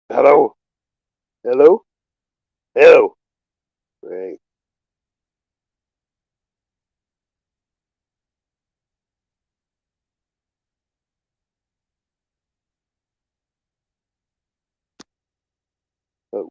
Hello? Hello? Hello? Right. Oh,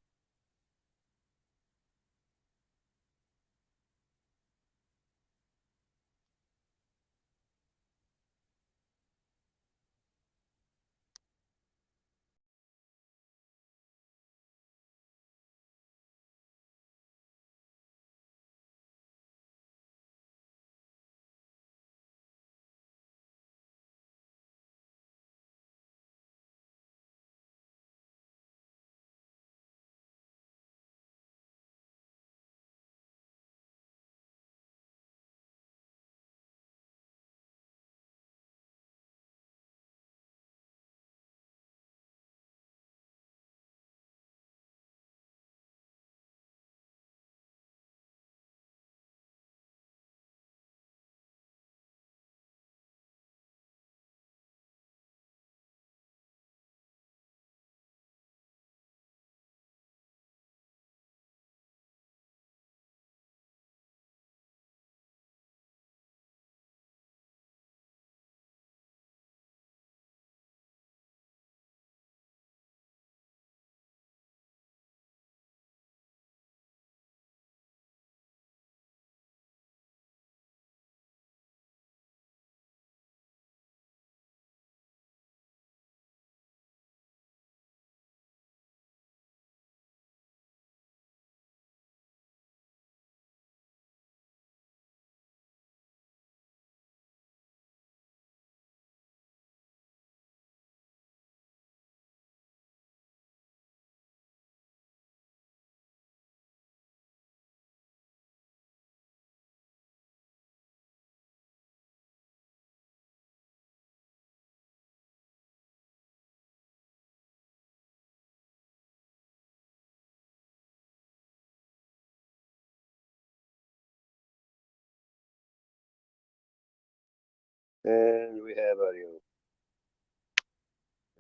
and we have audio.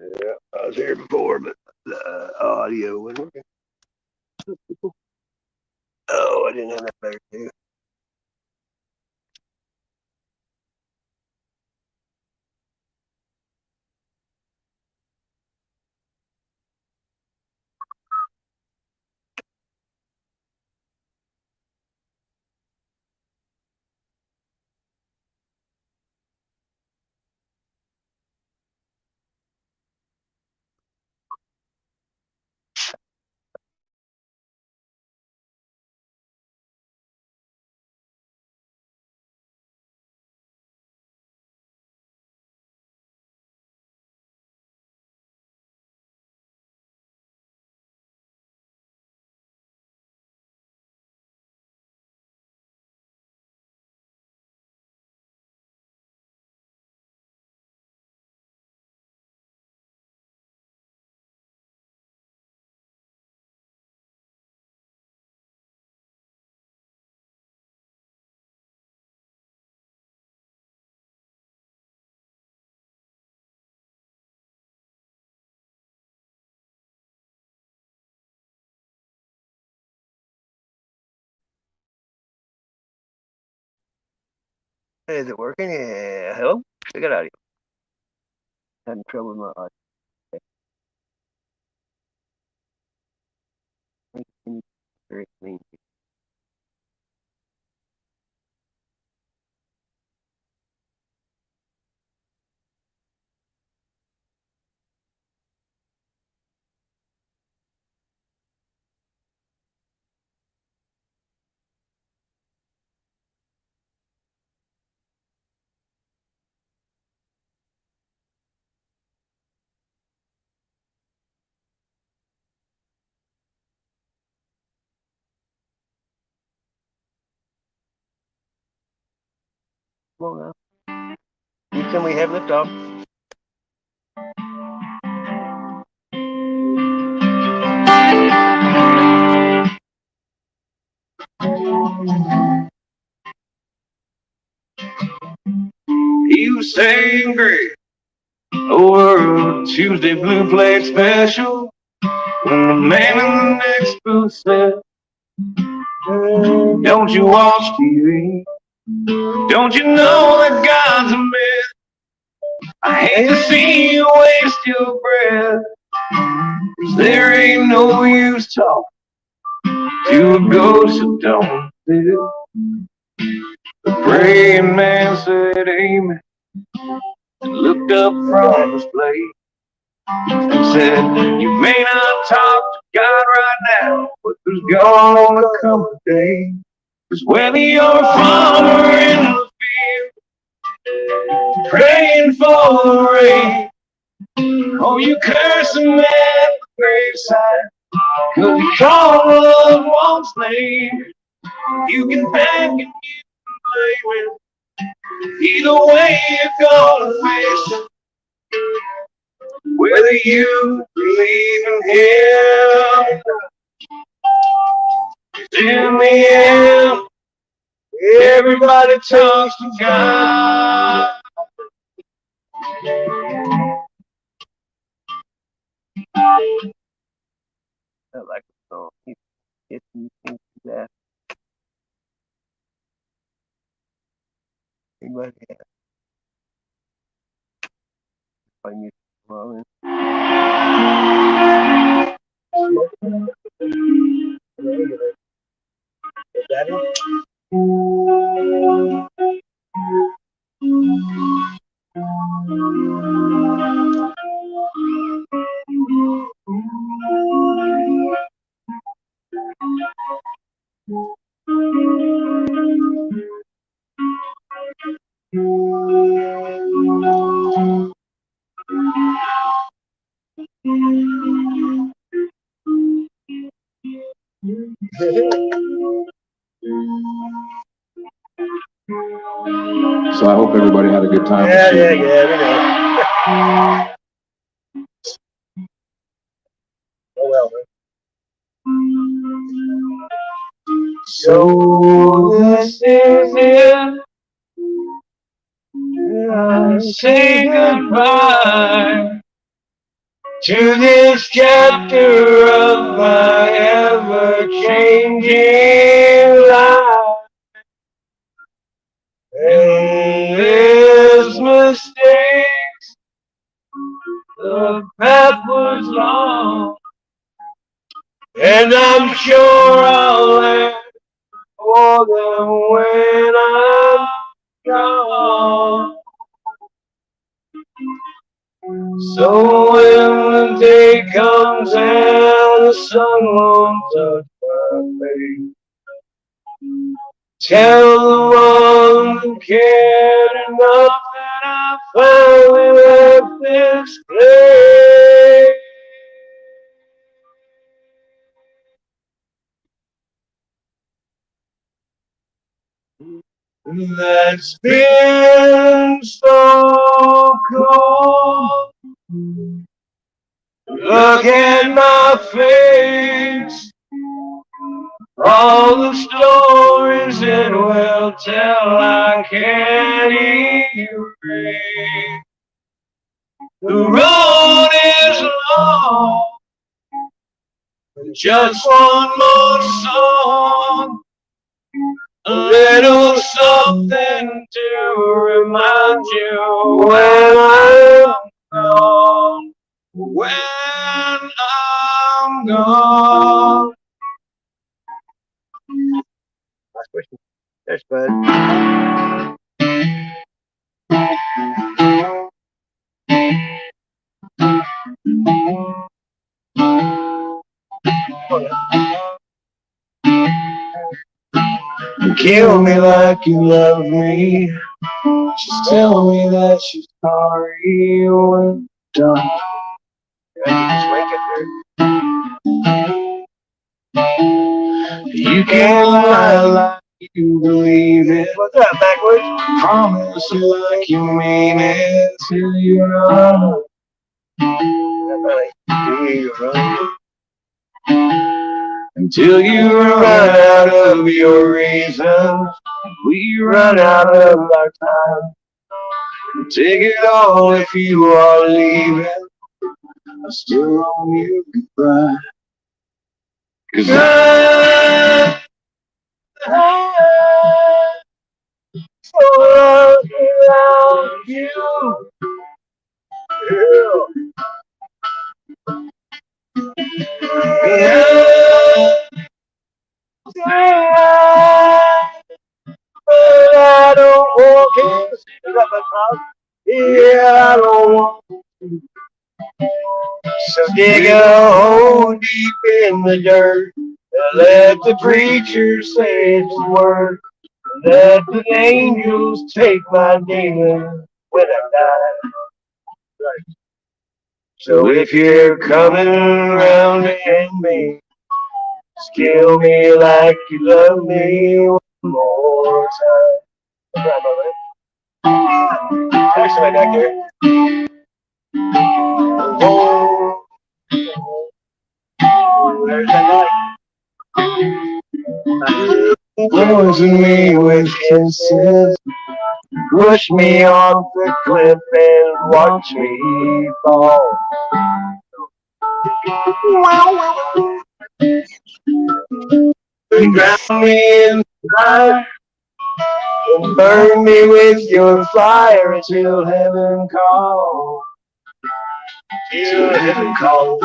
Yeah, I was here before, but the audio wasn't working. Oh, I didn't have that back too. Is it working? Yeah. Hello? I got audio. Having trouble with my audio. Very clean. Come on now. Can we have liftoff? He was saying great over Tuesday Blue Plate Special. When the man in the next booth said, don't you watch TV? Don't you know that God's a myth? I hate to see you waste your breath, 'cause there ain't no use talking to a ghost that don't live. The praying man said amen and looked up from his plate and said, you may not talk to God right now, but there's gonna come a day. 'Cause whether you're a farmer in the field praying for the rain, or you curse a man at the graveside 'cause you call a loved one's name, you can thank and you can blame him. Either way you're gonna face it. Whether you believe in him, in the end, everybody talks to God. I like the song. If you think that anybody has find you smiling. Is that it? So I hope everybody had a good time. Yeah, we know. Oh well. So this is it. Say goodbye to this chapter of my ever-changing life. Endless mistakes, the path was long, and I'm sure I'll learn more than when I'm gone. So when the day comes and the sun won't touch my face, tell the one who cared enough that I finally left this place. That's been so cold. Look at my face. All the stories it will tell I can't erase. The road is long, just one more song, a little something to remind you when I'm gone, when I'm gone. Last question. There's Bud. Kill me like you love me. Just tell me that you're sorry when done. You can't lie like you believe it. What's up, backwards? Promise like you mean it till you're not. Until you run out of your reasons, we run out of our time. Take it all if you are leaving. I still owe you goodbye. 'Cause I so without you. Yeah. I don't want to. Yeah, I don't want to. So dig a hole deep in the dirt. Let the preacher say his word. Let the angels take my demon when I die. So if you're coming around to end me, just kill me like you love me one more time. There's somebody back there. Oh, there's that light. Poison me with kisses, push me off the cliff and watch me fall. Drown me in fire and burn me with your fire until heaven calls. Till heaven calls.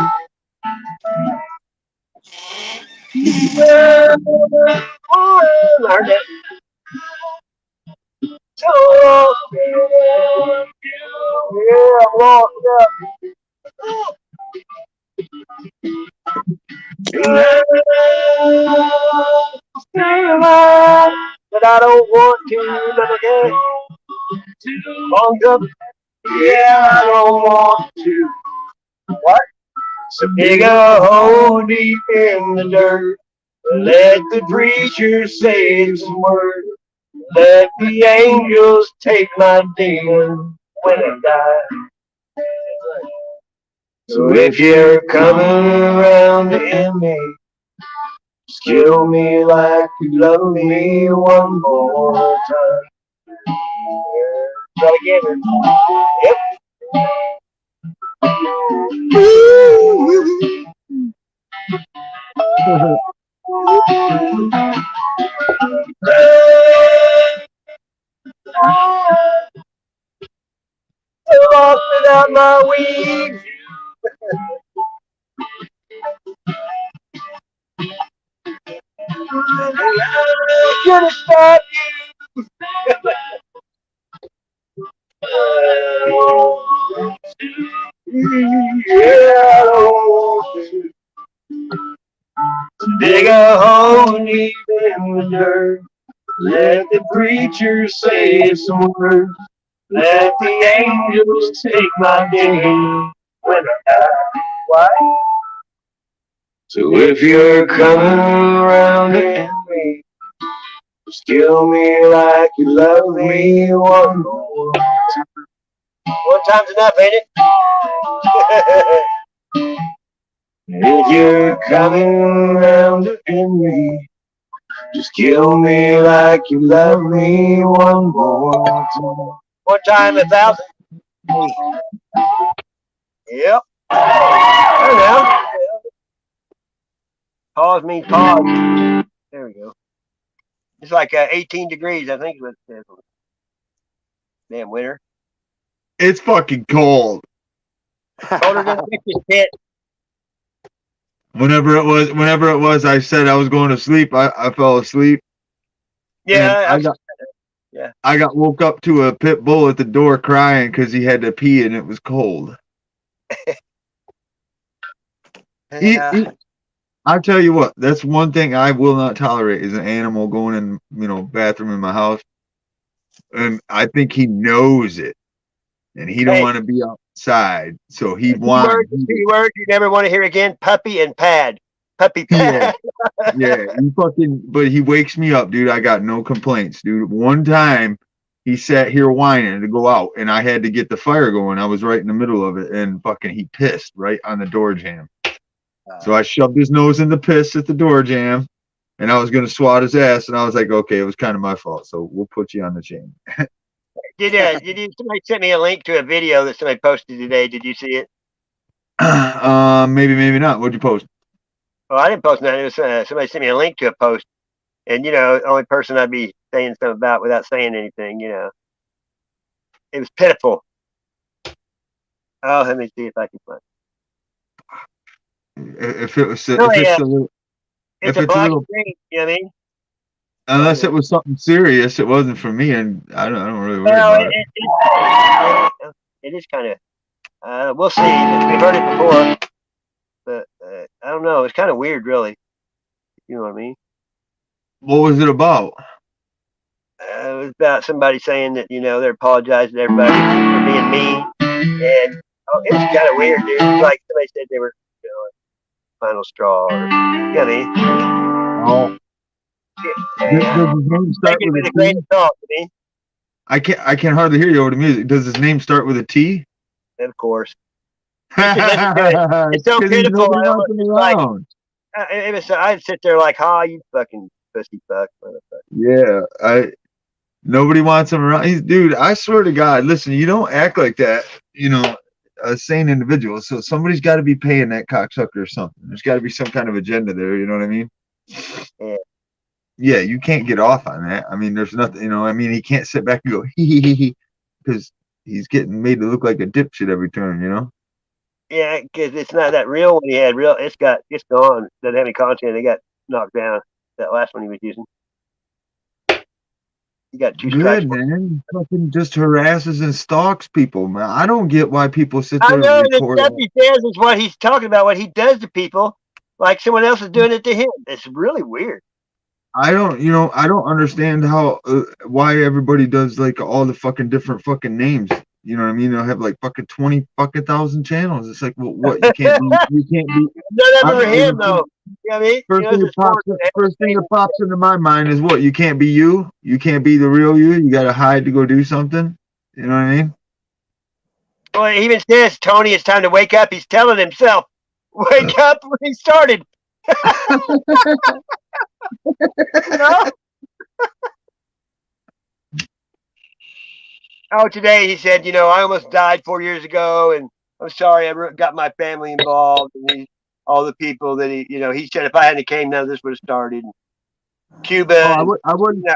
Yeah, I heard that. So yeah, I'm lost up. But I don't want to never get long up. Yeah, I don't want to. What? So dig a hole deep in the dirt. Let the preacher say some word. Let the angels take my demon when I die. So if you're coming around to end me, just kill me like you love me one more time. Try again. Yep. Lost without my weed. Gonna stop you. Yeah, I want to dig a hole deep in the dirt. Let the preacher say some words. Let the angels take my name when I die. Why? So if you're coming around to end me, just kill me like you love me one more time. One time's enough, ain't it? If you're coming around to end me, just kill me like you love me one more time. One time, 1,000. Yep. There now. Pause means pause. There we go. It's like 18 degrees, I think. With damn winter. It's fucking cold. Colder than Texas pit. Whenever it was, I said I was going to sleep. I fell asleep. Yeah, And I got woke up to a pit bull at the door crying because he had to pee and it was cold. I'll tell you what, that's one thing I will not tolerate is an animal going in, bathroom in my house. And I think he knows it. And he don't want to be outside. So he wants two words you never want to hear again, puppy and pad. Puppy pad. Yeah, but he wakes me up, dude. I got no complaints, dude. One time he sat here whining to go out and I had to get the fire going. I was right in the middle of it and fucking he pissed right on the door jamb. So I shoved his nose in the piss at the door jamb and I was going to swat his ass and I was like, okay, it was kind of my fault. So we'll put you on the chain. Somebody sent me a link to a video that somebody posted today. Did you see it? Maybe not. What'd you post? Well, I didn't post nothing. It was somebody sent me a link to a post, and the only person I'd be saying something about without saying anything. It was pitiful. Oh, let me see if I can find. If it was, No, if it's a little, it's if a it's a black little, screen. You know what I mean? unless it was something serious, it wasn't for me, and I don't really worry Well, about it. it is kind of. We'll see. We've heard it before, but I don't know. It's kind of weird, really. You know what I mean? What was it about? It was about somebody saying that they're apologizing to everybody for being mean, and it was kind of weird, dude. It was like somebody said they were, final straw, or you know what I mean? Oh, Yeah. does his name Take start it with a with a grain T? of salt, I mean, I can hardly hear you over the music. Does his name start with a T? of course. You should listen to it. It's so Because pitiful. nobody I wants almost him it's like around. I'd sit there like, "Ha, you fucking pussy fuck, motherfucker." Yeah, nobody wants him around. Dude, I swear to God, listen, you don't act like that. A sane individual. So somebody's got to be paying that cocksucker or something. There's got to be some kind of agenda there. You know what I mean? Yeah. Yeah, you can't get off on that. I mean, there's nothing. He can't sit back and go hee because he's getting made to look like a dipshit every turn. Yeah, because it's not that real one he had. Real, it's gone. Doesn't have any content. They got knocked down. That last one he was using. He got 2 strikes. Good, man. Fucking just harasses and stalks people, man. I don't get why people sit I there and know the record. stuff he says is what he's talking about. What he does to people, like someone else is doing it to him. It's really weird. I don't understand why everybody does like all the fucking different fucking names. You know what I mean? They'll have like fucking 20 fucking thousand channels. It's like, well, what? You can't be. None of them are him, The though. You know what I mean? first thing It's first thing that pops into my mind is what? You can't be you. You can't be the real you. You got to hide to go do something. You know what I mean? Well, he even says, Tony, it's time to wake up. He's telling himself, wake up when he started. You know? Oh, today he said, I almost died 4 years ago, and I'm sorry I got my family involved, and all the people that he said if I hadn't came, none of this would have started. Cuba, Oh, and, I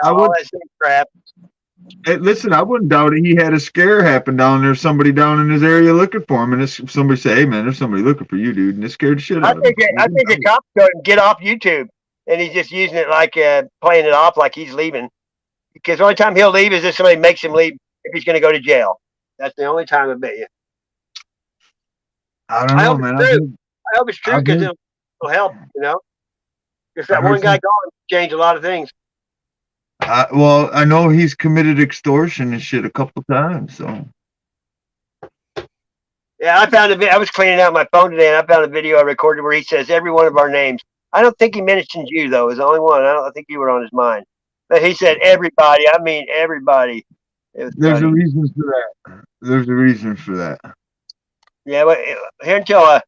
all would. that same crap. Hey, listen, I wouldn't doubt it. He had a scare happen down there. Somebody down in his area looking for him, and somebody say, "Hey, man, there's somebody looking for you, dude," and it scared the shit I out of him. think the cops told him get off YouTube, and he's just using it like playing it off like he's leaving. Because the only time he'll leave is if somebody makes him leave if he's going to go to jail. That's the only time I bet you. I don't know, man. I hope it's true because it'll help. Just that one guy gone changed a lot of things. Well, I know he's committed extortion and shit a couple times. So yeah, I was cleaning out my phone today, and I found a video I recorded where he says every one of our names. I don't think he mentioned you though. Is the only one. I think you were on his mind. But he said everybody. I mean everybody. there's a reason for that. There's a reason for that. Yeah, but here until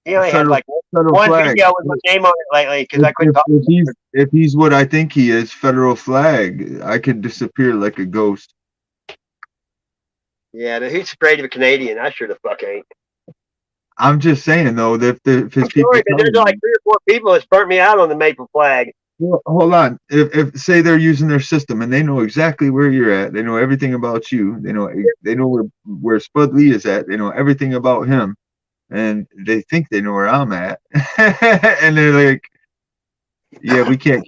he only had like one flag. video with my name on it lately because I quit talking. If he's what I think he is, federal flag, I could disappear like a ghost. Yeah, but who's afraid of a Canadian? I sure the fuck ain't. I'm just saying though, that if his people, there's like 3 or 4 people that's burnt me out on the maple flag. Well, hold on. If say they're using their system and they know exactly where you're at, they know everything about you. They know where Spud Lee is at. They know everything about him, and they think they know where I'm at, and they're like, "Yeah, we can't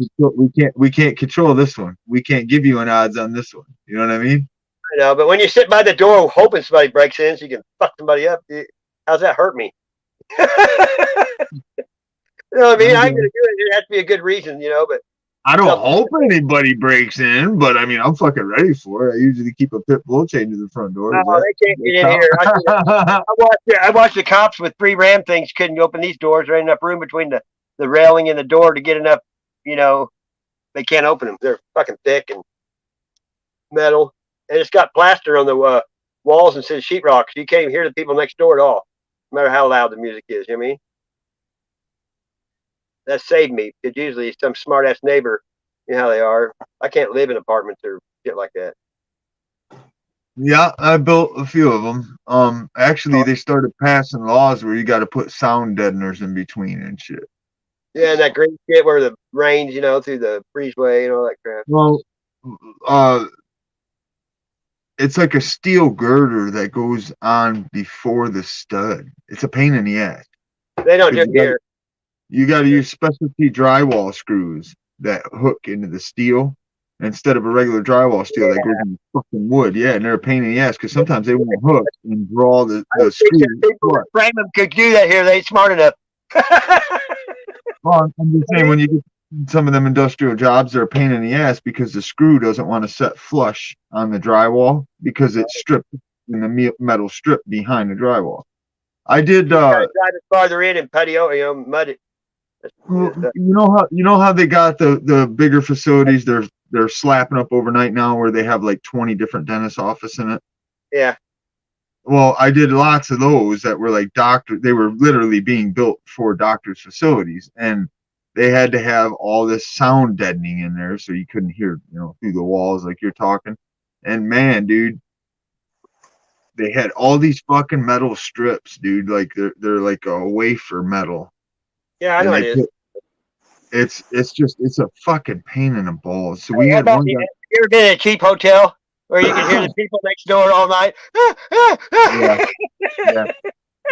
control this one. We can't give you an odds on this one." You know what I mean? I know, but when you sit by the door hoping somebody breaks in so you can fuck somebody up, how's that hurt me? You know what I mean? I'm gonna do it. It has to be a good reason, but I don't hope anybody breaks in, but I mean, I'm fucking ready for it. I usually keep a pit bull chained to the front door. Oh, they can't get in here. I watched the cops with 3 ram things couldn't open these doors. There ain't enough room between the railing and the door to get enough. They can't open them. They're fucking thick and metal, and it's got plaster on the walls instead of sheetrock. So you can't even hear the people next door at all, no matter how loud the music is. You know what I mean? That saved me because usually some smart ass neighbor, you know how they are. I can't live in apartments or shit like that. Yeah, I built a few of them. Actually, they started passing laws where you got to put sound deadeners in between and shit. Yeah, and that great shit where the rains, through the breezeway and all that crap. Well, uh, it's like a steel girder that goes on before the stud. It's a pain in the ass They don't do because it here. you got to use specialty drywall screws that hook into the steel instead of a regular drywall steel that goes in fucking wood. Yeah, and they're a pain in the ass because sometimes they won't hook and draw I the don't think screw. that people that frame them could do that here. They ain't smart enough. Well, I'm just saying when you get some of them industrial jobs, they're a pain in the ass because the screw doesn't want to set flush on the drywall because it's stripped in the metal strip behind the drywall. I did. You gotta drive it farther in and putty over, mud it. Well, you know how they got the bigger facilities. They're slapping up overnight now where they have like 20 different dentist office in it. Yeah. Well, I did lots of those that were like doctor. They were literally being built for doctors' facilities, and they had to have all this sound deadening in there so you couldn't hear, through the walls like you're talking. And man, dude, they had all these fucking metal strips, dude. Like they're like a wafer metal, Yeah, I and know they it is. put it's a fucking pain in the balls. So Hey, we how had about one you? guy. You ever been in a cheap hotel where you can hear the people next door all night? Yeah, yeah,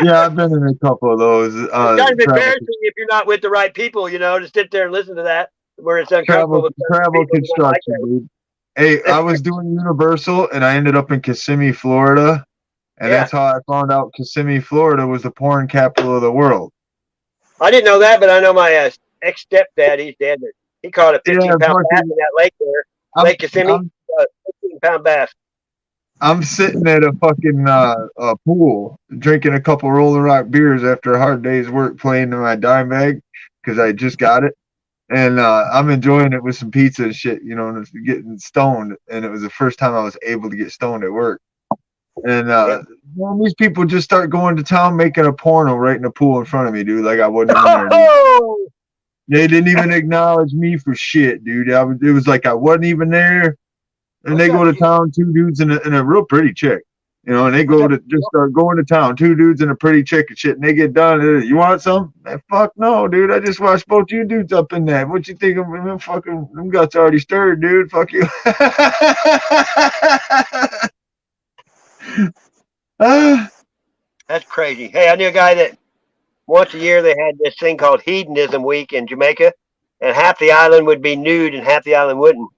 yeah. I've been in a couple of those. It's kind of Travel, embarrassing if you're not with the right people, to sit there and listen to that where it's uncomfortable travel, with certain travel people who don't like construction, dude. Hey, I was doing Universal, and I ended up in Kissimmee, Florida, and Yeah, that's how I found out Kissimmee, Florida, was the porn capital of the world. I didn't know that, but I know my ex stepdad. He's dead. But he caught a Yeah, 15-pound bass fucking. in that lake there, I'm, Lake Kissimmee. I'm, 15-pound bass. I'm sitting at a fucking pool, drinking a couple Roller Rock beers after a hard day's work, playing in my dime bag because I just got it. And I'm enjoying it with some pizza and shit, and getting stoned. And it was the first time I was able to get stoned at work. And Yep. man, these people just start going to town making a porno right in the pool in front of me, dude. Like I wasn't even there, dude. Oh, They didn't even acknowledge me for shit, dude. It was like I wasn't even there. And what's they go up, to kid? town, two dudes and a real pretty chick. And they What's go up? to just start going to town, two dudes and a pretty chick and shit. And they get done. You want some? Man, fuck no, dude. I just watched both you dudes up in that. What you think? Fucking them guts already stirred, dude. Fuck you. Ah. That's crazy. Hey, I knew a guy that once a year they had this thing called Hedonism Week in Jamaica, and half the island would be nude and half the island wouldn't.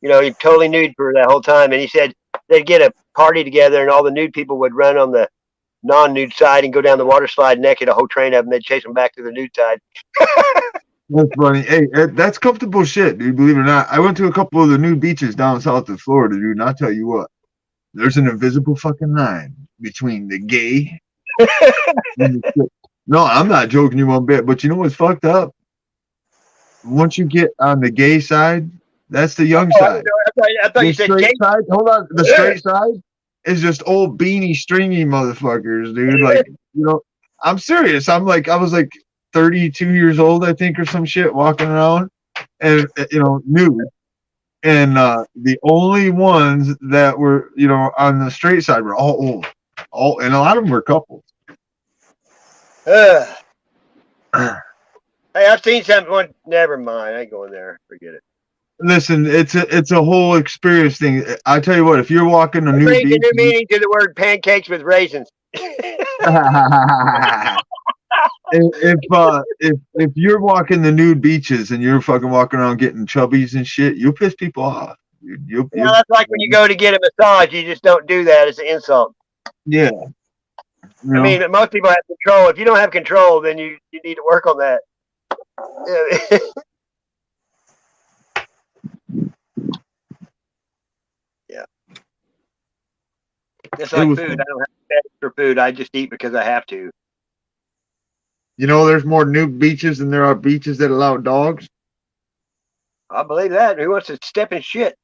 He'd totally nude for that whole time. And he said they'd get a party together, and all the nude people would run on the non-nude side and go down the water slide naked, a whole train of them. They'd chase them back to the nude side. That's funny. Hey, that's comfortable shit, dude. Believe it or not, I went to a couple of the new beaches down south of Florida, dude. And I'll tell you what, there's an invisible fucking line between the gay and the straight. No, I'm not joking you one bit. But you know what's fucked up? Once you get on the gay side, that's the young Oh, side. I thought The you said straight gay. side, hold on. The straight side is just old beanie stringy motherfuckers, dude. Like, I'm serious. I was like 32 years old, I think, or some shit, walking around and nude. And the only ones that were, on the straight side were all old. And a lot of them were couples. Hey, I've seen something. Never mind. I ain't going there. Forget it. Listen, it's a whole experience thing. I tell you what, if you're walking a It new brings a beach, new meaning to the word pancakes with raisins. if you're walking the nude beaches and you're fucking walking around getting chubbies and shit, you'll piss people off. That's like when you go to get a massage. You just don't do that. It's an insult. Yeah. I mean, most people have control. If you don't have control, then you need to work on that. Yeah. It's like food. Fun. I don't have to pay for food. I just eat because I have to. There's more nude beaches than there are beaches that allow dogs. I believe that. Who wants to step in shit?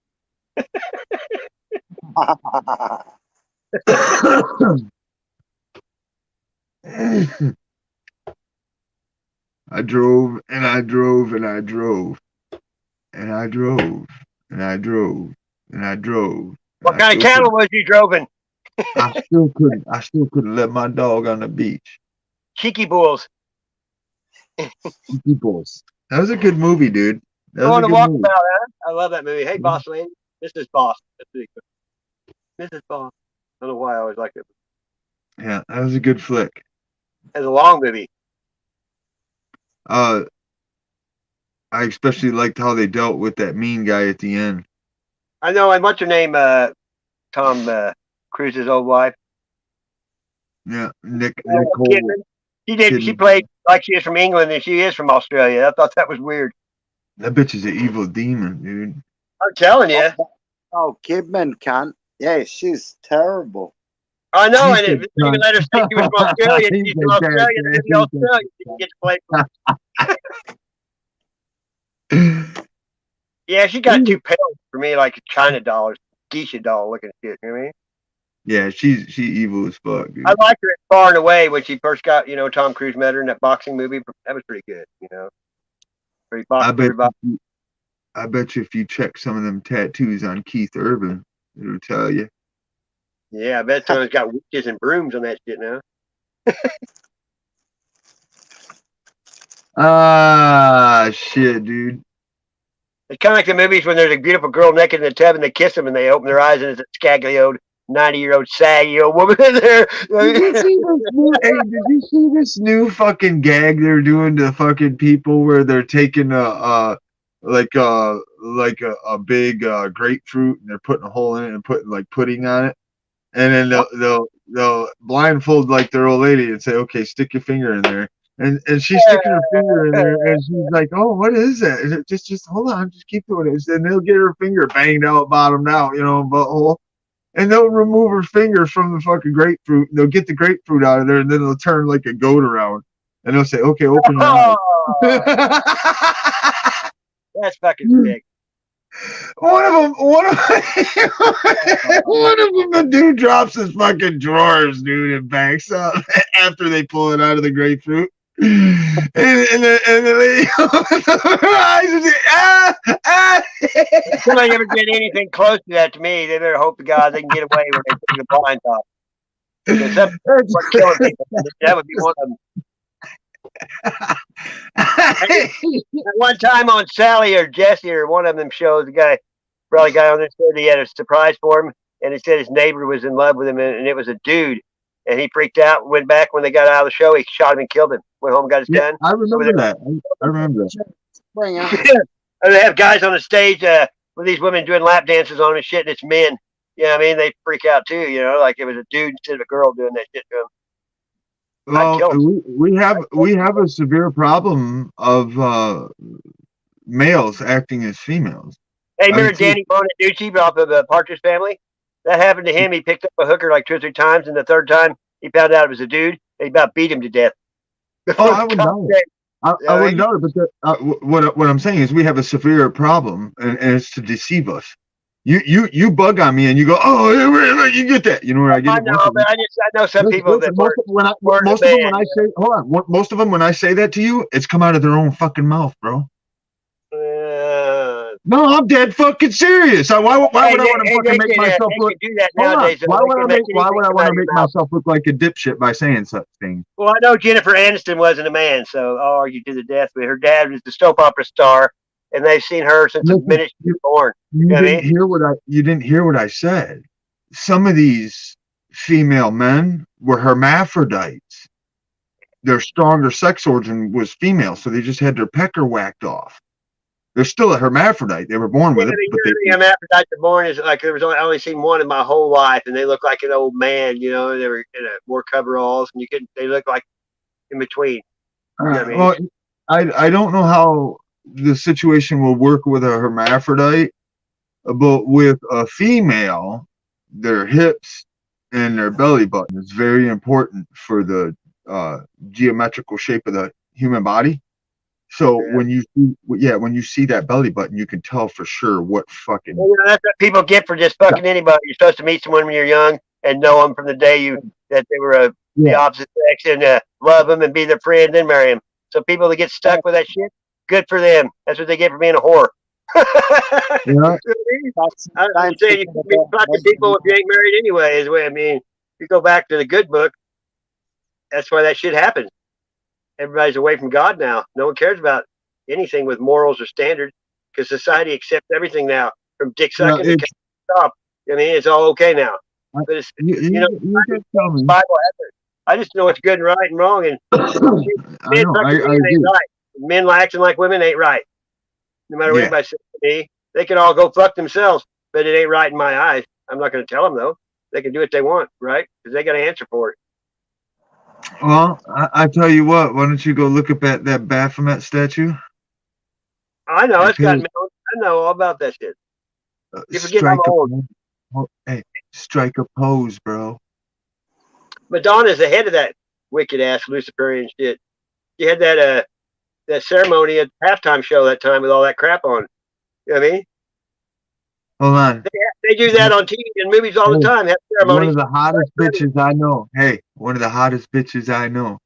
I drove and I drove and I drove and I drove and I drove and I drove. What kind of cattle was you droving? I still couldn't let my dog on the beach. Cheeky bulls. Peoples. That was a good movie, dude. That was On a the good movie. Walkabout, huh? I love that movie. Hey, Boss Lady. Mrs. Boss. That's pretty good. Mrs. Boss. I don't know why I always liked it. Yeah, that was a good flick. It's a long movie. Uh, I especially liked how they dealt with that mean guy at the end. I know, and what's her name? Tom Cruise's old wife. Yeah, Nicole Kidman. She did. She Kidman. played like she is from England and she is from Australia. I thought that was weird. That bitch is an evil demon, dude. I'm telling you. Oh, Kidman can't. Yeah, she's terrible. I know, He and it said, didn't even let her say she was from Australia. He She's said from that, Australia. man. Maybe Australia didn't get to play. Yeah, she got too pale for me, like a China doll or geisha doll looking shit. You know what I mean? Yeah, she evil as fuck, dude. I liked her Far and Away when she first got, Tom Cruise met her in that boxing movie. That was pretty good, Where he boxed I bet everybody. I bet you if you check some of them tattoos on Keith Urban, it'll tell you. Yeah, I bet someone's got witches and brooms on that shit now. Ah, shit, dude. It's kind of like the movies when there's a beautiful girl naked in the tub and they kiss them and they open their eyes and it's a scaggy old 90-year-old saggy old woman in there. Did you see this new, hey, did you see this new fucking gag they're doing to fucking people where they're taking a big grapefruit and they're putting a hole in it and putting like pudding on it, and then they'll blindfold like their old lady and say, okay, stick your finger in there, and she's sticking her finger in there and she's like, oh, what is that? And it just hold on, just keep doing it, and they'll get her finger banged out, bottomed out, butthole. And they'll remove her finger from the fucking grapefruit. And they'll get the grapefruit out of there, and then they'll turn like a goat around. And they'll say, "Okay, open your eyes." That's fucking sick. One of them, the dude drops his fucking drawers, dude, and backs up after they pull it out of the grapefruit. And the lady opens her eyes and says, If somebody ever did anything close to that to me, they better hope to God they can get away when they take the blind off. Because some people are killing people. That would be one of them. At one time on Sally or Jesse or one of them shows, the guy on there said he had a surprise for him, and he said his neighbor was in love with him, and it was a dude. And he freaked out, went back when they got out of the show. He shot him and killed him. Went home, got his gun. I remember that. I remember that. And they have guys on the stage with these women doing lap dances on them and shit, and it's men. You know what I mean? They freak out too, like it was a dude instead of a girl doing that shit to them. Well, we have a severe problem of males acting as females. Hey, remember Danny Bonaducci off of the Partridge Family? That happened to him. He picked up a hooker like 2 or 3 times, and the third time he found out it was a dude. He about beat him to death. Oh, I would know. I wouldn't know it, but what I'm saying is we have a severe problem, and it's to deceive us. You bug on me and you go, oh, you get that. You know where I get it? I know, but I know some people that most of them when I say that to you, it's come out of their own fucking mouth, bro. No, I'm dead fucking serious. Why would I want to fucking make myself look? Why would I want to make myself look like a dipshit by saying such things? Well, I know Jennifer Aniston wasn't a man, so I'll argue to the death. But her dad was the soap opera star, and they've seen her since the minute she was born. You didn't hear what I said. Some of these female men were hermaphrodites. Their stronger sex organ was female, so they just had their pecker whacked off. They're still a hermaphrodite. They were born with it. But hermaphrodite born is like I only seen one in my whole life, and they look like an old man. They were wore coveralls, and they look like in between. Well, I don't know how the situation will work with a hermaphrodite, but with a female, their hips and their belly button is very important for the geometrical shape of the human body. So when you see that belly button, you can tell for sure what fucking. Well, that's what people get for just fucking anybody. You're supposed to meet someone when you're young and know them from the day that they were the opposite sex and love them and be their friend, then marry them. So people that get stuck with that shit, good for them. That's what they get for being a whore. Yeah. I'm saying you can be fucking people if you ain't married anyway. Is the way I mean. If you go back to the good book, that's why that shit happens. everybody's away from God now. No one cares about anything with morals or standards because society accepts everything now, from dick Well, sucking to it's stop. I mean, it's all okay now. I, But it's you just tell the me. Bible has it. I just know what's good and right and wrong, and I men know. fucking I women ain't agree. right. Men acting like women ain't right. No matter what Yeah. anybody says to me, they can all go fuck themselves, but it ain't right in my eyes. I'm not going to tell them though. They can do what they want, right? Because they got to answer for it. Well, I tell you what. Why don't you go look up at that Baphomet statue? I know it's got. Okay. I know all about that shit. You forget I'm Strike a old. hey, strike a pose, bro. Madonna's the head of that wicked ass Luciferian shit. She had that ceremony at halftime show that time with all that crap on. You know what I mean? Hold on. They do that on TV and movies all the Hey, time. Have one ceremonies. of the hottest bitches I know. Hey, one of the hottest bitches I know.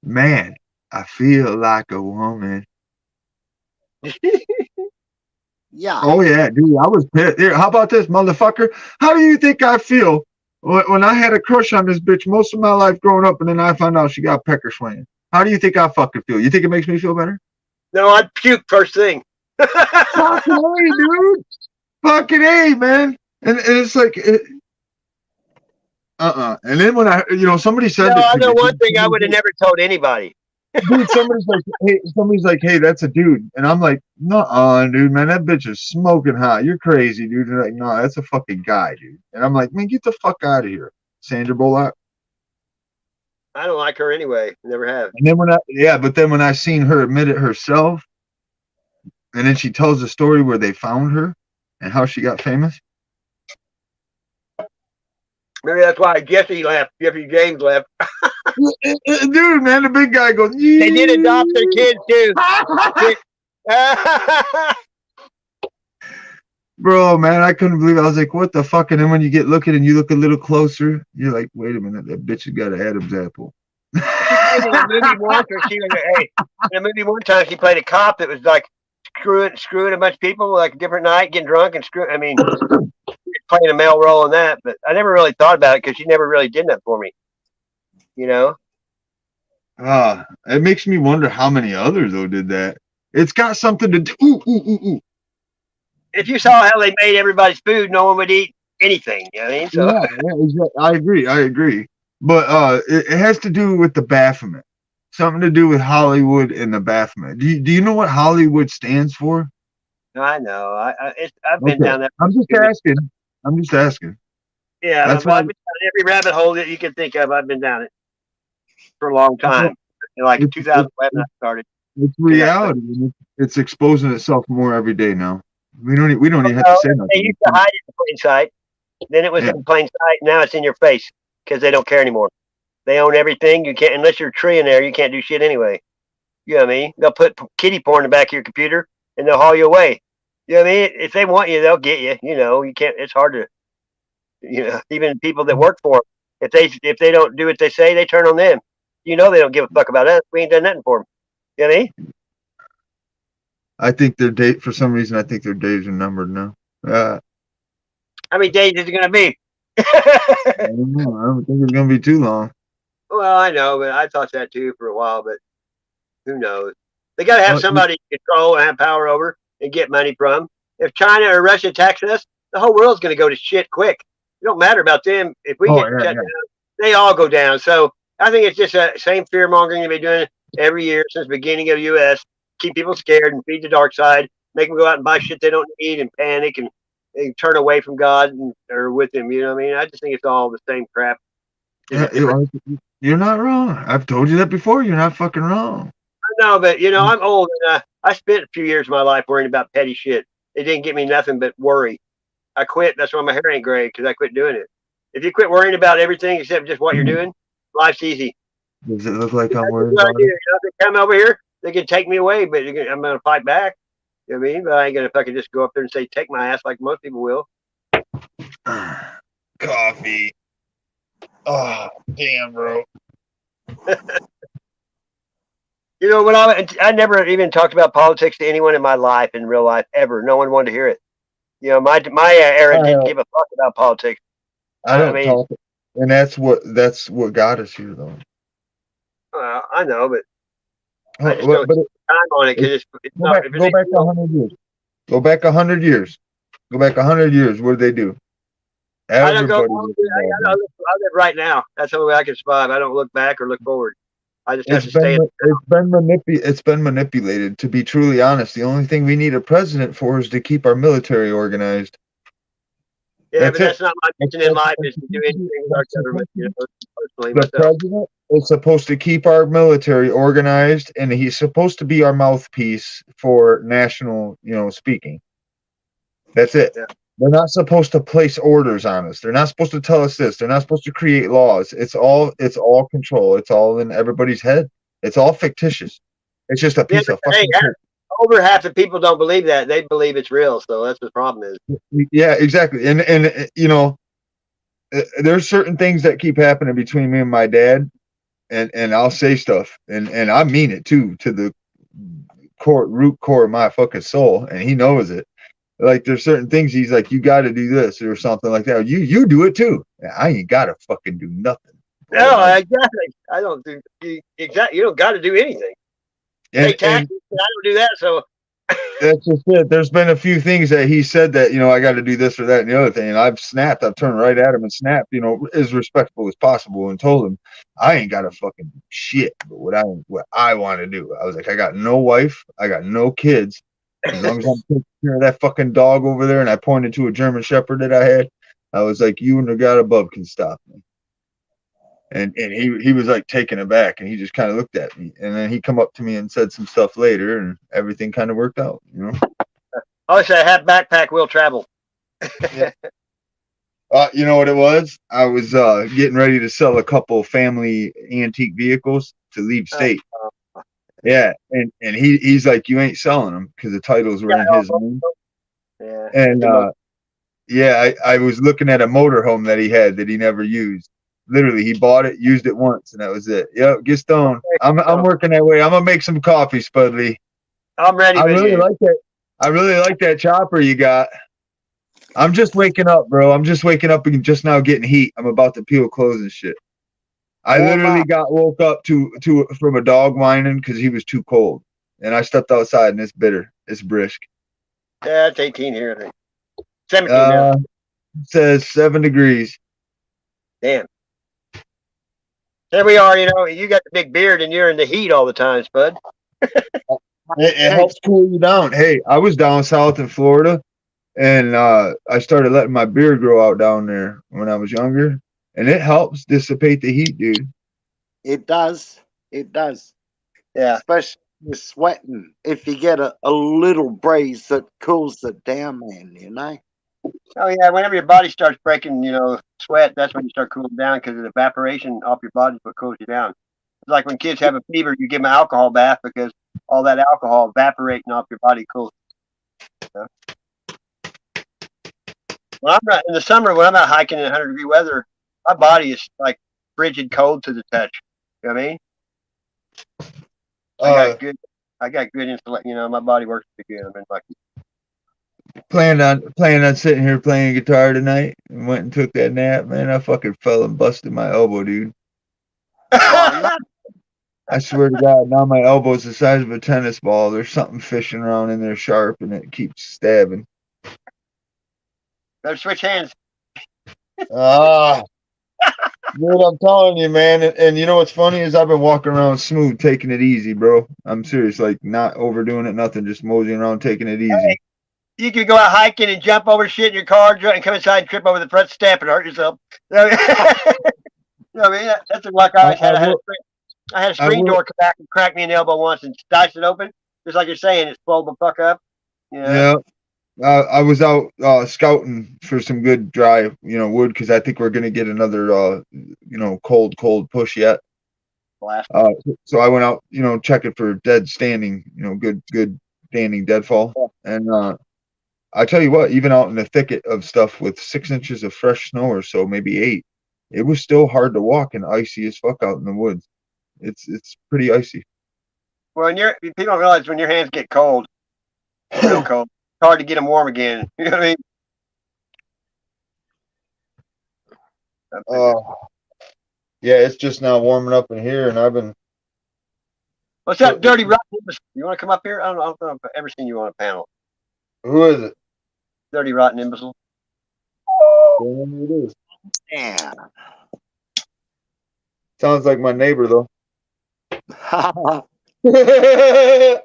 Man, I feel like a woman. Yeah. Oh yeah, dude, I was pissed. Here, how about this, motherfucker? How do you think I feel when I had a crush on this bitch most of my life growing up, and then I found out she got pecker swinging? How do you think I fucking feel? You think it makes me feel better? No, I'd puke first thing. Fucking A, dude. Fucking A, man. And it's like, And then when somebody said that I to know me, one thing I would have never told anybody. dude, somebody's like, hey, that's a dude. And I'm like, no, dude, man, that bitch is smoking hot. You're crazy, dude. And they're like, no, that's a fucking guy, dude. And I'm like, man, get the fuck out of here, Sandra Bullock. I don't like her anyway. Never have. And then but then when I seen her admit it herself, and then she tells the story where they found her and how she got famous. Maybe that's why Jesse left. Jesse James left. Dude, man, the big guy goes, yeah. They did adopt their kids too. Bro, man, I couldn't believe it. I was like, what the fuck? And then when you get looking and you look a little closer, you're like, wait a minute, that bitch has got an Adam's apple. She played in a movie once, or she was in a movie one time. She played a cop that was like screwing a bunch of people like a different night, getting drunk and screwing. I mean, playing a male role in that, but I never really thought about it because she never really did that for me. You know, It makes me wonder how many others though did that. It's got something to do. Ooh. if you saw how they made everybody's food, no one would eat anything. You know what I mean? So Yeah, exactly. I agree. But it has to do with the Baphomet. Something to do with Hollywood and the Baphomet. Do you know what Hollywood stands for? I know. I've been Okay. down that. I'm just asking. Yeah, That's but why I've been down every rabbit hole that you can think of. I've been down it for a long time. Like it's, 2011, I started. it's reality. And it's exposing itself more every day now. We don't even have to say nothing. They used to hide it in plain sight. Then it was in plain sight. Now it's in your face because they don't care anymore. They own everything. You can't, unless you're a trillionaire, you can't do shit anyway. You know what I mean? They'll put kitty porn in the back of your computer and they'll haul you away. You know what I mean? If they want you, they'll get you. You know, you can't. It's hard to, even people that work for them. If they don't do what they say, they turn on them. You know, they don't give a fuck about us. We ain't done nothing for them. You know what I mean? I think for some reason, I think their days are numbered now. How many days is it gonna be? I don't know. I don't think it's gonna be too long. Well, I know, but I thought that too for a while. But who knows? They got to have somebody to control and have power over and get money from. If China or Russia attacks us, the whole world's going to go to shit quick. It don't matter about them. If we get shut down, they all go down. So I think it's just the same fear mongering they've been doing every year since the beginning of the U.S. Keep people scared and feed the dark side. Make them go out and buy shit they don't need and panic and turn away from God or with Him. You know what I mean? I just think it's all the same crap. You're not wrong. I've told you that before. You're not fucking wrong. No, but I'm old and I spent a few years of my life worrying about petty shit. It didn't get me nothing but worry. I quit. That's why my hair ain't gray, because I quit doing it. If you quit worrying about everything except just what you're doing, life's easy. Does it look like I'm worried about it? If they come over here, they can take me away, but I'm going to fight back. You know what I mean? But I ain't going to fucking just go up there and say, take my ass like most people will. Coffee. Oh, damn, bro. When I never even talked about politics to anyone in my life, in real life, ever. No one wanted to hear it. My era didn't give a fuck about politics. I don't talk, and that's what got us here, though. I know, but I just don't But see time on it because it's go not. back, If it go ain't back real, 100 years. Go back 100 years. Go back 100 years. What did they do? I don't go. Everybody was involved in it. I live right now. That's the only way I can survive. I don't look back or look forward. I just have It's to stay in. it's been manipulated. To be truly honest, the only thing we need a president for is to keep our military organized. Yeah, That's but it. that's not my mission in life is to do anything with our That's government. supposed to be- Personally the myself. president is supposed to keep our military organized, and he's supposed to be our mouthpiece for national, speaking. That's it. Yeah. They're not supposed to place orders on us. They're not supposed to tell us this. They're not supposed to create laws. It's all control. It's all in everybody's head. It's all fictitious. It's just a Yeah, piece but of hey, fucking cake. over half the people don't believe that. They believe it's real. So that's the problem is. Yeah, exactly. And there's certain things that keep happening between me and my dad, and I'll say stuff, and I mean it too, to the root core of my fucking soul, and he knows it. Like there's certain things he's like, you got to do this or something like that. You do it too. I ain't got to fucking do nothing. No, exactly. I don't do exactly. You don't got to do anything. Pay And taxes. But I don't do that. So that's just it. There's been a few things that he said that, I got to do this or that and the other thing. And I've snapped. I've turned right at him and snapped, as respectful as possible and told him I ain't got to fucking shit. But what I want to do. I was like, I got no wife. I got no kids. As long as I'm taking care of that fucking dog over there, and I pointed to a German Shepherd that I had, I was like, you and the God above can stop me. And he was like taken aback, and he just kind of looked at me, and then he come up to me and said some stuff later, and everything kind of worked out. I say half backpack will travel. Yeah. You know what it was? I was getting ready to sell a couple family antique vehicles to leave state. Yeah, and he's like, you ain't selling them because the titles were in his name. Yeah. And yeah, I was looking at a motorhome that he had that he never used. Literally, he bought it, used it once, and that was it. Yep, get stoned. I'm working that way. I'm gonna make some coffee, Spudley. I'm ready I with really you. like that. I really like that chopper you got. I'm just waking up, bro. I'm just waking up and just now getting heat. I'm about to peel clothes and shit. I Warm literally up. got woke up from a dog whining because he was too cold, and I stepped outside and it's bitter. It's brisk. Yeah, it's 18 here. I think 17 now. It says 7 degrees. Damn. There we are. You got the big beard and you're in the heat all the time, Spud. It helps cool you down. Hey, I was down south in Florida, and I started letting my beard grow out down there when I was younger, and it helps dissipate the heat, dude. It does. It does. Yeah. Especially with sweating. If you get a little breeze that cools it down, man. Oh yeah. Whenever your body starts breaking, sweat, that's when you start cooling down because the evaporation off your body is what cools you down. It's like when kids have a fever, you give them an alcohol bath because all that alcohol evaporating off your body cools. When I'm not in the summer, when I'm out hiking in 100-degree weather, my body is like frigid cold to the touch. You know what I mean? I got good insulation. My body works pretty good. I've been lucky. Planned on sitting here playing guitar tonight, and went and took that nap. Man, I fucking fell and busted my elbow, dude. Oh, no. I swear to God, now my elbow's the size of a tennis ball. There's something fishing around in there sharp, and it keeps stabbing. Better switch hands. Ah, dude, I'm telling you, man. And you know what's funny is I've been walking around smooth, taking it easy, bro. I'm serious, like not overdoing it, nothing, just moseying around, taking it easy. You could go out hiking and jump over shit in your car and come inside and trip over the front step and hurt yourself. You know what I mean? That's the luck I always had. I had a screen door come back and crack me in the elbow once and diced it open. Just like you're saying, it swelled the fuck up. Yeah. I was out scouting for some good dry, wood because I think we're gonna get another, cold push yet. Blast. So I went out, checking for dead standing, good standing deadfall, and I tell you what, even out in the thicket of stuff with 6 inches of fresh snow or so, maybe 8, it was still hard to walk and icy as fuck out in the woods. It's pretty icy. Well, people don't realize when your hands get cold, real cold, it's hard to get them warm again. You know what I mean? Yeah, it's just now warming up in here, and I've been What's that dirty rotten imbecile? You want to come up here? I don't know if I've ever seen you on a panel. Who is it? Dirty rotten imbecile. It is. Yeah. Sounds like my neighbor though. It's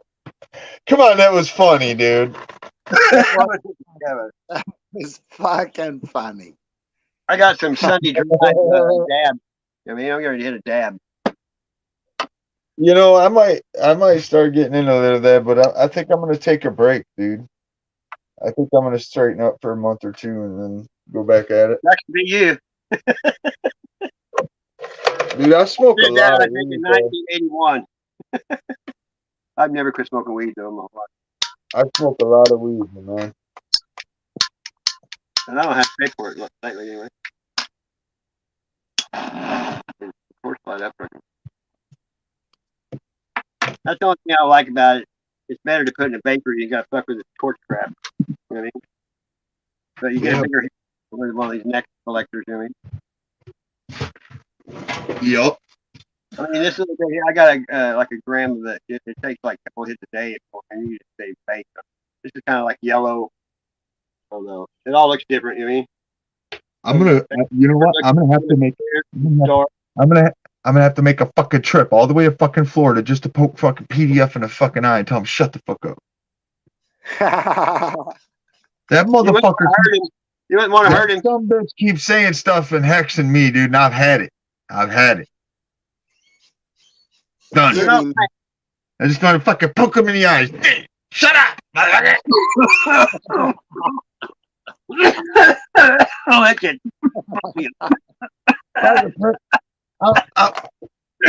Come on, that was funny, dude. fucking funny. I got some Sunday drive dab. I mean, I'm going to hit a dab. You know, I might start getting into that, but I think I'm gonna take a break, dude. I think I'm gonna straighten up for a month or two and then go back at it. That could be you. Dude, I smoke a Did that, lot I of think, weed, in though. 1981. I've never quit smoking weed, though, in my life. I smoke a lot of weed, man. And I don't have to pay for it lately, anyway. Of course, by that person. That's the only thing I like about it. It's better to put in a vapor. You got to fuck with the torch crap. You know what I mean? But you get a bigger hit with one of these neck collectors. You know what I mean? Yup. I mean, this is I got like a gram of it. It takes like a couple hits a day, and you just stay baked. This is kind of like yellow. I don't know. It all looks different. You know what I mean? I'm gonna, you know what? I'm gonna have to make. I'm gonna have to make a fucking trip all the way to fucking Florida just to poke fucking PDF in the fucking eye and tell him shut the fuck up. That motherfucker. You wouldn't want to hurt him. Some bitch keeps saying stuff and hexing me, dude. And I've had it. Done. Get him. I just gotta fucking poke him in the eyes. Shut up! Oh, that's it.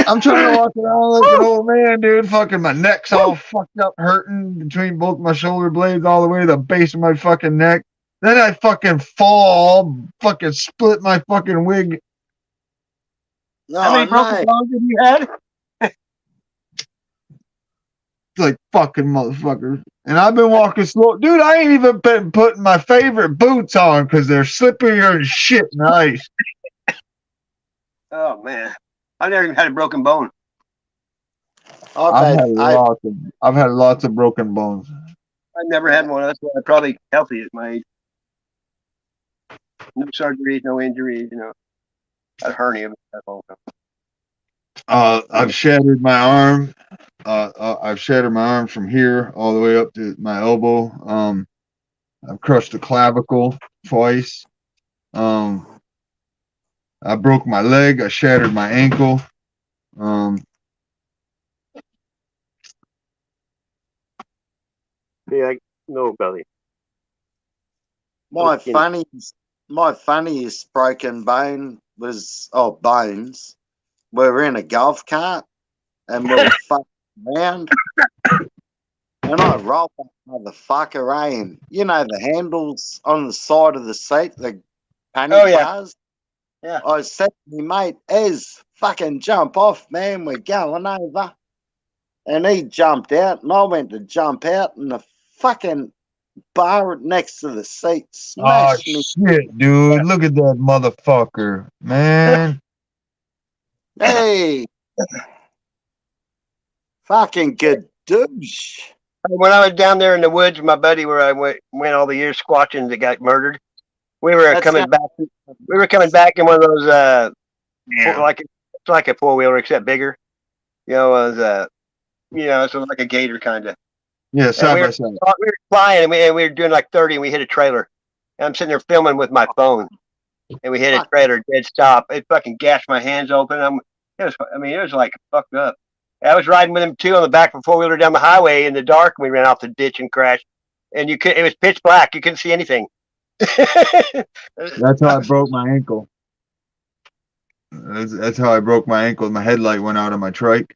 I'm trying to walk around like an old man, dude. Fucking my neck's all fucked up, hurting between both my shoulder blades, all the way to the base of my fucking neck. Then I fucking fall, fucking split my fucking wig. How many broken bones have you had? Like fucking motherfuckers. And I've been walking slow. Dude, I ain't even been putting my favorite boots on because they're slipperier than shit in ice. Oh, man. I've never even had a broken bone. I've had lots of broken bones. I've never had one. That's why I'm probably healthy at my age. No surgeries, no injuries, you know. I had a hernia. That's all. I've shattered my arm. I've shattered my arm from here all the way up to my elbow. I've crushed a clavicle twice. I broke my leg. I shattered my ankle. Yeah, no belly. My funniest broken bone was bones. We were in a golf cart and we were fucking around. And I rolled that motherfucker, and you know the handles on the side of the seat, the panic bars. Yeah. I said to my mate, fucking jump off, man, we're going over. And he jumped out, and I went to jump out, and the fucking bar next to the seat smashed me. Shit, dude. Look at that motherfucker, man. Hey. Fucking good douche. When I was down there in the woods with my buddy where I went all the years squatching that got murdered, we were coming back. We were coming back in one of those it's like a 4-wheeler except bigger. You know, so like a gator kind of. Yeah, side by side. We were flying and we were doing like 30 and we hit a trailer. And I'm sitting there filming with my phone, and we hit a trailer, dead stop. It fucking gashed my hands open. It was like fucked up. I was riding with him too on the back of a 4-wheeler down the highway in the dark, and we ran off the ditch and crashed. And it was pitch black. You couldn't see anything. That's how I broke my ankle. That's how I broke my ankle. My headlight went out on my trike.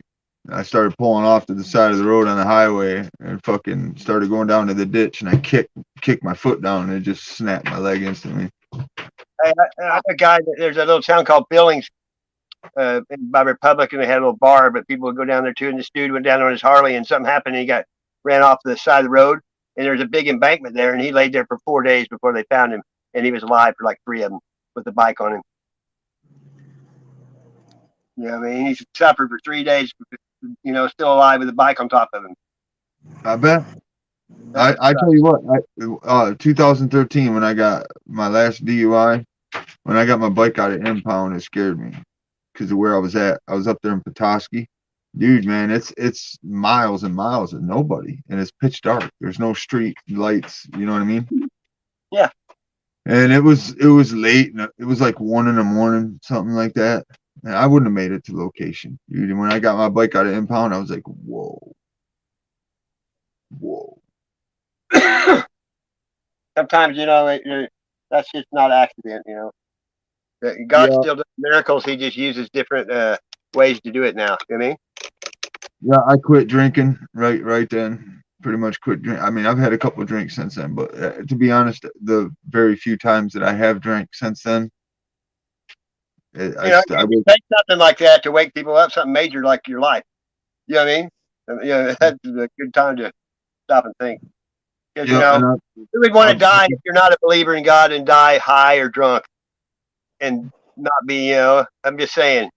I started pulling off to the side of the road on the highway and fucking started going down to the ditch, and I kicked my foot down, and it just snapped my leg instantly. I'm a guy. There's a little town called Billings by Republic, and they had a little bar, but people would go down there too. And this dude went down on his Harley, and something happened, and he ran off the side of the road, and there's a big embankment there, and he laid there for 4 days before they found him, and he was alive for like 3 of them with the bike on him. Yeah, I mean, he suffered for 3 days still alive with a bike on top of him. I bet. I tell you what, 2013 when I got my last DUI, when I got my bike out of impound, it scared me because of where I was at. I was up there in Petoskey. Dude, man, it's miles and miles of nobody, and it's pitch dark. There's no street lights. You know what I mean? Yeah. And it was late, and it was like 1 a.m, something like that. And I wouldn't have made it to location, dude. And when I got my bike out of impound, I was like, whoa. Sometimes that's just not accident. God still does miracles. He just uses different ways to do it now. You know what I mean? Yeah, I quit drinking right then. Pretty much quit drinking. I mean, I've had a couple of drinks since then, but to be honest, the very few times that I have drank since then, I take something like that to wake people up, something major like your life. You know what I mean? That's a good time to stop and think. Because who would want to die if you're not a believer in God and die high or drunk and not be? I'm just saying,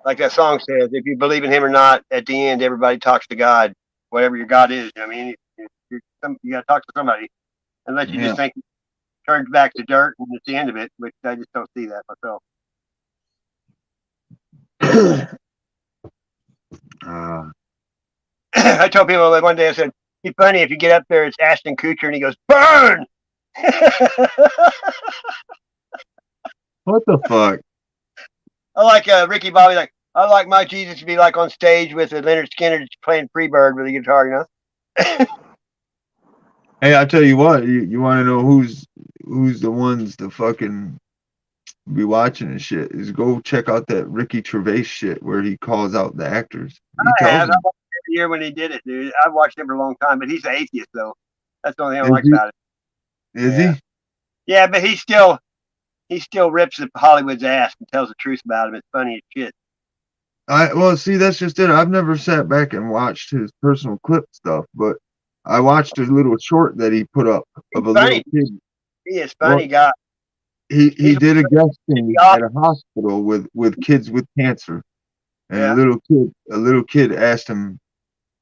like that song says, if you believe in Him or not, at the end, everybody talks to God, whatever your God is. I mean, you got to talk to somebody, unless you just think it turns back to dirt and it's the end of it, which I just don't see that myself. I told people one day, I said, "It'd be funny if you get up there, it's Ashton Kutcher, and he goes, burn!" What the fuck? I like Ricky Bobby. Like, I like my Jesus to be like on stage with Leonard Skinner just playing Freebird with a guitar. Hey, I tell you what, you want to know who's the ones to fucking be watching and shit, is go check out that Ricky Gervais shit where he calls out the actors. I watched every year when he did it, dude. I've watched him for a long time, but he's an atheist, though. That's the only thing I like about it. Is he? Yeah, but he still rips Hollywood's ass and tells the truth about him. It's funny as shit. Well, see, that's just it. I've never sat back and watched his personal clip stuff, but I watched a little short that he put up of a little kid. He is funny guy. He did a guest thing at a hospital with kids with cancer, and a little kid asked him,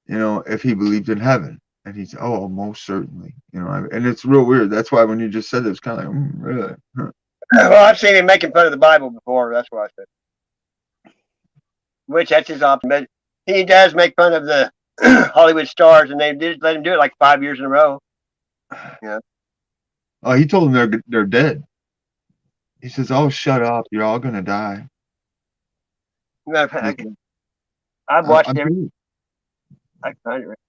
if he believed in heaven, and he said, "Oh, most certainly." And it's real weird. That's why when you just said it, it's kind of like, really? Huh. Well, I've seen him making fun of the Bible before. That's why I said. Which that's his option, but he does make fun of the Hollywood stars, and they did let him do it like 5 years in a row. Yeah. Oh, he told them they're dead. He says, "Oh, shut up! You're all gonna die." I've watched him. I find it.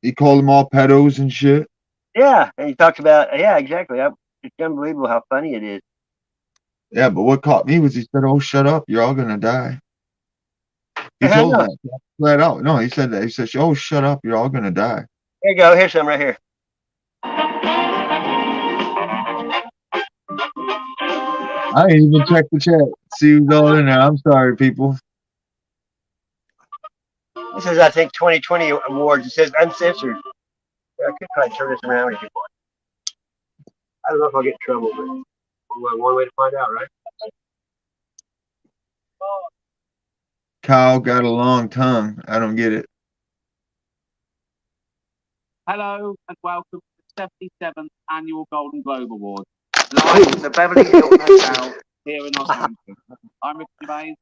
He called them all pedos and shit. Yeah, and he talks about exactly. It's unbelievable how funny it is. Yeah, but what caught me was he said, "Oh, shut up! You're all gonna die." He told them that flat out. No, he said that. He said, "Oh, shut up! You're all gonna die." Here you go. Here's some right here. I didn't even check the chat. See who's all in there. I'm sorry, people. This is, I think, 2020 awards. It says uncensored. I could probably turn this around if you want. I don't know if I'll get in trouble, but one way to find out, right? Kyle got a long tongue. I don't get it. Hello and welcome to the 77th Annual Golden Globe Awards. Live from the Beverly Hilton Hotel here in Los Angeles. I'm Ricky Gervais.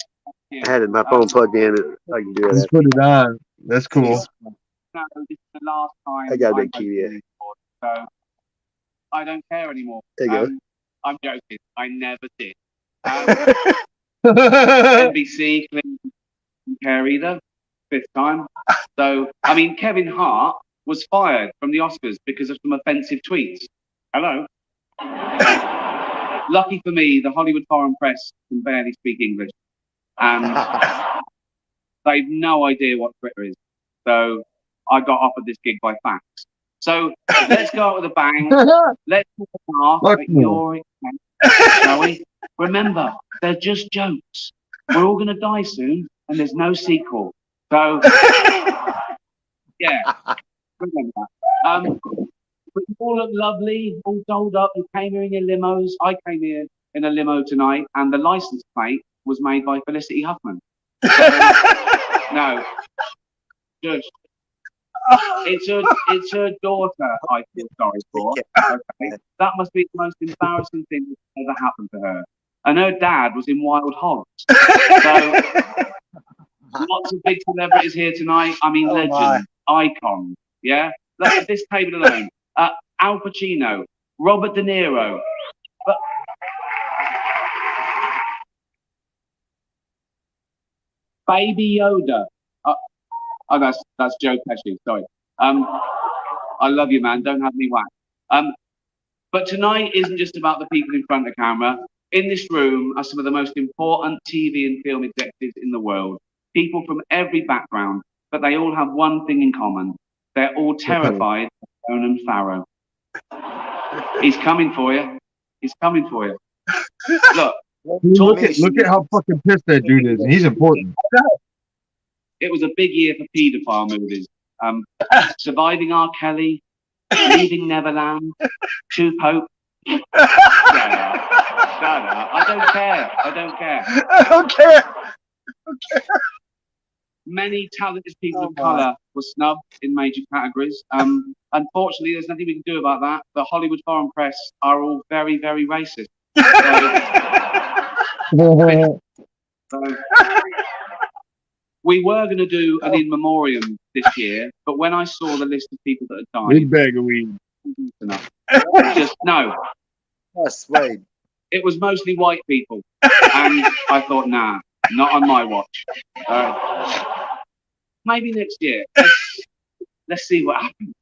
I had my phone plugged in. I can do it. Just put it on. That's cool. No, this is the last time I got a big TV. So I don't care anymore. There you go. I'm joking. I never did. NBC clearly didn't care either. 5th time. So, I mean, Kevin Hart was fired from the Oscars because of some offensive tweets. Hello. Lucky for me, the Hollywood foreign press can barely speak English. And they've no idea what Twitter is. So I got offered this gig by fax. So let's go out with a bang. Let's laugh at your expense, shall we? Remember, they're just jokes. We're all going to die soon, and there's no sequel. So, yeah, remember that. But you all look lovely, all dolled up. You came here in your limos. I came here in a limo tonight, and the license plate was made by Felicity Huffman. So, No. Just. It's her daughter I feel sorry for. Okay? That must be the most embarrassing thing that's ever happened to her. And her dad was in Wild Hogs. So lots of big celebrities here tonight. I mean, legends, icons. Yeah? Look at this table alone. Al Pacino, Robert De Niro. Baby Yoda. Oh, that's Joe Pesci. Sorry. I love you, man. Don't have me whacked. But tonight isn't just about the people in front of camera. In this room are some of the most important TV and film executives in the world. People from every background, but they all have one thing in common. They're all terrified of Ronan Farrow. He's coming for you. He's coming for you. Look. Look at how fucking pissed that dude is. He's important. It was a big year for paedophile movies. Surviving R. Kelly, Leaving Neverland, True Hope. Shut up. I don't care. I don't care. Many talented people of colour were snubbed in major categories. Unfortunately, there's nothing we can do about that. The Hollywood foreign press are all very, very racist. So, we were going to do an in memoriam this year, but when I saw the list of people that had died, Big bag of weed. Enough. Just no. Yes, Wade. It was mostly white people, and I thought, nah, not on my watch. Maybe next year. Let's see what happens.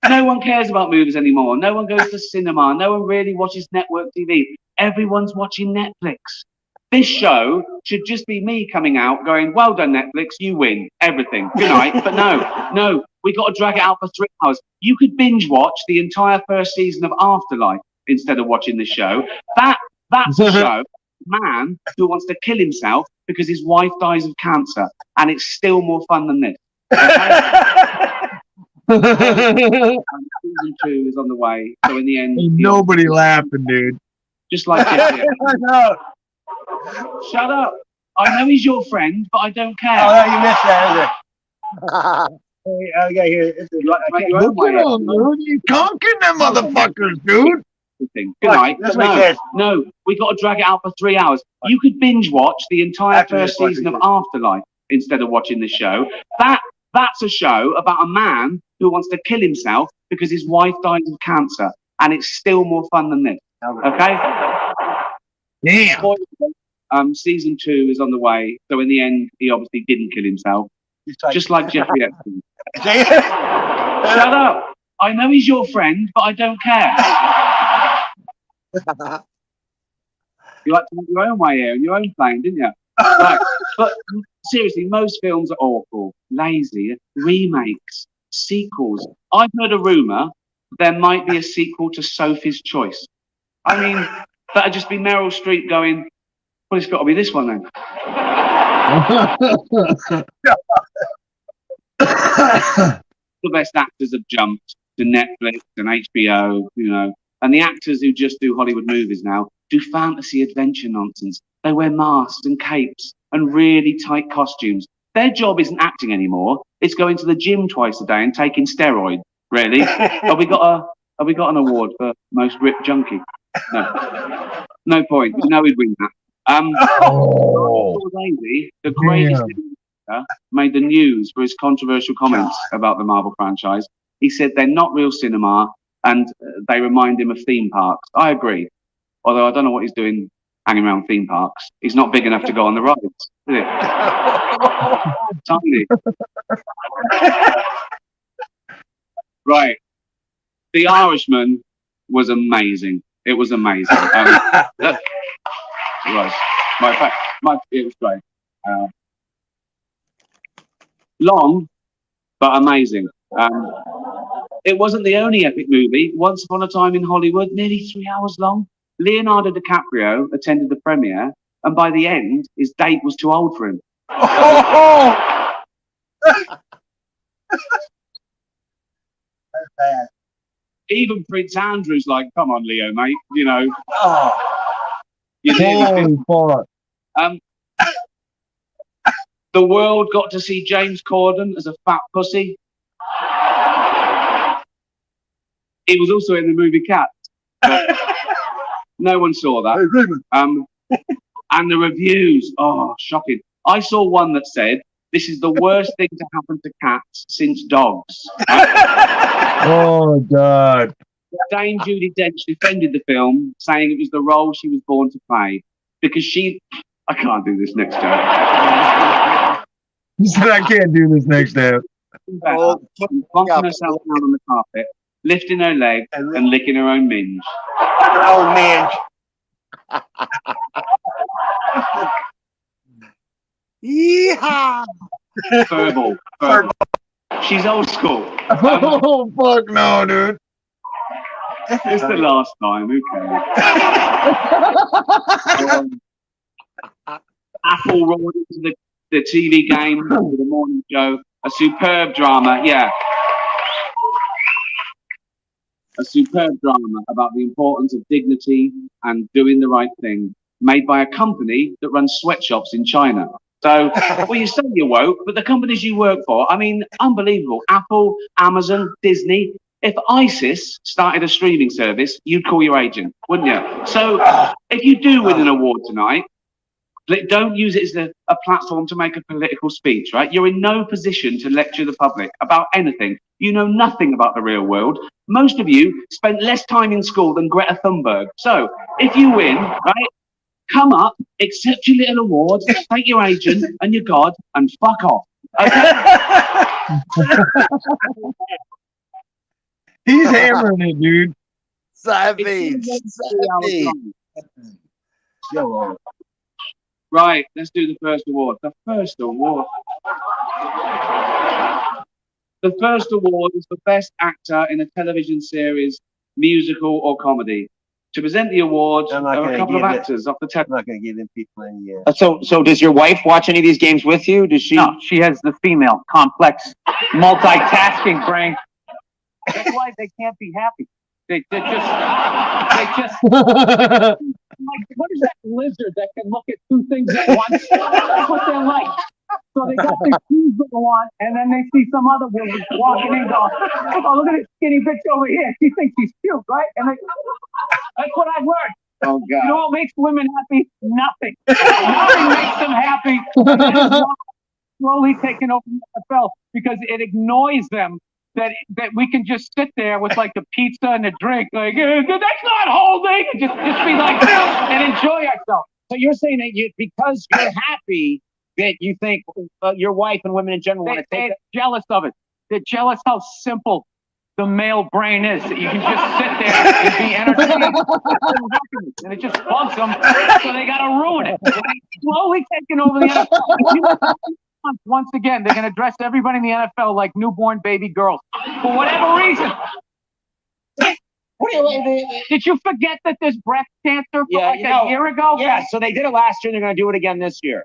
No one cares about movies anymore. No one goes to cinema. No one really watches network TV. Everyone's watching Netflix. This show should just be me coming out going, well done, Netflix, you win everything. Good night. But no, we got to drag it out for 3 hours. You could binge watch the entire first season of Afterlife instead of watching the show. That's a show, man who wants to kill himself because his wife dies of cancer. And it's still more fun than this. Season 2 is on the way. So in the end, Ain't nobody laughing, dude. Just like Jesse. Shut up. I know he's your friend, but I don't care. Oh, no, you missed that, is it? I got here. Look at him, dude. You conking them motherfuckers, dude. Good night. No, we got to drag it out for 3 hours. You could binge watch the entire first season of Afterlife instead of watching the show. That's a show about a man who wants to kill himself because his wife dies of cancer, and it's still more fun than this. Okay? Damn. Season 2 is on the way, so in the end, he obviously didn't kill himself, just like Jeffrey Epstein. Shut up! I know he's your friend, but I don't care. You like to make your own way here and your own plane, didn't you? Right. But seriously, most films are awful, lazy, remakes, sequels. I've heard a rumour there might be a sequel to Sophie's Choice. I mean, that'd just be Meryl Streep going, well, it's got to be this one then. The best actors have jumped to Netflix and HBO, you know. And the actors who just do Hollywood movies now do fantasy adventure nonsense. They wear masks and capes and really tight costumes. Their job isn't acting anymore. It's going to the gym twice a day and taking steroids. Really? Have we got an award for most ripped junkie? No point. No, we'd win that. Daisy, the greatest actor, made the news for his controversial comments about the Marvel franchise. He said they're not real cinema and they remind him of theme parks. I agree. Although I don't know what he's doing hanging around theme parks. He's not big enough to go on the rides, is he? Tiny. Right. The Irishman was amazing. It was amazing. Look, it was. It was great. Long, but amazing. It wasn't the only epic movie. Once Upon a Time in Hollywood, nearly 3 hours long. Leonardo DiCaprio attended the premiere, and by the end, his date was too old for him. That's bad. Even Prince Andrew's like, come on, Leo, mate, you know. Holy fuck. The world got to see James Corden as a fat pussy. He was also in the movie Cats. No one saw that. And the reviews, oh, shocking. I saw one that said, this is the worst thing to happen to cats since dogs. Oh, God. Dame Judi Dench defended the film, saying it was the role she was born to play. Because I can't do this next joke. He said, I can't do this next step. Plonking herself down on the carpet, lifting her leg and licking her own minge. Oh, man. Yeehaw! Verbal. She's old school. Oh, fuck no, dude. It's the last time, who cares? Apple rolled into the TV game with the morning show. A superb drama, yeah. A superb drama about the importance of dignity and doing the right thing, made by a company that runs sweatshops in China. So, well, you say you're woke, but the companies you work for, I mean, unbelievable. Apple, Amazon, Disney. If ISIS started a streaming service, you'd call your agent, wouldn't you? So, if you do win an award tonight, don't use it as a platform to make a political speech, right? You're in no position to lecture the public about anything. You know nothing about the real world. Most of you spent less time in school than Greta Thunberg. So, if you win, right, come up, accept your little award, thank your agent and your God, and fuck off. Okay? He's hammering it, dude. Savage. Right, let's do the first award. The first award. The first award is for Best Actor in a Television Series, Musical or Comedy. To present the award I'm are not a gonna couple of give it- actors off the I'm television. not going to give them people any. So does your wife watch any of these games with you? Does she? No, she has the female complex multitasking brain. That's why they can't be happy. They just like, what is that lizard that can look at two things at once? That's what they're like. So they got their shoes that go on, and then they see some other woman walking in, going, "Oh, look at this skinny bitch over here. She thinks she's cute, right?" And that's what I've learned. Oh, You God. know what makes women happy? Nothing. Nothing makes them happy. And that is why it's slowly taking over the NFL, because it ignores them. That we can just sit there with like the pizza and the drink, like that's not holding. Just be like and enjoy ourselves. So you're saying that because you're happy that you think your wife and women in general want to take They're jealous of it. They're jealous how simple the male brain is. That you can just sit there and be entertained, and it just bugs them, so they got to ruin it. They're slowly taking over the NFL. Once again, they're going to dress everybody in the NFL like newborn baby girls for whatever reason. Did you forget that there's breast cancer for a year ago? Yeah, so they did it last year. They're going to do it again this year.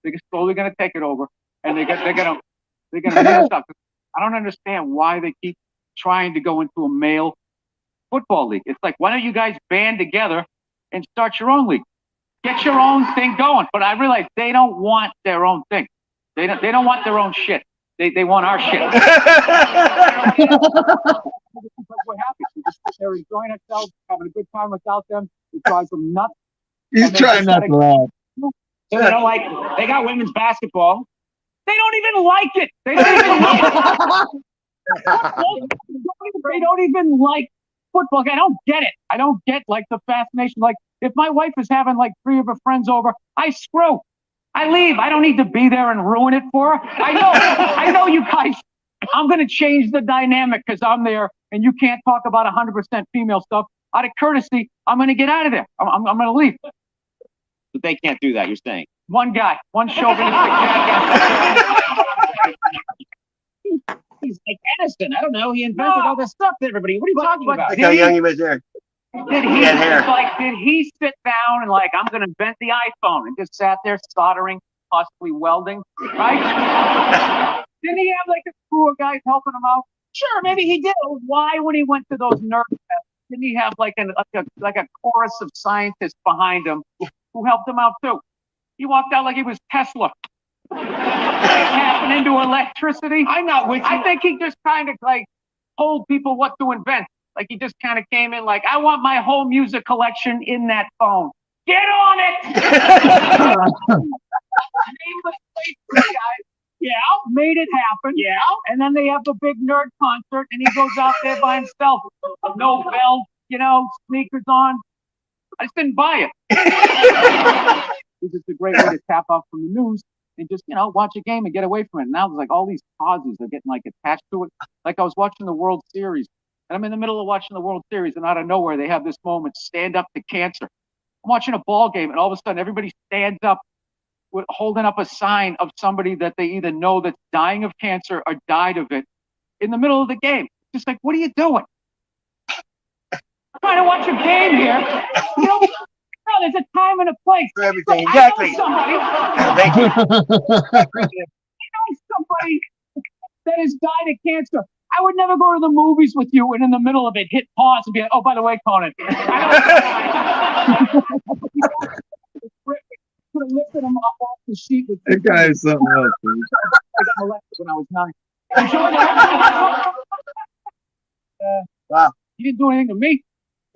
They're slowly going to take it over, and they're going to mess up. I don't understand why they keep trying to go into a male football league. It's like, why don't you guys band together and start your own league? Get your own thing going. But I realize they don't want their own thing. They don't want their own shit. They want our shit. Because we're happy. We just sit there enjoying ourselves, having a good time without them. It drives them nuts. He's trying not to laugh. So they don't like. They got women's basketball. They don't even like it. They don't even like it. They don't even like football. I don't get it. I don't get like the fascination. Like if my wife is having like 3 of her friends over, I screw. I leave. I don't need to be there and ruin it for her. I know you guys. I'm going to change the dynamic because I'm there and you can't talk about 100% female stuff. Out of courtesy, I'm going to get out of there. I'm going to leave. But they can't do that. You're saying. One guy, one chauvinistic jackass. He's like Edison. I don't know. He invented all this stuff to everybody. What are you talking about? Look how young he was there. Did he had hair. did he sit down and like, I'm going to invent the iPhone, and just sat there soldering, possibly welding, right? Didn't he have like a crew of guys helping him out? Sure, maybe he did. Why, when he went to those nerd fests, didn't he have like a chorus of scientists behind him who helped him out too? He walked out like he was Tesla. happening to electricity. I'm not with you. I think he just kind of like told people what to invent. Like he just kind of came in like, I want my whole music collection in that phone. Get on it. Nameless Facebook guy. Yeah, made it happen. Yeah. And then they have the big nerd concert, and he goes out there by himself, no belt, sneakers on. I just didn't buy it. It's just a great way to tap out from the news and just, watch a game and get away from it. Now there's like all these causes are getting like attached to it. Like I was watching the World Series, and I'm in the middle of watching the World Series, and out of nowhere they have this moment, stand up to cancer. I'm watching a ball game, and all of a sudden everybody stands up holding up a sign of somebody that they either know that's dying of cancer or died of it in the middle of the game. Just like, what are you doing? I'm trying to watch a game here. No, there's a time and a place for everything. So Exactly. I know somebody that has died of cancer. I would never go to the movies with you and in the middle of it hit pause and be like, oh, by the way, Conan. Could have lifted him up off the sheet with That guy is something else. I got molested when I was 9. Wow. He didn't do anything to me.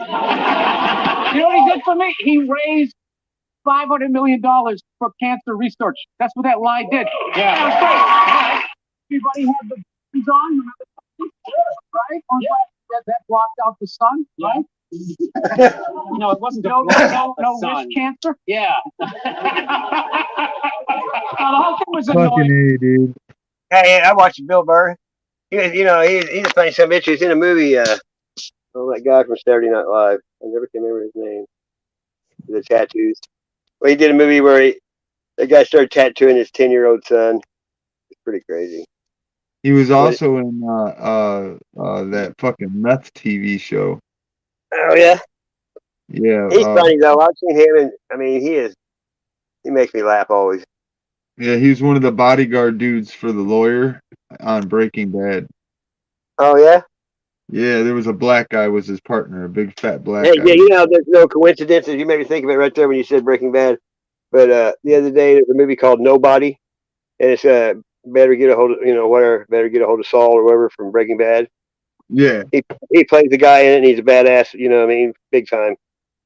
You know what he did for me? He raised $500 million for cancer research. That's what that lie did. Yeah. That was great. Everybody had the things on, remember? Right? That blocked out the sun, right? No, it wasn't No the wrist cancer. Yeah. Now, the whole thing was Fucking annoying. A, dude. Hey, I watched Bill Burr. He's a funny son of a bitch. He's in a movie. That guy from Saturday Night Live. I never can remember his name. The tattoos. Well, he did a movie where the guy started tattooing his 10-year-old son. It's pretty crazy. He was also in that fucking meth TV show. Oh yeah. Yeah. He's funny though. I've seen him, and I mean, he makes me laugh always. Yeah, he was one of the bodyguard dudes for the lawyer on Breaking Bad. Oh yeah. Yeah, there was a black guy was his partner, a big fat black Hey, guy. yeah, there's no coincidences. You made me think of it right there when you said Breaking Bad. But the other day, there's a movie called Nobody, and it's better get a hold of better get a hold of Saul or whatever from Breaking Bad. Yeah. He plays the guy in it, and he's a badass. You know what I mean? Big time.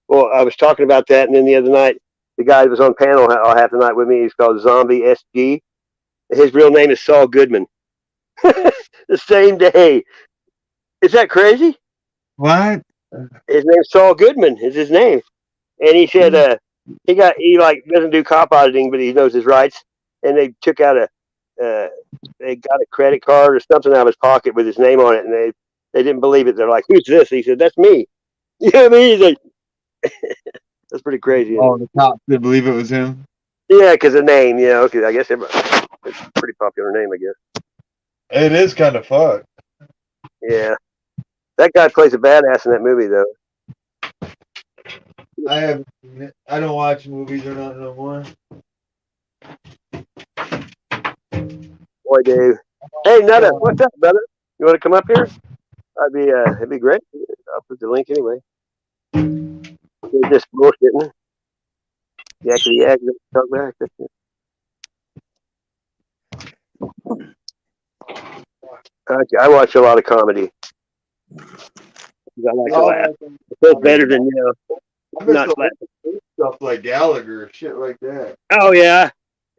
Well, I was talking about that, and then the other night, the guy that was on panel half the night with me, he's called Zombie SG. His real name is Saul Goodman. The same day. Is that crazy? What? His name's Saul Goodman. Is his name? And he said he doesn't do cop auditing, but he knows his rights. And they took out they got a credit card or something out of his pocket with his name on it, and they didn't believe it. They're like, "Who's this?" He said, "That's me." You know what I mean? He's like, that's pretty crazy. Oh, the cops didn't believe it was him? Yeah, because the name, because I guess it's a pretty popular name, I guess. It is kind of fucked. Yeah. That guy plays a badass in that movie, though. I don't watch movies or nothing no more. Boy, Dave. Hey, Nutta, what's up, brother? You want to come up here? It'd be great. I'll put the link anyway. They're just bullshitting. Yakety-yak, talk back. I watch a lot of comedy. I like to laugh. It's better than, not laughing. Stuff like Gallagher, shit like that. Oh, yeah.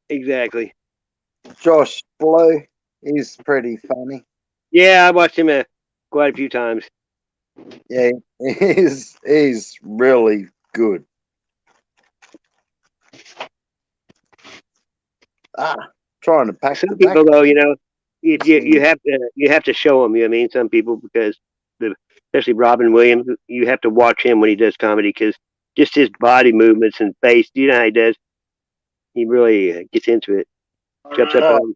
Exactly. Josh Blue, he's pretty funny. Yeah, I watched him quite a few times. Yeah, he's really good. Trying to pack Some people, though, you have to show them. You know what I mean? Some people, because especially Robin Williams, you have to watch him when he does comedy, because just his body movements and face. You know how he does? He really gets into it. Jumps up on him.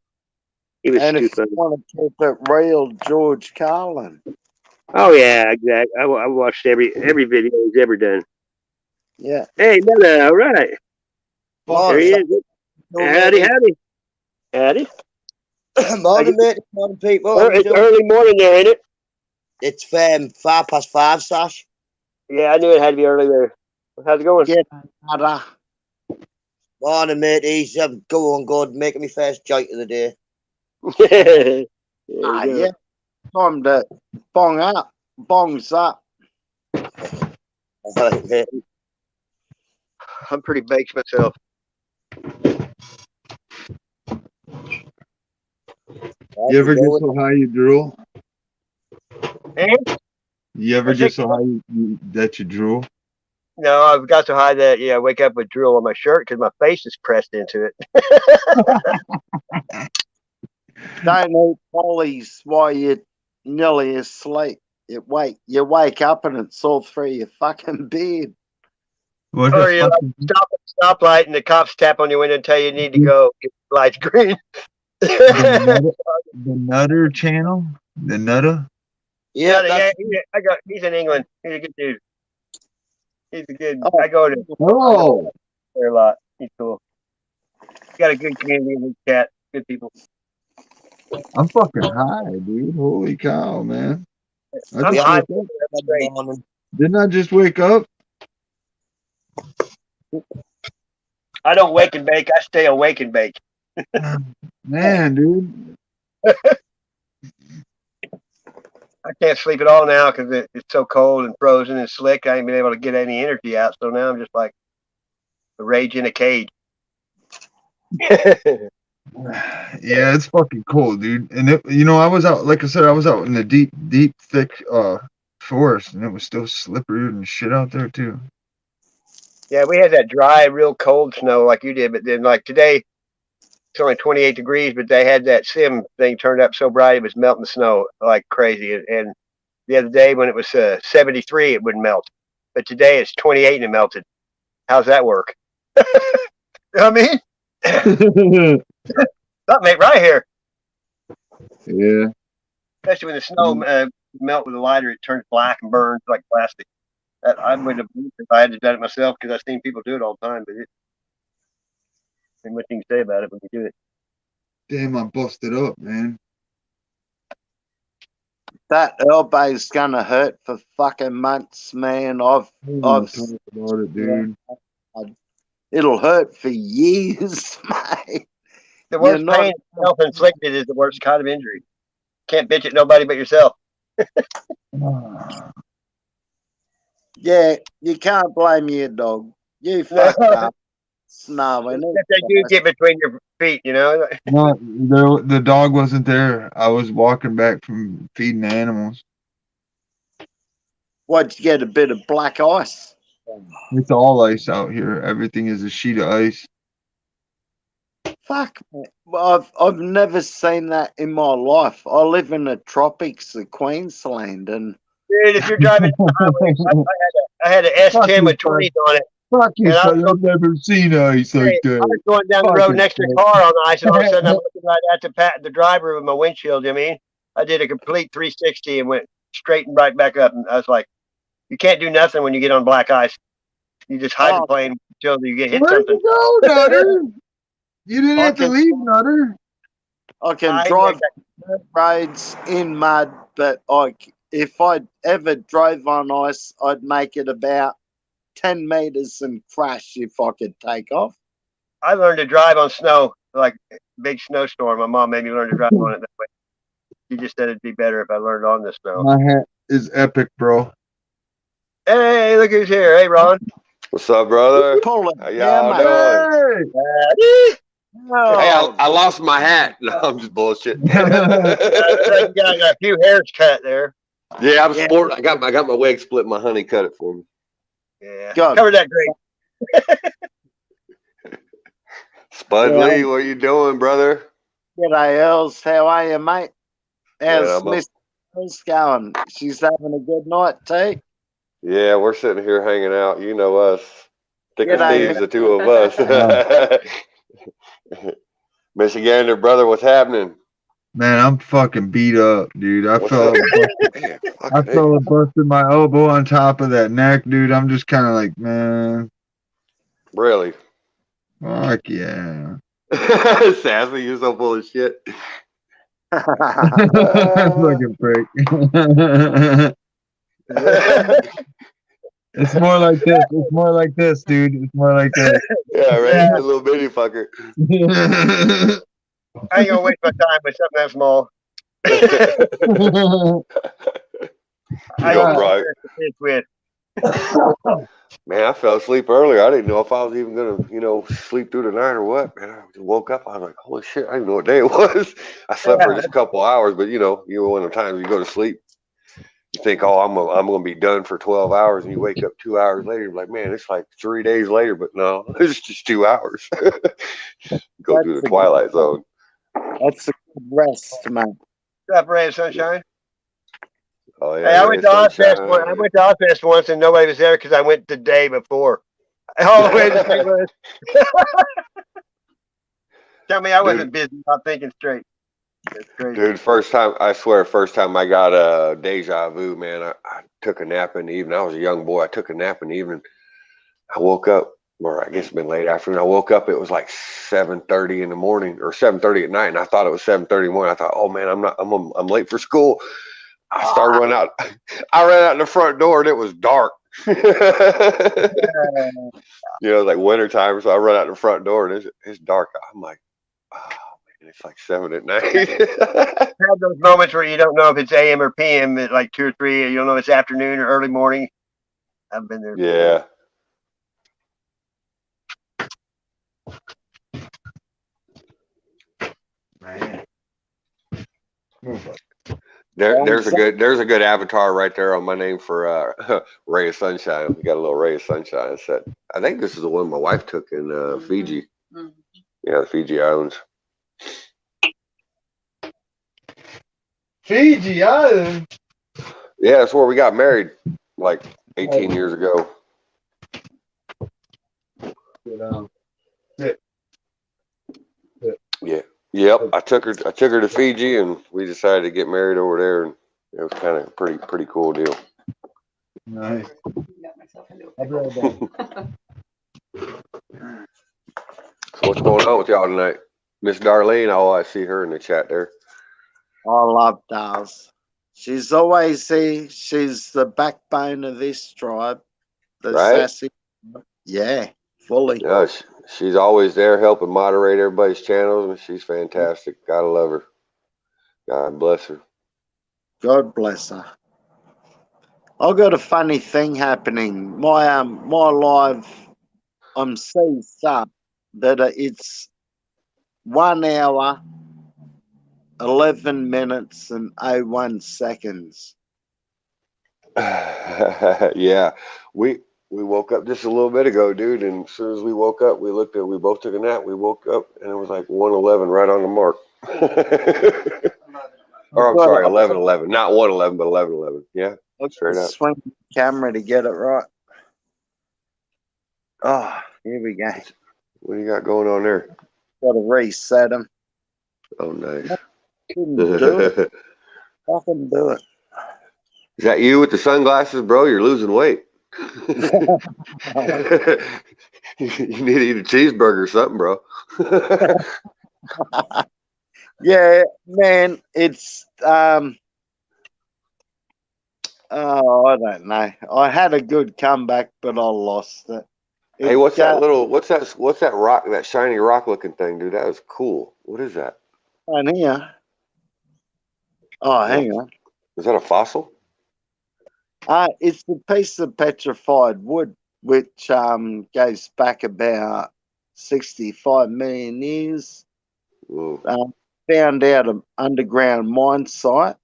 He was and if stupid. you want to keep it real, George Carlin. Oh yeah, exactly. I watched every video he's ever done. Yeah. Hey, no, all right. Well, There he is. Howdy. Morning, mate. Morning, people. It's early morning there, ain't it? It's 5:05, Sash. Yeah, I knew it had to be early there. How's it going? Yeah, Morning, mateys. Go on, God. Making me first joke of the day. Yeah. Time to bongs up. Alright, mate. I'm pretty baked myself. You ever get so high you drool? Eh? You ever I get think- so high that you drool? No, I've got so high that I wake up with drool on my shirt because my face is pressed into it. Don't eat pollies while you're nearly asleep. You wake up and it's all through your fucking beard. What Or the you fuck? stop at a stoplight and the cops tap on your window and tell you need to go. Get the lights green. The Nutter channel? The Nutter? Yeah, that's He's in England. He's a good dude. He's a good. Oh. I go to Oh, there a lot. He's cool. He's got a good community in his chat. Good people. I'm fucking high, dude. Holy cow, man. I I'm just high. woke up. That's great. morning. Didn't I just wake up? I don't wake and bake. I stay awake and bake. Man, dude. I can't sleep at all now because it's so cold and frozen and slick. I ain't been able to get any energy out. So now I'm just like a rage in a cage. Yeah, it's fucking cold, dude. And I was out, like I said, I was out in the deep, thick forest, and it was still slippery and shit out there too. Yeah, we had that dry, real cold snow like you did, but then like today, it's only 28 degrees, but they had that sim thing turned up so bright it was melting snow like crazy. And the other day when it was 73, it wouldn't melt, but today it's 28 and it melted. How's that work? You know what I mean? Something ain't right here. Yeah. Especially when the snow melt with a lighter, it turns black and burns like plastic. I wouldn't have believed it if I had done it myself because I've seen people do it all the time, but ain't much you can say about it when you do it. Damn, I busted up, man. That elbow's gonna hurt for fucking months, man. Talk about it, dude. It'll hurt for years, mate. The worst You're not- pain self-inflicted is the worst kind of injury. Can't bitch at nobody but yourself. Yeah, you can't blame your dog. You fucked up. Snarling. If they do get between your feet, you know. No, the dog wasn't there. I was walking back from feeding the animals. What'd you get? A bit of black ice? It's all ice out here. Everything is a sheet of ice. Fuck, I've never seen that in my life. I live in the tropics of Queensland, and Dude, if you're driving down the highway, I had an S10 with 20s on it. Fuck you, And I son. I've never seen ice like I that. was going down the road Fucking next to a shit. car on the ice, and all of a sudden I'm looking right at the driver with my windshield. You know what I mean, I did a complete 360 and went straight and right back up. And I was like, you can't do nothing when you get on black ice. You just hide the plane until you get hit Where'd something. you go, Nutter? You didn't have to Okay. leave, Nutter. I can I drive think roads in mud, but if I ever drove on ice, I'd make it about 10 meters and crash if I could take off. I learned to drive on snow, like big snowstorm. My mom made me learn to drive on it that way. She just said it'd be better if I learned on the snow. My hat is epic, bro. Hey, look who's here. Hey, Ron. What's up, brother? Pull it. How y'all mate. doing? Hey! Oh, Hey, I lost my hat. No, I'm just bullshitting. You got a few hairs cut there. Yeah, I'm sporting. I got my wig split. My honey cut it for me. Yeah. Good. Cover that great. Spud Yeah. Lee, what are you doing, brother? G'day, Els. How are you, mate? Yeah, How's I'm up. Miss Els going? She's having a good night, too? Yeah, we're sitting here hanging out. You know us. Thick as G'day. thieves, the two of us. Michigander, brother, what's happening? Man, I'm fucking beat up, dude. I What's felt up? Man, I fucking felt busted my elbow on top of that neck, dude. I'm just kind of like, man, really? fuck yeah. Sassy, you're so full of shit. Fucking prick. It's more like this. It's more like this, dude. It's more like this. Yeah, right. Yeah. A little bitty fucker. I ain't gonna waste my time with something that small. I Yo, need Yeah. bro. to fish with. Man, I fell asleep earlier. I didn't know if I was even gonna, sleep through the night or what. Man, I just woke up. I was like, holy shit, I didn't know what day it was. I slept for Yeah. just a couple hours, but you one of the times you go to sleep, you think, oh, I'm gonna be done for 12 hours, and you wake up 2 hours later, you're like, man, it's like 3 days later, but no, it's just 2 hours. Go through That's the a good, twilight zone. that's a good rest, man. What's up, Ray of Sunshine? Oh Hey, yeah, I ray went of to Ozfest. I sunshine. went to Ozfest once, and nobody was there because I went the day before. All the way to St. Louis. Tell me I wasn't Dude, busy. Not thinking straight. That's crazy. dude, first time I swear, first time I got a deja vu, man. I took a nap in the evening. I was a young boy. I took a nap in the evening. I woke up, or I guess it's been late afternoon. I woke up. It was like 7:30 in the morning, or 7:30 at night, and I thought it was 7:30 in the morning. I thought, oh man, I'm late for school. I started running out. I ran out the front door, and it was dark. Like winter time, so I run out the front door, and it's dark. I'm like, oh man, it's like 7 at night. Have those moments where you don't know if it's AM or PM at like 2 or 3, and you don't know if it's afternoon or early morning. I've been there before. Yeah. Man. There's a good avatar right there on my name for Ray of Sunshine. We got a little Ray of Sunshine set. I think this is the one my wife took in Fiji. Yeah, the Fiji Islands. Fiji Island. Yeah, that's where we got married like 18 years ago. Yeah. Yep. I took her to Fiji, and we decided to get married over there, and it was kind of pretty cool deal. Nice. So what's going on with y'all tonight? Miss Darlene, oh, I see her in the chat there. I love Dars. She's always there. She's the backbone of this tribe. The Right? sassy. Yeah, fully. Yeah, she's always there helping moderate everybody's channels, and she's fantastic. Gotta love her. God bless her. God bless her. I got a funny thing happening. My live, I'm seized up that it's 1 hour, 11 minutes, and 01 seconds. Yeah, we woke up just a little bit ago, dude, and as soon as we woke up, we both took a nap. We woke up, and it was like 1:11 right on the mark. Or I'm sorry, 11:11, not 1:11, but 11:11. Yeah, I've straight got to up. swing the camera to get it right. Oh, here we go. What do you got going on there? Got to reset them. Oh, nice. Couldn't do it. I can do it. Is that you with the sunglasses, bro? You're losing weight. You need to eat a cheeseburger or something, bro. Yeah, man, it's oh, I don't know. I had a good comeback, but I lost it. Hey, what's that rock, that shiny rock looking thing, dude? That was cool. What is that? on here? Oh, hang on. Is that a fossil? It's a piece of petrified wood which goes back about 65 million years. Whoa. Found out an underground mine site,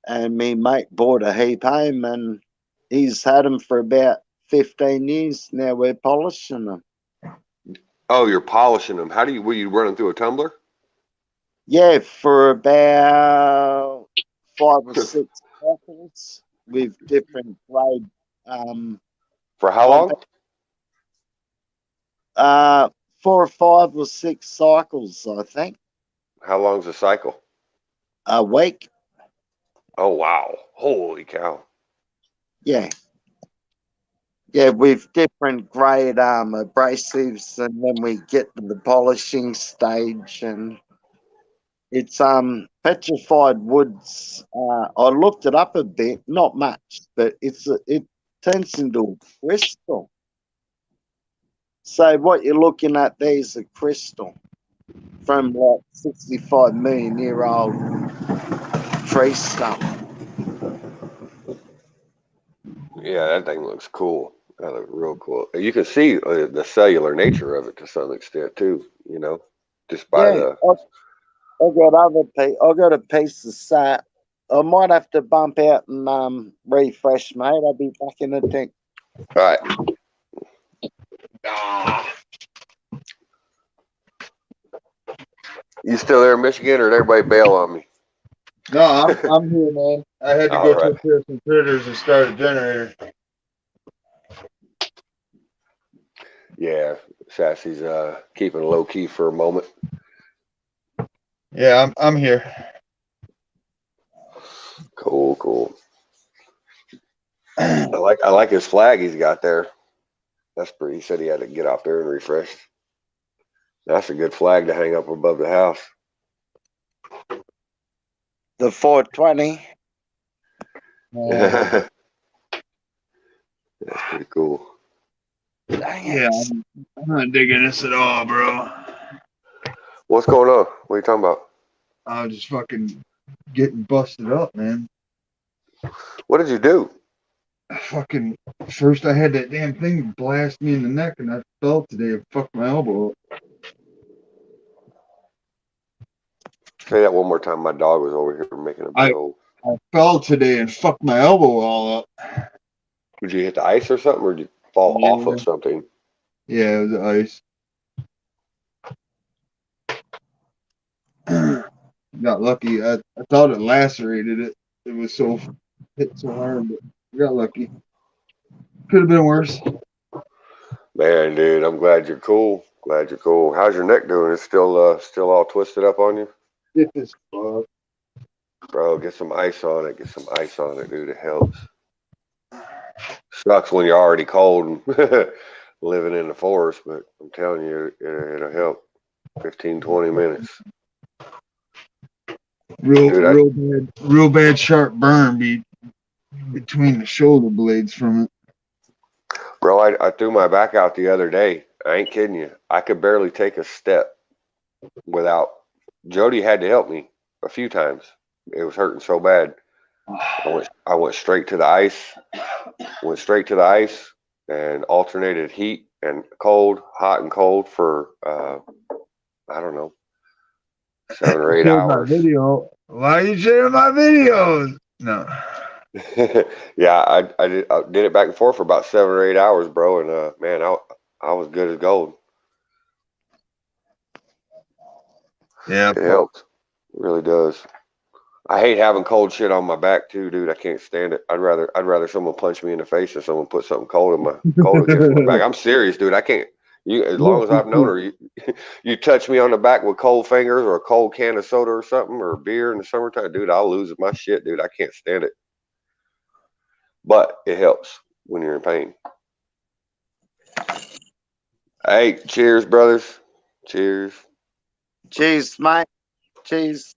and me mate bought a heap home, and he's had them for about 15 years. Now we're polishing them. Oh, you're polishing them. Were you running through a tumbler? Yeah, for about 5 or 6 cycles with different grade. For how long? 4 or 5 or 6 cycles, I think. How long's the cycle? A week. Oh, wow. Holy cow. Yeah. Yeah, with different grade abrasives, and then we get to the polishing stage, and it's petrified woods. I looked it up a bit, not much, but it attention to crystal. So what you're looking at there is a crystal from like 65 million year old tree stump. Yeah, that thing looks cool. That looks real cool. You can see the cellular nature of it to some extent too. You know, just by Yeah, the. I got I got a piece of sat. I might have to bump out and refresh, mate. I'll be back in a tick. All right. You still there in Michigan, or did everybody bail on me? No, I'm here, man. I had to All go right. take care of some critters and start a generator. Yeah, Sassy's keeping low key for a moment. Yeah, I'm here. Cool, cool. I like his flag he's got there. That's pretty. He said he had to get out there and refresh. That's a good flag to hang up above the house. The 420. That's pretty cool. Yeah, I'm not digging this at all, bro. What's going on? What are you talking about? I'm just fucking getting busted up, man. What did you do? Fucking first, I had that damn thing blast me in the neck, and I fell today and fucked my elbow up. Say that one more time. My dog was over here making a big old. I fell today and fucked my elbow all up. Did you hit the ice or something, or did you fall off of something? Yeah, it was ice. Got lucky. I thought it lacerated it. It was so hit so hard, but I got lucky. Could have been worse. Man, dude, I'm glad you're cool. Glad you're cool. How's your neck doing? It's still all twisted up on you? Get this fuck. Bro, get some ice on it. Get some ice on it, dude. It helps. Sucks when you're already cold and living in the forest, but I'm telling you, it'll help. 15, 20 minutes. Real bad sharp burn between the shoulder blades from it. Bro, I threw my back out the other day. I ain't kidding you. I could barely take a step without. Jody had to help me a few times. It was hurting so bad. I went straight to the ice. Went straight to the ice and alternated heat and cold, hot and cold for I don't know, 7 or 8 hours. My video. Why are you sharing my videos? No. Yeah, I did it back and forth for about 7 or 8 hours, bro, and man, I was good as gold. Yeah, it helps. It really does. I hate having cold shit on my back too, dude. I can't stand it. I'd rather someone punch me in the face than someone put something cold against my back. I'm serious, dude. I can't. As long as I've known her, you touch me on the back with cold fingers or a cold can of soda or something or beer in the summertime, dude, I'll lose my shit, dude. I can't stand it. But it helps when you're in pain. Hey, cheers, brothers. Cheers. Cheers, mate. Cheers.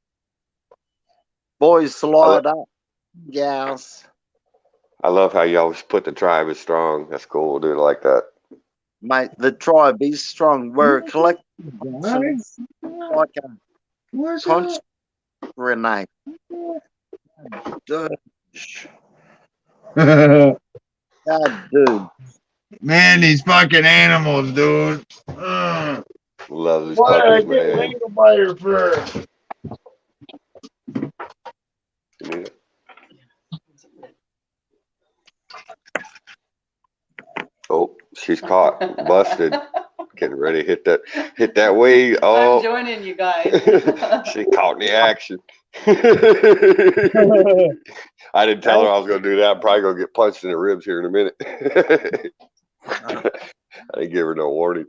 Boys, slide up. Gals. I love how you always put the tribe is strong. That's cool, dude. I like that. Mate, the tribe is strong. We're a collective. Like a conscious Renee. God, dude. Man, these fucking animals, dude. Love these puppies, man. Biter first. Oh, she's caught, busted, getting ready to hit that wave. Oh, I'm joining you guys. She caught in the action. I didn't tell her I was going to do that. I'm probably going to get punched in the ribs here in a minute. I didn't give her no warning.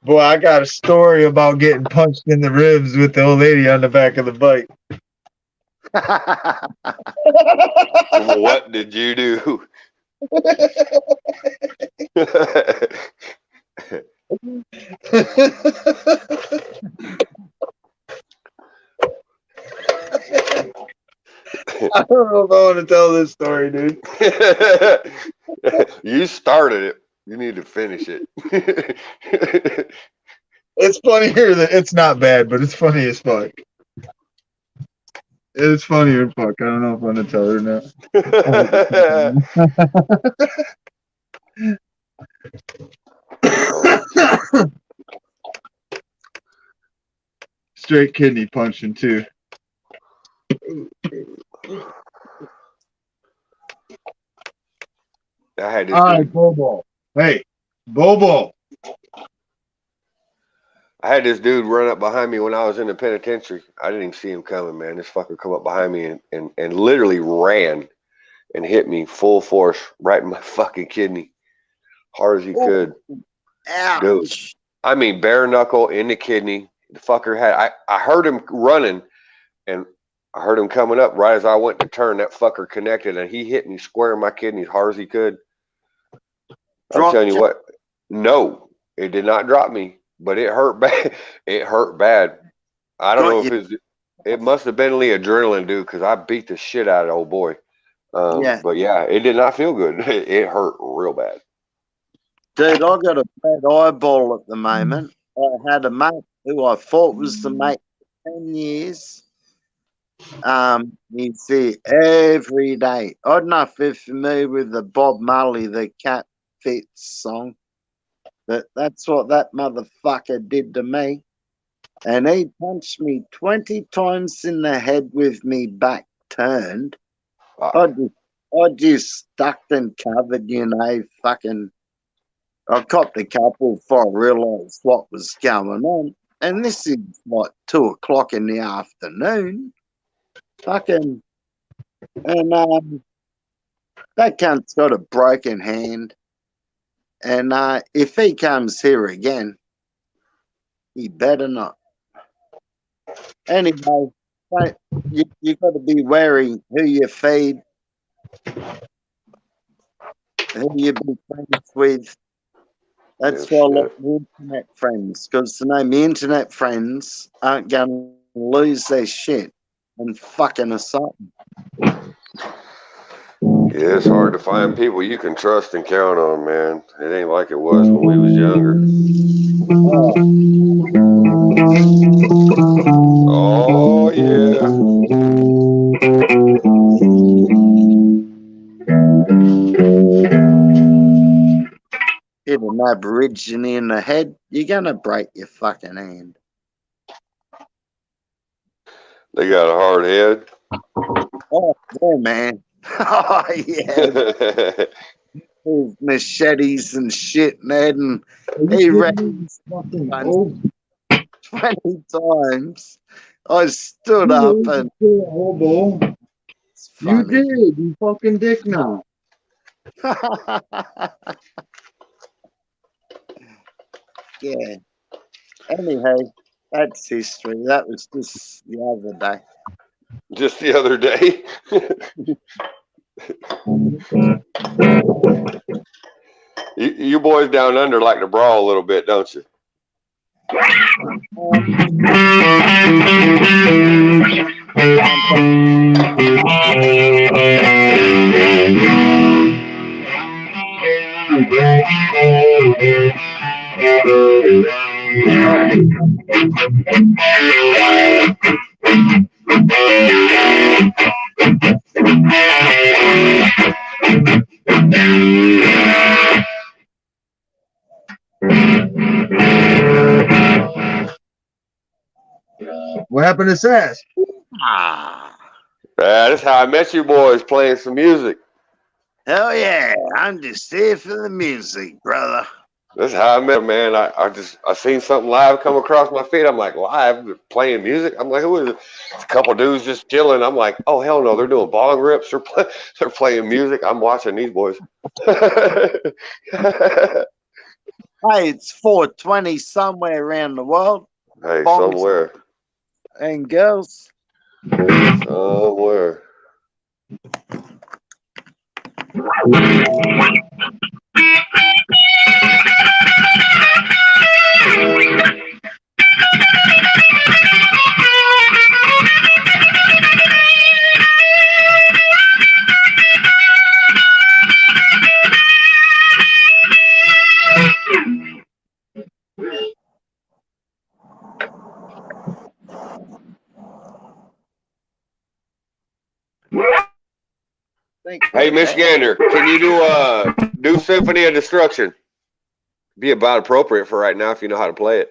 Boy, I got a story about getting punched in the ribs with the old lady on the back of the bike. What did you do? I don't know if I want to tell this story, dude. You started it. You need to finish it. It's funnier that it's not bad, but it's funny as fuck. It's funnier as fuck. I don't know if I want to tell her or not. Straight kidney punching too. I had this All right, dude, Bobo. Hey, Bobo. I had this dude run up behind me when I was in the penitentiary. I didn't even see him coming, man. This fucker come up behind me and literally ran and hit me full force right in my fucking kidney. Hard as he could. Ouch. Dude. I mean, bare knuckle in the kidney. The fucker had, I heard him running and I heard him coming up right as I went to turn. That fucker connected and he hit me square in my kidney as hard as he could. I'm telling you what, no, it did not drop me, but it hurt bad. It hurt bad. I don't know if it must have been the adrenaline, dude, because I beat the shit out of the old boy. But yeah, it did not feel good. It hurt real bad. Dude, I got a bad eyeball at the moment. I had a mate who I thought was the mate for 10 years. He'd see every day. I don't know if you're familiar with the Bob Marley, the Cat Fits song, but that's what that motherfucker did to me. And he punched me 20 times in the head with me back turned. I just ducked and covered, fucking. I copped a couple before I realised what was going on. And this is like 2 o'clock in the afternoon. Fucking. And that cunt's got a broken hand. And if he comes here again, he better not. Anyway, you got to be wary who you feed, who you be friends with. That's why I like the internet friends, because my internet friends aren't going to lose their shit and fucking us up. Yeah, it's hard to find people you can trust and count on, man. It ain't like it was when we was younger. Oh, yeah. Hit an Aborigine in the head, you're going to break your fucking hand. They got a hard head. Oh, yeah, man. Oh, yeah. With machetes and shit, man. And he ran 20 times. I stood up and... Hobo. You did. You fucking dick now. Yeah. Anyhow, that's history. That was just the other day. Just the other day. You boys down under like to brawl a little bit, don't you? What happened to Sass? That's how I met you boys, playing some music. Hell yeah, I'm just here for the music, brother. That's how I met him, man. I seen something live come across my feed. I'm like, live playing music. I'm like, who is it? It's a couple dudes just chilling. I'm like, oh hell no, they're doing bong rips. They're playing music. I'm watching these boys. Hey, it's 4:20 somewhere around the world. Hey, Bongs somewhere. and girls. Somewhere. Hey, Michigander, can you do Symphony of Destruction? Be about appropriate for right now if you know how to play it.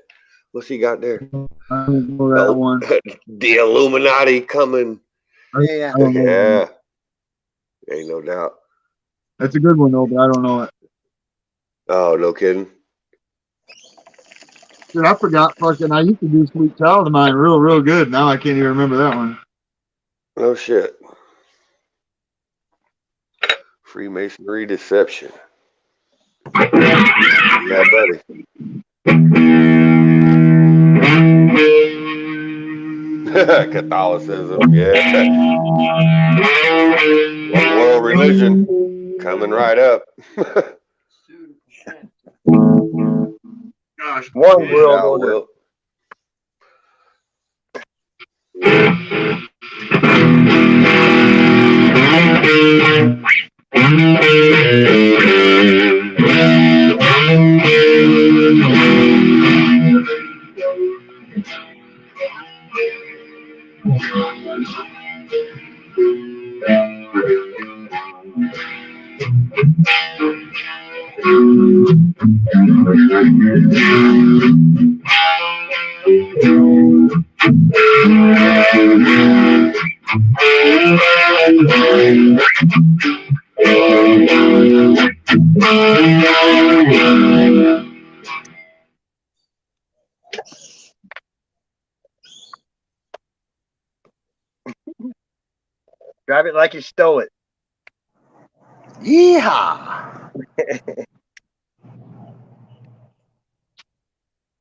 What's he got there? I don't know that one. The Illuminati coming. Yeah. I don't know that one. Yeah. Ain't no doubt. That's a good one though, but I don't know it. Oh, no kidding. Dude, I forgot fucking. I used to do Sweet Child of Mine real good. Now I can't even remember that one. No shit. Freemasonry deception. Yeah, buddy. Catholicism, yeah. One world religion coming right up. Gosh, One world Yeah, order. well. Drive it like you stole it. Yeehaw!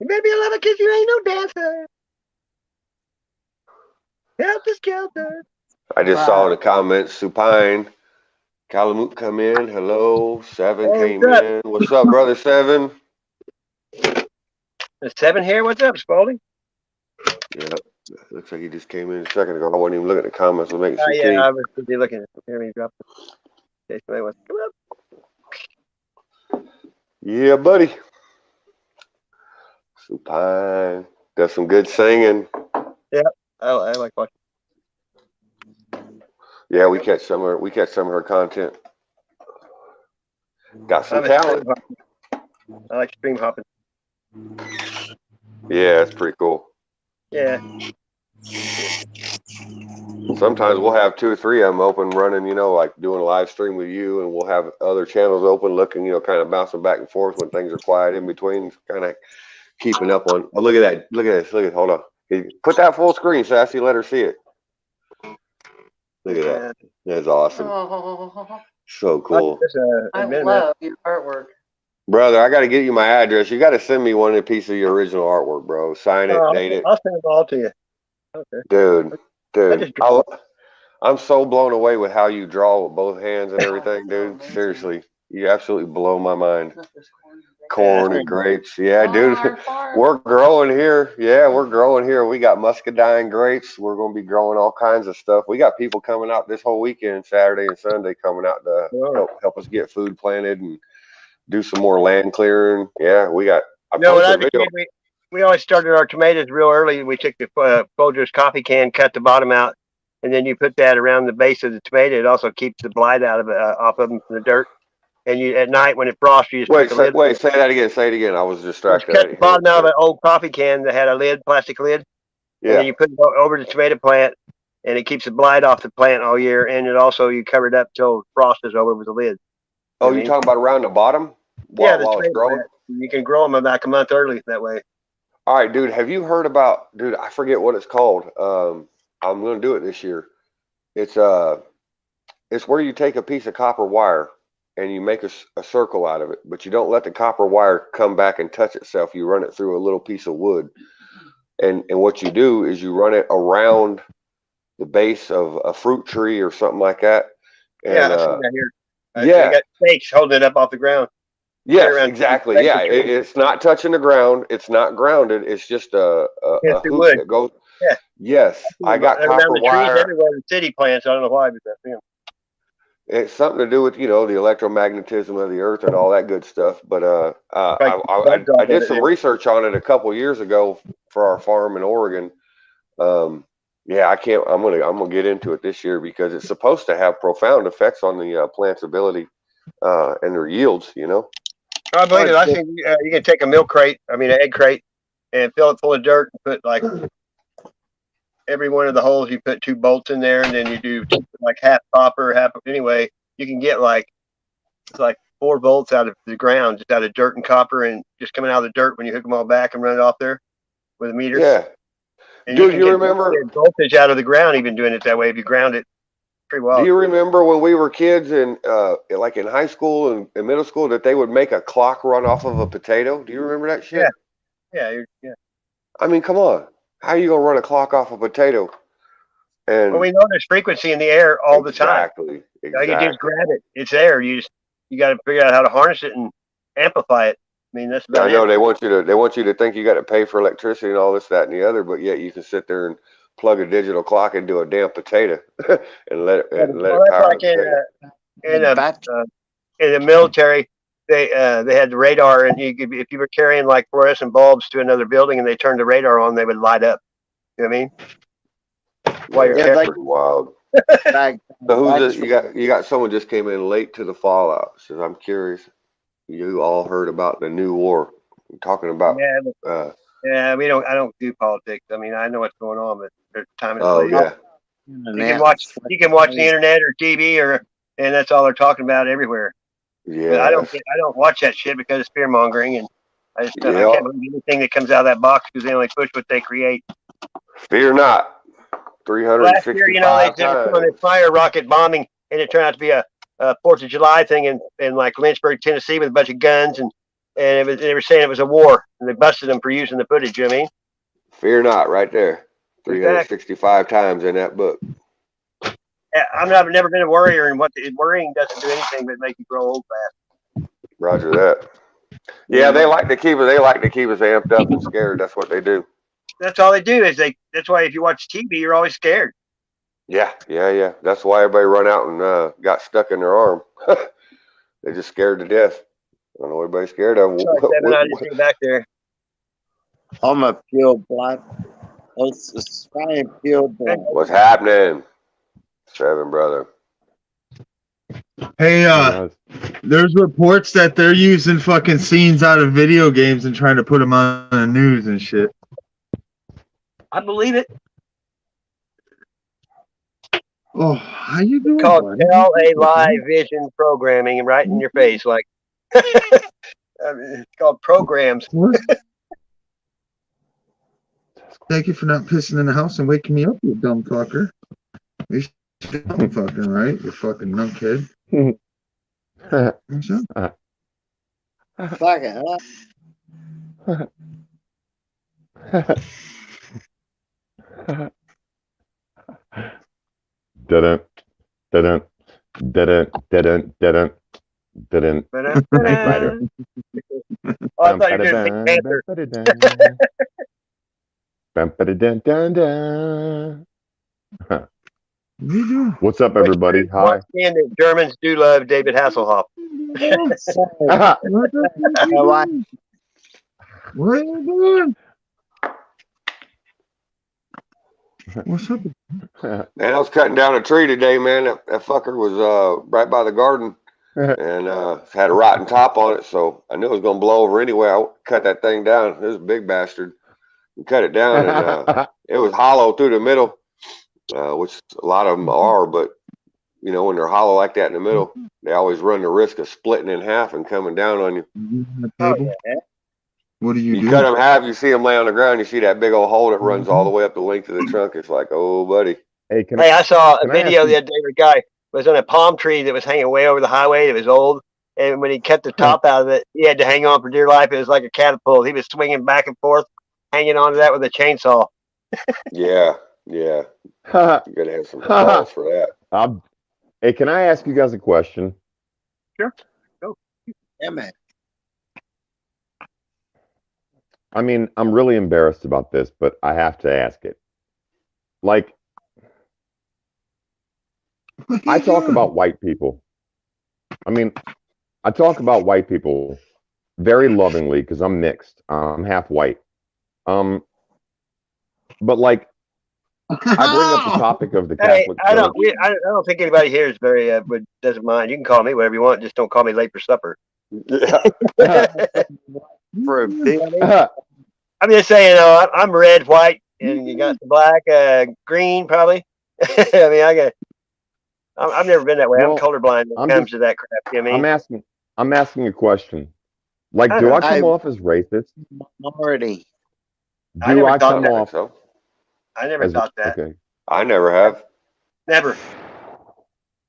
You may be a lover because you ain't no dancer. Helter skelter. I just saw in the comments, Supine, Calamute come in. Hello. Seven Hey, came what's up? in. What's up, brother Seven? The 7 here. What's up, Spalding? Yeah. Looks like he just came in a second ago. I wasn't even looking at the comments. I'm making Oh, some yeah, tea. I was busy looking at it. Here, me drop it. Okay, somebody wants to come up. Yeah, buddy. Supine. Does some good singing. I like watching. Yeah, we catch some of her content. Got some I'm a talent. stream hopper. I like stream hopping. Yeah, it's pretty cool. Yeah. Sometimes we'll have 2 or 3 of them open running, like doing a live stream with you, and we'll have other channels open looking, kind of bouncing back and forth when things are quiet in between, kind of keeping up on. Oh, look at that. Look at this. Look at hold on. Put that full screen, Sassy. Let her see it. Look at that. That's awesome. Oh, So cool. I love your artwork. Brother, I got to get you my address. You got to send me one piece of your original artwork, bro. Sign it, date it. I'll send them all to you. Okay. Dude. just- I'm so blown away with how you draw with both hands and everything, dude. Seriously. You absolutely blow my mind. Corn and grapes. Yeah, dude. We're growing here. Yeah, we're growing here. We got muscadine grapes. We're going to be growing all kinds of stuff. We got people coming out this whole weekend, Saturday and Sunday, coming out to help us get food planted and do some more land clearing. Yeah, we got. When I was a kid, we always started our tomatoes real early. We took the Folgers coffee can, cut the bottom out, and then you put that around the base of the tomato. It also keeps the blight out of it, off of them from the dirt. And you at night when it frosts, you just wait. put the lid. Wait, say that again. Say it again. I was distracted. Just cut the bottom out of an old coffee can that had a lid, plastic lid. Yeah. And then you put it over the tomato plant, and it keeps the blight off the plant all year. And it also you cover it up till frost is over with the lid. Oh, you talking about around the bottom? Yeah, the while it's growing. Plant. You can grow them about a month early that way. All right, dude. Have you heard about? Dude, I forget what it's called. I'm going to do it this year. It's where you take a piece of copper wire and you make a circle out of it, but you don't let the copper wire come back and touch itself. You run it through a little piece of wood, and what you do is you run it around the base of a fruit tree or something like that. And, yeah, I've seen that here. Yeah, you got stakes holding it up off the ground. Yes, exactly. Yeah, it's not touching the ground. It's not grounded. It's just a hoop that goes. Yeah. Yes, I got around copper the wire. trees everywhere in city plants. I don't know why, but that's them. It's something to do with the electromagnetism of the earth and all that good stuff. But I did some research on it a couple years ago for our farm in Oregon. Yeah, I can't. I'm gonna get into it this year because it's supposed to have profound effects on the plant's ability and their yields. You know. I believe it. I think you can take a milk crate, I mean an egg crate, and fill it full of dirt and put like every one of the holes. You put 2 bolts in there, and then you do like half copper, half. Anyway, you can get like it's like 4 volts out of the ground, just out of dirt and copper, and just coming out of the dirt when you hook them all back and run it off there with a meter. Yeah, And you dude. can You get remember? voltage out of the ground even doing it that way if you ground it pretty Do well. you remember when we were kids and like in high school and middle school that they would make a clock run off of a potato? Do you remember that Yeah, shit? yeah. I mean, come on. How are you gonna run a clock off a potato? Well, And we know there's frequency in the air all the time. exactly, All you do is exactly. grab it. It's there. You got to figure out how to harness it and amplify it. I mean, that's I about know it. they want you to think you got to pay for electricity and all this, that, and the other, but yet you can sit there and plug a digital clock into a damn potato and let Well, it that's power the like potato. in Bat- in the military. They had the radar, and if you were carrying like fluorescent bulbs to another building and they turned the radar on, they would light up. You know what I mean? While Yeah, you're Yeah, that's carrying. like pretty wild. bag. So who's bags this? You got someone just came in late to the fallout. Says I'm curious. You all heard about the new war? I'm talking about. Yeah, Uh, yeah. We don't. I don't do politics. I mean, I know what's going on, but there's time and oh place. yeah, You can watch the internet or TV, and that's all they're talking about everywhere. But yes, I don't watch that shit because it's fear mongering, and I yeah. can't believe anything that comes out of that box because they only push what they create. Fear not. Last year, you know, they 365 were doing times. this fire rocket bombing, and it turned out to be a 4th of July thing in like Lynchburg, Tennessee, with a bunch of guns, and they were saying it was a war, and they busted them for using the footage. You know what I mean? Fear not, right there. Exactly. 365 times in that book. I've never been a worrier, and worrying doesn't do anything but make you grow old fast. Roger that. Yeah, they like to keep us. They like to keep us amped up and scared. That's what they do. That's all they do is they. That's why if you watch TV, you're always scared. Yeah, yeah, yeah. That's why everybody run out and got stuck in their arm. They're just scared to death. I don't know what everybody's scared of. Sorry, Kevin, I just came back there. I'm a pure black. It's fine, pure black. What's happening, Seven brother? Hey, there's reports that they're using fucking scenes out of video games and trying to put them on the news and shit. I believe it. Oh, how you doing? Called buddy? Tell a Lie Vision Programming, and right in your face, like it's called programs. Thank you for not pissing in the house and waking me up, you dumb fucker. You dumb fucking right, you fucking nunkhead. What's up? Fuck it, huh? Dun dun dun dun dun dun. Knight Rider. Oh, I thought you were doing Pink Panther. What's up, everybody? Hi. And the Germans do love David Hasselhoff. What are you doing? What's up? Man, I was cutting down a tree today, man. That fucker was right by the garden and had a rotten top on it, so I knew it was gonna blow over anyway. I cut that thing down. It was a big bastard. We cut it down, and it was hollow through the middle, which a lot of them are. But you know, when they're hollow like that in the middle, they always run the risk of splitting in half and coming down on you. What do you do? You cut them half, you see them lay on the ground, you see that big old hole that runs all the way up the length of the trunk. It's like, oh, buddy. Hey, I saw a video the other day where a guy was on a palm tree that was hanging way over the highway. It was old. And when he cut the top out of it, he had to hang on for dear life. It was like a catapult. He was swinging back and forth, hanging on to that with a chainsaw. Yeah, yeah. You gotta have some balls for that. Hey, can I ask you guys a question? Sure. Go. Yeah, man. I mean, I'm really embarrassed about this, but I have to ask it. Like, I talk about white people. I mean, I talk about white people very lovingly because I'm mixed. I'm half white. But like, I bring up the topic of the Hey, Catholic I don't. Church. I don't think anybody here is very doesn't mind. You can call me whatever you want. Just don't call me late for supper. For a big I'm just saying, I'm red, white, and you got the black, green, probably. I mean, I've never been that way. I'm Well, colorblind when I'm it comes just to that crap. You know what I mean? I'm asking a question. Like, I do don't I know. I come off as racist? minority. I Do never I thought I come don't that. think off so. I never as thought that. okay? I never have. Never. I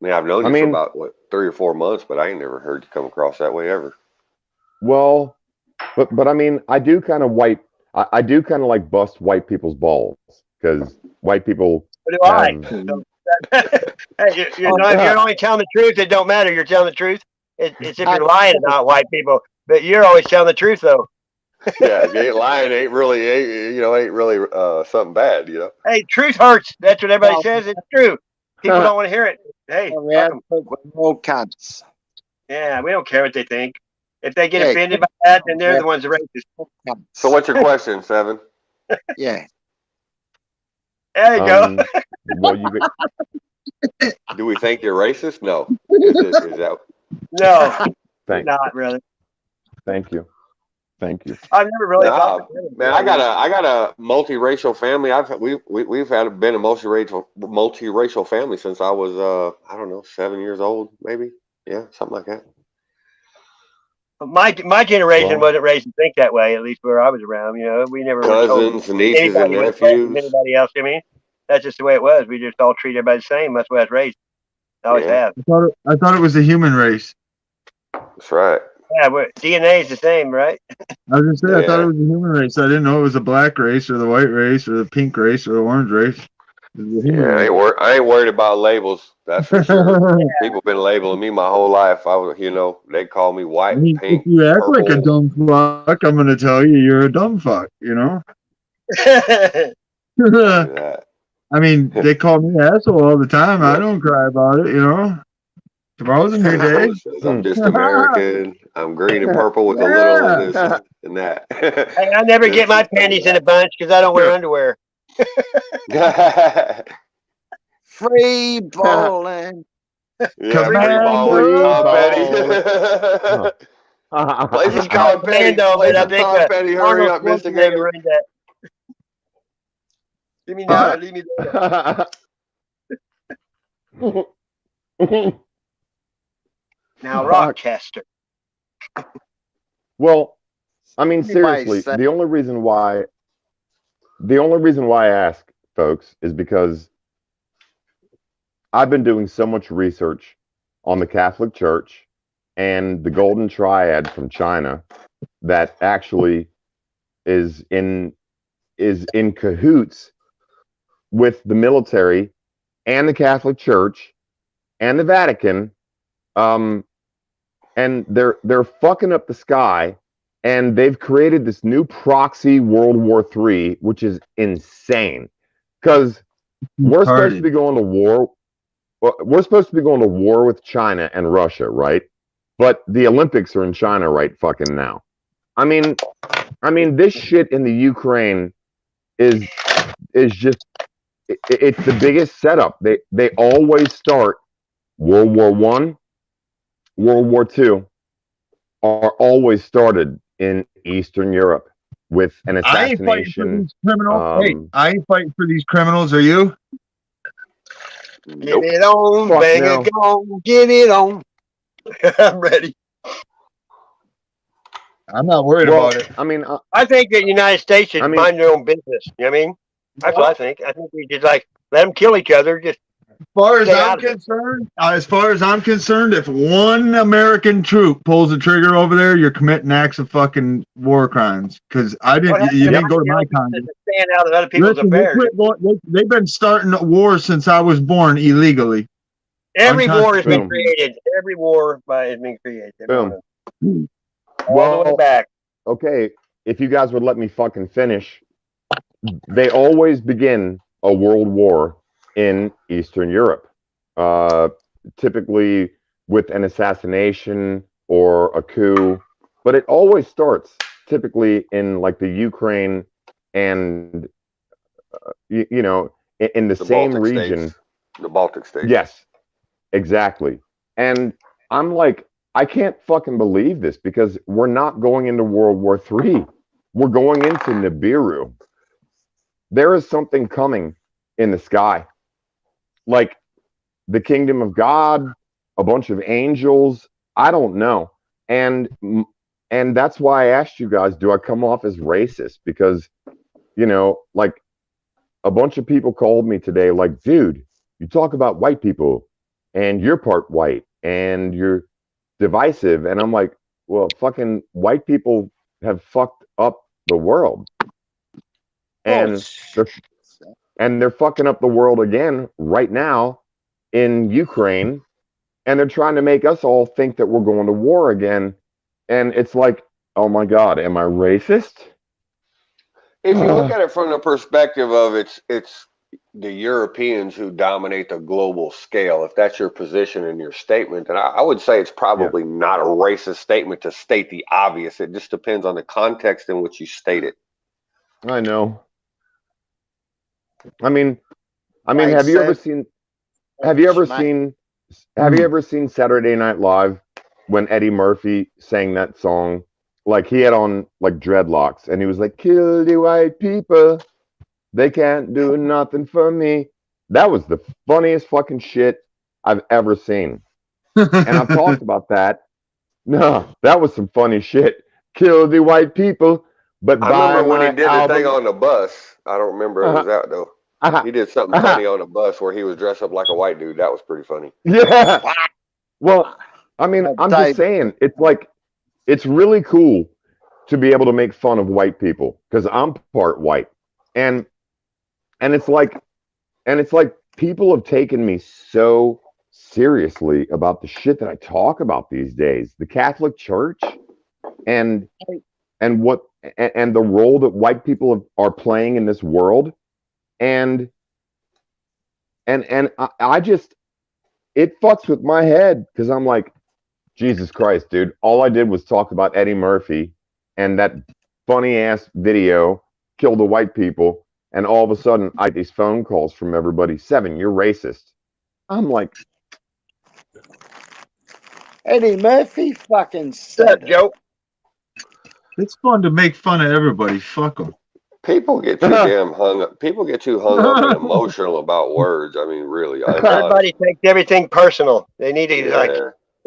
mean, I've known I you for mean, about 3 or 4 months, but I ain't never heard you come across that way ever. well, but I mean, I do kind of like bust white people's balls because white people So do I. have. So, hey, you're only telling the truth. It don't matter. You're telling the truth. It's if I, you're lying about white people. But you're always telling the truth, though. Yeah, if you ain't lying, ain't really something bad. Hey, truth hurts. That's what everybody no, says. It's true. People don't want to hear it. Hey, fuck red, 'em. we're all cunts. Yeah, we don't care what they think. If they get Yeah, offended by that, then they're the ones that racist. So what's your question, Seven? Yeah. There you go. Well, you Do we think you're racist? No. Is that No, thank not really. thank you, thank you. I've never really thought no, man? I got a multiracial family. We've been a multiracial family since I was I don't know, 7 years old, maybe. Yeah, something like that. My generation Well, wasn't raised to think that way. At least where I was around, we never were told Cousins, nieces, and anybody was less than nephews. anybody else. That's just the way it was. We just all treat everybody the same. That's the way I was raised. I always Yeah, have. I thought it was the human race. that's right. Yeah, DNA is the same, right? I was gonna say I thought it Yeah. was the human race. I didn't know it was the black race or the white race or the pink race or the orange race. It was the human Yeah, race. I ain't worried about labels. That's for sure. People been labeling me my whole life. They call me I white, mean, if pink, you act like a purple. dumb fuck, I'm gonna tell you you're a dumb fuck. Look at I mean, that. they call me asshole all the time. I don't cry about it. Tomorrow's a new day. Says I'm just American. I'm green and purple with a little of Yeah. this and that. Hey, I never get my panties in a bunch because I don't wear underwear. Free bowling. Yeah, free Commando. balling, Tom Petty. Play some It's called Tom Petty. Commando, Play but I some think Tom Petty. Hurry Arnold up, Schwarzenegger Michigan. ruined that. Leave me now or leave me there. Now, Fuck. Rochester. Well, I mean, Anybody seriously, say the only reason why I ask, folks, is because I've been doing so much research on the Catholic Church and the Golden Triad from China that actually is in cahoots with the military and the Catholic Church and the Vatican, and they're fucking up the sky, and they've created this new proxy World War III, which is insane because we're supposed to be going to war. Well, we're supposed to be going to war with China and Russia, right? But the Olympics are in China right fucking now. I mean, this shit in the Ukraine is just it's the biggest setup. They always start World War One, World War Two are always started in Eastern Europe with an I ain't fighting for assassination. these criminals. Hey, I ain't fighting for these criminals. Are you? Get Nope. it on, Fuck bang no. it on, get it on. I'm ready. I'm not worried Well, about it. I mean, I think the United States should I mean, mind their own business. You know what I mean? That's what I think. I think we just let them kill each other. Just As far as I'm concerned, if one American troop pulls the trigger over there, you're committing acts of fucking war crimes. Because what happens you if didn't go to my Americans Congress. just stand out of other people's Listen, affairs? they've been starting wars since I was born illegally. Every war has been Boom. created. Every war has been created. Boom. All the way Well, back. okay, if you guys would let me fucking finish, they always begin a world war in Eastern Europe, uh, typically with an assassination or a coup, but it always starts typically in like the Ukraine and you know in the same Baltic region. States. The Baltic states. Yes, exactly. And I'm like, I can't fucking believe this because we're not going into World War III. We're going into Nibiru. There is something coming in the sky. Like the kingdom of God, a bunch of angels. I don't know. And and that's why I asked you guys, do I come off as racist? Because, like a bunch of people called me today, like, dude, you talk about white people and you're part white and you're divisive. And I'm like, well, fucking white people have fucked up the world. And they're and they're fucking up the world again right now in Ukraine. And they're trying to make us all think that we're going to war again. And it's like, oh my God, am I racist? If you look at it from the perspective of it's the Europeans who dominate the global scale, if that's your position in your statement, then I would say it's probably not a racist statement to state the obvious. It just depends on the context in which you state it. I know. I mean, have you ever seen Saturday Night Live when Eddie Murphy sang that song? Like he had on like dreadlocks and he was like, kill the white people. They can't do nothing for me. That was the funniest fucking shit I've ever seen. And I've talked about that. No, that was some funny shit. Kill the white people, but I remember when he did the thing on the bus. I don't remember it was that though. He did something funny on the bus where he was dressed up like a white dude. That was pretty funny. Yeah. Well, I mean, I'm just saying, it's like, it's really cool to be able to make fun of white people because I'm part white. And it's like people have taken me so seriously about the shit that I talk about these days. The Catholic Church and what and the role that white people are playing in this world. And I just, it fucks with my head because I'm like, Jesus Christ, dude. All I did was talk about Eddie Murphy and that funny ass video, Kill the White People. And all of a sudden, I get these phone calls from everybody. 7, you're racist. I'm like, Eddie Murphy fucking said it. Joe. It's fun to make fun of everybody. Fuck them. People get too damn hung up. People get too hung up and emotional about words. I mean, really. Everybody takes everything personal. They need to like.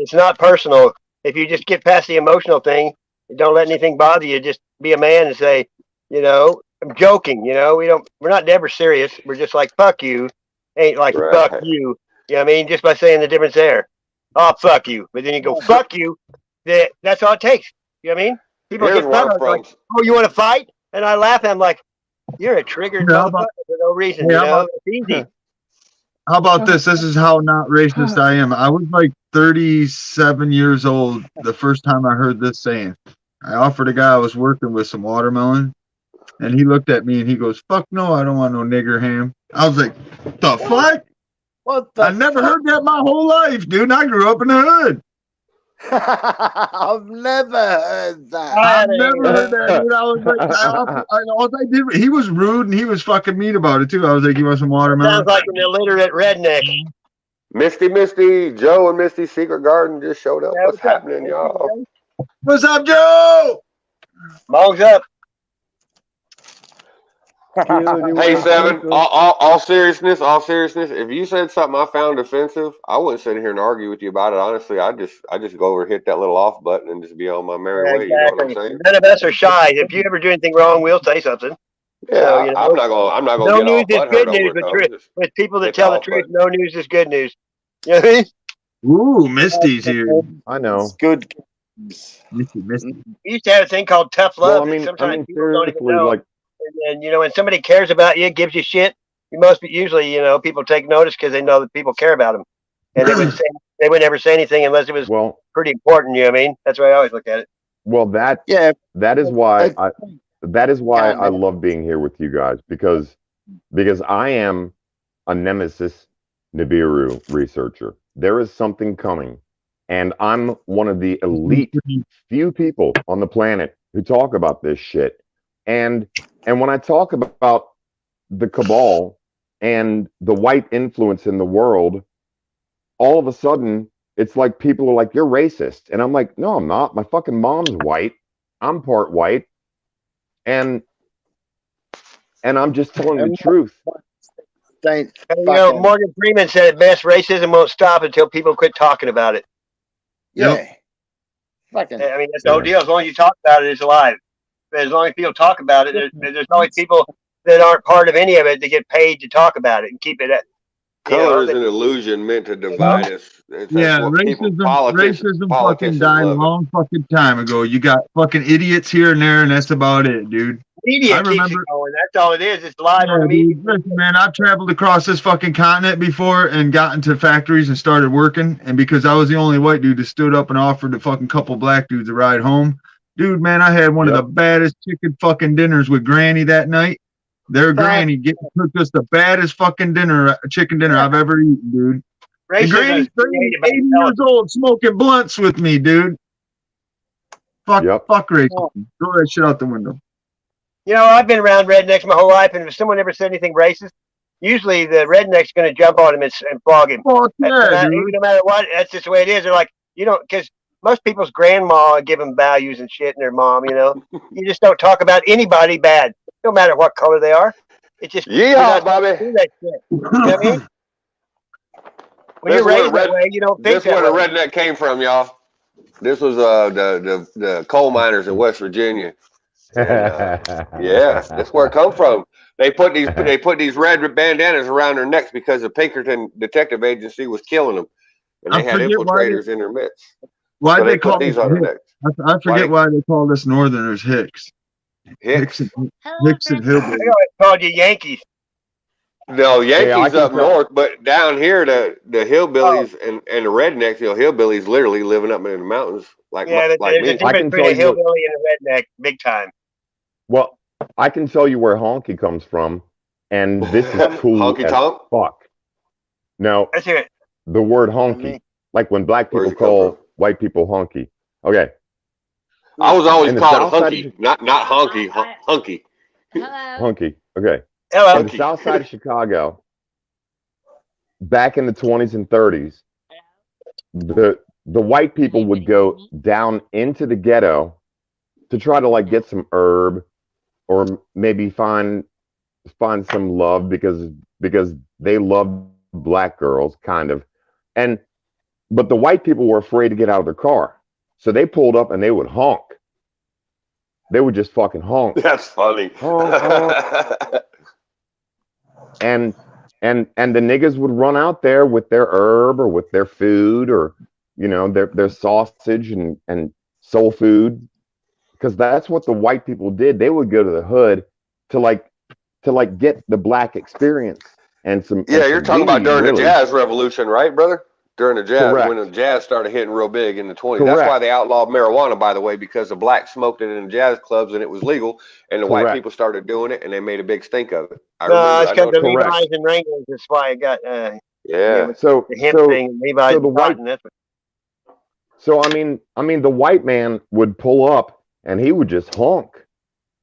It's not personal. If you just get past the emotional thing, don't let anything bother you. Just be a man and say, I'm joking. We're not ever serious. We're just like, fuck you. Ain't like fuck you. You know what I mean? Just by saying the difference there. Oh, fuck you. But then you go, fuck you. That's all it takes. You know what I mean? People get fun of like, oh, you want to fight? And I laugh at them like, you're a triggered motherfucker for no reason. It's easy. How about this? This is how not racist I am. I was like 37 years old the first time I heard this saying. I offered a guy I was working with some watermelon, and he looked at me and he goes, fuck no, I don't want no nigger ham. I was like, the fuck? I never heard that my whole life, dude. I grew up in the hood. I've never heard that. I've never heard that, dude. I was like, he was rude and he was fucking mean about it too. I was like, you want some watermelon? Sounds like an illiterate redneck. Misty, Joe and Misty's Secret Garden just showed up. What's happening, y'all? What's up, Joe? Mong's up. Hey, 7, all seriousness, if you said something I found offensive, I wouldn't sit here and argue with you about it. Honestly, I just go over and hit that little off button and just be on my merry way. You know what I'm saying? None of us are shy. If you ever do anything wrong, we'll say something. Yeah, so, I'm not gonna no get news all is good news, but with people that tell the truth, no news is good news. You know what I mean? Ooh, Misty's here. I know. It's good. Misty. We used to have a thing called tough love. Well, sometimes people don't even know. Like, and when somebody cares about you, gives you shit, you must be usually, people take notice because they know that people care about them, and they would never say anything unless it was pretty important. You know what I mean? That's the way I always look at it. Well, that is why I love being here with you guys because I am a Nemesis Nibiru researcher. There is something coming, and I'm one of the elite few people on the planet who talk about this shit. And when I talk about the cabal and the white influence in the world, all of a sudden it's like people are like, "You're racist," and I'm like, "No, I'm not. My fucking mom's white. I'm part white, and I'm just telling the truth." Saint You know, fucking Morgan Freeman said it best: racism won't stop until people quit talking about it. yeah. Yep. Fucking I mean, that's the whole deal. As long as you talk about it, it's alive. As long as people talk about it, there's always people that aren't part of any of it that get paid to talk about it and keep it. Color is an illusion meant to Well, divide us. That's yeah, what people, racism fucking politicians died a love it. long fucking time ago. You got fucking idiots here and there, and that's about it, dude. media I keeps it remember, going. That's all it is. It's live on yeah, the media. dude. Listen, man, I've traveled across this fucking continent before and got into factories and started working. And because I was the only white dude that stood up and offered a fucking couple black dudes a ride home, dude, man, I had one of the baddest chicken fucking dinners with Granny that night. Their Granny took us the baddest fucking chicken dinner I've ever eaten, dude. And Racism is Granny's created by 80 years old smoking blunts with me, dude. Fuck racism. Throw that shit out the window. You know, I've been around rednecks my whole life, and if someone ever said anything racist, usually the redneck's going to jump on him and flog him. Fuck yeah, dude. No matter what, that's just the way it is. They're like, you don't, because most people's grandma give them values and shit, and their mom, you know. You just don't talk about anybody bad, no matter what color they are. It's just Yeah, Bobby. do that shit. You know what I mean? When you're raised that way, you don't think This is where that the way. redneck came from, y'all. This was the coal miners in West Virginia. And, yeah, that's where it come from. They put these red bandanas around their necks because the Pinkerton Detective Agency was killing them, and they had infiltrators in their midst. Why So they call these on their necks. I forget why they call us Northerners Hicks. Hicks and Hillbillies. I always called you Yankees. No, Yankees up north, but down here the hillbillies and the rednecks, hillbillies literally living up in the mountains like there's a me. difference between a hillbilly and a redneck, big time. Well, I can tell you where honky comes from, and this is cool honky as tonk? fuck. No, Let's hear it. the word honky, like when black people call white people honky. Okay. I was always called hunky, not honky, hunky. Hunky. Okay. Hello. On the south side of Chicago, back in the 20s and 30s, the white people would go down into the ghetto to try to like get some herb or maybe find some love because they loved black girls, kind of. But the white people were afraid to get out of their car. So they pulled up and they would honk. They would just fucking honk. That's funny. Honk, honk. And the niggas would run out there with their herb or with their food or their sausage and soul food, because that's what the white people did. They would go to the hood to get the black experience and some. Yeah, and you're some talking about weed, during really. the jazz revolution, right, brother? During the jazz, Correct. when the jazz started hitting real big in the 20s. Correct. That's why they outlawed marijuana, by the way, because the blacks smoked it in the jazz clubs and it was legal, and the white people started doing it and they made a big stink of it. No, it's because the Levi's and Wranglers. That's why it got yeah. So the hemp thing, Levi's so the and white. cotton, that's what. So I mean, the white man would pull up and he would just honk.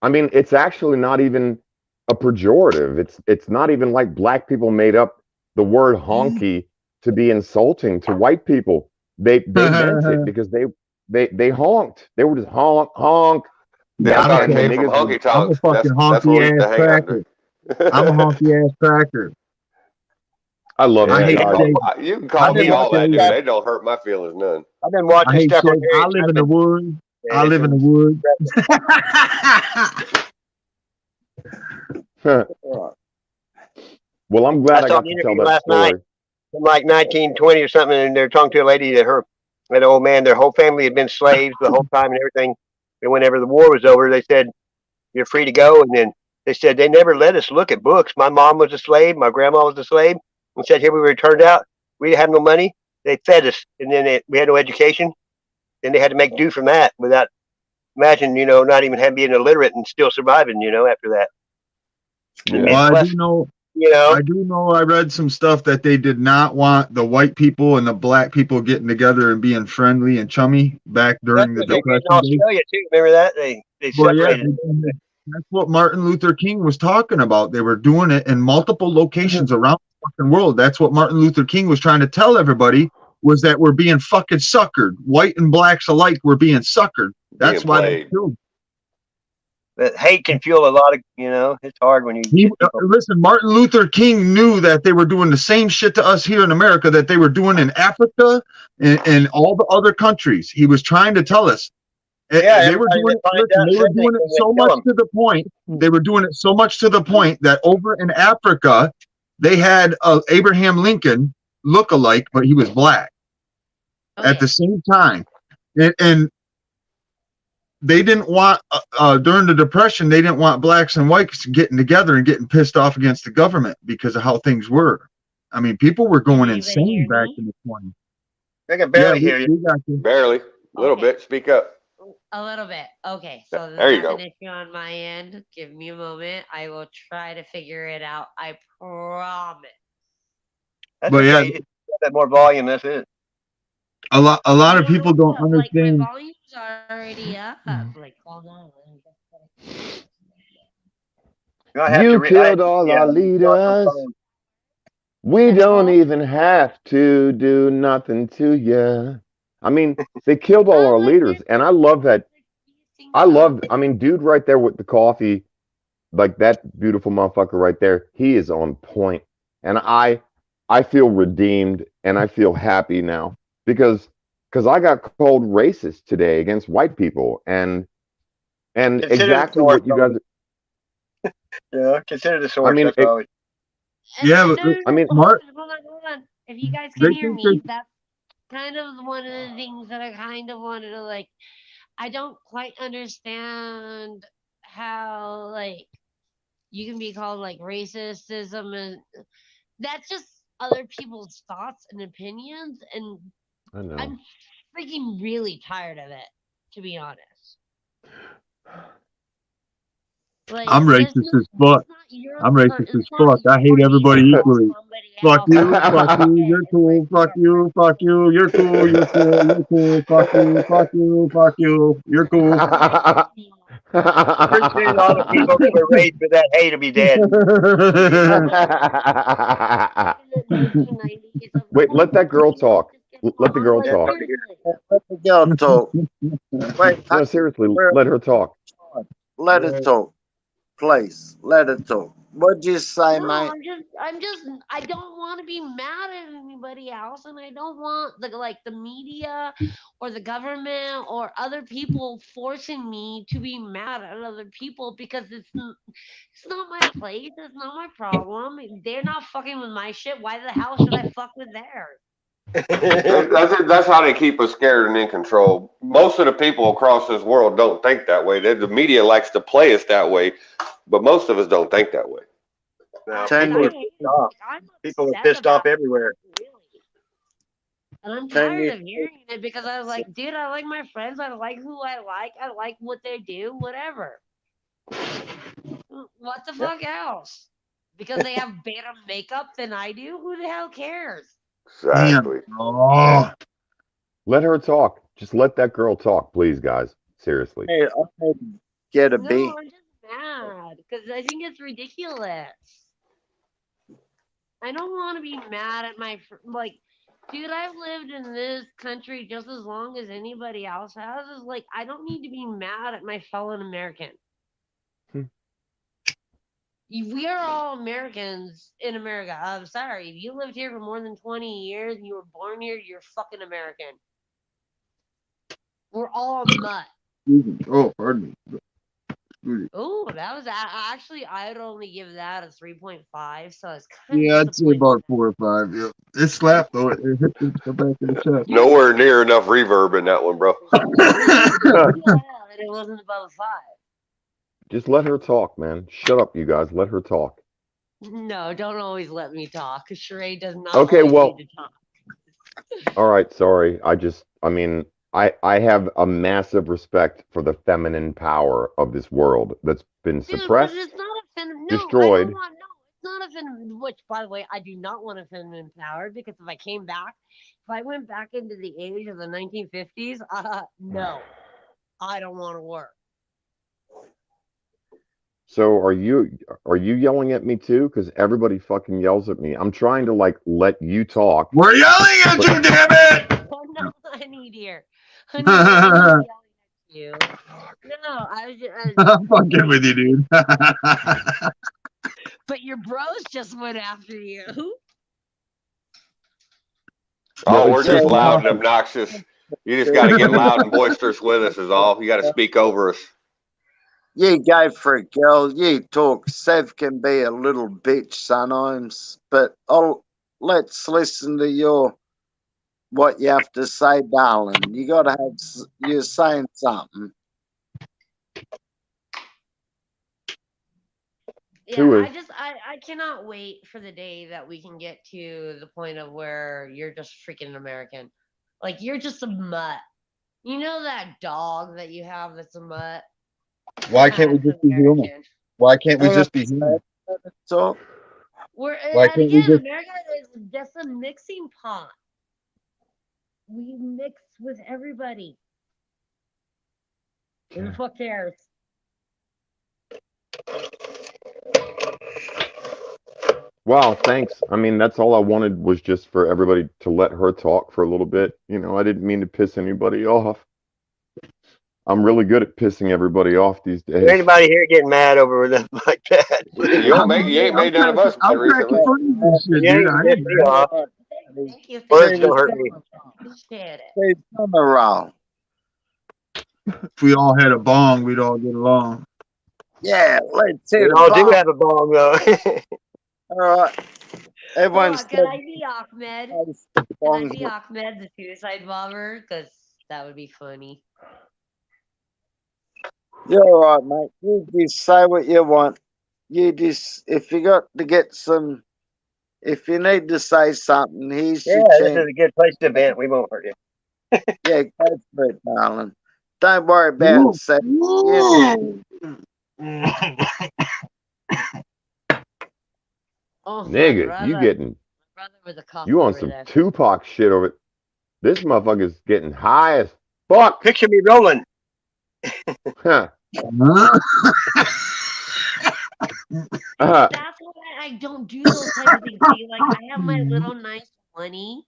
I mean, it's actually not even a pejorative. It's not even like black people made up the word honky to be insulting to white people. They meant it because they honked. They were just honk honk. Yeah, I thought it came from honky tonks. I'm a fucking honky ass cracker. I'm a honky ass cracker. I love that. You can call me all that, dude. They don't hurt my feelings none. I've been watching stuff on here. I live in the woods. I live in the woods. Well, I'm glad I got to tell that story. From like 1920 or something, and they're talking to a lady that that old man, their whole family had been slaves the whole time and everything. And whenever the war was over, they said, "You're free to go." And then they said they never let us look at books. My mom was a slave, my grandma was a slave, and said here we were turned out. We didn't have no money. They fed us, and then we had no education. Then they had to make do from that without, imagine, not even being illiterate and still surviving, after that. Well, I do know I read some stuff that they did not want the white people and the black people getting together and being friendly and chummy back during the Depression. In Australia too, remember that? They separated. That's what Martin Luther King was talking about. They were doing it in multiple locations around the fucking world. That's what Martin Luther King was trying to tell everybody, was that we're being fucking suckered. White and blacks alike were being suckered. That's Being why they played. killed. But hate can fuel a lot of, it's hard when you get people. Listen, Martin Luther King knew that they were doing the same shit to us here in America that they were doing in Africa and all the other countries. He was trying to tell us. Yeah, They were everybody doing that it. finds Listen, out they were said they doing it can, so they kill much them. to the point. They were doing it so much to the point that over in Africa, they had Abraham Lincoln look-alike, but he was black at the same time, and they didn't want during the Depression. They didn't want blacks and whites getting together and getting pissed off against the government because of how things were. I mean, people were going insane back in the 20s. I can Yeah, barely hear you. we got you. Barely. A little bit. Speak up. A little bit. Okay, so There you that's go. an issue on my end. Give me a moment. I will try to figure it out. I promise. That's But yeah, okay. You just got that more volume. That's it. a lot You of don't people know don't what? Like my understand. volume's already up. Like, hold on. You might have to You killed all our leaders. We The don't hell? even have to do nothing to you. I mean, they killed all our leaders, and I love that. I mean, dude, right there with the coffee, like that beautiful motherfucker right there. He is on point, and I feel redeemed, and I feel happy now because I got called racist today against white people, and Consider the exactly source. what you guys. Yeah, consider the I source. mean, That's always. Yeah, No, but no, no, I mean, hold on. If you guys can they hear think they me, that's kind of one of the things that I kind of wanted to like. I don't quite understand how like you can be called like racism and that's just other people's thoughts and opinions, and I know. I'm freaking really tired of it, to be honest. Like I'm racist as fuck. it's not your I'm racist as it's not fuck. I hate your name to everybody call equally. somebody Fuck else you, fuck fucking you, shit. you're It's like cool, fuck you, fuck you, you're cool, you're cool, you're cool, fuck you, fuck you, fuck you, you're cool. Appreciate all the people that were raised with that hate to be dead. in the 1990s of Wait, let that girl talk. just get Let the girl on. Like Yeah, talk. seriously. Let the girl talk. Wait, No, seriously, where- let her talk. let her talk. Please, let her talk. What'd you say, No, mate? I don't want to be mad at anybody else, and I don't want the media or the government or other people forcing me to be mad at other people because it's not my place, it's not my problem. They're not fucking with my shit. Why the hell should I fuck with theirs? That's it. That's how they keep us scared and in control. Most of the people across this world don't think that way. The media likes to play us that way, but most of us don't think that way. No, And people I are hate pissed off. I'm People are upset pissed off about everywhere. it, really. And I'm 10 tired years. of hearing it because I was like, dude, I like my friends. I like who I like what they do, whatever. What the Yeah. fuck else? Because they have better makeup than I do? Who the hell cares? Damn. Exactly. Oh, Let her talk. Just let that girl talk, please, guys. Seriously. Hey, I get a No, B. I'm just mad because I think it's ridiculous. I don't want to be mad at like, dude. I've lived in this country just as long as anybody else has. Is like, I don't need to be mad at my fellow American. Hmm. We are all Americans in America. I'm sorry. If you lived here for more than 20 years and you were born here, you're fucking American. We're all a mutt. oh, pardon me. Oh, that was actually, I'd only give that a 3.5. So I was kind Yeah, of I'd say disappointed. about 4 or 5. Yeah, it slapped though. It hit the back of the chest. Dude, Nowhere near enough reverb in that one, bro. and it wasn't above a 5. Just let her talk, man. Shut up, you guys. Let her talk. No, don't always let me talk. Sheree does not Okay, always well, need to talk. all right, sorry. I mean, I have a massive respect for the feminine power of this world that's been Dude, but suppressed, it's not a feminine. No, I don't destroyed. want. No, it's not a feminine. Which, by the way, I do not want a feminine power because if I came back, if I went back into the age of the 1950s, no, I don't want to work. So are you yelling at me too? Because everybody fucking yells at me. I'm trying to like let you talk. We're yelling at you, damn it! Oh no, honey dear. Honey dear, we're not yelling at you. No, I was just, I'm fucking with you, dude. but your bros just went after you. Oh, No, we're it's just just loud and awesome. obnoxious. You just got to get loud and boisterous with us, is all. You got to speak over us. You go for it, girl. You talk. Sev can be a little bitch sometimes, but let's listen to what you have to say, darling. You got to have. You're saying something. Yeah, Who is? I cannot wait for the day that we can get to the point of where you're just freaking American. Like you're just a mutt. You know that dog that you have that's a mutt? Why can't we That's just be human? American. Why can't we Hang just on, be human? so We're Why and can't we again, just? America is just a mixing pot. We mix with everybody. Who the fuck cares? Wow, thanks. I mean, that's all I wanted was just for everybody to let her talk for a little bit. You know, I didn't mean to piss anybody off. I'm really good at pissing everybody off these Is there days. anybody here getting mad over them like that? You ain't made none of us mad I'm cracking recently. funny with this shit, You dude. ain't I pissed ain't me mad. off. Thank you, Words thank don't you. hurt me. Appreciate it. Steve, on the roll. If we all had a bong, we'd all get along. Yeah, let's We hit a all do bomb. have a bong though. All right, Hold everyone's on, can I be Ahmed? Can I be Ahmed, the suicide bomber? Because that would be funny. You're all right, mate. You just say what you want. You just, if you got to get some, if you need to say something, here's Yeah, your this is chance. a good place to vent. We won't hurt you. Yeah, go for it, darling. Don't worry about saying. Oh, my Nigga, you brother. getting Brother with a cough you on over some there. Tupac shit over it. This motherfucker's getting high as fuck. Picture me rolling. Huh. That's why I don't do those type of things. See, like I have my little nice money.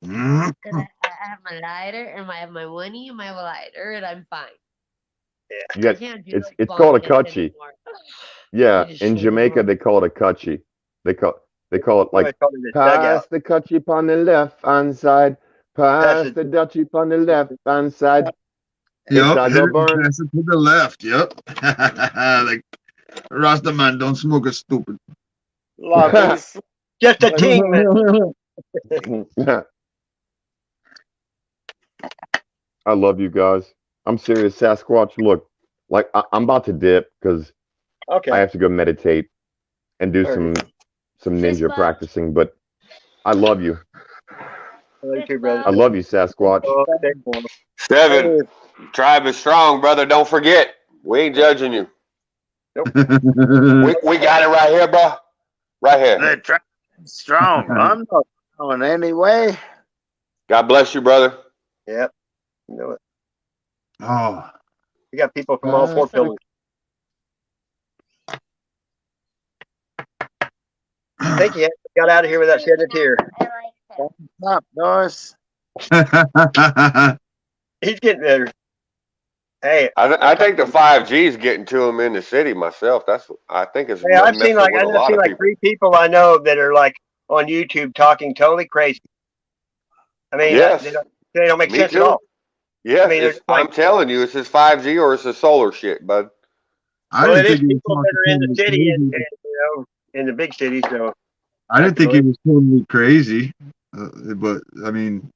Cause I have my lighter and I have my money and my lighter and I'm fine. You got I can't do it's those called a bong hits cutchy. anymore. Yeah, just in shake Jamaica them. they call it a cutchy. They call it I like call it a pass dugout. the cutchy on the left hand side, Pass pass it. the dutchie on the left hand side. It's Yep, I hit go it and burn. pass it to the left. Yep. Like Rasta man, don't smoke a stupid. Love is. Just a team, man. I love you guys. I'm serious, Sasquatch. Look, like I'm about to dip because I Okay. have to go meditate and do Alright. some Fist ninja bump. practicing. But I love you. I love you Fist too, brother. I love you, Sasquatch. Oh, okay. Seven. Tribe is strong, brother. Don't forget. We ain't judging you. We got it right here, bro. Right here. The track is strong. I'm not going anywhere. God bless you, brother. Yep. You know it. Oh, We got people from all four pillars. Thank you. Got out of here without shedding a tear. I like that. Up, Doris. He's getting better. Hey, I think the 5G is getting to him in the city myself. I think it's hey, I've seen messing with a lot of people. 3 people I know that are like on YouTube talking totally crazy. I mean, Yes. they don't make Me sense too. at all. Yes, I mean, there's I'm telling you, it's his 5G or it's his solar shit, bud. I well, it didn't is think he was people that are in the totally city and crazy. in the big cities. So I didn't think he was totally crazy, but I mean,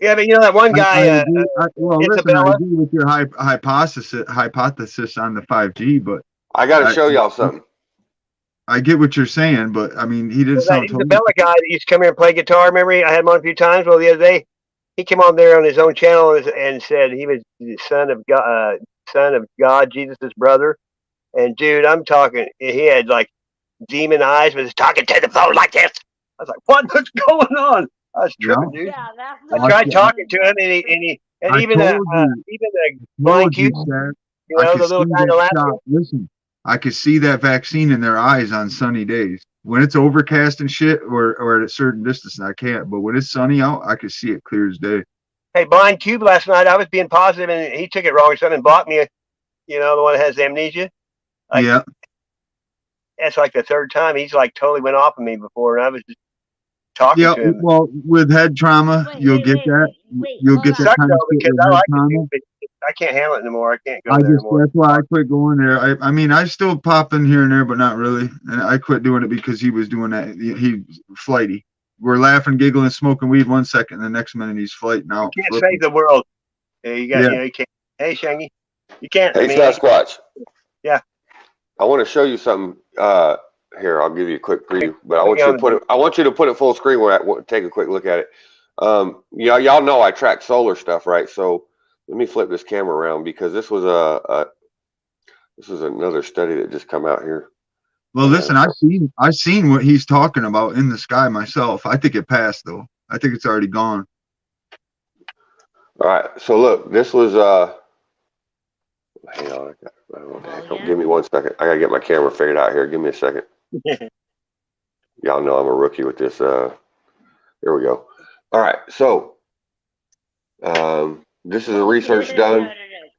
yeah, but you know that one I guy, agree. Well, listen, I Isabella. agree with your hypothesis on the 5G, but I got to show y'all something. I get what you're saying, but I mean, he didn't Well, that sound totally. Isabella guy that used to come here and play guitar. Remember, I had him on a few times. Well, the other day, he came on there on his own channel and said he was the son of God, Jesus' brother. And dude, I'm talking. He had like demon eyes, was talking to the phone like this. I was like, what's going on? I was tripping, dude. Yeah, that's I not tried me. talking to him, and I even told you. the blind Told you, cute. Shaq. You know, the little kind of Alaska. Listen, I could see that vaccine in their eyes on sunny days. When it's overcast and shit, or at a certain distance, I can't. But when it's sunny out, I could see it clear as day. Hey, Blind Cube last night, I was being positive, and he took it wrong or something and blocked me. You know, the one that has amnesia. Like, yeah. That's like the third time he's like totally went off of me before, and I was just talking to him. Well, with head trauma, you'll get that. You'll get that kind of shit because with I head like trauma. it. I can't handle it anymore. I can't go there anymore. That's why I quit going there. I mean, I still pop in here and there, but not really. And I quit doing it because he was doing that. He's flighty. We're laughing, giggling, smoking weed 1 second, the next minute he's flighting out. You can't save the world. You got, you know, you can't. Hey, Shangy, you can't. Hey, Sasquatch. Yeah. I want to show you something. Here, I'll give you a quick preview, but I want you to put it. I want you to put it full screen where I take a quick look at it. Y'all know I track solar stuff, right? So let me flip this camera around because this was another study that just come out here. Well, listen, I've seen what he's talking about in the sky myself. I think it passed though. I think it's already gone. All right. So look, this was hang on. Give me 1 second. I gotta get my camera figured out here. Give me a second. Y'all know I'm a rookie with this. Here we go. All right. So this is a research done. No.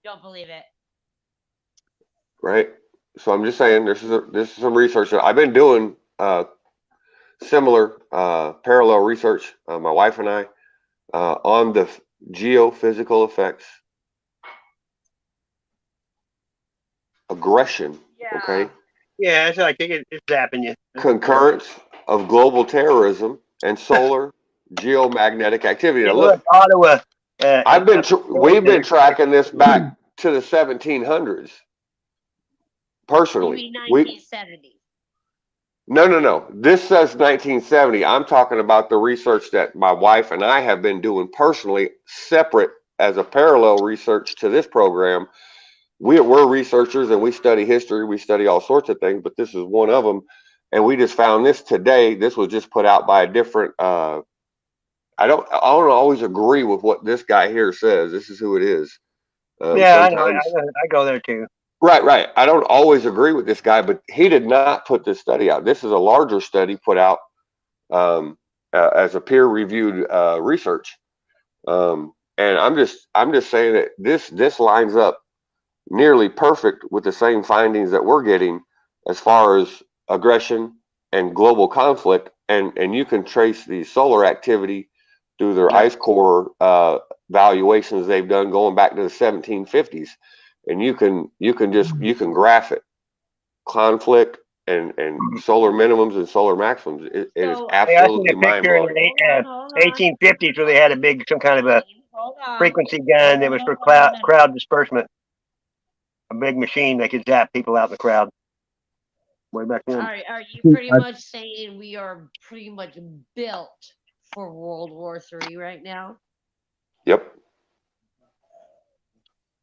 Don't believe it. Right. So I'm just saying this is some research that I've been doing similar parallel research, my wife and I, on the geophysical effects, aggression, okay? Yeah, it's like it's zapping you. Concurrence of global terrorism and solar geomagnetic activity. Now look, Ottawa. We've been tracking this back to the 1700s. Personally, you mean 1970? No. This says 1970. I'm talking about the research that my wife and I have been doing personally, separate as a parallel research to this program. We're researchers and we study history. We study all sorts of things, but this is one of them. And we just found this today. This was just put out by a different. I don't always agree with what this guy here says. This is who it is. Yeah, I go there too. Right. I don't always agree with this guy, but he did not put this study out. This is a larger study put out as a peer-reviewed research. And I'm just saying that this lines up nearly perfect with the same findings that we're getting as far as aggression and global conflict. And you can trace the solar activity through their ice core valuations they've done going back to the 1750s. And you can graph it, conflict and solar minimums and solar maximums. It is absolutely mind-blowing. In the 1850s, where they had some kind of a frequency gun that was for crowd disbursement. A big machine that could zap people out in the crowd. Way back then. Are you pretty much saying we are pretty much built for World War III right now? Yep.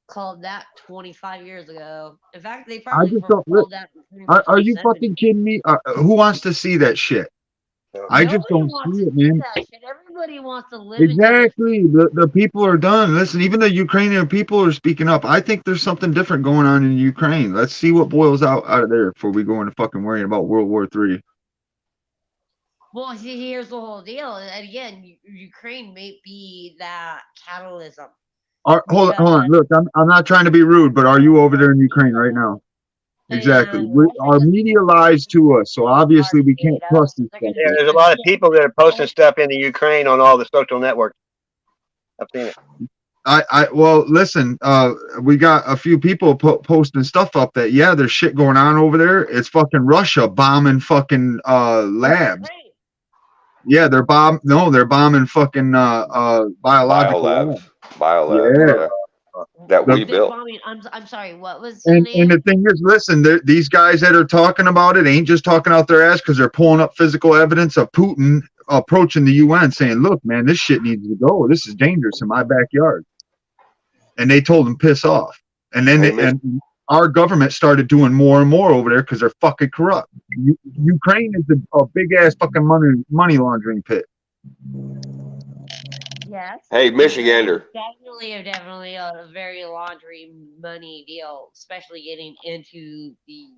Called that 25 years ago. In fact, they probably called that. Are you fucking kidding me? Who wants to see that shit? I just don't see it, man. Everybody wants to live. Exactly. The people are done. Listen, even the Ukrainian people are speaking up. I think there's something different going on in Ukraine. Let's see what boils out of there before we go into fucking worrying about World War III. Well, see, here's the whole deal. And again, Ukraine may be that catalysm. Hold on. Look, I'm not trying to be rude, but are you over there in Ukraine right now? Exactly. Our media lies to us, so obviously we can't trust this stuff. Yeah, there's a lot of people that are posting stuff in the Ukraine on all the social networks. I've seen it. Well, listen, we got a few people posting stuff up that, yeah, there's shit going on over there. It's fucking Russia bombing fucking labs. Yeah, they're bombing fucking biological labs. Biolabs, yeah. That we built. I'm sorry, what was and the thing is, listen, these guys that are talking about it ain't just talking out their ass because they're pulling up physical evidence of Putin approaching the UN saying, look, man, this shit needs to go. This is dangerous in my backyard. And they told him piss off. And then and our government started doing more and more over there because they're fucking corrupt. Ukraine is a big ass fucking money laundering pit. Yes. Hey, Michigander. Definitely a very laundry money deal, especially getting into the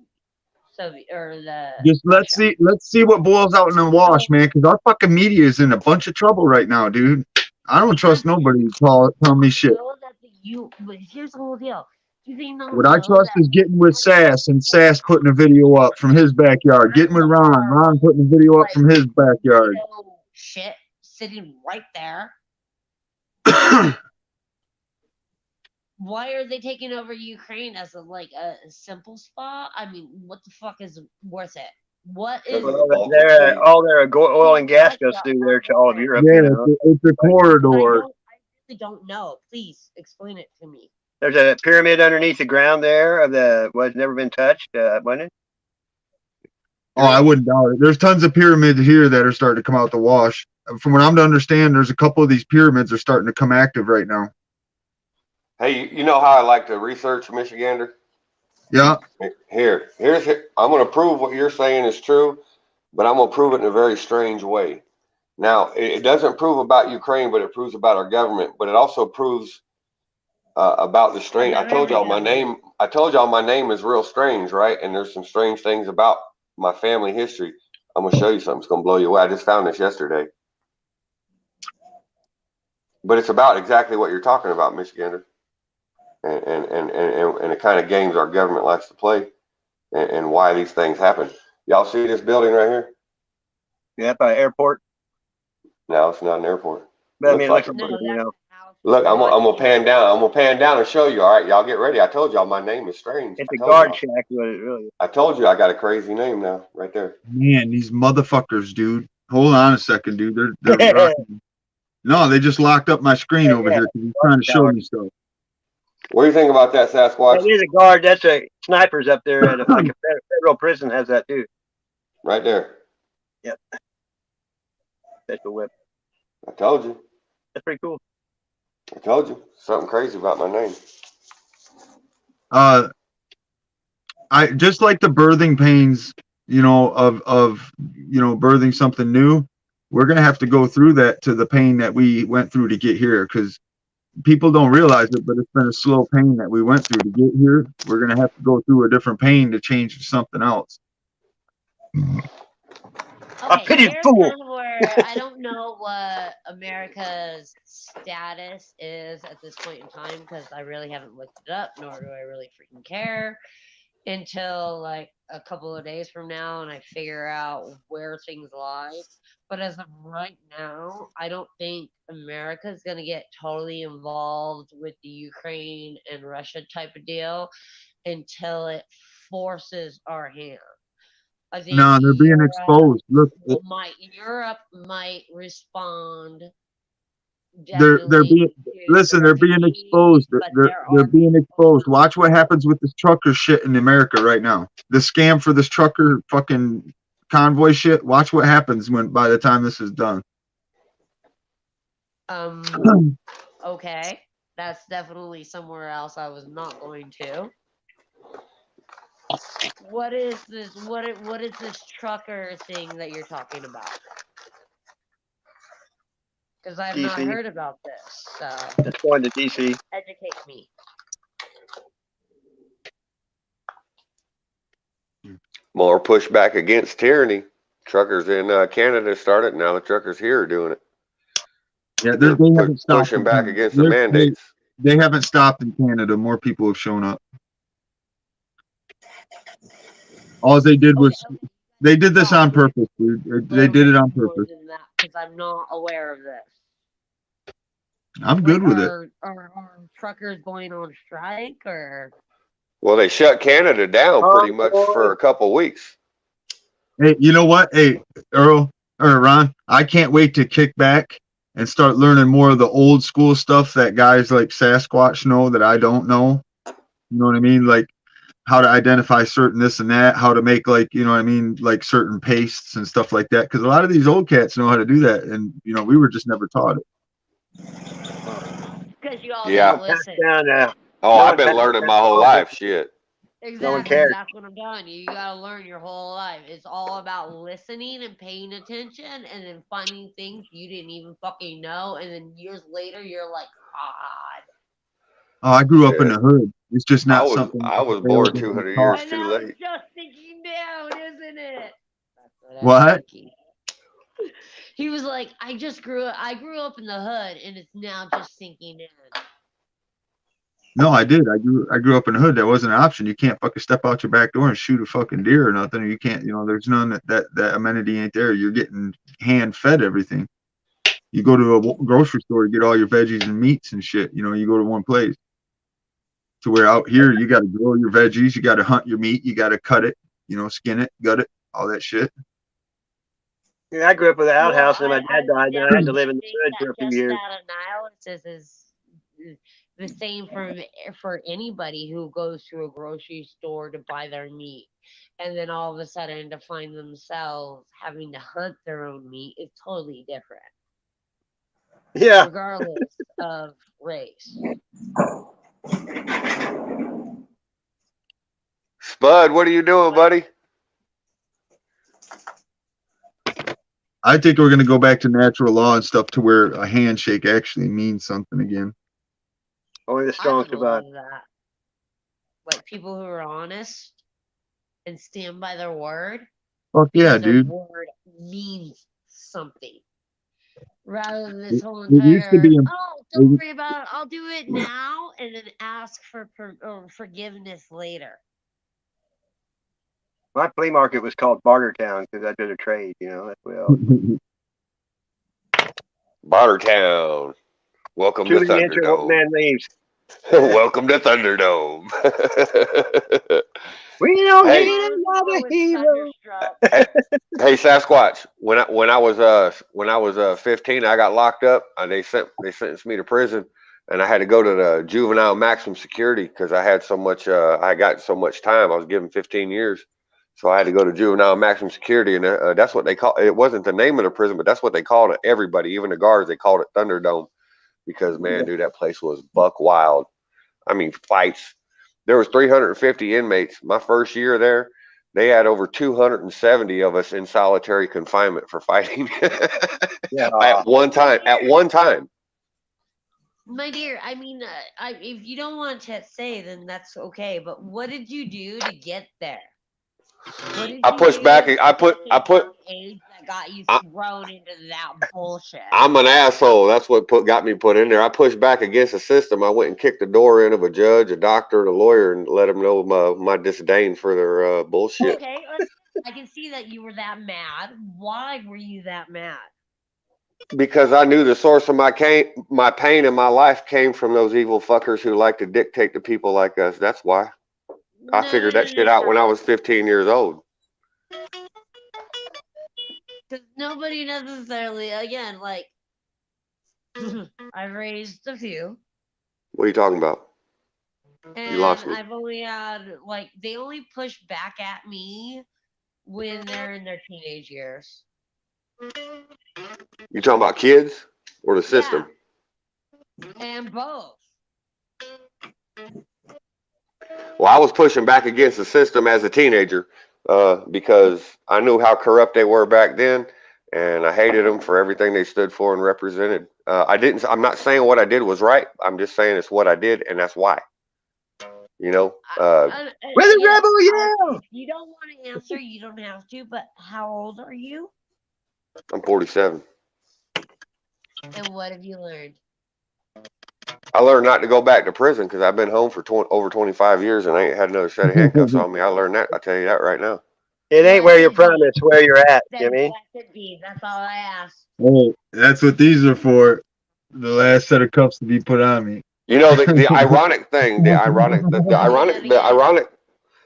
Soviet or the Just Russia. let's see what boils out in the wash, man. Because our fucking media is in a bunch of trouble right now, dude. I don't trust nobody telling me shit. Know that but here's the whole deal. Do they not What I know trust that is getting with Sass and Sass putting a video up from his backyard. Getting with Ron putting a video up from his backyard. shit sitting right there? Why are they taking over Ukraine as a simple spot? I mean, what the fuck is worth it? What is All their oil and gas goes through there to all of Europe. Yeah, You know, it's a corridor. I really don't know. Please explain it to me. there's a pyramid underneath the ground there of the what's never been touched. Wasn't it? Oh, I wouldn't doubt it. There's tons of pyramids here that are starting to come out the wash. From what I'm to understand, there's a couple of these pyramids are starting to come active right now. Hey, you know how I like to research, Michigander? Yeah. Here's I'm going to prove what you're saying is true, but I'm going to prove it in a very strange way. Now, it doesn't prove about Ukraine, but it proves about our government. But it also proves about the strange. I told y'all my name. I told y'all my name is real strange, right? And there's some strange things about my family history. I'm going to show you something. It's going to blow you away. I just found this yesterday. But it's about exactly what you're talking about, Michigander. And the kind of games our government likes to play and why these things happen. Y'all see this building right here? Yeah, by airport. No, it's not an airport. But I mean, Looks like like you know. Look, I'm gonna pan down. I'm gonna pan down and show you. All right, y'all get ready. I told y'all my name is strange. It's a guard shack, what it really is. I told you I got a crazy name now, right there. Man, these motherfuckers, dude. Hold on a second, dude. They're rocking. No, they just locked up my screen over here because he's trying to show me stuff. What do you think about that, Sasquatch? That is a guard. That's a snipers up there at like a federal prison has that too. Right there. Yep. Special whip. I told you. That's pretty cool. I told you something crazy about my name. I just like the birthing pains, of birthing something new. We're gonna have to go through that to the pain that we went through to get here, because people don't realize it, but it's been a slow pain that we went through to get here. We're gonna have to go through a different pain to change to something else. Okay, here's kind of where I don't know what America's status is at this point in time, because I really haven't looked it up, nor do I really freaking care until like a couple of days from now and I figure out where things lie. But as of right now, I don't think America is going to get totally involved with the Ukraine and Russia type of deal until it forces our hand. I think No, they're being exposed. Look, Europe might respond. They're being exposed. They're being exposed. Watch what happens with this trucker shit in America right now. The scam for this trucker fucking convoy shit. Watch what happens by the time this is done. Okay, that's definitely somewhere else I was not going to. What is this? What is this trucker thing that you're talking about? Because I've not heard about this. So it's going to DC. Educate me. More pushback against tyranny. Truckers in Canada started. Now the truckers here are doing it. Yeah, they haven't stopped pushing back against the mandates. They haven't stopped in Canada. More people have shown up. All they did was they did this on purpose, dude. They did it on purpose. Because I'm not aware of this. I'm good with it. Are truckers going on strike or? Well, they shut Canada down pretty much for a couple weeks. Hey, you know what? Hey, Earl or Ron, I can't wait to kick back and start learning more of the old school stuff that guys like Sasquatch know that I don't know. You know what I mean? Like how to identify certain this and that, how to make like, you know what I mean, like certain pastes and stuff like that. Because a lot of these old cats know how to do that, and we were just never taught it. Because you all don't listen. Oh, I've been learning my whole life. Shit. Exactly. cares. That's what I'm telling you. You gotta learn your whole life. It's all about listening and paying attention and then finding things you didn't even fucking know. And then years later, you're like, God. Oh, I grew up in Shit. the hood. It's just I not was something I was they always born 200 taught. years And too now late. it's just sinking down, isn't it? That's what I'm What? thinking. He was like, I grew up in the hood and it's now just sinking in. No, I did. I grew up in the hood. That wasn't an option. You can't fucking step out your back door and shoot a fucking deer or nothing. You can't. There's none that amenity ain't there. You're getting hand fed everything. You go to a grocery store to get all your veggies and meats and shit. You go to one place. To where out here you got to grow your veggies, you got to hunt your meat, you got to cut it, skin it, gut it, all that shit. Yeah, I grew up with an Well, outhouse, and my I dad would died, and I had to live in definitely the think hood that for a few just years. that analysis is the same for anybody who goes to a grocery store to buy their meat, and then all of a sudden to find themselves having to hunt their own meat is totally different, Yeah. regardless of race. Spud, what are you doing, buddy? I think we're gonna go back to natural law and stuff to where a handshake actually means something again. Only the I strong would survive. love that. Like people who are honest and stand by their word Fuck yeah, because their dude. word means something. Rather than this It, whole it used to entire, be. oh, don't worry about it, I'll do it now, and then ask for forgiveness later. My flea market was called Bartertown because I did a trade. That's what else. Bartertown. Welcome Too to many enter, one Thunderdome. man leaves. Welcome to Thunderdome. We don't Hey, need another hero. hey, hey, Sasquatch. When I was 15, I got locked up. They sentenced me to prison, and I had to go to the juvenile maximum security because I had so much. I got so much time. I was given 15 years, so I had to go to juvenile maximum security, and that's what they call. It wasn't the name of the prison, but that's what they called it. Everybody, even the guards, they called it Thunderdome because man, dude, that place was buck wild. I mean, fights. There was 350 inmates. My first year there, they had over 270 of us in solitary confinement for fighting Yeah. at one time. At one time, My dear, I mean, if you don't want to say, then that's okay. But what did you do to get there? What did I you pushed do back. at such a young age that got you I, thrown into that bullshit? I'm an asshole. That's what got me put in there. I pushed back against the system. I went and kicked the door in of a judge, a doctor, and a lawyer, and let them know my disdain for their bullshit. Okay, I can see that you were that mad. Why were you that mad? Because I knew the source of my pain in my life came from those evil fuckers who like to dictate to people like us. That's why. I No, no, figured no, that shit no, out when I no. was 15 years old. Because nobody necessarily, again, like, I've raised a few, What are you talking about? You and lost me. I've only had, like, they only push back at me when they're in their teenage years. You talking about kids or the Yeah, system? and both. Well, I was pushing back against the system as a teenager because I knew how corrupt they were back then, and I hated them for everything they stood for and represented. I'm not saying what I did was right. I'm just saying it's what I did, and that's why. You know, We're the Again, rebel yell. if you don't want to answer, you don't have to, but how old are you? I'm 47. And what have you learned? I learned not to go back to prison because I've been home for over 25 years and I ain't had another set of handcuffs on me. I learned that. I tell you that right now. It ain't What where you're could from, be? it's where you're at, Then Jimmy. what could be? That's all I asked. Oh, that's what these are for. The last set of cuffs to be put on me. You know the ironic thing, Say that again.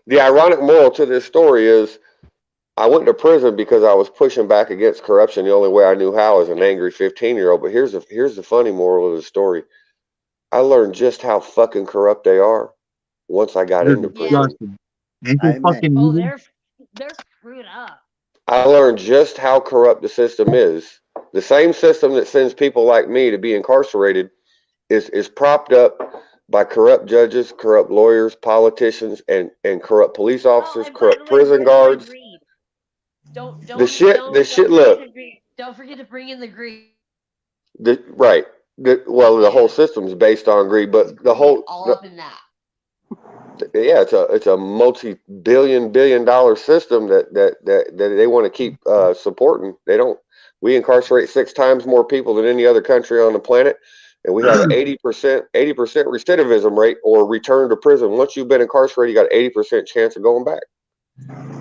the ironic moral to this story is I went to prison because I was pushing back against corruption the only way I knew how as an angry 15-year-old. But here's the funny moral of the story. I learned just how fucking corrupt they are once I got They're into Yeah. prison. disgusting. Ain't they Amen. fucking Oh, evil? they're screwed up. I learned just how corrupt the system is. The same system that sends people like me to be incarcerated is propped up by corrupt judges, corrupt lawyers, politicians, and corrupt police officers, and by corrupt the way, prison bring in the guards. greed. Don't The don't shit, don't the don't shit. forget Look, to don't forget to bring in the greed. right. Well, the whole Yeah, system's based on greed, there's but greed all up in that. yeah, it's a multi-billion-dollar system that they want to keep supporting. They don't. We incarcerate 6 times more people than any other country on the planet, and we have an 80% recidivism rate or return to prison. Once you've been incarcerated, you got an 80% chance of going back.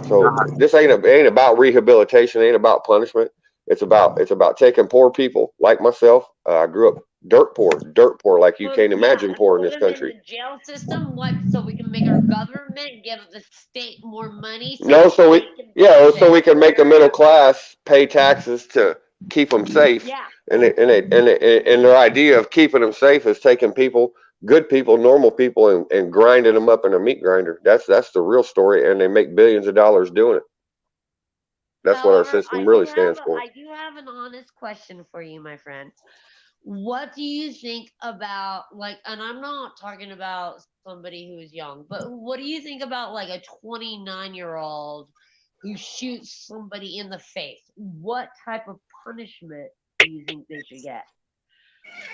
So this ain't about rehabilitation. It ain't about punishment. It's about taking poor people like myself. I grew up dirt poor, like you can't imagine And poor in put this them in country. the jail system. What? So we can make our government give the state more money so No, the so we state can so we take can make the care middle of. class pay taxes to keep them safe, Yeah. and their idea of keeping them safe is taking people, good people, normal people, and grinding them up in a meat grinder. That's the real story, and they make billions of dollars doing it. That's what our However, system really stands for. I do have an honest question for you, my friend. What do you think about like, and I'm not talking about somebody who's young, but what do you think about like a 29-year-old who shoots somebody in the face? What type of punishment do you think they should get?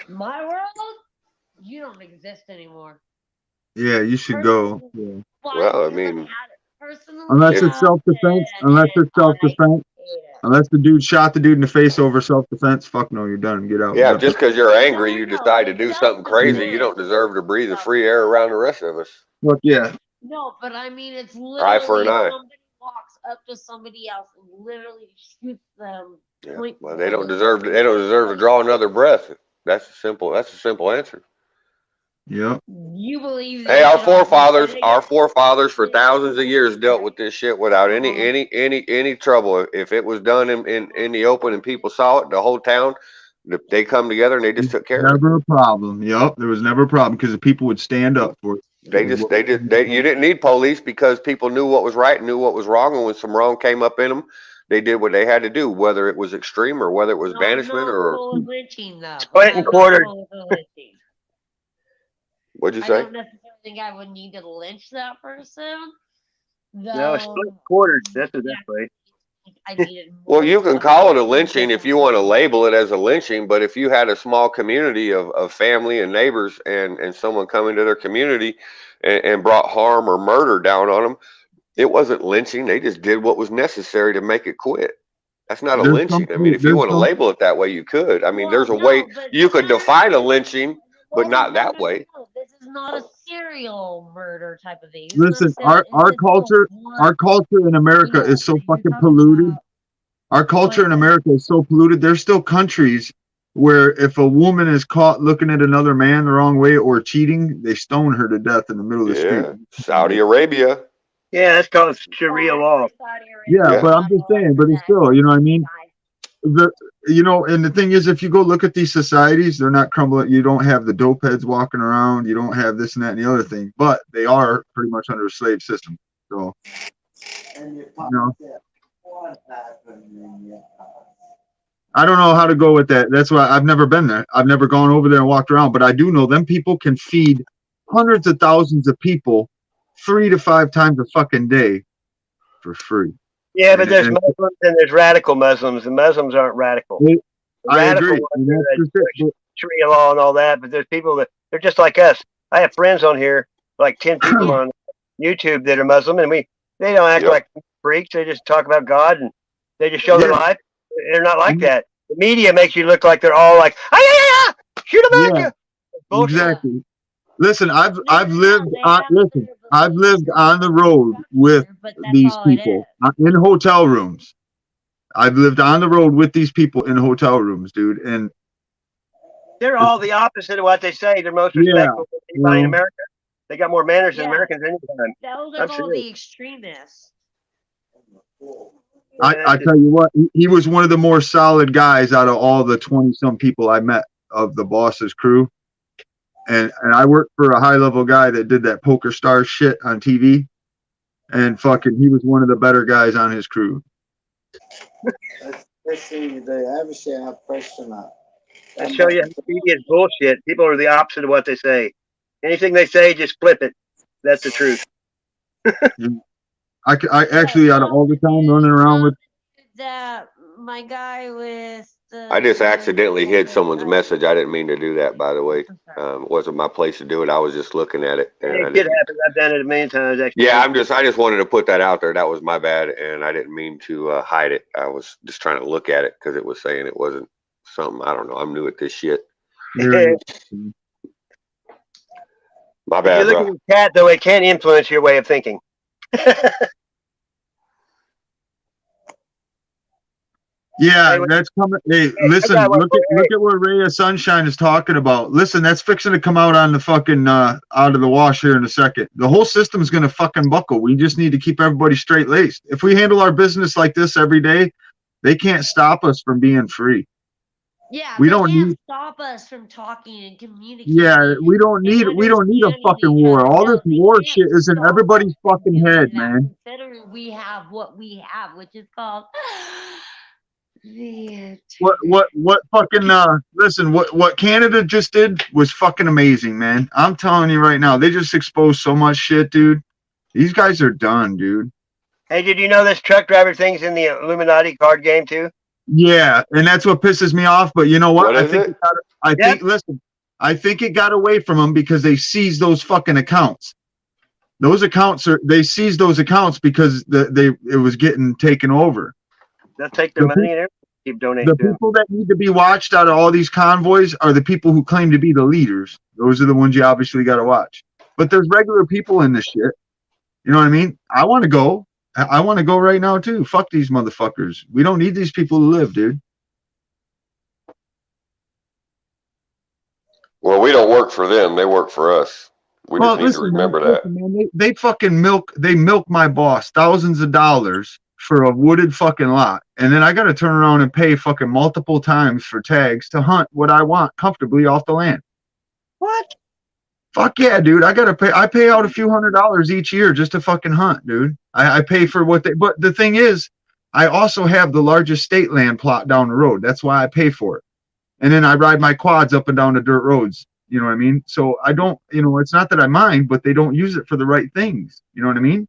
My world, you don't exist anymore. Yeah, you should go. Yeah. Why? Well, I Because I've mean, had it personally, Unless if it's and self defense. Unless and it's self I defense. hate it. Unless the dude shot the dude in the face over self defense. Fuck no, you're done. Get out. yeah, Get just the, because you're angry, No, you no, decide to it's do something crazy. You self-defense. don't deserve to breathe the free air Self-defense. around the rest of us. fuck yeah. No, but I mean, it's Eye for an literally eye. somebody walks up to somebody else and literally shoots them Yeah. point Well, blank they in don't the deserve to face. draw another breath. That's a simple answer. Yep. You believe Hey, they should all be put in our again? forefathers for thousands of years dealt with this shit without any trouble. If it was done in the open and people saw it, the whole town, they come together and they just took care of it. Never a problem. Yep. There was never a problem because the people would stand up for it. You didn't need police because people knew what was right and knew what was wrong, and when some wrong came up in them, they did what they had to do, whether it was extreme or whether it was No, I'm banishment not or cool with lynching though. Split and I'm not quartered. cool with the lynching. what'd you I say? don't necessarily think I would need to lynch that person, No, split though. and quartered. That's the best way. I needed Well, more you can fucking call it a people lynching if to you want to label it as a lynching, but if you had a small community of family and neighbors and someone come into their community and brought harm or murder down on them, it wasn't lynching. They just did what was necessary to make it quit. That's not a There's lynching. some. I mean, if you There's want to some. label it that way, you could. I mean, Well, there's a way no, but you could define a no, lynching, but not no, that way. no. This is not a serial murder type of thing. This is not a Listen, serial. our It's just the culture, one. our culture in America is so Like you're fucking talking polluted. about. Our Go culture ahead, in go ahead. America is so polluted. There's still countries where if a woman is caught looking at another man the wrong way or cheating, they stone her to death in the middle of the street. Yeah, Saudi Arabia. Yeah, that's called Sharia law. Saudi Yeah, Arabia, Yeah, but I'm Saudi just saying, Arabia, but it's still, you know what I mean? guys. The and the thing is, if you go look at these societies, they're not crumbling. You don't have the dope heads walking around. You don't have this and that and the other thing, but they are pretty much under a slave system. So, you know, I don't know how to go with that. That's why I've never been there. I've never gone over there and walked around, but I do know them people can feed hundreds of thousands of people 3 to 5 times a fucking day for free. Yeah, but there's And Muslims and there's radical Muslims. The Muslims aren't radical. The I radical agree. ones And are that's that just it. Sharia law and all that. But there's people that they're just like us. I have friends on here, like 10 people on YouTube that are Muslim, and they don't act yep. like freaks. They just talk about God and they just show their Yeah. life. They're not like Mhm. that. The media makes you look like they're all like, shoot America. Bullshit. Exactly. Listen, I've No, lived they on have listen, their I've beliefs lived on the and road with structure, but that's these all it is. people in hotel rooms. I've lived on the road with these people in hotel rooms, dude. And They're all the opposite of what they say. They're most yeah, respectful to you anybody in know, America. They got more manners than Yeah, Americans anytime. those are I'm called serious. the extremists. I That's just, tell you what, he was one of the more solid guys out of all the 20 some people I met of the boss's crew. And I worked for a high level guy that did that poker star shit on TV. And fucking, he was one of the better guys on his crew. I show you how the media is bullshit. People are the opposite of what they say. Anything they say, just flip it. That's the truth. I actually out of all the time running around with. That my guy with the. I just accidentally hit someone's message. I didn't mean to do that, by the way. It wasn't my place to do it. I was just looking at it. And I It didn't- could happen. I've done it a million times. Actually. Yeah, I just wanted to put that out there. That was my bad, and I didn't mean to hide it. I was just trying to look at it because it was saying it wasn't something. I don't know. I'm new at this shit. Very- My If bad, you look at bro. your cat, though, it can influence your way of thinking. Yeah, Hey, that's coming. Hey, I listen, got one look for at you. look at what Ray of Sunshine is talking about. Listen, that's fixing to come out on the fucking out of the wash here in a second. The whole system's gonna fucking buckle. We just need to keep everybody straight laced. If we handle our business like this every day, they can't stop us from being free. Yeah, We they don't can't need. stop us from talking and communicating. Yeah, we don't need a understanding fucking each war. other. All No, this they war can't shit is in stop everybody's us from fucking doing head, that, man. considering we have what we have, which is called the What fucking listen, what Canada just did was fucking amazing, man. I'm telling you right now, they just exposed so much shit, dude. These guys are done, dude. Hey, did you know this truck driver thing's in the Illuminati card game too? Yeah, and that's what pisses me off. But you know what? What is it? Listen, I think it got away from them because they seized those fucking accounts. Those accounts they seized those accounts because it was getting taken over. They'll take their money and everything. Keep donating The to them. people that need to be watched out of all these convoys are the people who claim to be the leaders. Those are the ones you obviously got to watch. But there's regular people in this shit. You know what I mean? I want to go. I want to go right now too. Fuck these motherfuckers. We don't need these people to live, dude. Well, we don't work for them. They work for us. We just need to remember that. Man, they fucking milk my boss thousands of dollars for a wooded fucking lot. And then I got to turn around and pay fucking multiple times for tags to hunt what I want comfortably off the land. What? Fuck yeah, dude. I pay out a few $100s each year just to fucking hunt, dude. I pay for what but the thing is, I also have the largest state land plot down the road. That's why I pay for it. And then I ride my quads up and down the dirt roads. You know what I mean? So I don't, it's not that I mind, but they don't use it for the right things. You know what I mean?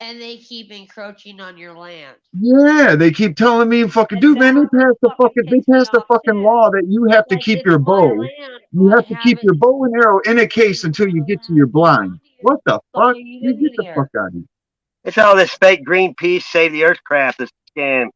and they keep encroaching on your land. Yeah, they keep telling me fucking, dude, man, they passed the fucking law that you have to keep your bow. You have to keep your bow and arrow in a case until you get to your blind. What the fuck? You get the fuck out of here. It's all this fake Greenpeace Save the Earth crap, this scam.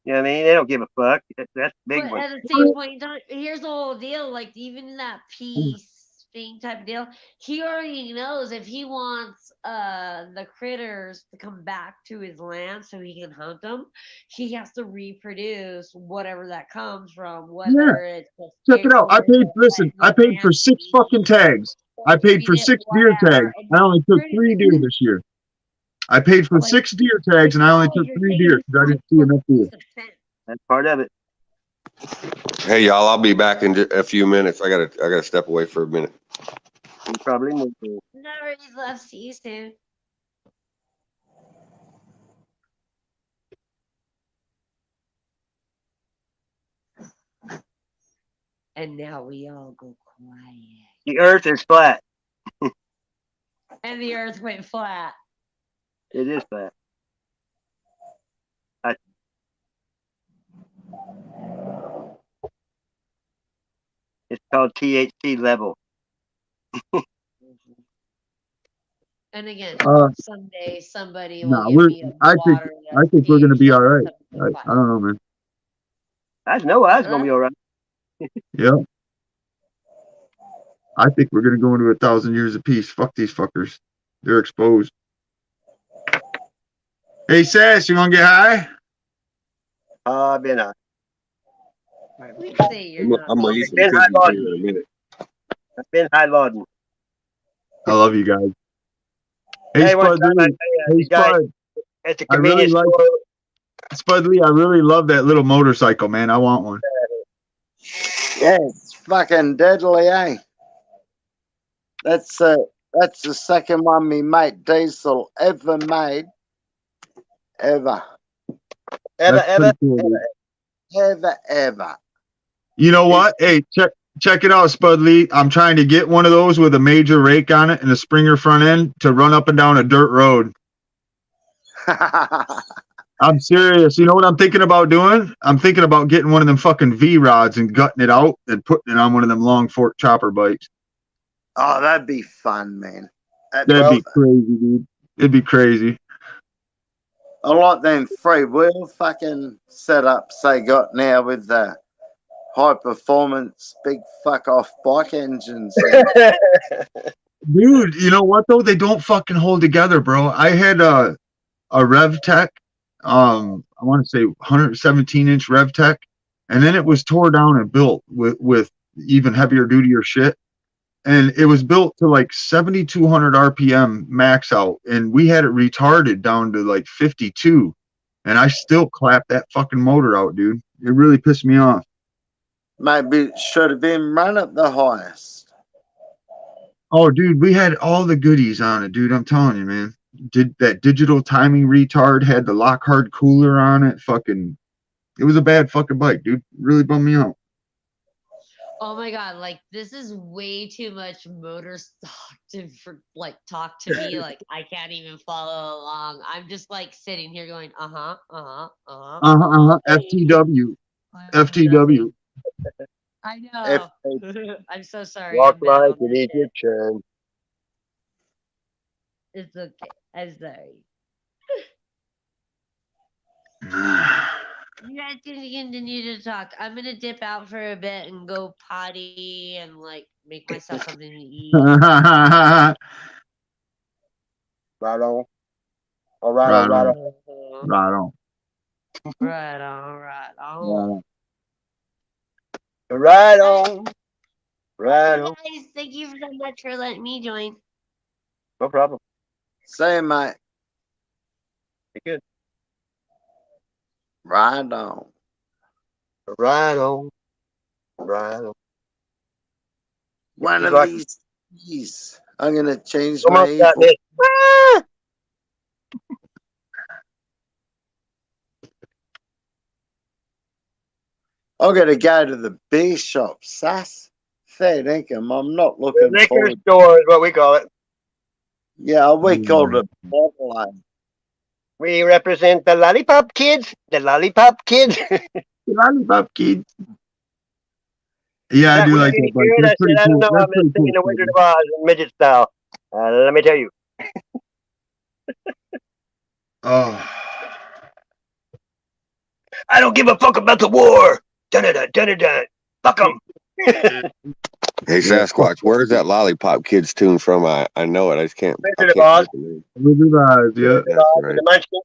You know what I mean? They don't give a fuck. That's a big But one. at the same point in time, here's the whole deal. Like even in that peace thing type of deal, he already knows if he wants the critters to come back to his land so he can hunt them, he has to reproduce whatever that comes from. Whether it's check it out. I paid for 6 fucking tags. I paid for 6 deer tags. I only took 3 deer this year. I paid for 6 deer tags and I only took 3 deer because I didn't see enough deer. That's part of it. Hey, y'all, I'll be back in a few minutes. I gotta step away for a minute. You probably need to. No worries, love. See you soon. And now we all go quiet. The Earth is flat. And the earth went flat. It is flat. It's called THC level. And again, someday somebody Nah, will give me a water. I think we're gonna be all right. I don't know, man. I know I was gonna be all right. Yeah. I think we're gonna go into 1,000 years of peace. Fuck these fuckers. They're exposed. Hey, Sass, you wanna get high? I've been We say you're not. I'm gonna eat been some high cookies lauding. here in a minute. I've been high lauding. I love you guys. Hey, one Spud time Lee. Hey, Spud. At the I really convenience like store. Spud Lee. I really love that little motorcycle, man. I want one. Yeah, it's fucking deadly, eh? That's the second one me mate Diesel ever made. Ever. Ever. Cool, Ever. you know what? Hey, check it out, Spud Lee. I'm trying to get one of those with a major rake on it and a Springer front end to run up and down a dirt road. I'm serious. You know what I'm thinking about doing? I'm thinking about getting one of them fucking V rods and gutting it out and putting it on one of them long fork chopper bikes. Oh, that'd be fun, man. That'd be crazy, dude. It'd be crazy. I like them free wheel fucking setups they got now with the high performance big fuck off bike engines. Dude, you know what though? They don't fucking hold together, bro. I had a RevTech, I want to say 117-inch RevTech, and then it was tore down and built with even heavier dutier shit. And it was built to like 7,200 RPM max out, and we had it retarded down to like 52, and I still clapped that fucking motor out, dude. It really pissed me off. Maybe it should have been run at the highest. Oh, dude, we had all the goodies on it, dude. I'm telling you, man. Did that digital timing retard had the Lockhart cooler on it? Fucking, it was a bad fucking bike, dude. Really bummed me out. Oh my god, like this is way too much motor stock to talk to me. Like I can't even follow along. I'm just like sitting here going, FTW. FTW. I know. I'm so sorry. Walk I'm bad like on it this is your shit. turn. It's okay. I'm sorry. You guys can continue to talk. I'm gonna dip out for a bit and go potty and like make myself something to eat. Right on. All right, Right right on. on. Right on. Right on, right on. Right on. Right on. Guys, thank you so much for letting me join. No problem. Same, mate. Be good. Right on. Right on. Right on. One Good of luck. these days, I'm gonna change Come my on, got evil. this. Ah! I'm gonna go to the beer shop, sass. Fair income. I'm not The looking liquor forward. store is what we call it. Yeah, we call it a bottle. We represent the lollipop kids. The lollipop kids. Lollipop kids. Yeah, I That do was like that really bike. good. I That's pretty said, I don't cool. know. That's I'm pretty singing cool. the Wizard of Oz in midget style. Let me tell you. Oh. I don't give a fuck about the war. Dun-dun-dun, dun-dun-dun. Fuck them. Hey Sasquatch, where's that Lollipop Kids tune from? I know it. I just can't. Wizard of Oz. Wizard of Oz, yeah. That's right. The Munchkin.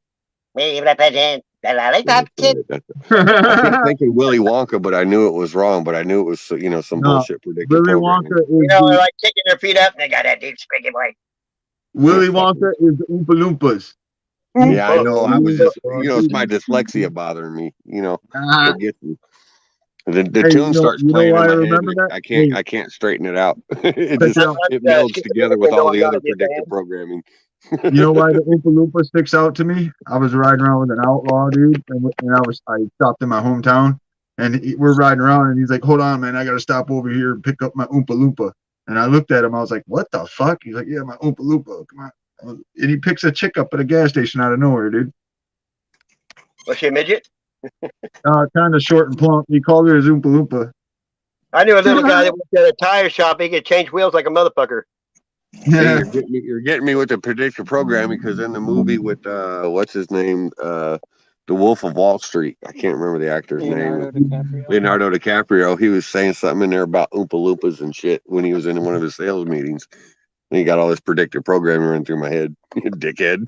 We represent the lollipop kids. I kept thinking Willy Wonka, but I knew it was wrong. But I knew it was some No, bullshit predictive Willy programming. Wonka is You know, they're the, like kicking their feet up and they got that deep squeaky voice. Willy Wonka is the Oompa Loompas. Yeah, I know. I was just, it's my Oompa dyslexia bothering me. Loompa. It gets me. The Hey, tune starts you know playing why in I my head. remember And that? I can't straighten it out. Check it out. It melds together with all the other Get the predictive programming. You know why the Oompa Loompa sticks out to me? I was riding around with an outlaw dude, and I stopped in my hometown, and we're riding around, and he's like, "Hold on, man, I got to stop over here and pick up my Oompa Loompa." And I looked at him, I was like, "What the fuck?" He's like, "Yeah, my Oompa Loompa. Come on." And he picks a chick up at a gas station out of nowhere, dude. Was she a midget? Kind of short and plump. He called her his Oompa Loompa. I knew a little guy that went to a tire shop. He could change wheels like a motherfucker. Yeah. Hey, you're getting me with the predictive programming because in the movie with what's his name, The Wolf of Wall Street, I can't remember the actor's name. Leonardo DiCaprio. He was saying something in there about Oompa Loompas and shit when he was in one of his sales meetings. And he got all this predictive programming running through my head, dickhead.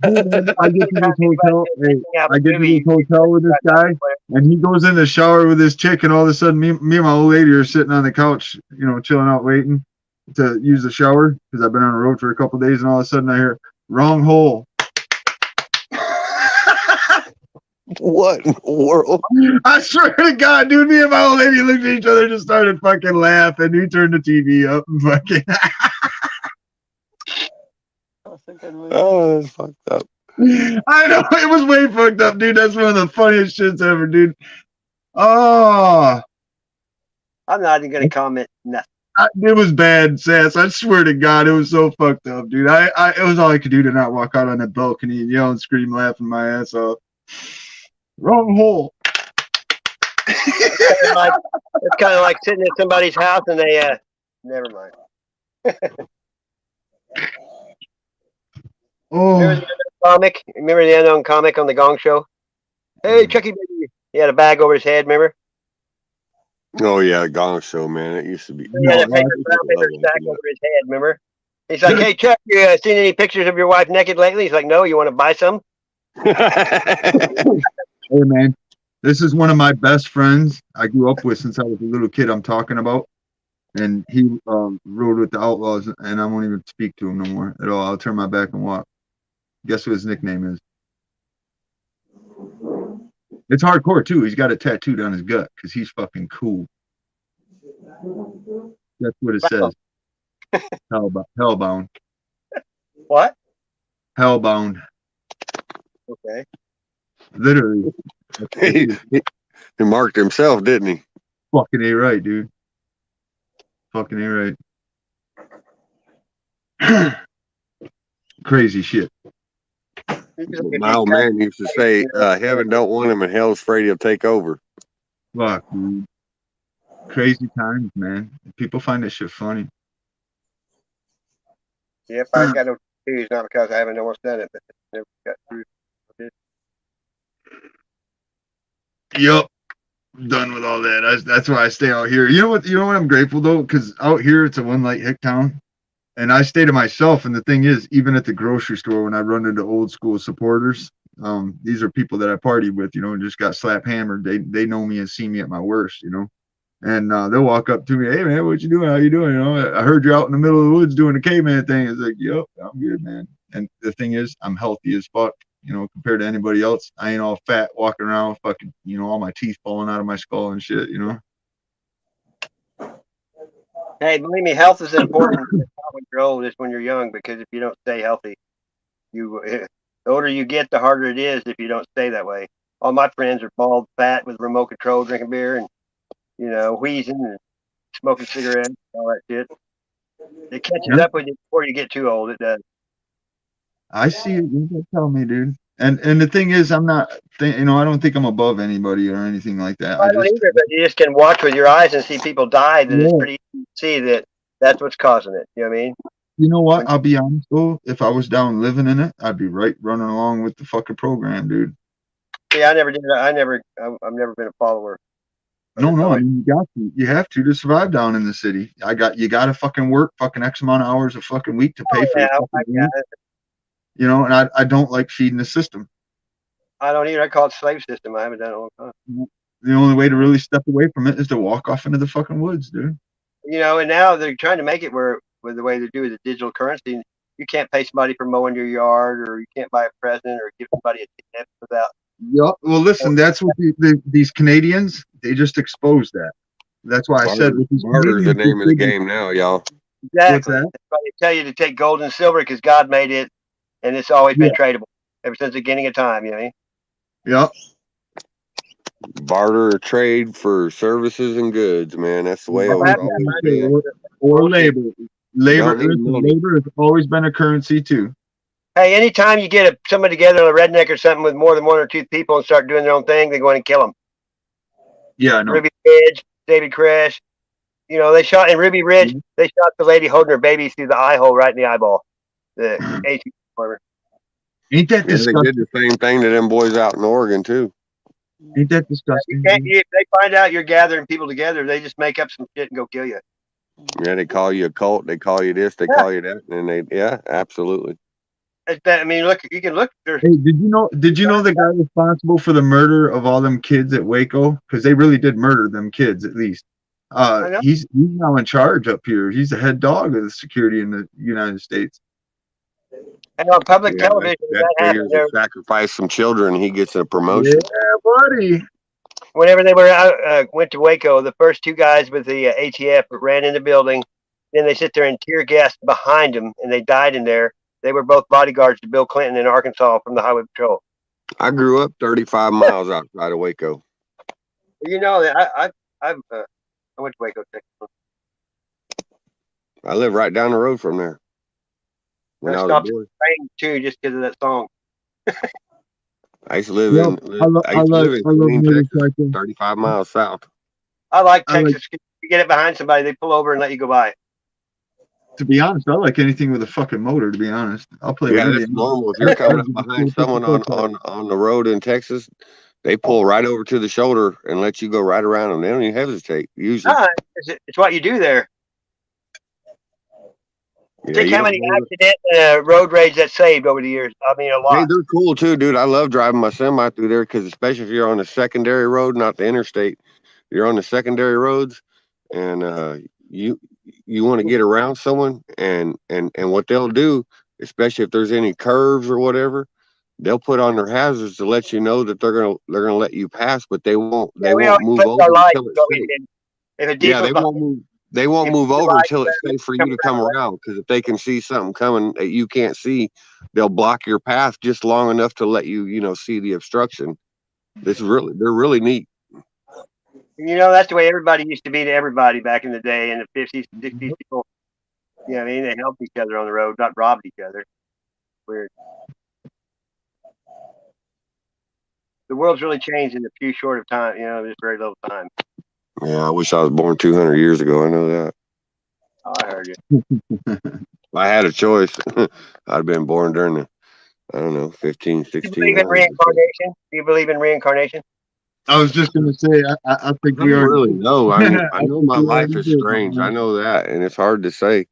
I get to this hotel. Hey, I get to this hotel with this guy, and he goes in the shower with this chick, and all of a sudden, me and my old lady are sitting on the couch, chilling out, waiting to use the shower because I've been on the road for a couple of days, and all of a sudden I hear wrong hole. What in the world? I swear to God, dude, me and my old lady looked at each other, just started fucking laughing. We turned the TV up and fucking. Oh, that's fucked up. I know it was way fucked up, dude. That's one of the funniest shits ever, dude. Oh, I'm not even gonna comment nothing. It was bad, Sass. I swear to God, it was so fucked up, dude. It was all I could do to not walk out on that balcony and yell and scream, laughing my ass off. Wrong hole. It's kind of like sitting at somebody's house and they never mind. Oh, Remember the unknown comic on the Gong Show? Hey, Chucky baby. He had a bag over his head, remember? Oh yeah, Gong Show, man. It used to be. He had a brown paper sack over his head, remember? He's like, hey, Chuck, you seen any pictures of your wife naked lately? He's like, no, you want to buy some? hey, man. This is one of my best friends I grew up with since I was a little kid I'm talking about. And he rode with the Outlaws, and I won't even speak to him no more at all. I'll turn my back and walk. Guess what his nickname is? It's hardcore, too. He's got it tattooed on his gut because he's fucking cool. That's what it says. Hellbound. What? Hellbound. Okay. Literally. He marked himself, didn't he? Fucking A right, dude. Fucking A right. Crazy shit. My old man used to say, heaven don't want him and hell's afraid he'll take over. Fuck, dude. Crazy times, man. People find that shit funny. Yeah, if I got no tattoos, not because I haven't almost done it, but never got through. Yup. Done with all that. That's why I stay out here. You know what I'm grateful though? Because out here it's a one light hick town. And I stay to myself. And the thing is, even at the grocery store when I run into old school supporters, these are people that I partied with, and just got slap hammered. They know me and see me at my worst, And they'll walk up to me, hey man, what you doing? How you doing? I heard you're out in the middle of the woods doing the caveman thing. It's like, yep, I'm good, man. And the thing is, I'm healthy as fuck. Compared to anybody else. I ain't all fat walking around with fucking, all my teeth falling out of my skull and shit, Hey, believe me, health is important when you're old as when you're young, because if you don't stay healthy, the older you get, the harder it is if you don't stay that way. All my friends are bald, fat, with remote control, drinking beer, and, wheezing and smoking cigarettes and all that shit. It catches up with you before you get too old. It does. I see it. You tell me, dude. And the thing is, I'm not, I don't think I'm above anybody or anything like that. I don't either, but you just can watch with your eyes and see people die. Then it's pretty easy to see that that's what's causing it. You know what I mean? You know what? I'll be honest though. If I was down living in it, I'd be right running along with the fucking program, dude. Yeah, I never did. I've never been a follower. No, I mean, you have to survive down in the city. You got to fucking work fucking X amount of hours a fucking week to pay for the fucking week. And I don't like feeding the system. I don't either. I call it slave system. I haven't done it in a long time. The only way to really step away from it is to walk off into the fucking woods, dude. And now they're trying to make it where, with the way they do the digital currency, you can't pay somebody for mowing your yard, or you can't buy a present or give somebody a tip without. Yep. Well, listen, that's what these Canadians, they just exposed that. That's why I said barter is the name of the game now, y'all. Exactly. That's why they tell you to take gold and silver because God made it, and it's always been tradable ever since the beginning of time. You know what I mean? Yep. Barter or trade for services and goods, man. That's the way it was always been. Or labor. Labor has always been a currency too. Hey, anytime you get somebody together, a redneck or something, with more than one or two people and start doing their own thing, they go in and kill them. Yeah, I know. Ruby Ridge, David Crash. They shot in Ruby Ridge. They shot the lady holding her baby through the eye hole right in the eyeball. The whatever. Ain't that disgusting? They did the same thing to them boys out in Oregon too. Ain't that disgusting? If they find out you're gathering people together, they just make up some shit and go kill you. Yeah, they call you a cult. They call you this. They call you that. And absolutely. I mean, look, you can look. Hey, did you know the guy responsible for the murder of all them kids at Waco? Because they really did murder them kids, at least. He's now in charge up here. He's the head dog of the security in the United States. And on public television, that figures to sacrifice some children, he gets a promotion. Yeah, buddy. Whenever they went to Waco, the first two guys with the ATF ran in the building. Then they sit there and tear gas behind them, and they died in there. They were both bodyguards to Bill Clinton in Arkansas from the Highway Patrol. I grew up 35 miles outside of Waco. I've I went to Waco, Texas. I live right down the road from there. When I I was a stopped boy, praying too, just because of that song. I used to live Yep. I used to live in I love Killeen, Texas, motorcycling. 35 miles south. I like I like, Texas. You get it behind somebody, they pull over and let you go by. to be honest, I like anything with a fucking motor. To be honest, I'll play with Yeah, any. that's normal. If you're coming up behind someone on the road in Texas, they pull right over to the shoulder and let you go right around them. They don't even hesitate usually. Ah, it's what you do there. Yeah, Think you how don't many move it. accident road rage that saved over the years. I mean, a Hey, lot. they're cool too, dude. I love driving my semi through there because especially if you're on the secondary road, not the interstate, you're on the secondary roads, and you you want to get around someone, and what they'll do, especially if there's any curves or whatever, they'll put on their hazards to let you know that they're gonna let you pass, but they won't Yeah, they we won't always move put our over lights, until it's but we safe. did. If a Yeah, deepest behind, they won't you move put the over lights, until let it's them safe for come you to come around. Because if they can see something coming that you can't see, they'll block your path just long enough to let you, see the obstruction. They're really neat. that's the way everybody used to be to everybody back in the day in the 50s, 60s. People, I mean, they helped each other on the road, not robbed each other. Weird. The world's really changed in a few short of time. Just very little time. Yeah, I wish I was born 200 years ago. I know that. Oh, I heard you. If I had a choice, I'd been born during the, I don't know, 15, Do you believe in 1600s. reincarnation? Do you believe in reincarnation? I was just gonna say, I think I we don't already. really know. I I know think my we life already is did. strange. I know that, and it's hard to say.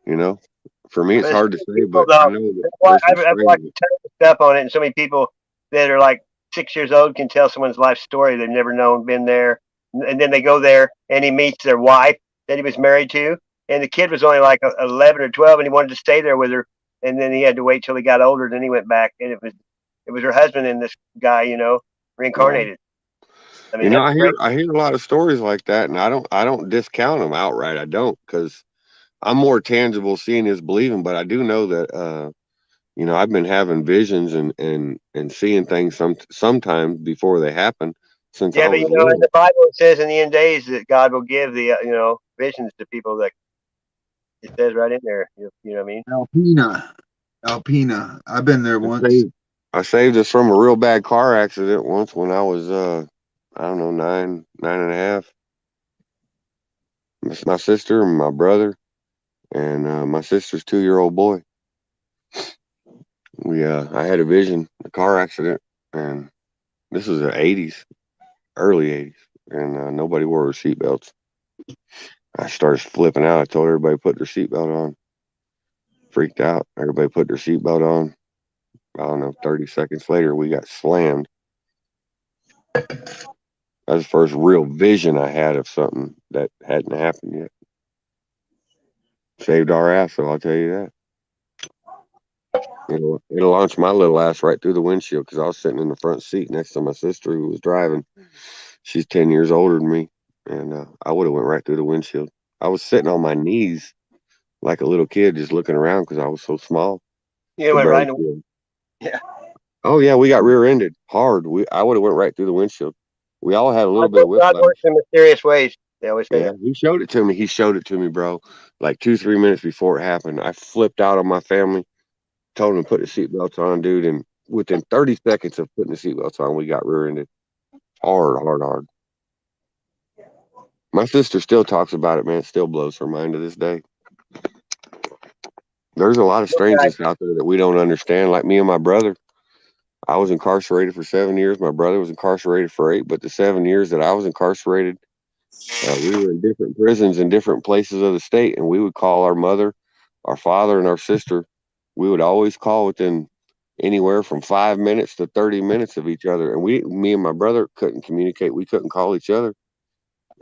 You know, for me, it's But it's hard to say, people but I though. know that That's why there's some I've watched strange. a ton of stuff on it, and so many people that are like 6 years old can tell someone's life story they've never known, been there, and then they go there and he meets their wife that he was married to, and the kid was only like 11 or 12, and he wanted to stay there with her, and then he had to wait till he got older, then he went back, and it was her husband and this guy, Wow. reincarnated. I mean, that's great. I hear a lot of stories like that, and I don't discount them outright. I don't, because I'm more tangible. Seeing is believing, but I do know that I've been having visions and seeing things sometimes before they happen since I Yeah, but was in little. the Bible it says in the end days that God will give the visions to people that it says right in there. You know what I mean? Alpina. I've been there I once. saved I saved us from a real bad car accident once when I was I don't know, nine and a half. It's my sister and my brother and my sister's 2-year-old boy. I had a vision, a car accident, and this was the '80s, early '80s, and nobody wore their seatbelts. I started flipping out. I told everybody to put their seatbelt on. Freaked out. Everybody put their seatbelt on. I don't know. 30 seconds later, we got slammed. That was the first real vision I had of something that hadn't happened yet. Saved our ass, so I'll tell you that. It launched my little ass right through the windshield because I was sitting in the front seat next to my sister who was driving. She's 10 years older than me, and I would have went right through the windshield. I was sitting on my knees like a little kid, just looking around because I was so small. You Could went right barely in see him. the yeah. Oh yeah, we got rear-ended hard. I would have went right through the windshield. We all had a little bit of God whiplash. works in mysterious ways. They always say Yeah, that. he showed it to me. He showed it to me, bro. Like 2, 3 minutes before it happened, I flipped out on my family, told them to put the seatbelts on, dude. And within 30 seconds of putting the seatbelts on, we got rear-ended hard, hard, hard. My sister still talks about it, man. It still blows her mind to this day. There's a lot of Look, guys, strangeness out there that we don't understand. Like me and my brother, I was incarcerated for 7 years. My brother was incarcerated for 8. But the 7 years that I was incarcerated, we were in different prisons in different places of the state, and we would call our mother, our father, and our sister. We would always call within anywhere from 5 minutes to 30 minutes of each other. And me and my brother couldn't communicate. We couldn't call each other.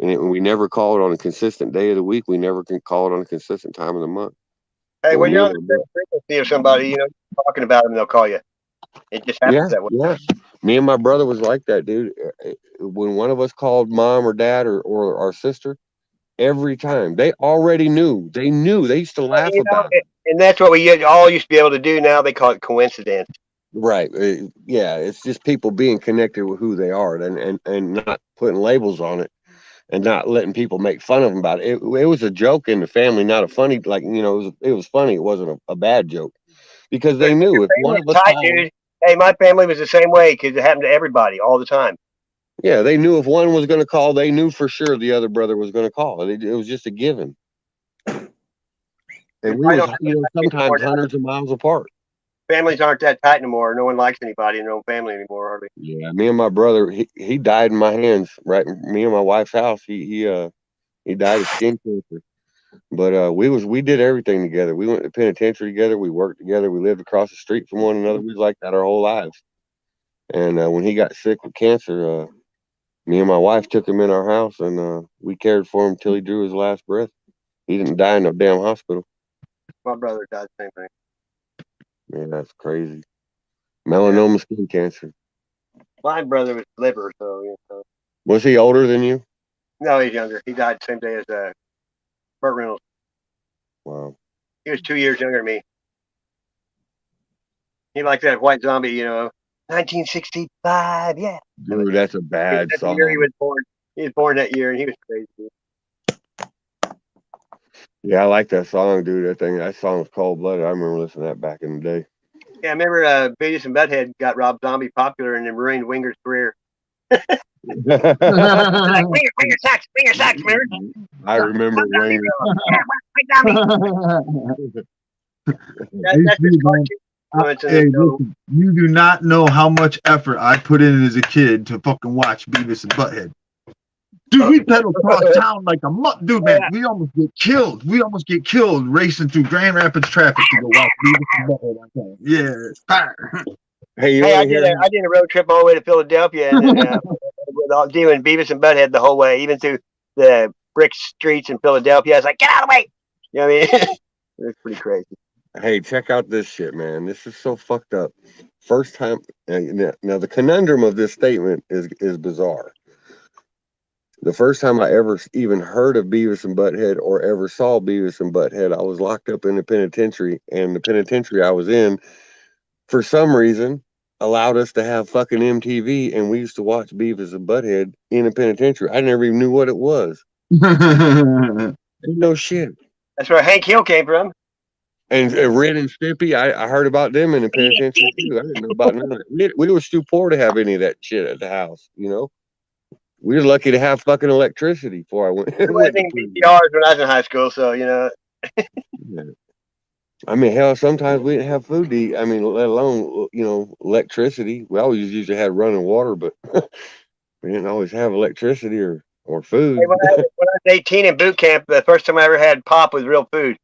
And we never called on a consistent day of the week. We never can call it on a consistent time of the month. hey, Well, when me you're and on my the brother, same frequency of somebody, talking about them, they'll call you. It just happens yeah, that way. yeah. Me and my brother was like that, dude. When one of us called mom or dad or our sister, every time they already knew. They knew. They used to laugh about it. And that's what we all used to be able to do. Now they call it coincidence. Right. Yeah. It's just people being connected with who they are and not putting labels on it. and not letting people make fun of him about it. It was a joke in the family, not a funny, like, it was funny. It wasn't a bad joke because they knew if one Family of us tight, called, dude. Hey, my family was the same way because it happened to everybody all the time. yeah, they knew if one was going to call, they knew for sure the other brother was going to call. It was just a given. And we I was, don't sometimes hundreds of miles apart. Families aren't that tight anymore. No one likes anybody in their own family anymore, hardly. Yeah, me and my brother, he died in my hands. Right, me and my wife's house. He died of skin cancer. But we did everything together. We went to penitentiary together. We worked together. We lived across the street from one another. We was like that our whole lives. And when he got sick with cancer, me and my wife took him in our house, and we cared for him till he drew his last breath. He didn't die in no damn hospital. My brother died the same thing. Man, that's crazy. Melanoma skin cancer. My brother was liver, so Was he older than you? No, he's younger. He died the same day as Burt Reynolds. Wow. He was 2 years younger than me. He liked that White Zombie, 1965. Yeah. Dude, that's a bad That's the song. year he was born. He was born that year, and he was crazy. Yeah, I like that song, dude. That song was cold blooded. I remember listening to that back in the day. Yeah, I remember Beavis and Butthead got Rob Zombie popular and then ruined Winger's career. Like, Winger sucks, remember? I remember Wayne. That's just cartoon influence in Hey, the show. listen, you do not know how much effort I put in as a kid to fucking watch Beavis and Butthead. Dude, we pedal across town like a dude, man. We almost get killed. We almost get killed racing through Grand Rapids traffic to go watch Beavis and Butthead on time. Yeah, it's fire. Hey, I did a road trip all the way to Philadelphia and with doing Beavis and Butthead the whole way, even through the brick streets in Philadelphia. I was like, get out of the way. You know what I mean? It was pretty crazy. Hey, check out this shit, man. This is so fucked up. First time. Now the conundrum of this statement is bizarre. The first time I ever even heard of Beavis and Butthead or ever saw Beavis and Butthead, I was locked up in the penitentiary, and the penitentiary I was in, for some reason, allowed us to have fucking MTV, and we used to watch Beavis and Butthead in a penitentiary. I never even knew what it was. No shit. That's where Hank Hill came from. And Red and Stimpy, I heard about them in the penitentiary too. I didn't know about none of that. We were too poor to have any of that shit at the house, We were lucky to have fucking electricity before I went. It wasn't VCRs when I was in high school, so Yeah. I mean, hell, sometimes we didn't have food to eat. I mean, let alone electricity. We always usually had running water, but we didn't always have electricity or food. Hey, when I was 18 in boot camp, the first time I ever had pop was real food.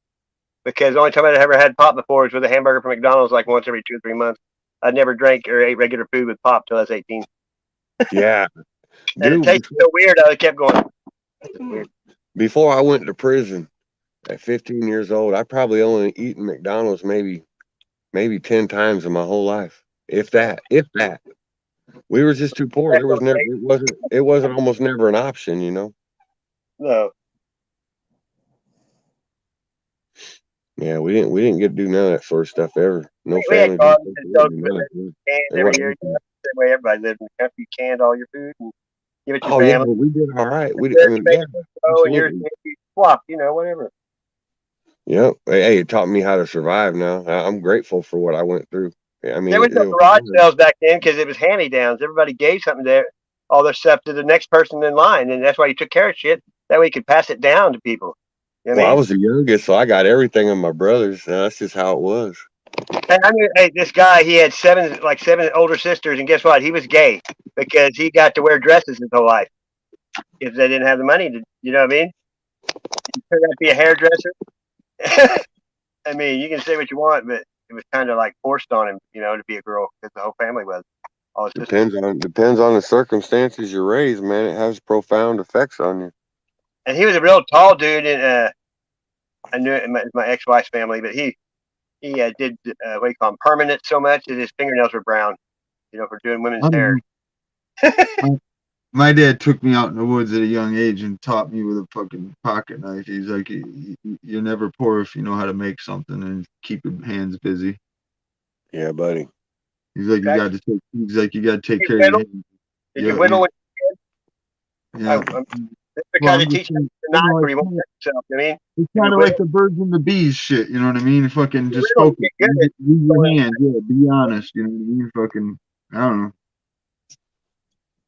Because the only time I'd ever had pop before was with a hamburger from McDonald's, like once every 2 or 3 months. I'd never drank or ate regular food with pop till I was 18. Yeah. And it tasted so weird, I kept going. Before I went to prison at 15 years old, I probably only eaten McDonald's maybe 10 times in my whole life. If that. We were just too poor. It wasn't almost never an option, No. Yeah, we didn't get to do none of that sort of stuff ever. No We had family. cars and dogs every year. The same way everybody lived in the country. You canned all your food and give it to your family. Yeah, but we did all right. And yours, swap, whatever. Yeah. Hey, it taught me how to survive now. I'm grateful for what I went through. I mean, there was no garage sales back then because it was hand-me-downs. Everybody gave something to all their stuff to the next person in line, and that's why you took care of shit. That way you could pass it down to people. I was the youngest, so I got everything of my brothers. That's just how it was. And I mean, hey, this guy, he had seven older sisters, and guess what? He was gay because he got to wear dresses his whole life. If they didn't have the money to, you know what I mean? He turned out to be a hairdresser. I mean, you can say what you want, but it was kind of like forced on him, to be a girl because the whole family was. All his depends on the circumstances you're raised, man. It has profound effects on you. And he was a real tall dude, and I knew it was my ex-wife's family, but he did what do you call them, permanent so much that his fingernails were brown, for doing women's hair. My dad took me out in the woods at a young age and taught me with a fucking pocket knife. He's like, you're never poor if you know how to make something and keep your hands busy. Yeah, buddy. He's like, you got to take care of your hands. Did you whittle when you Yeah. did? They're Well, kind I'm of just teaching saying, you to not where it's you won't hurt yourself. I mean, it's if you kind of will, like the birds and the bees shit. You know what I mean? Fucking you just will focus. get good at Use your going. hands. Yeah, be honest. You know what I mean? Fucking, I don't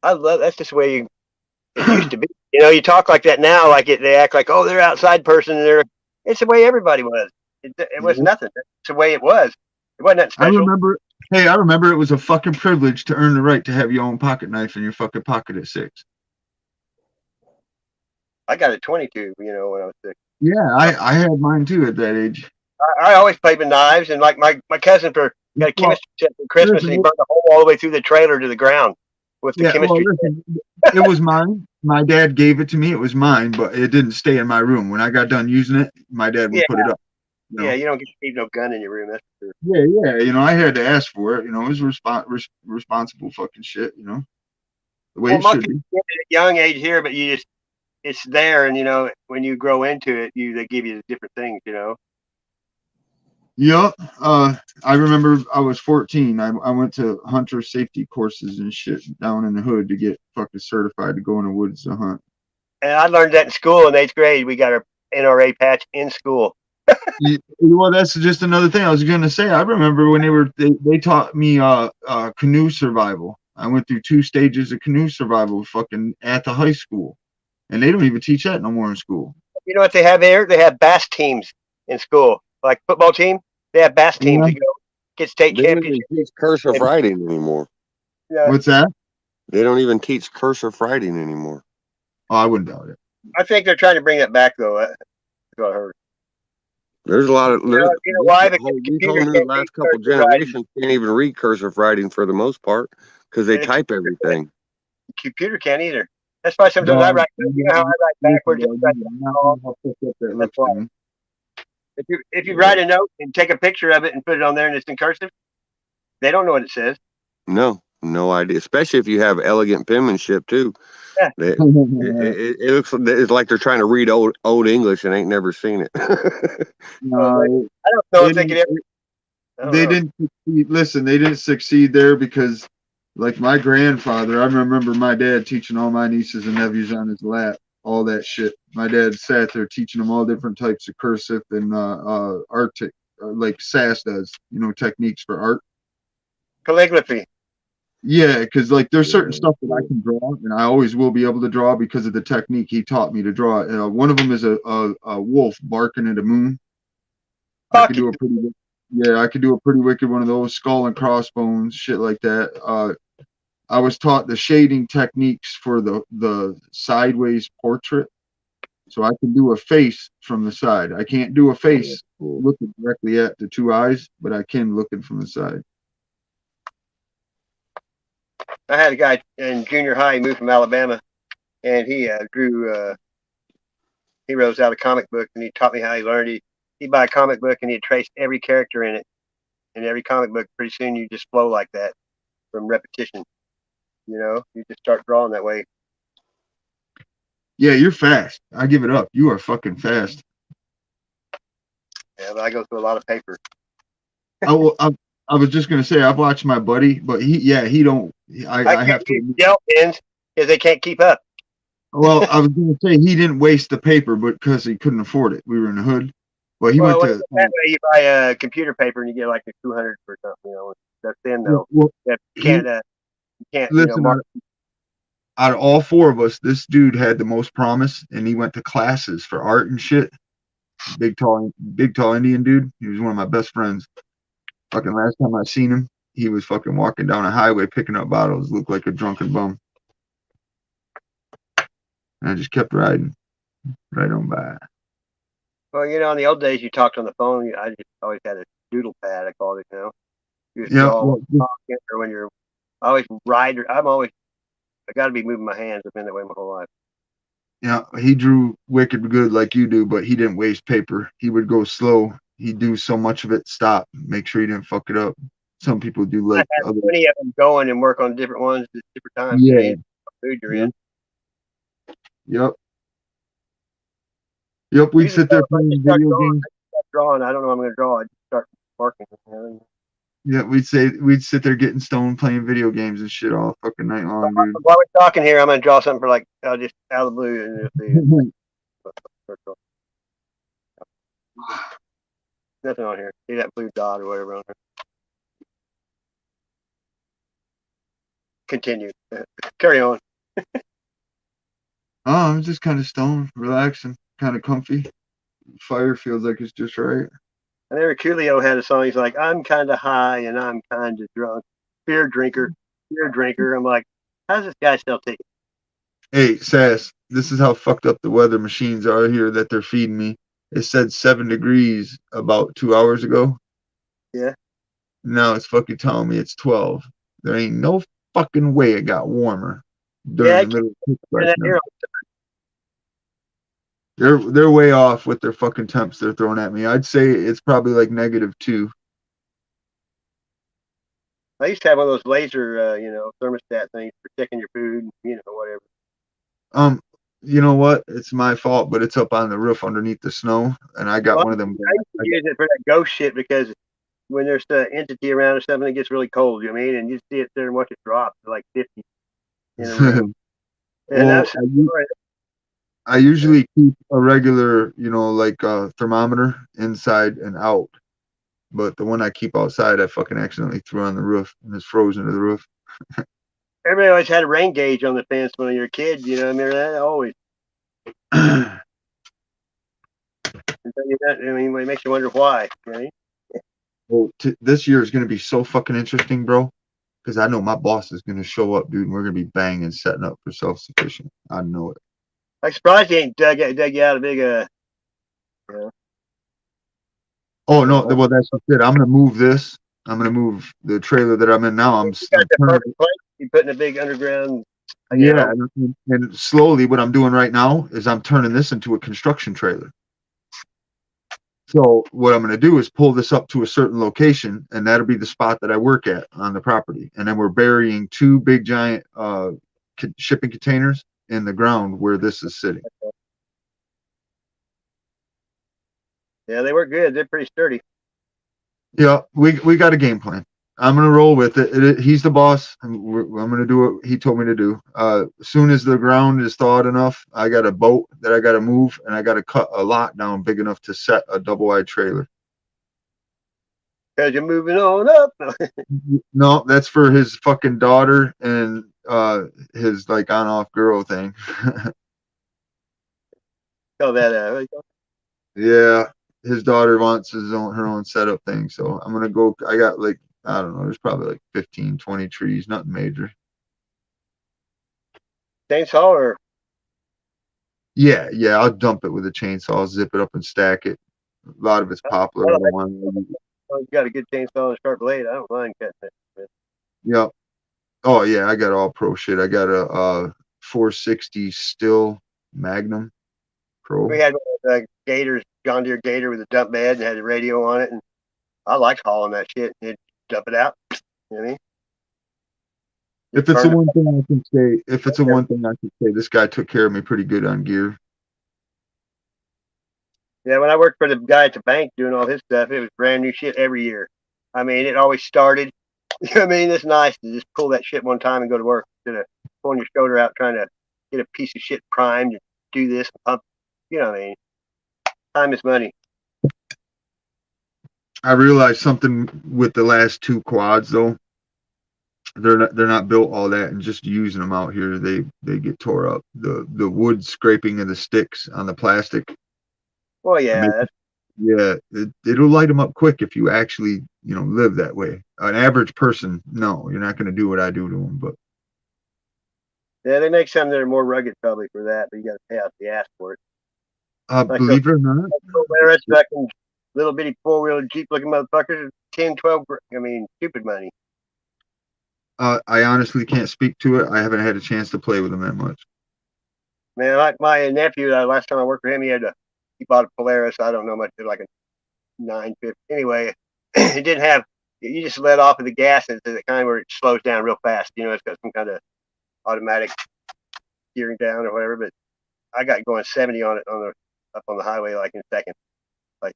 I love that's just the way it used to be. You know, you talk like that now, like they act like, oh, they're outside person. And it's the way everybody was. It was know. nothing. It's the way it was. It wasn't that I special. remember. Hey, I remember it was a fucking privilege to earn the right to have your own pocket knife in your fucking pocket at 6. I got a 22. You know, when I was 6. Yeah, I had mine too at that age. I always played with knives, and like my cousin got a Well, chemistry set for Christmas, and he listen, burned a hole all the way through the trailer to the ground with the yeah, well, chemistry set. listen, it was mine. My dad gave it to me. It was mine, but it didn't stay in my room. When I got done using it, my dad Yeah, would put it up. You know? yeah. You don't get to keep no gun in your room. That's for sure. Yeah, yeah. You know, I had to ask for it. You know, it was responsible fucking shit. You know, the way Well, it most should people be. get it at a young age here, but it's there, and you know when you grow into it, they give you different things. You know. Yeah, I remember I was 14. I went to hunter safety courses and shit down in the hood to get fucking certified to go in the woods to hunt. And I learned that in school in 8th grade. We got our NRA patch in school. Well, that's just another thing I was gonna say. I remember when they taught me canoe survival. I went through 2 stages of canoe survival fucking at the high school, and they don't even teach that no more in school. You know what they have here? They have bass teams in school, like football team. They have bass teams Yeah. that go get state They don't even championship. teach cursive writing anymore. Yeah, What's that? They don't even teach cursive writing anymore. Oh, I wouldn't doubt it. I think they're trying to bring that back though. That's what I heard. There's a lot of You know why? Because these computers whole new can't last read couple cursive writing. generations can't even read cursive writing for the most part because they And the type everything. computer can't either. That's why sometimes I Dog, write. You know how I write backwards? listen, dog, you do not know how fucked up that That's looks why. to me. If you write a note and take a picture of it and put it on there and it's in cursive, they don't know what it says. No idea. Especially if you have elegant penmanship too. Yeah. It looks it's like they're trying to read old English and ain't never seen it. No, I don't know if they could ever. I don't they know. didn't succeed. Listen, they didn't succeed there because, like my grandfather, I remember my dad teaching all my nieces and nephews on his lap, all that shit. My dad sat there teaching them all different types of cursive and art, like SAS does, you know, techniques for art. Calligraphy. Yeah, because like there's certain stuff that I can draw, and I always will be able to draw because of the technique he taught me to draw. One of them is a wolf barking at a moon. I could do a pretty, yeah, I could do a pretty wicked one of those, skull and crossbones, shit like that. I was taught the shading techniques for the sideways portrait, so I can do a face from the side. I can't do a face looking directly at the 2 eyes, but I can looking from the side. I had a guy in junior high. He moved from Alabama, and he drew heroes out of comic books, and he taught me how he learned. He'd buy a comic book and he'd trace every character in it, in every comic book. Pretty soon you just flow like that from repetition. You know, you just start drawing that way. Yeah, you're fast. I give it up. You are fucking fast. Yeah, but I go through a lot of paper. I was just gonna say I've watched my buddy, but he don't. I have to. Gel pens because they can't keep up. Well, I was gonna say he didn't waste the paper, but because he couldn't afford it, we were in the hood. But he went to. That way you buy a computer paper and you get like a 200 or something. You know, that's thin though. Well, you can't. You can't. Listen, mark. out of all 4 of us, this dude had the most promise, and he went to classes for art and shit. Big tall Indian dude. He was one of my best friends. Fucking last time I seen him, he was fucking walking down a highway picking up bottles, looked like a drunken bum. And I just kept riding right on by. Well, you know, in the old days, you talked on the phone. I just always had a doodle pad. I called it. You know, you just draw or when you're. I always ride. I got to be moving my hands. I've been that way my whole life. Yeah, he drew wicked good like you do, but he didn't waste paper. He would go slow. He'd do so much of it, stop, make sure he didn't fuck it up. Some people do like I had 20 of them going and work on different ones at different times. Yeah. Food you're in. Yep. Yep, we sit there playing video games. Drawing. I don't know what I'm going to draw. I just start marking. Yeah, we'd sit there getting stoned playing video games and shit all fucking night long, dude. While we're talking here, I'm gonna draw something for like just out of the blue and just see. Nothing on here. See that blue dot or whatever on there. Continue. Carry on. I'm just kind of stoned, relaxing, kind of comfy. Fire feels like it's just right. And there, Coolio had a song. He's like, "I'm kind of high and I'm kind of drunk. Beer drinker, beer drinker." I'm like, how's this guy still taking? Hey, Sass, this is how fucked up the weather machines are here that they're feeding me. It said 7 degrees about 2 hours ago. Yeah. Now it's fucking telling me it's 12. There ain't no fucking way it got warmer during Yeah, the middle of right that now. here. They're way off with their fucking temps they're throwing at me. I'd say it's probably like -2. I used to have one of those laser, thermostat things for checking your food, whatever. You know what? It's my fault, but it's up on the roof underneath the snow, and I got one of them. I used to use it for that ghost shit because when there's an entity around or something, it gets really cold. You know what I mean? And you see it there and watch it drop to like 50. And Well, that's I usually keep a regular, like a thermometer inside and out. But the one I keep outside, I fucking accidentally threw on the roof and it's frozen to the roof. everybody always had a rain gauge on the fence when you're a kid. You know, I mean, that always. It makes you wonder why. You know? Well, this year is going to be so fucking interesting, bro. Because I know my boss is going to show up, dude, and we're going to be banging, setting up for self-sufficient. I know it. I'm surprised he ain't dug you out a big, Oh, no. Well, that's it. I'm going to move this. I'm going to move the trailer that I'm in now. I'm you putting a big underground. Yeah. And slowly what I'm doing right now is I'm turning this into a construction trailer. So what I'm going to do is pull this up to a certain location, and that'll be the spot that I work at on the property. And then we're burying 2 big giant shipping containers in the ground where this is sitting. Yeah, they work good. They're pretty sturdy. Yeah, we got a game plan. I'm gonna roll with it. He's the boss. I'm gonna do what he told me to do. As soon as the ground is thawed enough, I got a boat that I got to move, and I got to cut a lot down big enough to set a double-wide trailer. Because you're moving on up. No, that's for his fucking daughter and his like on-off girl thing. Call that Yeah, his daughter wants her own setup thing. So I'm gonna go. I got like, I don't know. There's probably like 15, 20 trees, nothing major. chainsaw or Yeah. I'll dump it with a chainsaw, zip it up and stack it. A lot of it's poplar. I don't want to. you got a good chainsaw and a sharp blade. I don't mind cutting it. Yep. Oh yeah, I got all pro shit. I got a 460 Still Magnum Pro. We had one of the Gators, John Deere Gator with a dump bed and had a radio on it, and I liked hauling that shit. You'd dump it out. You know what I mean? If it's the one thing I can say, this guy took care of me pretty good on gear. Yeah, when I worked for the guy at the bank doing all his stuff, it was brand new shit every year. I mean, it always started. You know what I mean? It's nice to just pull that shit one time and go to work instead of pulling your shoulder out trying to get a piece of shit primed and do this and pump. You know what I mean? Time is money. I realized something with the last 2 quads though. They're not built all that, and just using them out here, they get tore up. The wood scraping of the sticks on the plastic. Well, yeah. It'll light them up quick if you actually live that way. An average person, no, you're not going to do what I do to them. But yeah, they make some that are more rugged probably for that, but you got to pay out the ass for it. Like believe it or not, like fucking little bitty 4-wheeler Jeep looking motherfuckers, 10, 12. I mean, stupid money. I honestly can't speak to it. I haven't had a chance to play with them that much. Man, like my nephew, last time I worked for him, he bought a Polaris. I don't know much, like a 950. Anyway, it didn't have. You just let off of the gas, and it's the kind where it slows down real fast. It's got some kind of automatic steering down or whatever. But I got going 70 on it up on the highway like in a second. Like,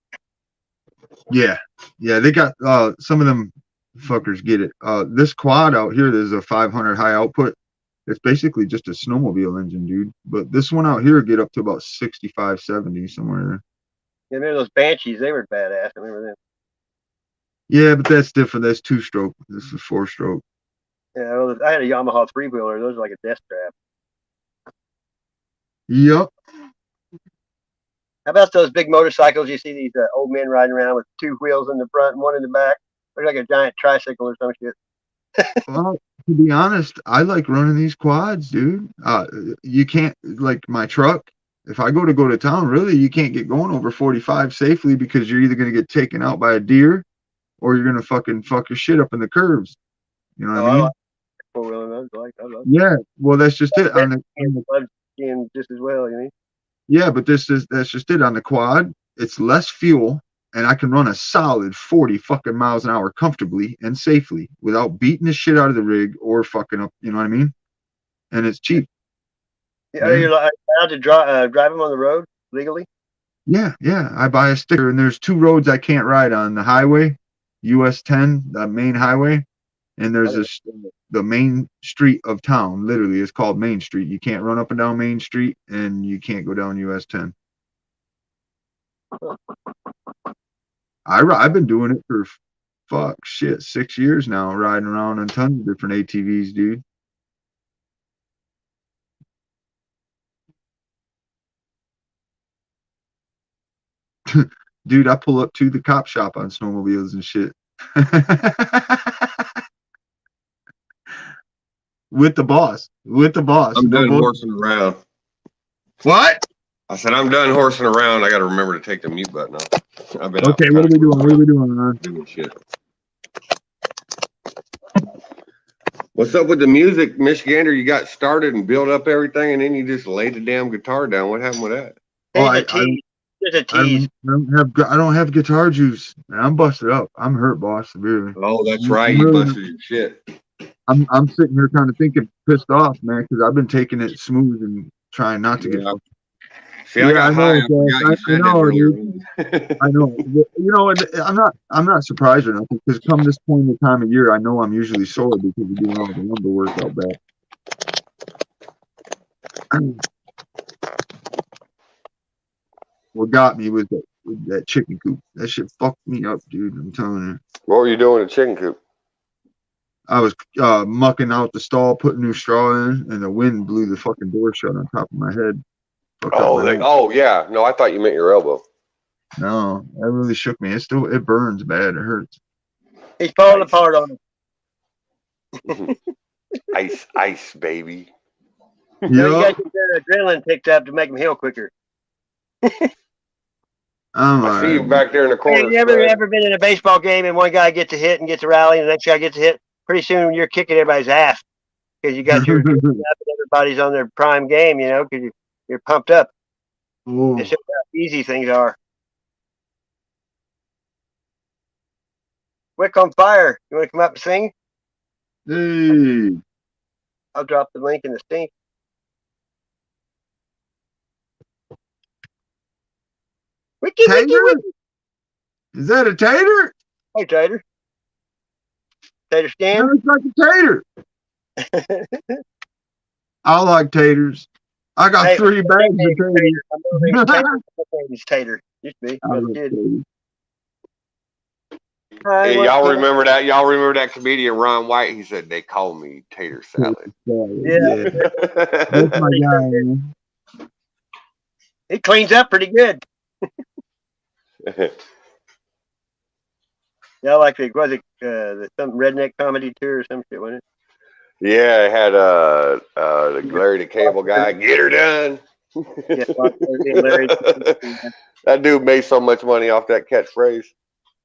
yeah, they got some of them fuckers get it. This quad out here, there's a 500 high output. It's basically just a snowmobile engine, dude. But this one out here get up to about 65, 70 somewhere there. Yeah, remember those Banshees? They were badass. I remember them. Yeah, but that's different. That's 2-stroke. This is 4-stroke. Yeah, well, I had a Yamaha 3-wheeler. Those are like a death trap. Yep. How about those big motorcycles? You see these old men riding around with 2 wheels in the front and 1 in the back. Looks like a giant tricycle or some shit. Well, to be honest, I like running these quads, dude. You can't, like my truck. If I go to town, really, you can't get going over 45 safely because you're either going to get taken out by a deer or you're going to fucking fuck your shit up in the curves. You know what I mean? Like 4-wheeler. I love Yeah. Well, that's just it. just as well, you mean? Yeah, but that's just it. On the quad, it's less fuel, and I can run a solid 40 fucking miles an hour comfortably and safely without beating the shit out of the rig or fucking up. You know what I mean? And it's cheap. Yeah. Are you allowed to drive them on the road legally? Yeah. I buy a sticker, and there's 2 roads I can't ride on: the highway, US 10, the main highway, and there's the main street of town. Literally, it's called Main Street. You can't run up and down Main Street, and you can't go down US 10. I've been doing it for 6 years now, riding around on tons of different ATVs, dude. Dude, I pull up to the cop shop on snowmobiles and shit. With the boss. I'm done horsing around. What? I said I'm done horsing around. I got to remember to take the mute button off. I've been okay. What are we doing, man? Doing shit. What's up with the music, Michigander? You got started and built up everything, and then you just laid the damn guitar down. What happened with that? Oh, I don't have guitar juice. I'm busted up. I'm hurt, boss, severely. Oh, that's right. You busted your shit. I'm sitting here kind of thinking, pissed off, man, because I've been taking it smooth and trying not to get. See, I got high. I know. You know, and I'm not surprised or nothing, because come this point in the time of year, I know I'm usually sore because we're doing all the lumber work out back. What got me was that chicken coop. That shit fucked me up, dude. I'm telling you. What were you doing in the chicken coop? I was mucking out the stall, putting new straw in, and the wind blew the fucking door shut on top of my head. Oh yeah. No, I thought you meant your elbow. No, that really shook me. It burns bad. It hurts. He's falling apart on him. Ice, baby. So you got your adrenaline picked up to make him heal quicker. I see you back there in the corner. Have you ever been in a baseball game and one guy gets a hit and gets a rally, and the next guy gets a hit? Pretty soon you're kicking everybody's ass because you got your everybody's on their prime game, you know, because you're pumped up. It shows how easy things are. Wick on Fire. You want to come up and sing? Hey. I'll drop the link in the stink. Wiki. Is that a tater? Hey, tater. Tater scan? No, it's like a tater. I like taters. I got 3 bags of taters. Tater. Used to be. Hey, y'all remember that? Y'all remember that comedian Ron White? He said they call me tater salad. Yeah. That's my guy, man. He cleans up pretty good. Yeah, like the some redneck comedy tour or some shit, wasn't it? Yeah, it had the Larry the Cable Guy. Get her done. That dude made so much money off that catchphrase.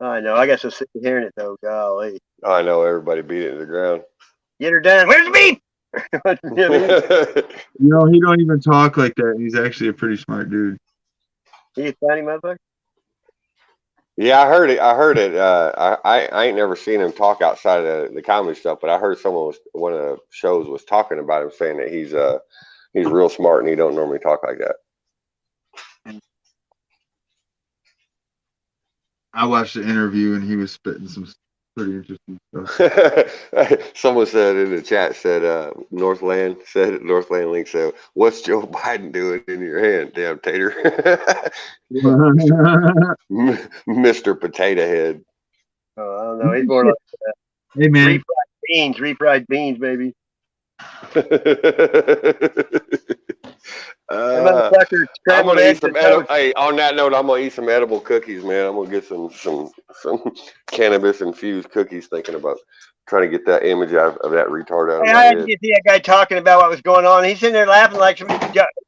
I know. I got so sick of hearing it though. Golly. I know. Everybody beat it to the ground. Get her done. Where's the beef? You know, he don't even talk like that. He's actually a pretty smart dude. He's a funny motherfucker. Yeah, I heard it. I ain't never seen him talk outside of the comedy stuff, but I heard one of the shows was talking about him, saying that he's real smart and he don't normally talk like that. I watched the interview and he was spitting some Pretty interesting stuff. Someone said in the chat, said Northland Link said, "What's Joe Biden doing in your hand, damn tater?" Mr. Potato Head. Oh, I don't know. He's more like Hey man, refried beans, baby. That I'm motherfucker scrambled gonna eat eggs some and edible. toast. Hey, on that note, I'm gonna eat some edible cookies, man. I'm gonna get some cannabis infused cookies. Thinking about trying to get that image of that retard out of Hey, my I had head. to see that guy talking about what was going on. He's sitting there laughing like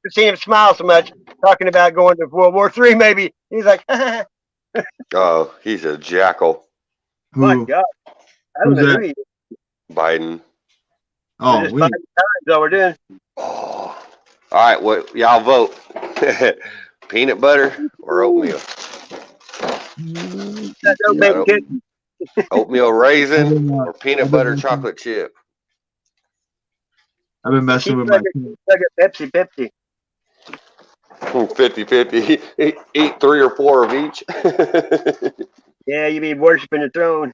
seeing him smile so much, talking about going to World War III, maybe. He's like, Oh, he's a jackal, my who? God. I don't Who's know who that? he is. Biden. We're Oh, just we. buying time. That's all we're doing. Oh. All right, what y'all vote? Peanut butter or oatmeal? That no You got bacon cookie. oatmeal I've raisin been, or peanut I've been butter messing, chocolate chip? I've been messing Keep with my like kid. a Pepsi. 50-50. Eat 3 or 4 of each. Yeah, you be worshiping the throne.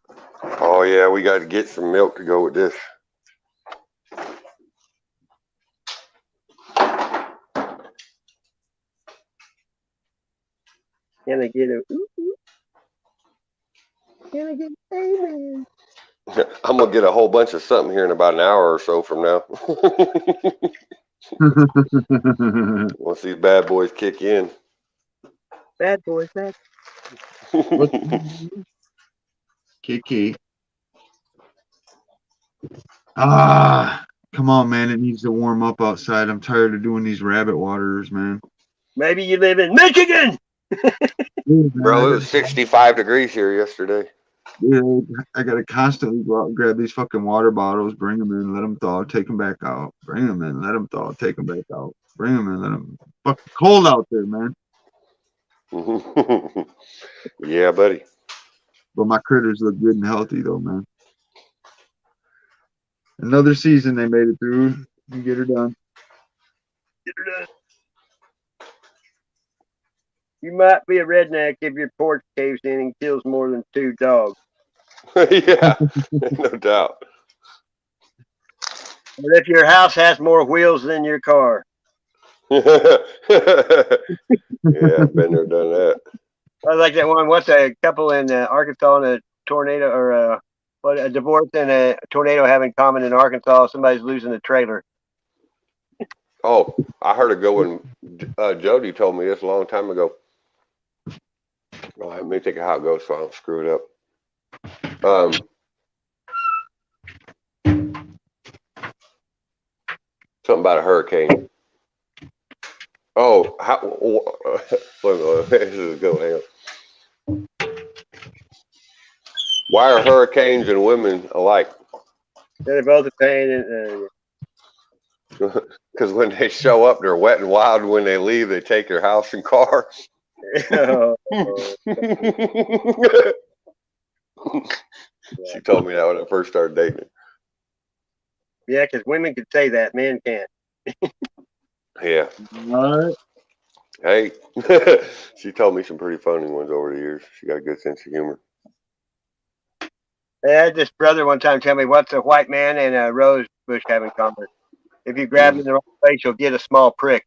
Oh yeah, we got to get some milk to go with this. Can I get a ooh, ooh? Can I get amen? I'm gonna get a whole bunch of something here in about an hour or so from now. Once these bad boys kick in. Bad boys, bad. What's Kiki? Ah, come on, man. It needs to warm up outside. I'm tired of doing these rabbit waters, man. Maybe you live in Michigan. Dude, man, Bro, it was 65 degrees here yesterday. I gotta constantly go out and grab these fucking water bottles, bring them in, let them thaw, take them back out. Bring them in, let them thaw, take them back out. Bring them in, let them. Fucking cold out there, man. Yeah, buddy. But my critters look good and healthy, though, man. Another season they made it through. You get her done. You might be a redneck if your porch caves in and kills more than 2 dogs. Yeah, no doubt. But if your house has more wheels than your car. Yeah, I've been there, done that. I like that one. What's a couple in Arkansas and a tornado or a divorce and a tornado have in common in Arkansas? Somebody's losing a trailer. Oh, I heard it go when Jody told me this a long time ago. Oh, let me think of how it goes so I don't screw it up. Something about a hurricane. Oh, this is good. Hang on. Why are hurricanes and women alike? They're both a pain. And, Because when they show up, they're wet and wild. When they leave, they take their house and car. She told me that when I first started dating her. yeah, because women can say that, men can't. Yeah. All right. Hey, she told me some pretty funny ones over the years. She got a good sense of humor. I had this brother one time tell me what's a white man and a rose bush have in common. If you grab them in the wrong place, you'll get a small prick.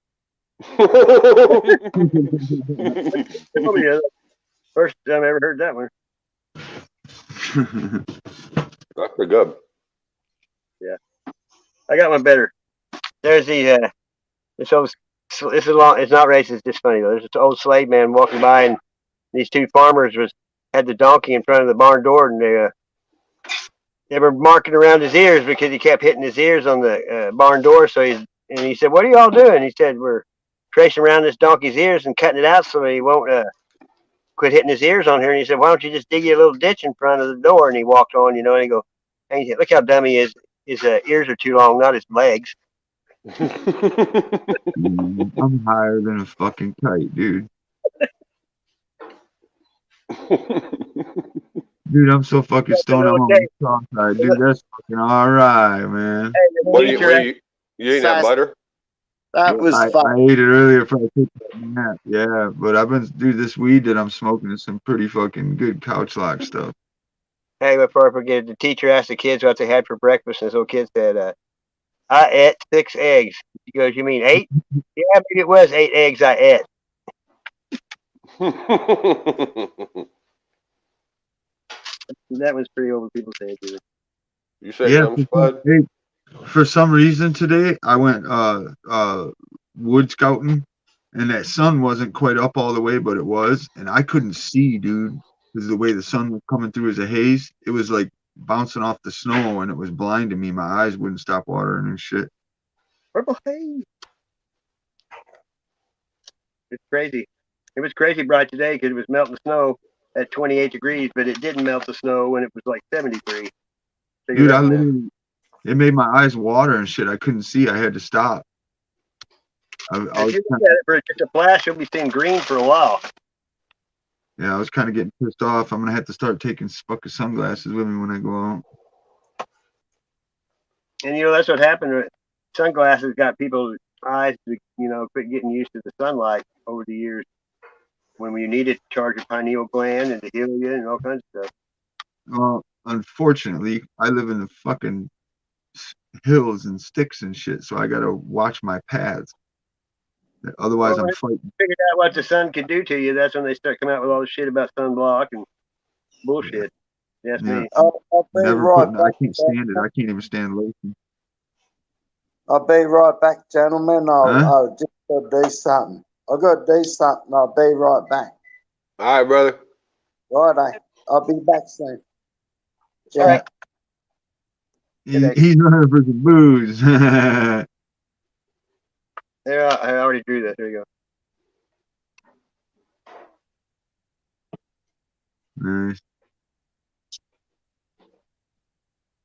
First time I ever heard that one. That's pretty good. Yeah, I got one better. There's the this old. This is long. It's not racist. It's funny though. There's this old slave man walking by, and these 2 farmers had the donkey in front of the barn door, and they were marking around his ears because he kept hitting his ears on the barn door. So he said, "What are y'all doing?" He said, "We're tracing around this donkey's ears and cutting it out so he won't quit hitting his ears on here." And he said, "Why don't you just dig you a little ditch in front of the door?" And he walked on, and he go, and he said, "Look how dumb he is. His ears are too long, not his legs." I'm higher than a fucking kite, dude. Dude, I'm so fucking stoned. I'm on the strong side, dude. That's fucking all right, man. What do you eating that butter? That was I fun. ate it earlier before I took that nap. Yeah, but I've been, dude, this weed that I'm smoking is some pretty fucking good couch lock stuff. Hey, before I forget, the teacher asked the kids what they had for breakfast, and this little kid said, I ate 6 eggs. He goes, you mean 8? Yeah, maybe it was 8 eggs I ate. That was pretty old people saying to it. You say Yeah, something, Spud? hey, for some reason today I went wood scouting, and that sun wasn't quite up all the way, but it was, and I couldn't see, dude, because the way the sun was coming through as a haze, it was like bouncing off the snow, and it was blinding me. My eyes wouldn't stop watering and shit. Purple haze. It's crazy. It was crazy bright today because it was melting snow at 28 degrees, but it didn't melt the snow when it was like 73. Figure Dude, that I one out. literally, it made my eyes water and shit. I couldn't see. I had to stop. I If was you look at it for just a flash, you'll be seeing green for a while. yeah, I was kind of getting pissed off. I'm gonna have to start taking fucking sunglasses with me when I go out. And that's what happened. Sunglasses got people's eyes to, quit getting used to the sunlight over the years. When you need it to charge your pineal gland and to heal you and all kinds of stuff. Well, unfortunately, I live in the fucking hills and sticks and shit, so I gotta watch my paths. Otherwise, Well, when I'm they fighting. figured out what the sun could do to you, that's when they start coming out with all this shit about sunblock and Yeah, bullshit. That's yeah. me. I'll be Never right putting. I back. can't stand it. I can't even stand lotion. I'll be right back, gentlemen. Huh? I'll just go do something. I'll go do something. I'll be right back. All right, brother. Righto. I'll be back soon. All Ciao. right. He's running for some booze. There, I already drew that. There you Nice.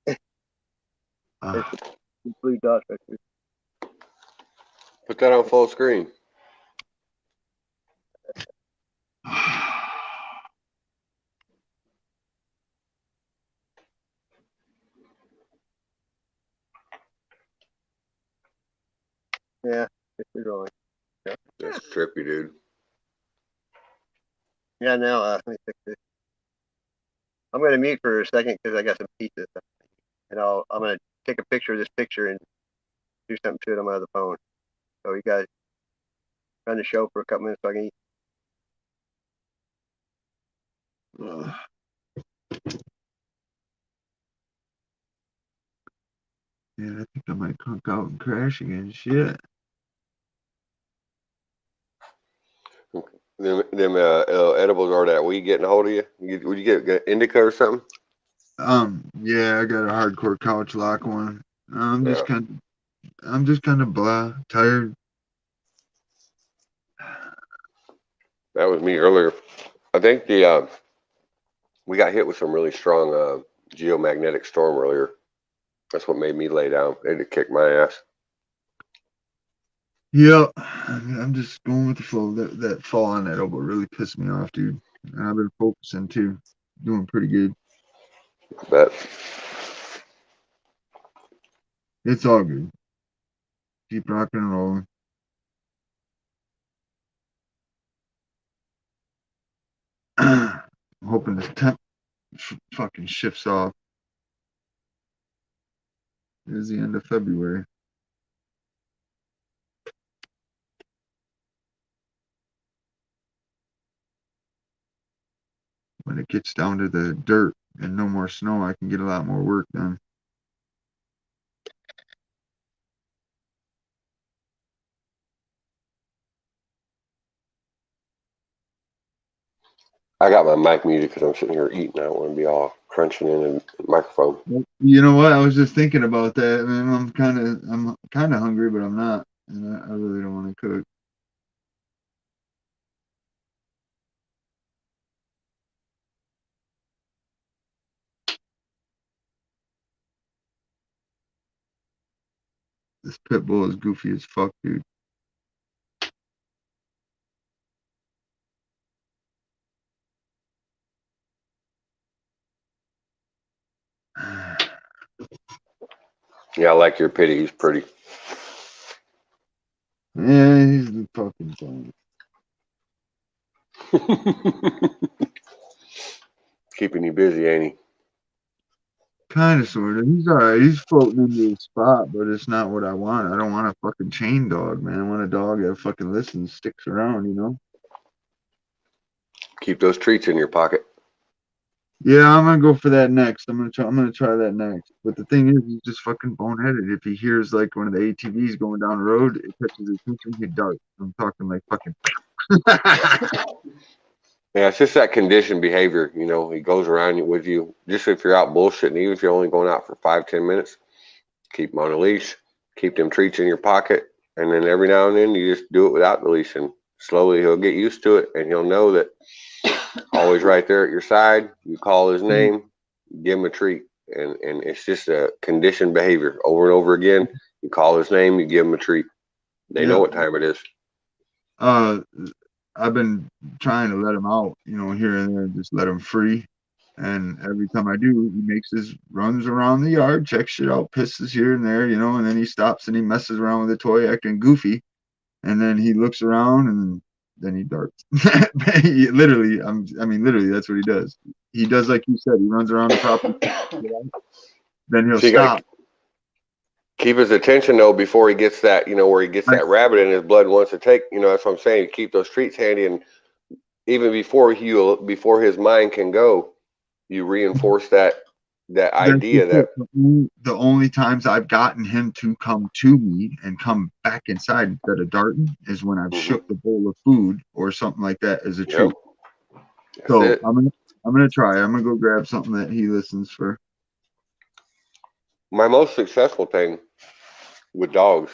go. It's blue dots right there. Put that on full screen. Yeah, it's your drawing. Yeah. That's trippy, dude. Yeah, now let me fix this. I'm going to mute for a second because I got some pizza, and I'm going to take a picture of this picture and do something to it on my other phone. So you guys run the show for a couple minutes so I can eat. Yeah, I think I might conk out and crash again. Shit. Them edibles are that weed getting a hold of you? Would you get indica or something? Yeah, I got a hardcore couch lock one. I'm Yeah. just kind of blah, tired. That was me earlier. I think we got hit with some really strong geomagnetic storm earlier. That's what made me lay down. They had to kick my ass. Yeah, I'm just going with the flow. That fall on that elbow really pissed me off, dude. And I've been focusing too, doing pretty good. But It's all good. Keep rocking and rolling. I'm hoping this temp fucking shifts off. It is the end of February. When it gets down to the dirt and no more snow, I can get a lot more work done. I got my mic muted because I'm sitting here eating. I don't want to be all crunching in the microphone. You know what? I was just thinking about that, man. I'm kind of hungry, but I'm not, and I really don't want to cook. This pit bull is goofy as fuck, dude. Yeah, I like your pity. He's pretty. Yeah, he's the fucking thing. Keeping you busy, ain't he? Kind of, sort of. He's all right. He's floating into his spot, but it's not what I want. I don't want a fucking chain dog, man. I want a dog that fucking listens, sticks around, you know? Keep those treats in your pocket. Yeah, I'm gonna go for that next. I'm gonna try that next. But the thing is, he's just fucking boneheaded. If he hears like one of the ATVs going down the road, it catches his attention, he darts. I'm talking like fucking. Yeah, it's just that conditioned behavior. You know, he goes around with you. Just if you're out bullshitting, even if you're only going out for 5-10 minutes, keep him on a leash, keep them treats in your pocket, and then every now and then you just do it without the leash, and slowly he'll get used to it, and he'll know that always right there at your side. You call his name, give him a treat, and it's just a conditioned behavior over and over again. You call his name, you give him a treat. They know what time it is. I've been trying to let him out, you know, here and there, just let him free. And every time I do, he makes his runs around the yard, checks shit out, pisses here and there, you know, and then he stops and he messes around with the toy, acting goofy. And then he looks around and then he darts. Literally, literally, that's what he does. He does like you said. He runs around the property. Then he'll So you stop. Keep his attention though before he gets that, you know, where he gets that rabbit in his blood and wants to take, you know, that's what I'm saying. Keep those treats handy, and even before his mind can go, you reinforce that idea that The only times I've gotten him to come to me and come back inside instead of darting is when I've shook the bowl of food or something like that as a treat. So I'm gonna try. I'm gonna go grab something that he listens for. My most successful thing with dogs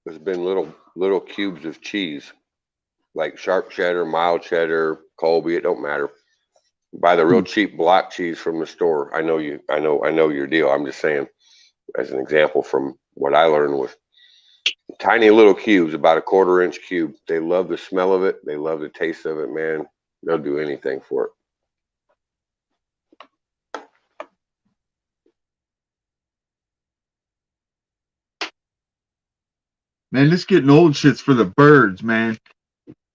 has been little cubes of cheese, like sharp cheddar, mild cheddar, Colby. It don't matter. Buy the real cheap block cheese from the store. I know your deal. I'm just saying, as an example from what I learned was tiny little cubes, about a 1/4 inch cube. They love the smell of it. They love the taste of it, man. They'll do anything for it. Man, this getting old shit's for the birds, man.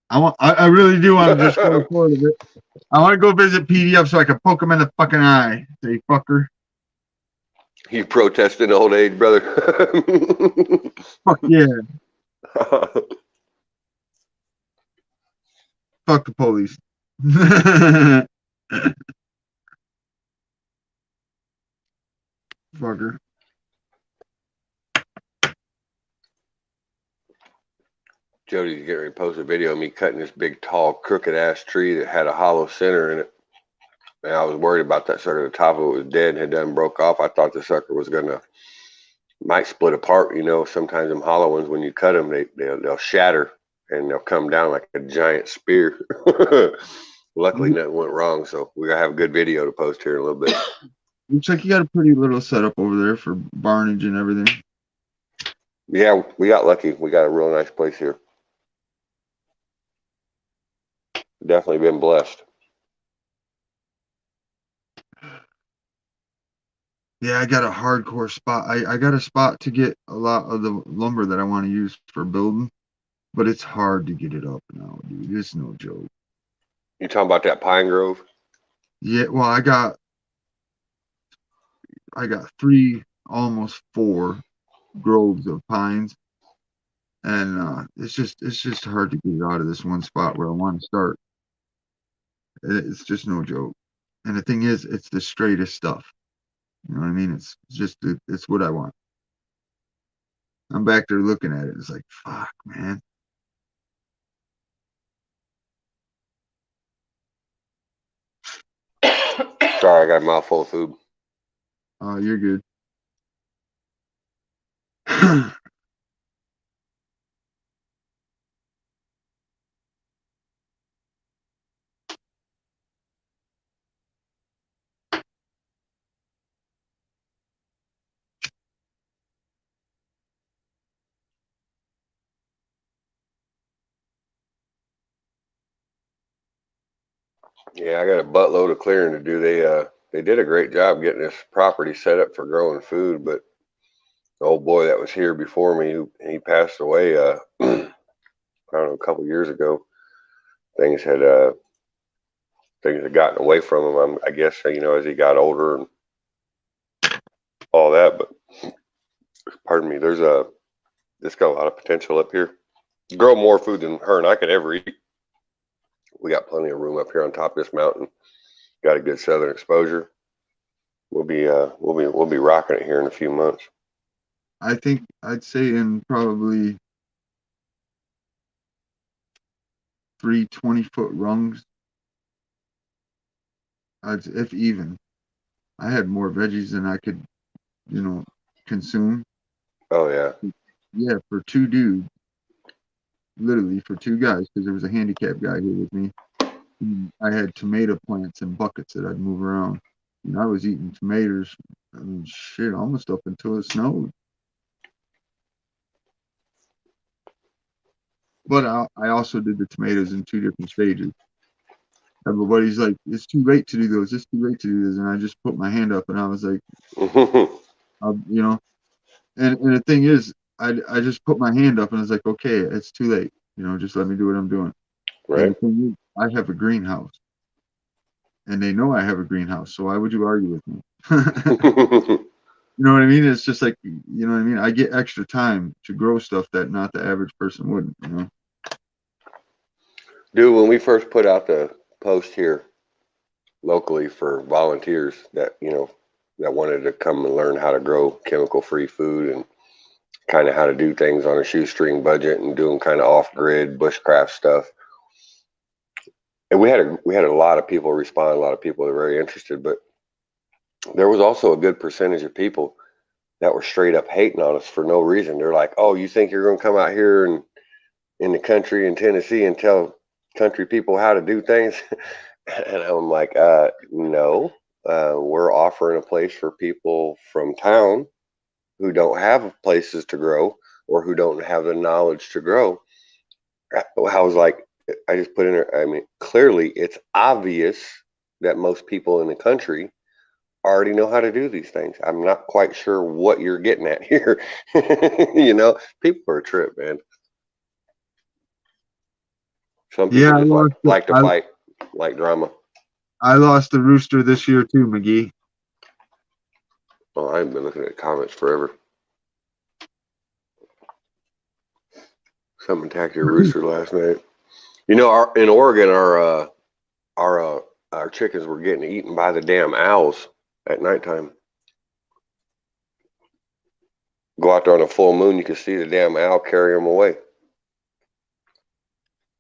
I really do want to just go forward with it. I want to go visit PDF so I can poke him in the fucking eye. Say, fucker. You protesting old age, brother? Fuck yeah. Fuck the police. Fucker. Jody's getting ready to post a video of me cutting this big, tall, crooked ass tree that had a hollow center in it. And I was worried about that sucker. The top of it was dead and had done broke off. I thought the sucker was might split apart. You know, sometimes them hollow ones, when you cut them, they'll shatter and they'll come down like a giant spear. Luckily, nothing went wrong, so we gotta have a good video to post here in a little bit. Looks like you got a pretty little setup over there for barnage and everything. Yeah, we got lucky. We got a real nice place here. Definitely been blessed. Yeah, I got a hardcore spot. I got a spot to get a lot of the lumber that I want to use for building, but it's hard to get it up now, dude. It's no joke. You talking about that pine grove? Yeah, well, I got 3, almost 4 groves of pines, and it's just hard to get it out of this one spot where I want to start. It's just no joke. And the thing is, it's the straightest stuff. You know what I mean? It's what I want. I'm back there looking at it. It's like, fuck, man. Sorry, I got a mouthful of food. Oh, you're good. Yeah, I got a buttload of clearing to do. They did a great job getting this property set up for growing food, but the old boy that was here before me, he passed away. I don't know, a couple years ago. Things had gotten away from him. I guess, you know, as he got older, and all that, but pardon me, it's got a lot of potential up here. Grow more food than her and I could ever eat. We got plenty of room up here on top of this mountain. Got a good southern exposure. We'll be rocking it here in a few months. I think I'd say in probably 3 20-foot rungs, if even. I had more veggies than I could, consume. Oh yeah. Yeah, for 2 dudes, literally for 2 guys, because there was a handicapped guy here with me. And I had tomato plants in buckets that I'd move around. And I was eating tomatoes, shit, almost up until it snowed. But I also did the tomatoes in 2 different stages. Everybody's like, it's too late to do those. It's too late to do this. And I just put my hand up and I was like, and the thing is, I just put my hand up and I was like, okay, it's too late. Just let me do what I'm doing. Right. And the thing is, I have a greenhouse. And they know I have a greenhouse. So why would you argue with me? You know what I mean? It's just like, you know what I mean? I get extra time to grow stuff that not the average person wouldn't, Dude, when we first put out the post here locally for volunteers that wanted to come and learn how to grow chemical-free food and kind of how to do things on a shoestring budget and doing kind of off-grid bushcraft stuff. And we had a lot of people respond, a lot of people are very interested, but there was also a good percentage of people that were straight up hating on us for no reason. They're like, "Oh, you think you're going to come out here and in the country in Tennessee and tell country people how to do things?" And I'm like, no, we're offering a place for people from town who don't have places to grow or who don't have the knowledge to grow. I was like, I just put in there, I mean, clearly it's obvious that most people in the country already know how to do these things. I'm not quite sure what you're getting at here. People are a trip, man. Some people just like to fight, like drama. I lost the rooster this year too, McGee. Oh, I've been looking at comments forever. Something attacked your rooster last night. In Oregon, our chickens were getting eaten by the damn owls at nighttime. Go out there on a full moon, you can see the damn owl carry them away.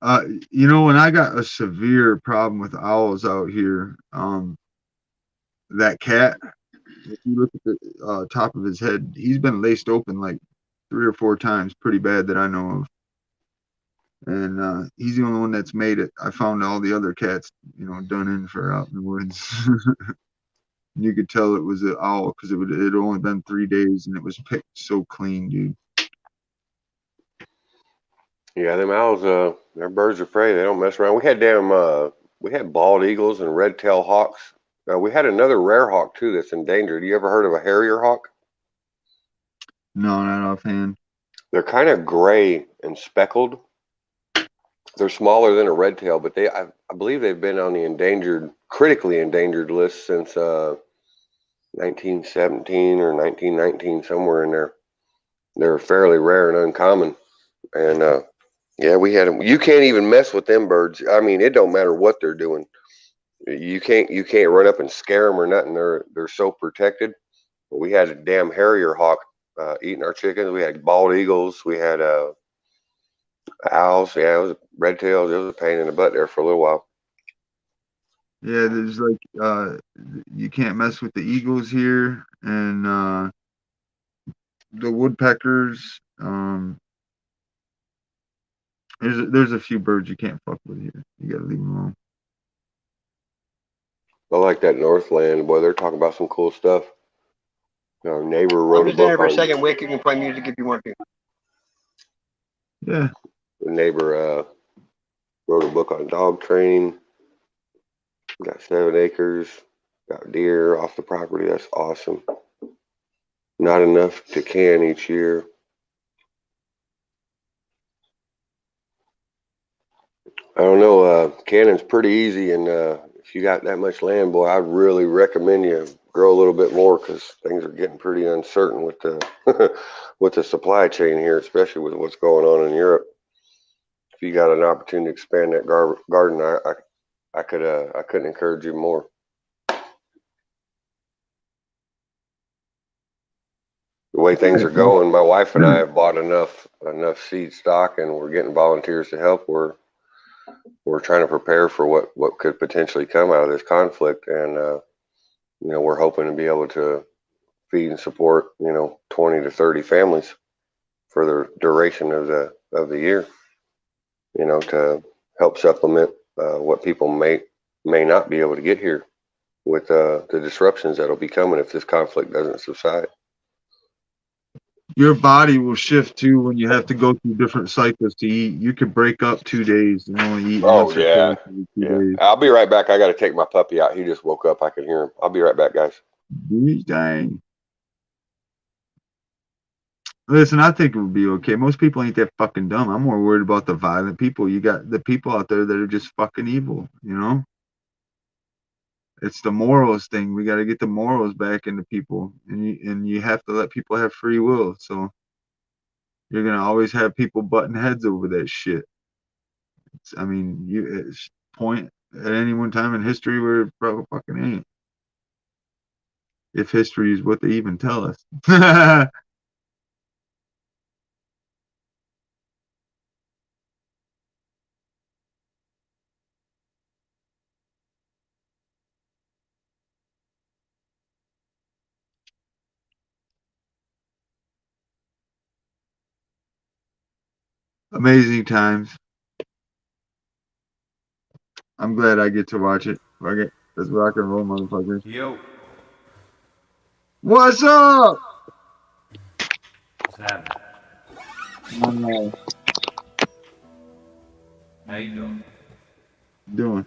When I got a severe problem with owls out here, that cat, if you look at the top of his head, he's been laced open like 3 or 4 times, pretty bad that I know of. And he's the only one that's made it. I found all the other cats, done in for out in the woods. You could tell it was an owl because it had only been 3 days and it was picked so clean, dude. Yeah, them owls, they're birds of prey. They don't mess around. We had bald eagles and red-tailed hawks. We had another rare hawk too that's endangered. You ever heard of a harrier hawk? No, not offhand. They're kind of gray and speckled. They're smaller than a red tail, but I believe they've been on the critically endangered list since 1917 or 1919, somewhere in there. They're fairly rare and uncommon. And yeah, we had them. You can't even mess with them birds. I mean, it don't matter what they're doing. You can't run up and scare them or nothing. They're so protected. But we had a damn harrier hawk eating our chickens. We had bald eagles. We had owls. Yeah, it was red tails. It was a pain in the butt there for a little while. Yeah, there's like you can't mess with the eagles here, and the woodpeckers. There's a few birds you can't fuck with here. You gotta leave them alone. I like that Northland. Boy, they're talking about some cool stuff. Our neighbor wrote a book for a on. second, Wick. You can play music if you want to. Yeah. The neighbor wrote a book on dog training. Got 7 acres. Got deer off the property. That's awesome. Not enough to can each year. I don't know. Canning's pretty easy, and if if you got that much land, boy, I really recommend you grow a little bit more because things are getting pretty uncertain with the with the supply chain here, especially with what's going on in Europe. If you got an opportunity to expand that garden, I couldn't encourage you more. The way things are going, my wife and I have bought enough seed stock, and we're getting volunteers to help. We're trying to prepare for what could potentially come out of this conflict, and we're hoping to be able to feed and support 20 to 30 families for the duration of the year. To help supplement what people may not be able to get here with the disruptions that'll be coming if this conflict doesn't subside. Your body will shift too when you have to go through different cycles to eat. You could break up 2 days and only eat once or twice every 2 days. I'll be right back. I got to take my puppy out. He just woke up. I can hear him. I'll be right back, guys. Dang. Listen, I think it would be okay. Most people ain't that fucking dumb. I'm more worried about the violent people. You got the people out there that are just fucking evil, It's the morals thing. We got to get the morals back into people, and you have to let people have free will. So you're gonna always have people butting heads over that shit. It's point at any one time in history where it probably fucking ain't. If history is what they even tell us. Amazing times. I'm glad I get to watch it. Fuck it. Let's rock and roll, motherfuckers. Yo, What's up? what's happening? How you doing? Doing.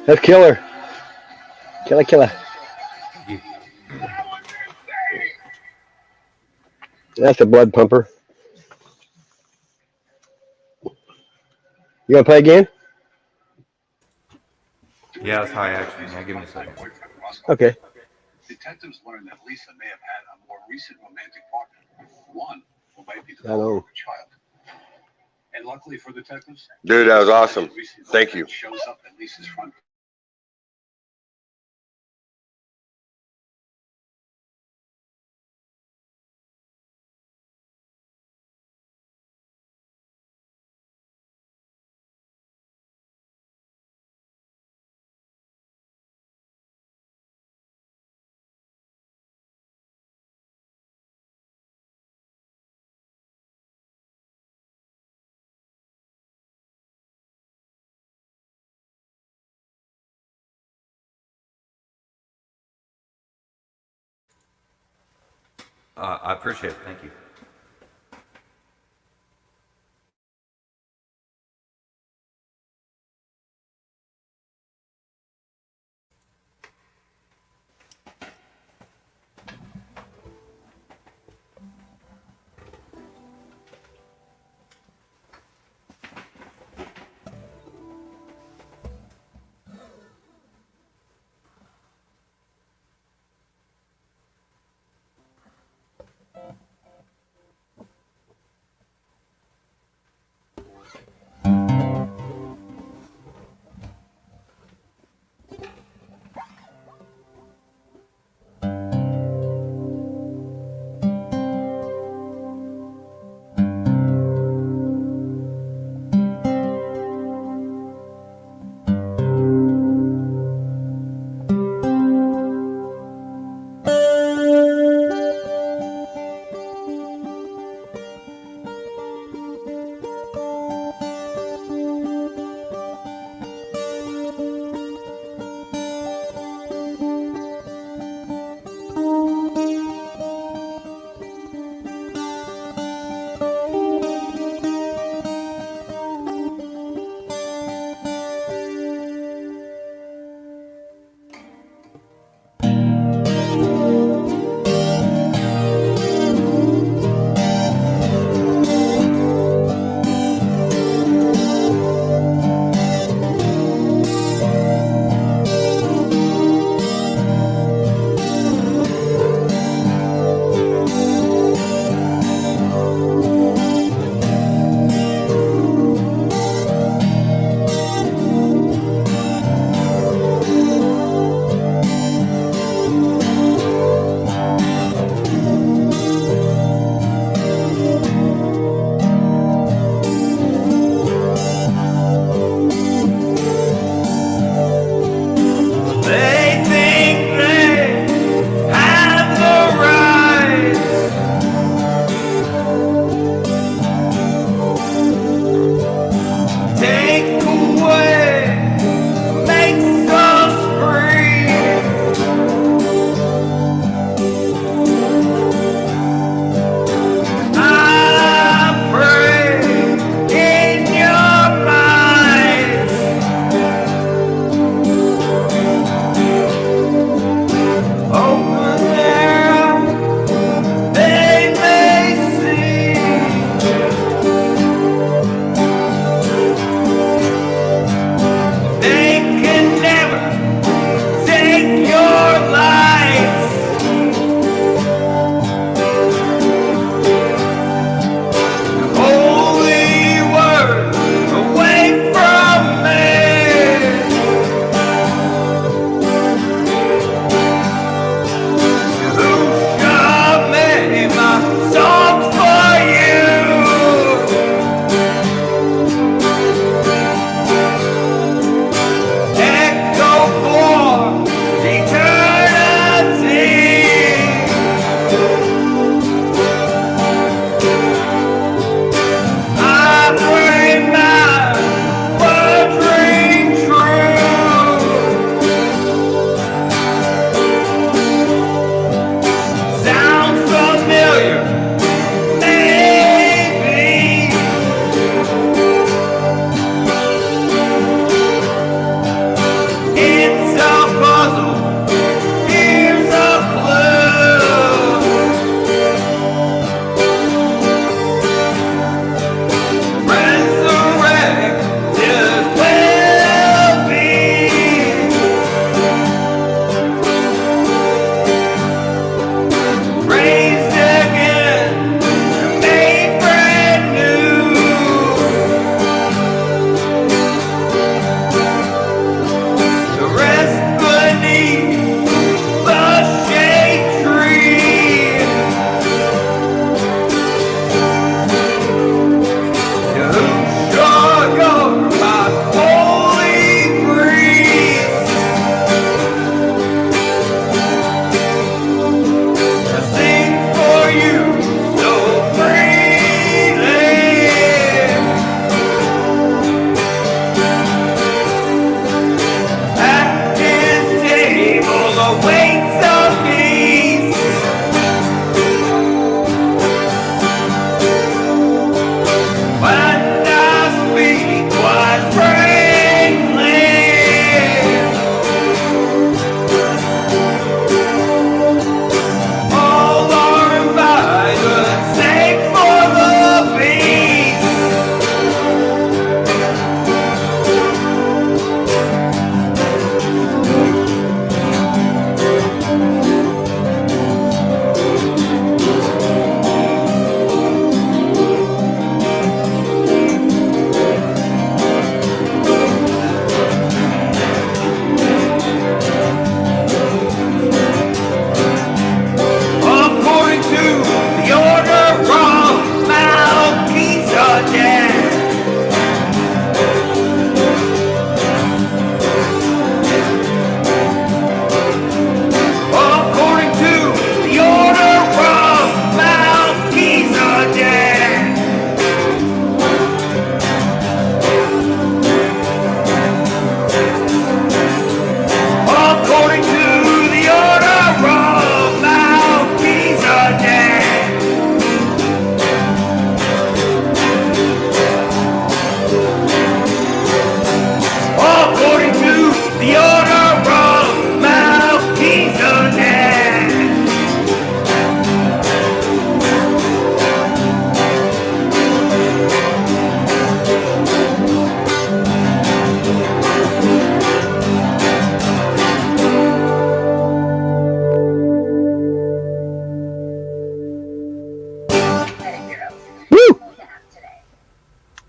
That's killer. Killer. Thank you. That's a blood pumper. You want to play again? Yeah, that's high action. Yeah, give me a second. Okay. Detectives learned that Lisa may have had a more recent romantic partner, one who might be the I know. father of a child. And luckily for detectives, Dude, that was awesome. Thank you. shows up at Lisa's front. I appreciate it. Thank you.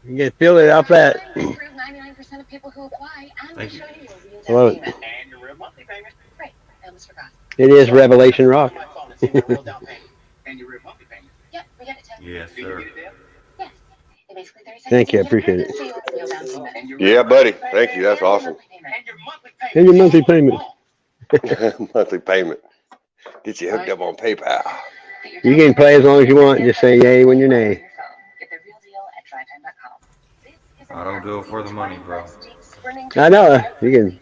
You can fill it off that. Thank you. Hello. It is Revelation Rock. Yes, sir. Thank you. I appreciate it. Yeah, buddy. Thank you. That's awesome. And your monthly payment. Monthly payment. Get you hooked up on PayPal. You can play as long as you want. Just say yay when you're nay. I don't do it for the money, bro. I know. You can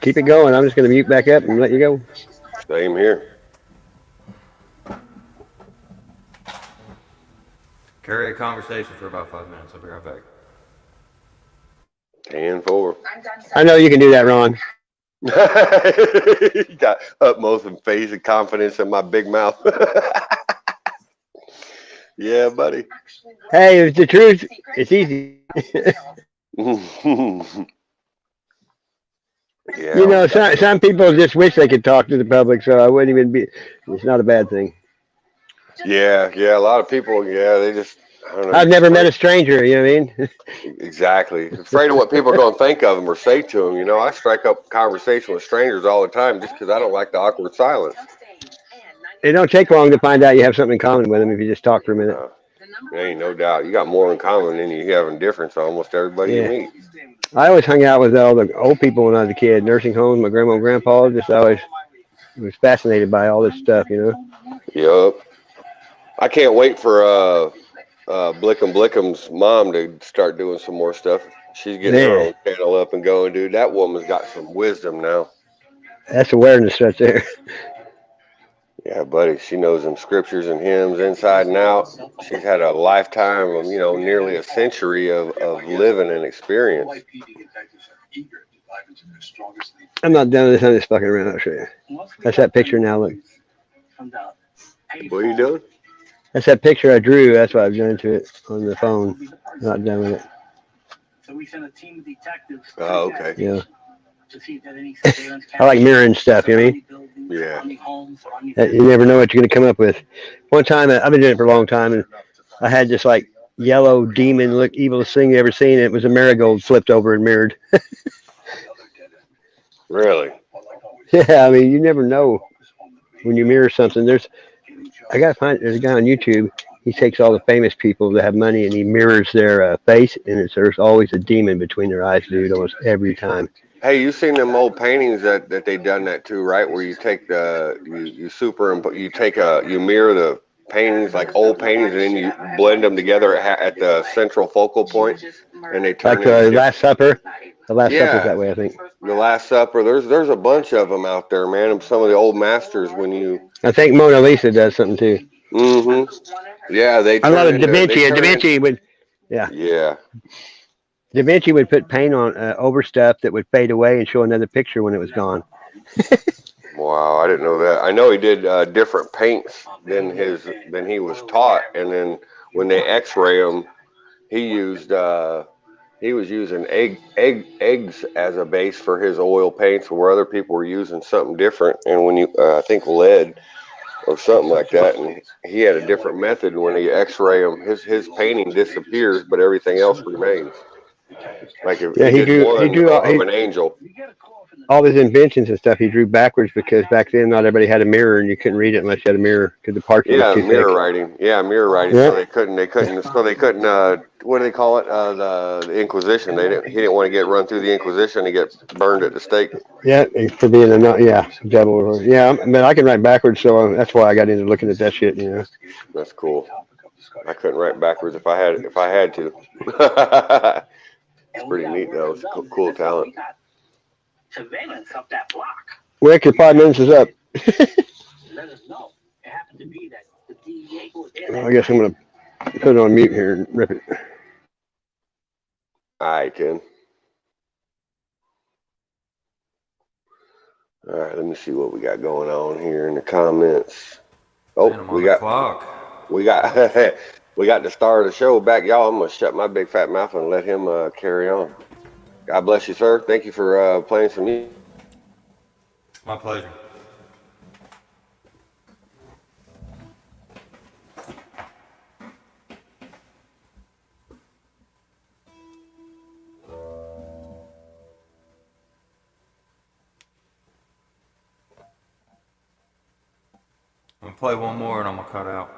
keep it going. I'm just going to mute back up and let you go. Same here. Carry a conversation for about 5 minutes. I'll be right back. 10-4. I know you can do that, Ron. You got utmost faith and confidence in my big mouth. Yeah, buddy. Hey, it's the truth. It's easy. Yeah, You know, some people just wish they could talk to the public, so I wouldn't even be. It's not a bad thing. yeah. A lot of people, they just, I don't know. I've never met a stranger. You know what I mean? Exactly. Afraid of what people are going to think of them or say to them. You know, I strike up conversation with strangers all the time just because I don't like the awkward silence. It don't take long to find out you have something in common with them if you just talk for a minute. There ain't no doubt. You got more in common than you have in difference to almost everybody you Yeah. meet. I always hung out with all the old people when I was a kid, nursing homes, my grandma and grandpa. Just always was fascinated by all this stuff, you know. Yup. I can't wait for Blickum Blickham's mom to start doing some more stuff. She's getting her Man, own channel up and going, dude. That woman's got some wisdom now. that's awareness right there. Yeah, buddy. She knows them scriptures and hymns inside and out. She's had a lifetime of, nearly a century of living and experience. I'm not done with this. I'm just fucking around. I'll show you. That's that picture now. Look, What are you doing? that's that picture I drew. That's what I've done to it on the phone. I'm not done with it. Oh, okay. Yeah. I like mirroring stuff. You know what I mean? Yeah. You never know what you're gonna come up with. One time, I've been doing it for a long time, and I had this like yellow demon look evilest thing you ever seen. It was a marigold flipped over and mirrored. Really? Yeah, I mean, you never know when you mirror something. There's a guy on YouTube. He takes all the famous people that have money and he mirrors their face, and there's always a demon between their eyes, dude, almost every time. Hey, you seen them old paintings that they done that too, right? Where you take you mirror the paintings like old paintings, and then you blend them together at the central focal point, and they turn Like into the Last Supper. The Last Supper's yeah, that way, I think. the Last Supper. There's a bunch of them out there, man. And some of the old masters when you. I think Mona Lisa does something too. Yeah, they I love turn it. Da into they Vinci. Da turn Vinci in. would, yeah. Yeah. Da Vinci would put paint on over stuff that would fade away and show another picture when it was gone. Wow, I didn't know that. I know he did different paints than he was taught, and then when they X-ray them, he used he was using eggs as a base for his oil paints, where other people were using something different. And when you I think lead or something like that, and he had a different method. When he X-ray them, his painting disappears, but everything else remains. Like if Yeah, he did he one drew of an angel. all his inventions and stuff. He drew backwards because back then not everybody had a mirror and you couldn't read it unless you had a mirror because the parchment was Yeah, too thick. mirror writing. Yeah, mirror writing. Yeah. So they couldn't. What do they call it? The Inquisition. He didn't want to get run through the Inquisition and get burned at the stake. Yeah, for being devil. Yeah, but I can write backwards, so that's why I got into looking at that shit. You know. That's cool. I couldn't write backwards if I had to. It's pretty neat though. It's a cool talent. Rick, your 5 minutes is up. Well, I guess I'm gonna put it on mute here and rip it. All right, Ken. All right, let me see what we got going on here in the comments. Oh, Man, I'm on the clock. we got the star of the show back, y'all. I'm gonna shut my big fat mouth and let him carry on. God bless you, sir. Thank you for playing some music. My pleasure. I'm gonna play one more and I'm gonna cut out.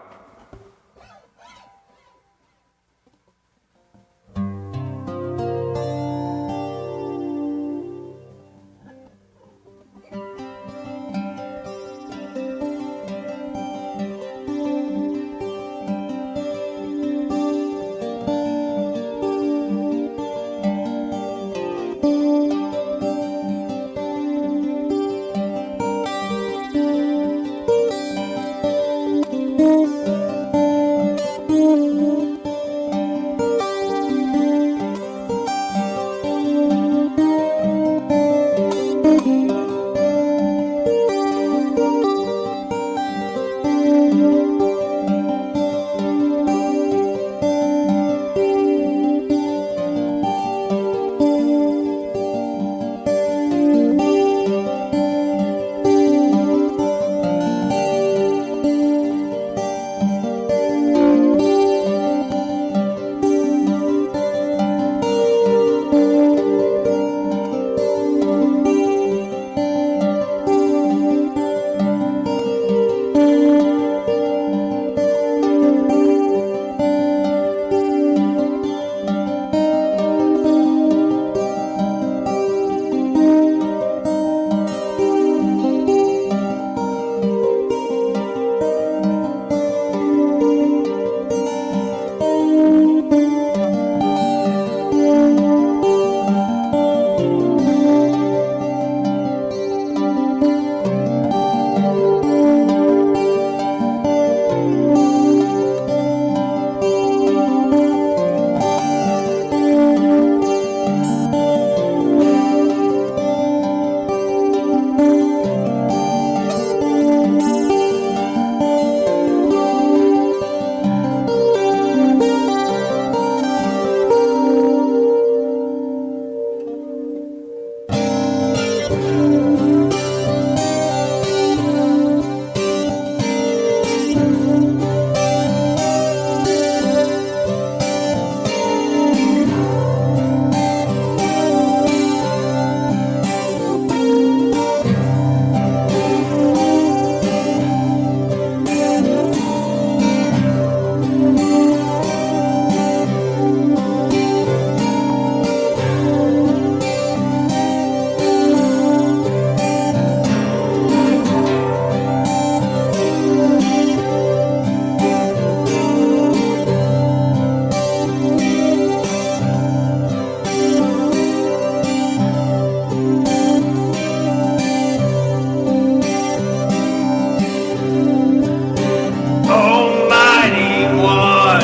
Almighty One,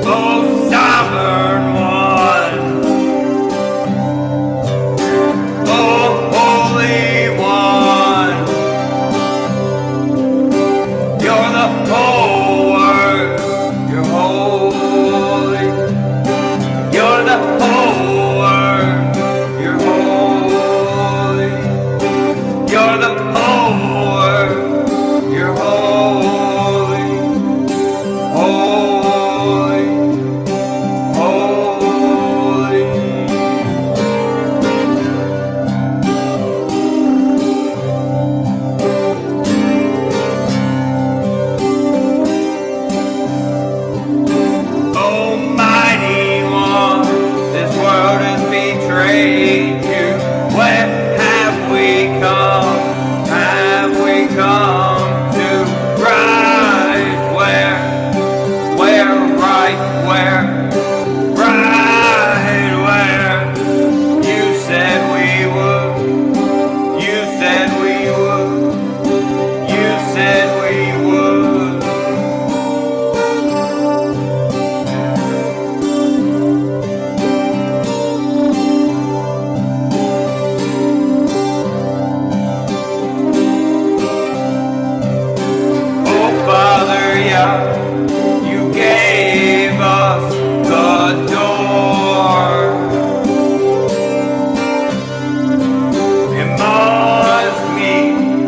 oh Sovereign One, oh Holy One, you're the whole word, you're holy, you're the whole word, you're holy, you're the whole word, you're holy, holy, holy. Almighty One, this world has betrayed you. Where have we come? Have we come to right? Where, right? Where, right? Where? You said we would. You said we would. You said we would. Oh, Father, yeah, you gave us the door. It must me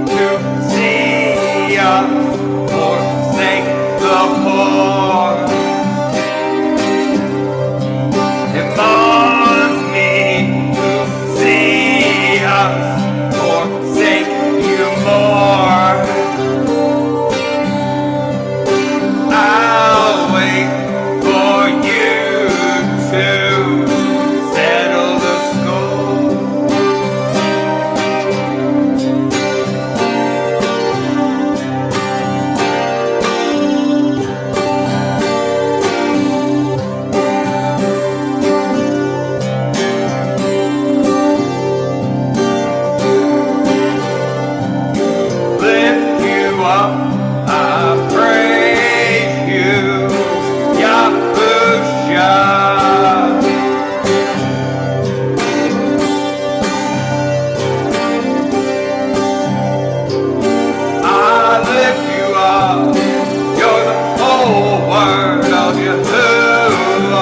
to see us forsake the poor. It must me to see us forsake humanity. up, I praise you, Yahusha. I lift you up, you're the whole word of Yahuwah.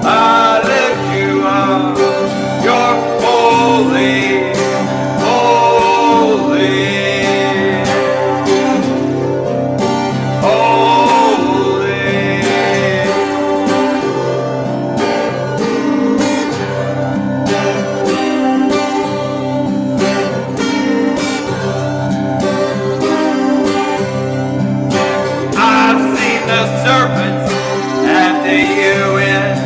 I lift you up, you're holy, holy, holy. I've seen the serpents at the UN.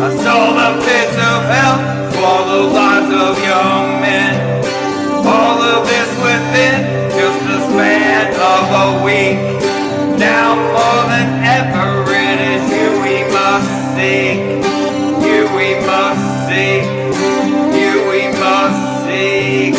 I saw the pits of hell for the lives of young men. All of this within just the span of a week. Now more than ever it is you we must seek. You we must seek. You we must seek.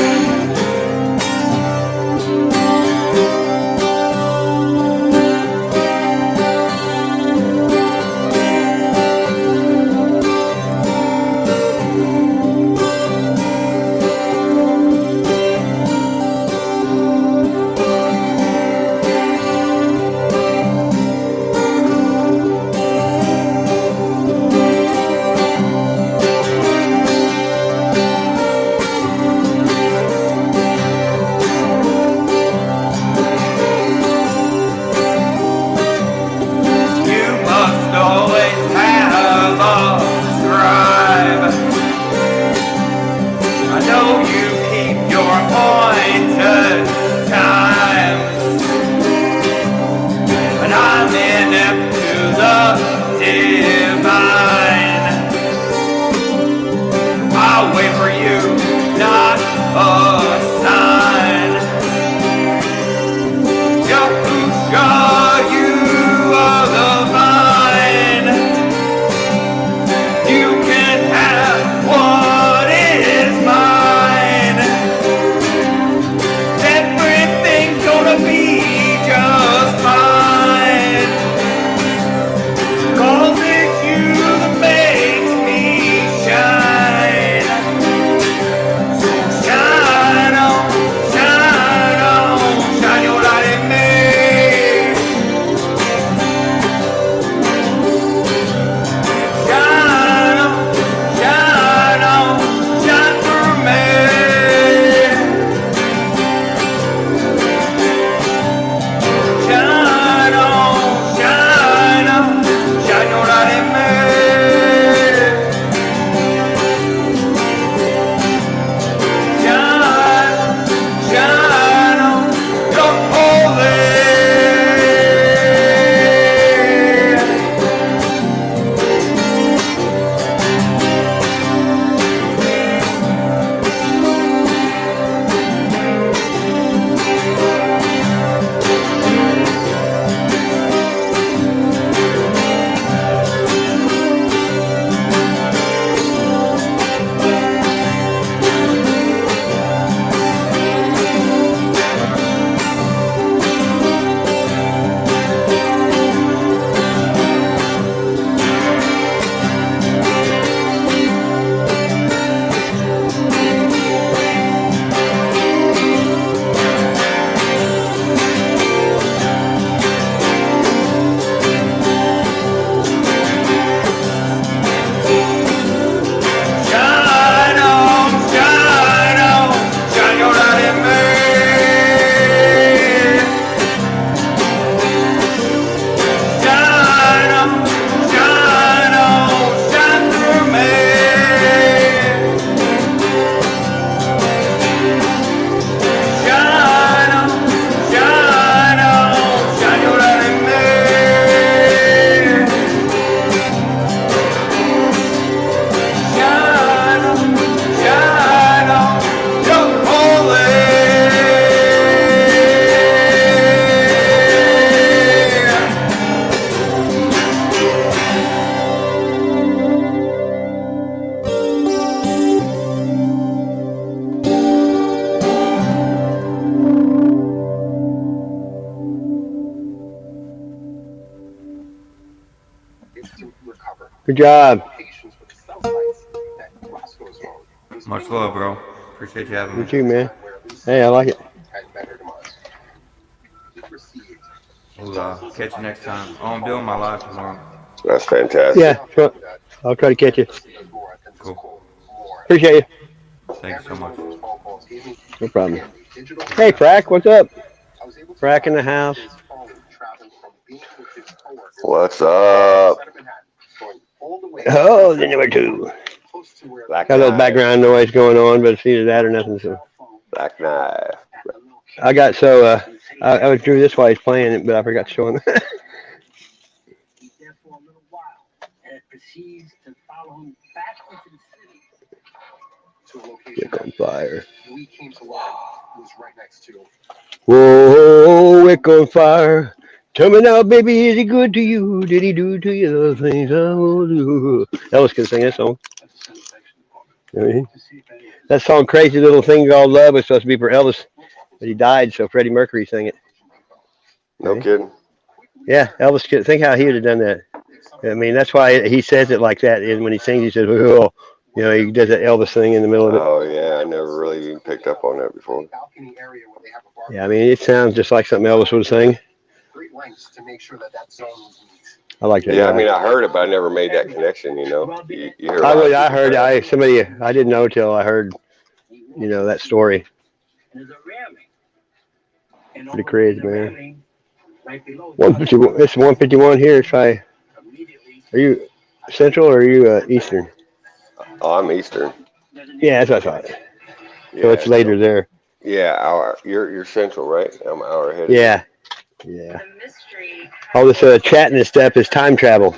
Good job. Much love, bro. Appreciate you having You me. too, man. Hey, I like it. We'll catch you next time. Oh, I'm doing my live tomorrow. That's fantastic. Yeah, sure. I'll try to catch you. Cool. Appreciate you. Thank you so much. No problem. Hey, Frack, what's up? Frack in the house. What's up? Oh, the number two. Black Got a little knife. background noise going on, but it's either that or nothing. So Black knife. I got so I was doing this while he's playing it, but I forgot to show him. Wick on fire. Whoa, wick on fire. Tell me now, baby, is he good to you? Did he do to you the things I will do? Elvis can sing that song. That song, Crazy Little Thing Called Love, was supposed to be for Elvis, but he died, so Freddie Mercury sang it. No kidding. Yeah, Elvis, think how he would have done that. I mean, that's why he says it like that. And when he sings, he says, "Oh," he does that Elvis thing in the middle of it. Oh yeah, I never really even picked up on that before. Yeah, I mean, it sounds just like something Elvis would sing. I like that. Yeah, guy. I mean, I heard it, but I never made that connection. You hear a lot of I people heard. say I didn't know till I heard, that story. Pretty crazy, man. 151. It's 151 here. Are you Central or are you Eastern? Oh, I'm Eastern. Yeah, that's what I thought. Yeah, So it's later there. Yeah, hour. You're Central, right? I'm an hour ahead. Yeah, yeah. All this chatting and stuff is time travel.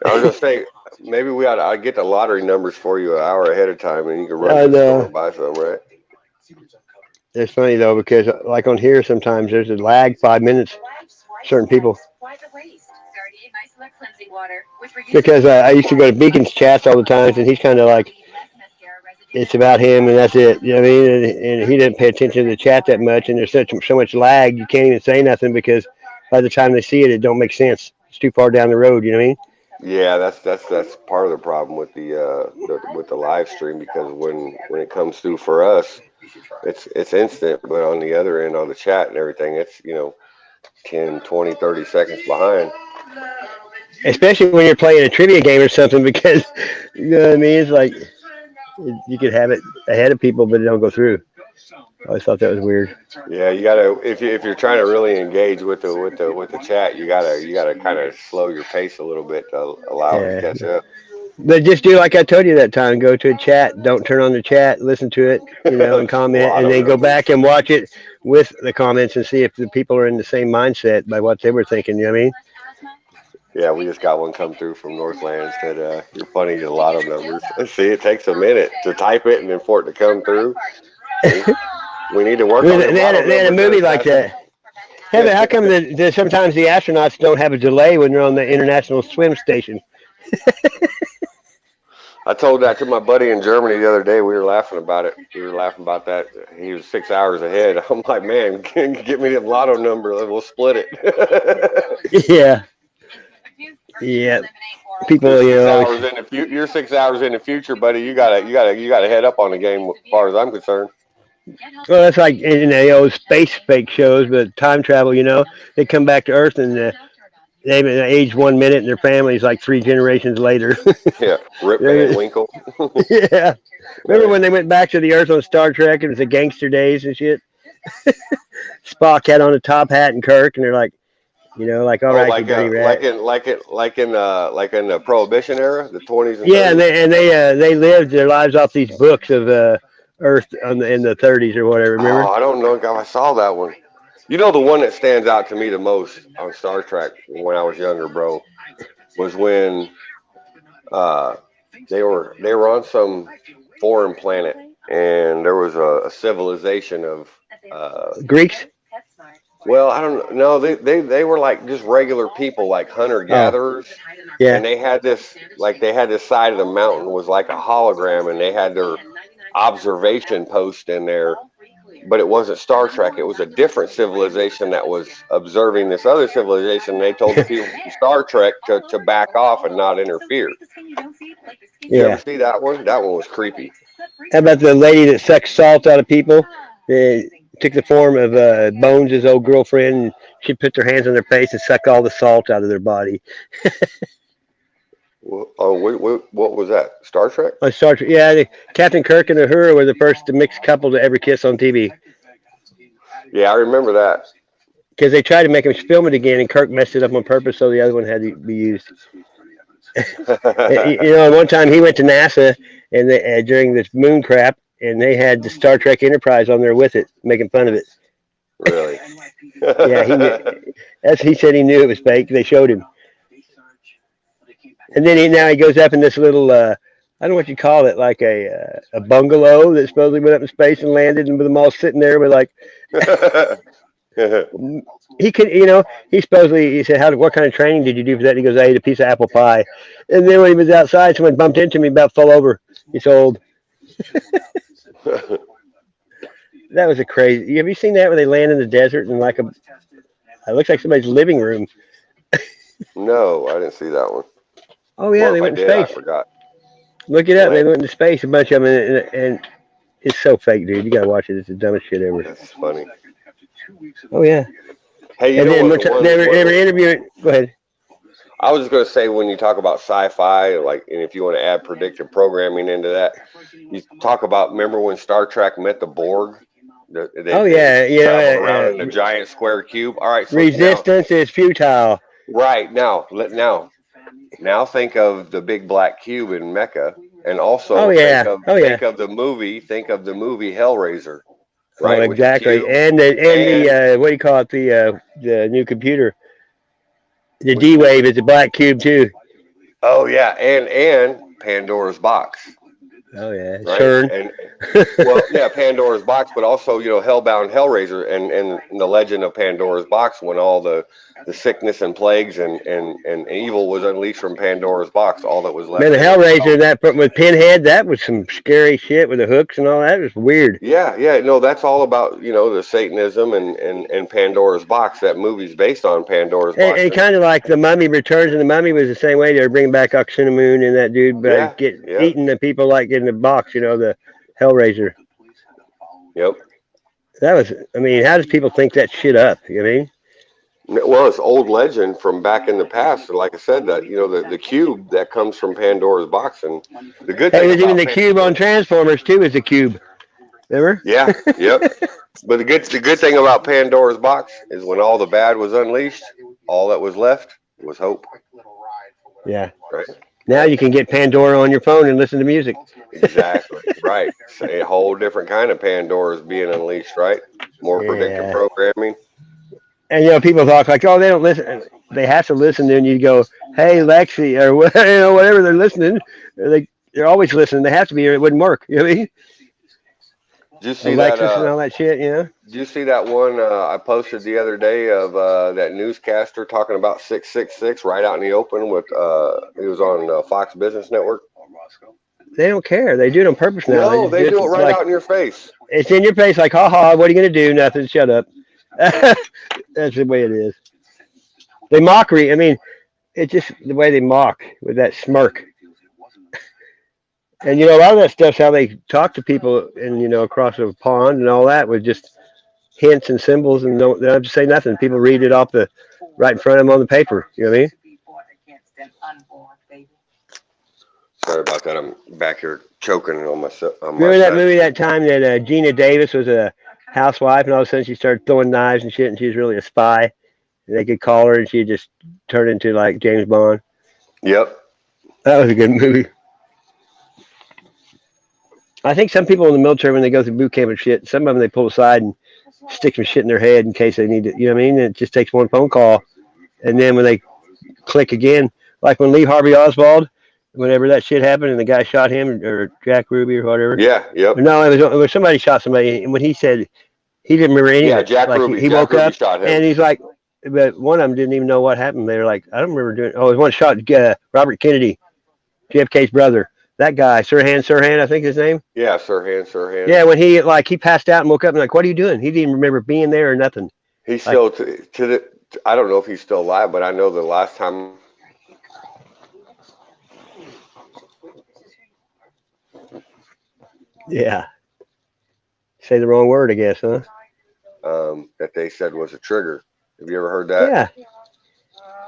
I was gonna say maybe I get the lottery numbers for you an hour ahead of time, and you can run I to the store know. and buy some, right? It's funny though because like on here sometimes there's a lag 5 minutes. Certain people. Because I used to go to Beacon's chats all the times, and he's kind of like it's about him and that's it. You know what I mean? And he didn't pay attention to the chat that much, and there's so much lag you can't even say nothing because by the time they see it, it don't make sense. It's too far down the road. You know what I mean? Yeah, that's part of the problem with the live stream because when it comes through for us, it's instant, but on the other end on the chat and everything, it's 10, 20, 30 seconds behind. Especially when you're playing a trivia game or something, because you know what I mean. It's like you could have it ahead of people, but it don't go through. I always thought that was weird. Yeah, you gotta if you're trying to really engage with the chat, you gotta kind of slow your pace a little bit to allow it to Yeah. catch up. But just do like I told you that time. Go to a chat. Don't turn on the chat. Listen to it, and comment, and Lotto then go numbers. back and watch it with the comments and see if the people are in the same mindset by what they were thinking. You know what I mean? Yeah, we just got one come through from Northland said you're funny to lotto numbers. See, it takes a minute to type it and then for it to come through. See? We need to work on them lotto They had a numbers movie there, like Sassy. that. Hey, but how come sometimes the astronauts don't have a delay when they're on the International Swim Station? I told that to my buddy in Germany the other day. We were laughing about it. We were laughing about that. He was 6 hours ahead. I'm like, man, get me the lotto number. We'll split it. Yeah, yeah. You're People, six always. hours in the future. You're 6 hours in the future, buddy. You gotta head up on the game as far as I'm concerned. Well, that's like in the old space fake shows, but time travel. They come back to Earth and they've aged 1 minute, and their family's like 3 generations later. Yeah, Rip Van They're- Winkle. yeah. Remember Right. when they went back to the Earth on Star Trek and it was the gangster days and shit? Spock had on a top hat and Kirk, and they're like, like, all Oh, right, you dirty rat. like in the Prohibition era, the 20s and Yeah, and 30s. they lived their lives off these books of Earth in the 30s or whatever. Oh, Remember? I don't know. I saw that one. The one that stands out to me the most on Star Trek when I was younger, bro, was when uh, they were on some foreign planet and there was a civilization of Greeks. well, I don't know. They were like just regular people, like hunter Oh, gatherers, yeah. and they had this side of the mountain was like a hologram, and they had their observation post in there, but it wasn't Star Trek. It was a different civilization that was observing this other civilization. They told the people from Star Trek to back off and not interfere. Did you ever see that one? That one was creepy. How about the lady that sucks salt out of people? They took the form of Bones' old girlfriend, and she put their hands on their face and suck all the salt out of their body. Oh, what was that? Star Trek? On Star Trek, yeah. Captain Kirk and Uhura were the first mixed couple to ever kiss on TV. Yeah, I remember that. Because they tried to make him film it again, and Kirk messed it up on purpose, so the other one had to be used. One time he went to NASA and during this moon crap, and they had the Star Trek Enterprise on there with it, making fun of it. Really? Yeah, he said he knew it was fake. They showed him. And then now he goes up in this little, I don't know what you call it, like a bungalow that supposedly went up in space and landed, and with them all sitting there with like, he could, he said, what kind of training did you do for that? And he goes, I ate a piece of apple pie. And then when he was outside, someone bumped into me, about fell over. He's old. That was a crazy. Have you seen that where they land in the desert and it looks like somebody's living room? No, I didn't see that one. Oh yeah, they went in space. I forgot. Look it up. They went into space, a bunch of them, and it's so fake, dude. You gotta watch it. It's the dumbest shit ever. That's funny. Oh yeah. Hey, and then they were interviewing. Go ahead. I was just going to say, when you talk about sci-fi, and if you want to add predictive programming into that, you talk about, remember when Star Trek met the Borg? They traveled around in a giant square cube. All right. So resistance is futile. Right. Now think of the big black cube in Mecca, and also think of the movie Hellraiser. Right. Oh, exactly. And the what do you call it? The new computer. The D-Wave is a black cube too. Oh yeah, and Pandora's box. Oh yeah, right? CERN. And Pandora's box, but also Hellbound Hellraiser and the legend of Pandora's box, when all the sickness and plagues and evil was unleashed from Pandora's box. All that was left. Man, the Hellraiser that with Pinhead, that was some scary shit with the hooks and all that. It was weird. Yeah, no, that's all about the Satanism and Pandora's box. That movie's based on Pandora's box. And kind of like the Mummy Returns, and the Mummy was the same way. They were bringing back Oxymoon and that dude eating the people like in the box. The Hellraiser. Yep. That was. I mean, how does people think that shit up? You know what I mean? Well, it's old legend from back in the past. Like I said, that the cube that comes from Pandora's box, and the good thing. Even the cube on Transformers too is a cube. Remember? Yeah. Yep. But the good thing about Pandora's box is when all the bad was unleashed, all that was left was hope. Yeah. Right. Now you can get Pandora on your phone and listen to music. Exactly. Right. So a whole different kind of Pandora is being unleashed. Right. More predictive programming. And people talk like, oh, they don't listen. They have to listen. Then you go, hey, Lexi, or whatever they're listening. They're always listening. They have to be, or it wouldn't work. You know what I mean? Did you see Alexis that? And all that shit. Did you see that one I posted the other day of that newscaster talking about 666 right out in the open with it was on Fox Business Network? They don't care. They do it on purpose now. No, they do it right out in your face. It's in your face, like, ha, what are you gonna do? Nothing. Shut up. That's the way it is. They mockery. I mean, it's just the way they mock with that smirk. And a lot of that stuff's how they talk to people, and across the pond and all that, with just hints and symbols, and they don't have to say nothing. People read it off right in front of them on the paper. You know what I mean? Sorry about that. I'm back here choking on myself. Remember that movie that time that Gina Davis was a housewife, and all of a sudden she started throwing knives and shit, and she was really a spy. And they could call her, and she just turned into like James Bond. Yep. That was a good movie. I think some people in the military, when they go through boot camp and shit, some of them they pull aside and stick some shit in their head in case they need to. You know what I mean? And it just takes one phone call, and then when they click again, like when Lee Harvey Oswald, whenever that shit happened and the guy shot him, or Jack Ruby or whatever. Yeah. Yep. No, it was somebody shot somebody, and when he said he didn't remember anything. Yeah, Jack Ruby. He woke up and he's like, but one of them didn't even know what happened. They were like, I don't remember doing. Oh, it was one shot Robert Kennedy, JFK's brother. That guy, Sirhan, I think his name. Yeah, Sirhan. Yeah, when he passed out and woke up and like, what are you doing? He didn't even remember being there or nothing. He's Like, still I don't know if he's still alive, but I know the last time yeah, say the wrong word, I guess, huh? that they said was a trigger. Have you ever heard that? Yeah,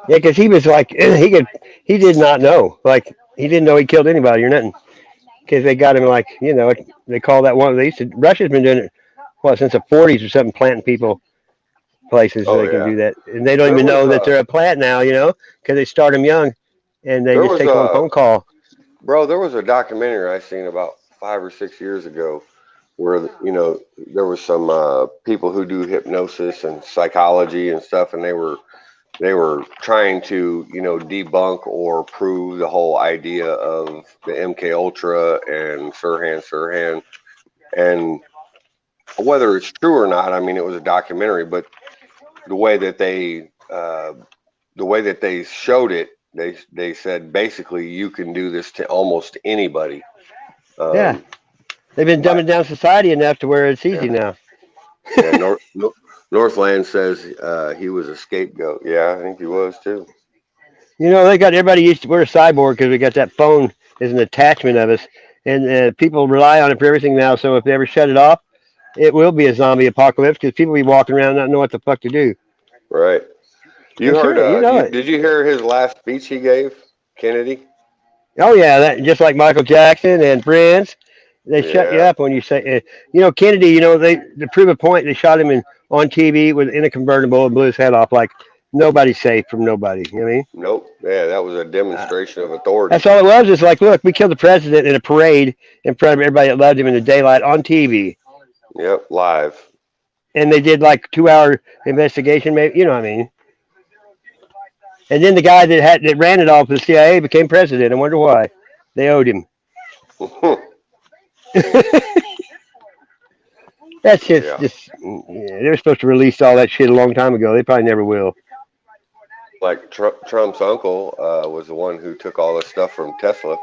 yeah, because he was like, he did not know, like he didn't know he killed anybody or nothing, because they got him like, they call that one. They used to, Russia's been doing it, what, since the 40s or something, planting people places so Oh they can yeah. do that, and they don't There even was know that they're a plant now, because they start them young, and they there just was takes one a phone call. bro. There was a documentary I seen about 5 or 6 years ago where there was some people who do hypnosis and psychology and stuff, and they were trying to debunk or prove the whole idea of the MK Ultra and Sirhan, and whether it's true or not. I mean, it was a documentary, but the way that they showed it, they said basically you can do this to almost anybody. Yeah, Um, they've been by dumbing down society enough to where it's easy yeah, now. yeah. Northland says he was a scapegoat. Yeah, I think he was too. They got everybody used to. We're a cyborg because we got that phone as an attachment of us, and people rely on it for everything now. So if they ever shut it off, it will be a zombie apocalypse because people be walking around not know what the fuck to do. Right. You For heard? sure, you know it. Did you hear his last speech he gave, Kennedy? Oh yeah, that just like Michael Jackson and Prince, they shut you Yeah. up when you say, Kennedy. They to prove a point, they shot him on TV in a convertible and blew his head off. Like nobody's safe from nobody. You know what I mean? Nope. Yeah, that was a Uh, demonstration of authority. that's all it was. It's like, look, we killed the president in a parade in front of everybody that loved him in the daylight on TV, Yep. Live. and they did like 2 hour investigation. Maybe you know what I mean. And then the guy that ran it all for the CIA became president. I wonder why. They owed him. That shit's Yeah. just. Yeah, they were supposed to release all that shit a long time ago. They probably never will. Like Trump's uncle was the one who took all the stuff from Tesla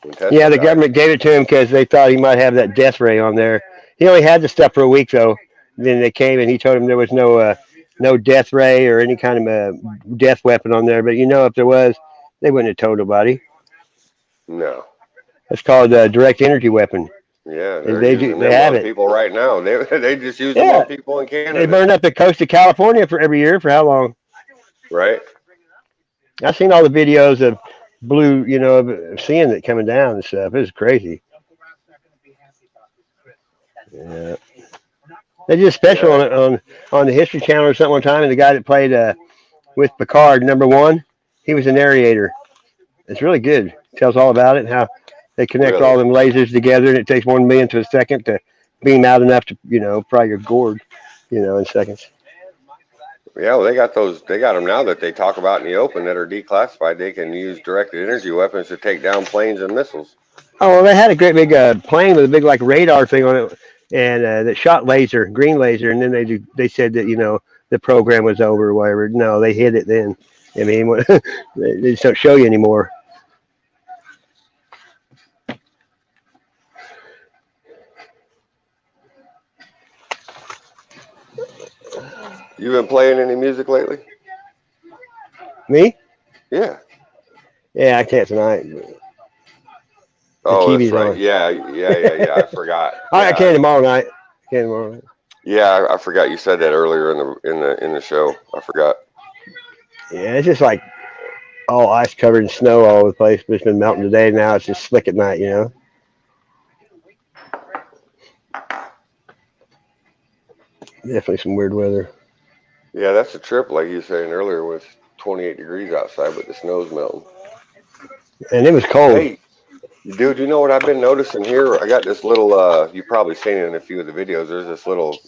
when Yeah, Tesla the died. government gave it to him because they thought he might have that death ray on there. He only had the stuff for a week though. Then they came and he told him there was no death ray or any kind of death weapon on there. But if there was, they wouldn't have told nobody. No. It's called a direct energy weapon. Yeah, They, they're they do. using They them have on it. people right now. They just use them Yeah, on people in they Canada, burned up the coast of California for every year for how long? right? I've seen all the videos of blue, of seeing it coming down and stuff. It's crazy. Yeah. They did a special Yeah. on the History Channel or something one time, and the guy that played with Picard #1, he was a narrator. It's really good. Tells all about it and how they connect all Really? them lasers together, and it takes 1 millionth of a second to beam out enough to fry your gourd, in seconds. Yeah. Well, they got those. They got them now that they talk about in the open that are declassified. They can use directed energy weapons to take down planes and missiles. Oh, well, they had a great big plane with a big like radar thing on it, and that shot green laser, and then they said that the program was over or whatever. No, they hid it then. I mean, they just don't show you anymore. You been playing any music lately? Me? Yeah. Yeah, I can't tonight. The Oh, that's TV's right. on. Yeah. I forgot. I Yeah. can tomorrow night. Can tomorrow night. Yeah, I forgot you said that earlier in the show. I forgot. Yeah, it's just like all ice covered in snow all over the place. But it's been melting today. Now it's just slick at night. Definitely some weird weather. Yeah, that's a trip, like you were saying earlier, when it's 28 degrees outside, but the snow's melting. And it was cold. Hey, dude, you know what I've been noticing here? I got this little, you've probably seen it in a few of the videos. There's this little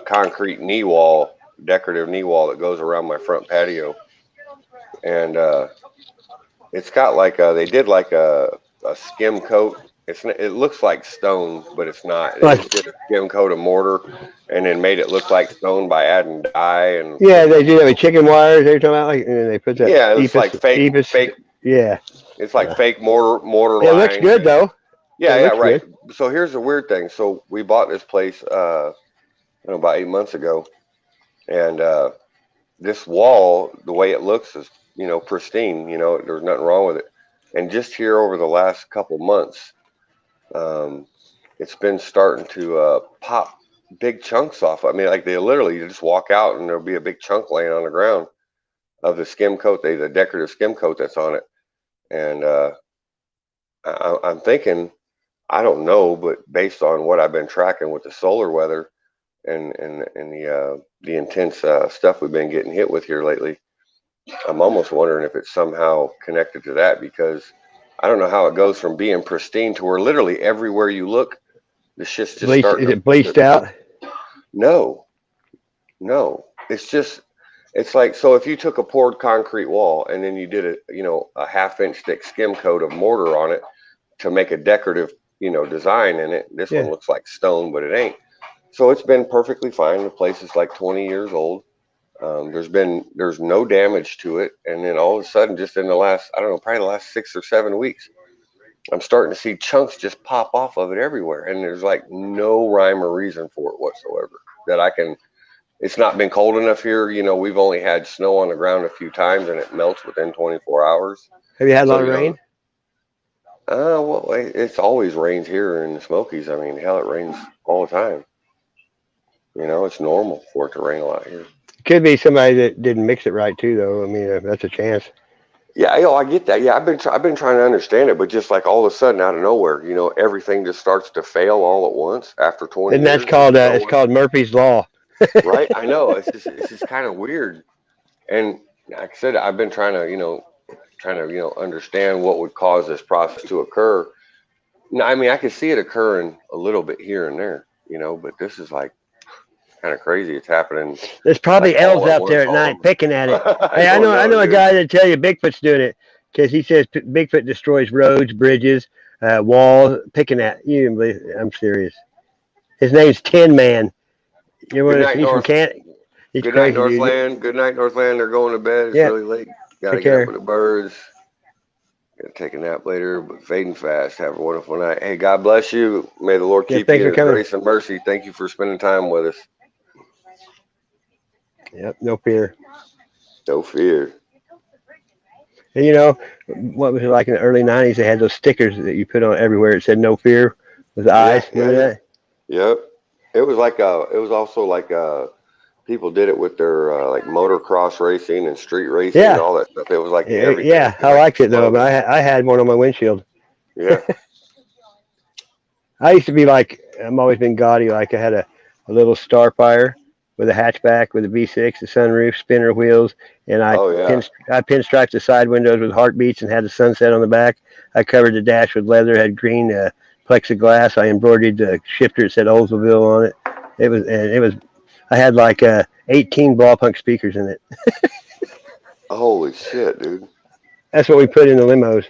concrete knee wall, decorative knee wall that goes around my front patio. And it's got like they did like a skim coat. It looks like stone, but it's not. They Like, just did a skim coat of mortar and then made it look like stone by adding dye and yeah, they do that with chicken wires. They're talking about like, and they put that yeah, it's like EPIS. fake. Yeah. It's like fake mortar It looks lines. good though. Yeah, It yeah, looks right. good. So here's the weird thing. So we bought this place, about 8 months ago, and this wall, the way it looks is, pristine. There's nothing wrong with it. And just here over the last couple months, um, it's been starting to pop big chunks off. I mean, like they literally you just walk out and there'll be a big chunk laying on the ground of the skim coat, the decorative skim coat that's on it. And I'm thinking, I don't know, but based on what I've been tracking with the solar weather and the intense stuff we've been getting hit with here lately, I'm almost wondering if it's somehow connected to that, because I don't know how it goes from being pristine to where literally everywhere you look, the shit's just Bleach, starting is it bleached out? No, no. It's like, so if you took a poured concrete wall and then you did a half-inch thick skim coat of mortar on it to make a decorative, design in it. This Yeah. one looks like stone, but it ain't. So it's been perfectly fine. The place is like 20 years old. There's no damage to it. And then all of a sudden, just in the last, I don't know, probably the last 6 or 7 weeks, I'm starting to see chunks just pop off of it everywhere. And there's like no rhyme or reason for it whatsoever that I can. It's not been cold enough here. We've only had snow on the ground a few times and it melts within 24 hours. Have you had a lot So, of rain? Well, it's always rained here in the Smokies. I mean, hell, it rains all the time. It's normal for it to rain a lot here. Could be somebody that didn't mix it right too, though. I mean, that's a chance. Yeah, I get that. Yeah, I've been trying to understand it, but just like all of a sudden, out of nowhere, everything just starts to fail all at once after 20 And years. that's called it's called Murphy's Law. Right? I know. It's just kind of weird. And like I said, I've been trying to understand what would cause this process to occur. No, I mean, I can see it occurring a little bit here and there, but this is like kind of crazy. It's happening. There's probably like all elves at out there once, at all night over. picking at it. I Hey, I don't know a dude. guy that tell you Bigfoot's doing it because he says Bigfoot destroys roads, bridges, walls, picking at you. I'm serious. His name's Tin Man. You Good know, night, he's from North. Canada. He's Good night, crazy, dude. Northland. Good night, Northland. They're going to bed. It's Yeah. really late. Got to Take get up care. with the birds. Got to take a nap later, but fading fast. Have a wonderful night. Hey, God bless you. May the Lord Yeah, keep thanks you for in His coming. grace and mercy. Thank you for spending time with us. Yep, no fear. No fear. And what was it like in the early '90s? They had those stickers that you put on everywhere. It said "No fear" with eyes. Remember that? Yep. It was like it was also like people did it with their like motocross racing and street racing and Yeah. all that stuff. It was like everything. Yeah, It I like liked it though. But slogan. I had one on my windshield. Yeah. I used to be like, I'm always been gaudy. Like I had a little Starfire with a hatchback with a V6, a sunroof, spinner wheels, and I Oh yeah. I pinstriped the side windows with heartbeats and had the sunset on the back. I covered the dash with leather, had green plexiglass. I embroidered the shifter that said Oldsmobile on it. It was. I had like 18 ball punk speakers in it. Holy shit, dude. That's what we put in the limos,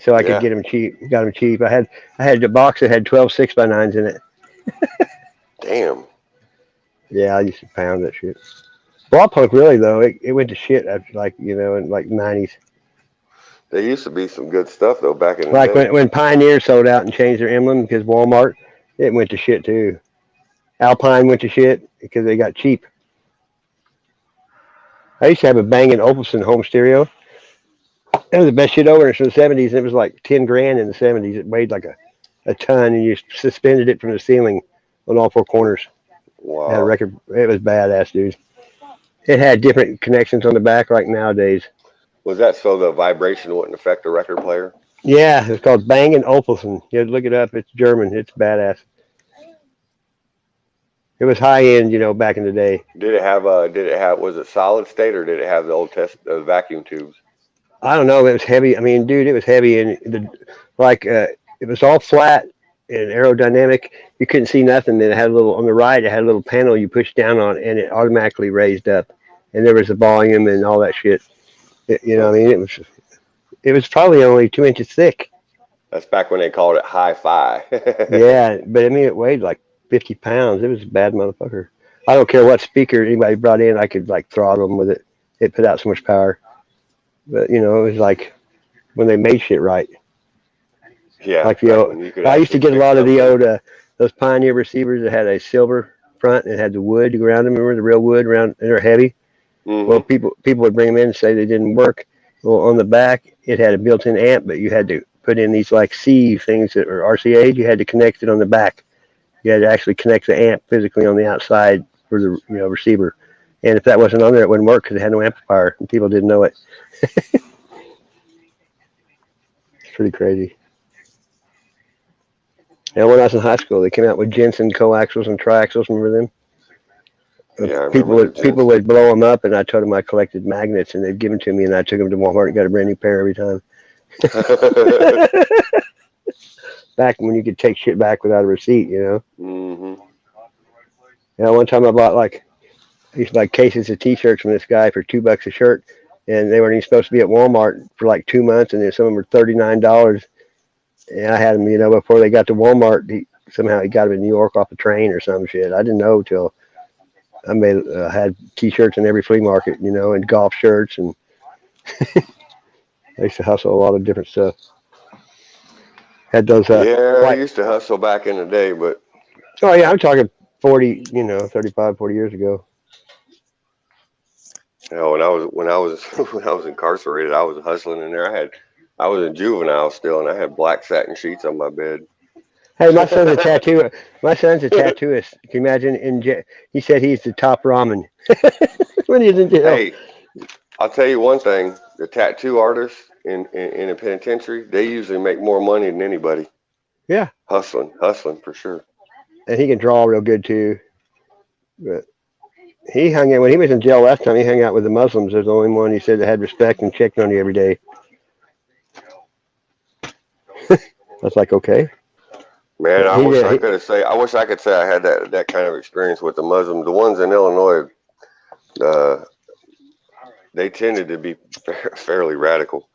so I could Yeah. get them cheap. Got them cheap. I had a box that had 12 6x9s in it. Damn. Yeah, I used to pound that shit. Ball punk really though, it went to shit after in like '90s. There used to be some good stuff though back in the Like day. when Pioneer sold out and changed their emblem because Walmart, it went to shit too. Alpine went to shit because they got cheap. I used to have a Bang & Olufsen home stereo. It was the best shit over from the '70s. It was like 10 grand in the '70s. It weighed like a ton, and you suspended it from the ceiling on all four corners. It had a Wow. record. It was badass, dude. It had different connections on the back, like nowadays. Was that so the vibration wouldn't affect the record player? Yeah, it's called Bang & Olufsen. You have to look it up. It's German. It's badass. It was high end, back in the day. Did it have was it solid state or did it have the old vacuum tubes? I don't know. It was heavy. I mean, dude, it was heavy, and it was all flat and aerodynamic. You couldn't see nothing. Then it had a little on the right. It had a little panel you pushed down on, and it automatically raised up. And there was a volume and all that shit. I mean, it was probably only 2 inches thick. That's back when they called it hi-fi. Yeah, but I mean, it weighed like 50 pounds. It was a bad motherfucker. I don't care what speaker anybody brought in. I could like throttle them with it. It put out so much power. But it was like when they made shit right. Yeah, Like the back old, when you could I used to actually get a pick lot of the something. old those Pioneer receivers that had a silver front and had the wood around them. Remember the real wood around? And they're heavy. Well, Hmm. people would bring them in and say they didn't work. Well, on the back it had a built-in amp, but you had to put in these like C things that are RCA's. You had to connect it on the back. You had to actually connect the amp physically on the outside for the receiver. And if that wasn't on there, it wouldn't work because it had no amplifier, and people didn't know it. It's pretty crazy. And when I was in high school, they came out with Jensen coaxials and triaxials. Remember them? Yeah, I People remember the people Jensen. would blow them up, and I told them I collected magnets, and they'd give them to me, and I took them to Walmart and got a brand new pair every time. Back when you could take shit back without a receipt, you know. Hmm. One time I bought I used to buy cases of T-shirts from this guy for $2 a shirt, and they weren't even supposed to be at Walmart for like 2 months, and then some of them were $39. And I had them, before they got to Walmart. Somehow he got them in New York off a train or some shit. I didn't know till I had T-shirts in every flea market, and golf shirts, and I used to hustle a lot of different stuff. Had those Yeah, I white. used to hustle back in the day, but Oh yeah, I'm talking 40, 35, 40 years ago. when I was when I was incarcerated, I was hustling in there. I was a juvenile still, and I had black satin sheets on my bed. Hey, my son's a tattoo. My son's a tattooist. Can you imagine? He said he's the top ramen when he's in jail. Hey, I'll tell you one thing: the tattoo artists in a penitentiary, they usually make more money than anybody. Yeah, Hustling for sure. and he can draw real good too. But he hung out when he was in jail last time. He hung out with the Muslims. There's the only one he said that had respect and checked on you every day. I was like, okay. Man, I He wish I did. could have say. I wish I could say I had that kind of experience with the Muslims. The ones in Illinois, uh, they tended to be fairly radical.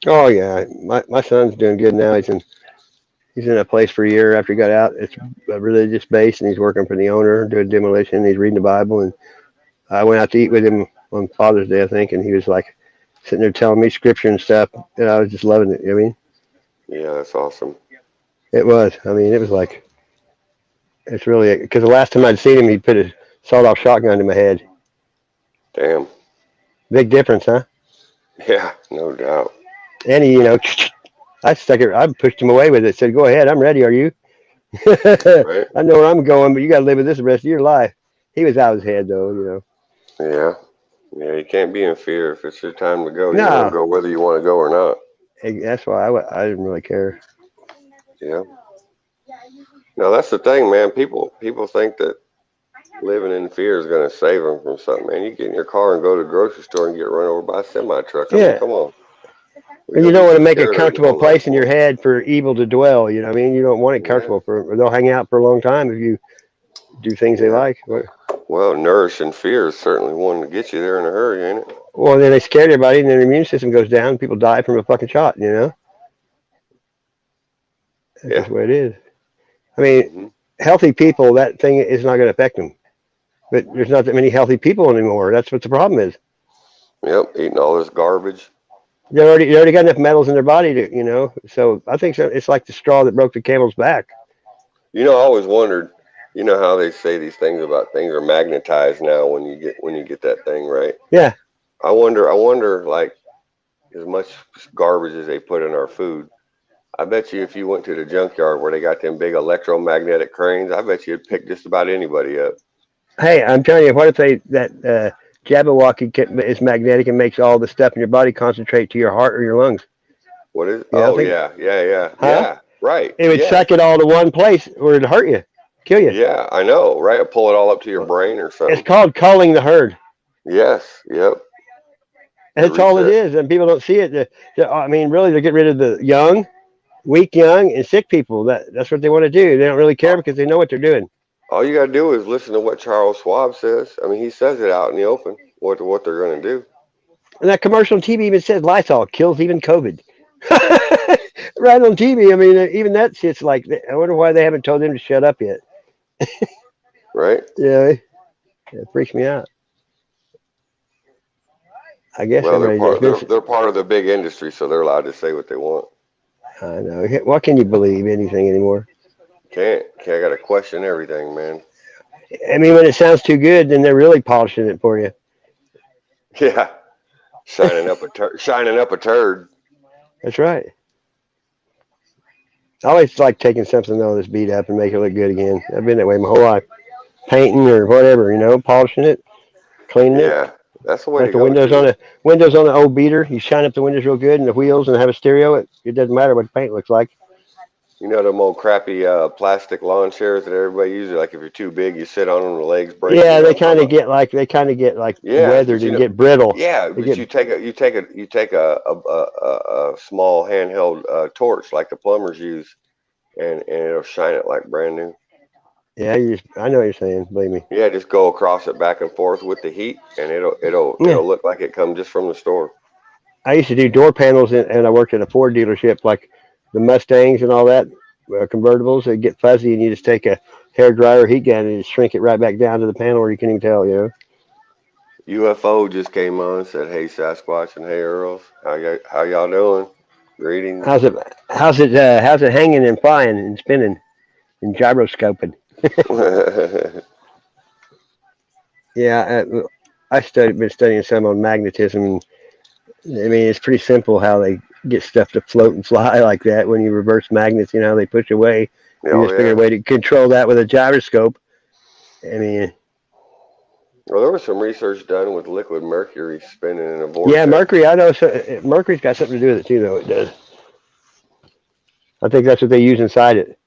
Oh yeah, my son's doing good now. He's in a place for a year after he got out. It's a religious base, and he's working for the owner doing demolition. And he's reading the Bible, and I went out to eat with him on Father's Day, I think, and he was like sitting there telling me scripture and stuff, and I was just loving it. I mean, Yeah, that's awesome. it was. I mean, it was like it's really because the last time I'd seen him, he put a sawed-off shotgun to my head. Damn. Big difference, huh? Yeah, no doubt. And he, I stuck it. I pushed him away with it. Said, "Go ahead, I'm ready. Are you?" Right? I know where I'm going, but you got to live with this the rest of your life. He was out of his head, though. Yeah. Yeah, you can't be in fear. If it's your time to go, you're gonna No, go whether you want to go or not. that's why I didn't really care. Yeah. No, that's the thing, man. People think that living in fear is gonna save them from something. Man, you get in your car and go to the grocery store and get run over by a semi truck. I mean, Yeah, come on. We and you gonna don't be want so to make a scared of it your comfortable whole life place in your for head for evil to dwell. You know what I mean? You don't want it them. comfortable for. They'll hang out for a long time if you do things Yeah. they Yeah. like. Well, nourishing fear is certainly one to get you there in a hurry, ain't it? Well, then they scared everybody, and their immune system goes down. People die from a fucking shot. That's Yeah. just what it is. I mean, Hmm. healthy people, that thing is not going to affect them. But there's not that many healthy people anymore. That's what the problem is. Yep. Eating all this garbage. They already got enough metals in their body to. So I think it's like the straw that broke the camel's back. I always wondered, how they say these things about things are magnetized now when you get that thing, right? Yeah. I wonder like as much garbage as they put in our food. I bet you if you went to the junkyard where they got them big electromagnetic cranes, I bet you'd pick just about anybody up. Hey, I'm telling you, what if that Jabberwocky is magnetic and makes all the stuff in your body concentrate to your heart or your lungs? What is? You know, Oh think, yeah, yeah, yeah, huh? yeah. Right. It would Yes. suck it all to one place or it'd hurt you, kill you. Yeah, I know. Right. Pull it all up to your brain or It's something. called culling the herd. Yes. Yep. The That's all it reset. is, and people don't see it. I mean, really, they get rid of the young, weak, young, and sick people. That's what they want to do. They don't really care because they know what they're doing. All you gotta do is listen to what Charles Schwab says. I mean, he says it out in the open. What they're gonna do. And that commercial on TV even says Lysol kills even COVID. Right on TV. I mean, even that shit's like. I wonder why they haven't told them to shut up yet. Right. Yeah, it freaks me out. I guess Well, everybody just been. they're part of the big industry, so they're allowed to say what they want. I know. What can you believe anything anymore? Can't. I got to question everything, man. I mean, when it sounds too good, then they're really polishing it for you. Yeah, shining up a turd. That's right. I always like taking something that's beat up and make it look good again. I've been that way my whole life. Painting or whatever, polishing it, cleaning it. Yeah, that's the way Like to the go windows on too. a old beater, you shine up the windows real good and the wheels and have a stereo. It doesn't matter what the paint looks like. You know them old crappy plastic lawn chairs that everybody uses. Like if you're too big, you sit on them, the legs break. You Yeah, know what I'm talking about? they kind of get like Yeah, but weathered and get brittle. yeah, They but get you take a small handheld torch like the plumbers use, and it'll shine it like brand new. yeah. I know what you're saying. Believe me. Yeah, just go across it back and forth with the heat, and Yeah, it'll look like it come just from the store. I used to do door panels and I worked at a Ford dealership, like the Mustangs and all that convertibles. They get fuzzy and you just take a hair dryer heat gun and just shrink it right back down to the panel where you can't even tell. UFO just came on and said, "Hey Sasquatch and hey Earls, how y'all doing? Greetings." How's it? How's it hanging and flying and spinning and gyroscoping? Yeah, been studying some on magnetism. And, I mean, it's pretty simple how they get stuff to float and fly like that. When you reverse magnets, they push away. You Oh just figure a yeah. way to control that with a gyroscope. I mean, Well, there was some research done with liquid mercury spinning in a yeah, vortex. Mercury. I know Mercury's got something to do with it too, though. It does. I think that's what they use inside it.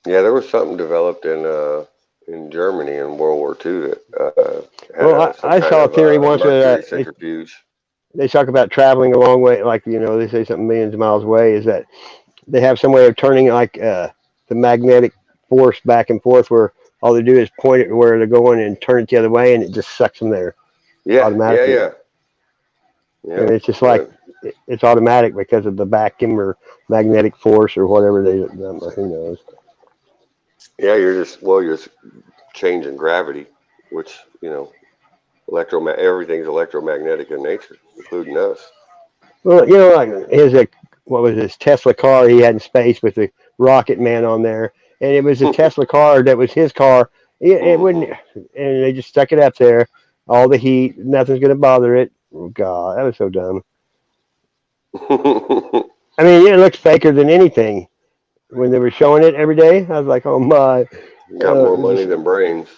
Yeah, there was something developed in Germany in World War II that had Well, some I kind saw a of theory once mercury that centrifuge. they talk about traveling a long way, like they say something millions of miles away. Is that they have some way of turning like the magnetic force back and forth, where all they do is point it where they're going and turn it the other way, and it just sucks them there Yeah, yeah, automatically. yeah, And yeah. it's just like it's automatic because of the vacuum or magnetic force or whatever who knows. Yeah, you're just changing gravity, which everything's electromagnetic in nature, including us. Well, like what was his Tesla car he had in space with the rocket man on there, and it was a Tesla car that was his car. It wouldn't, Hmm. and they just stuck it up there. All the heat, nothing's gonna bother it. Oh, God, that was so dumb. I mean, it looked faker than anything when they were showing it every day. I was like, oh my. Got more money Just, than brains.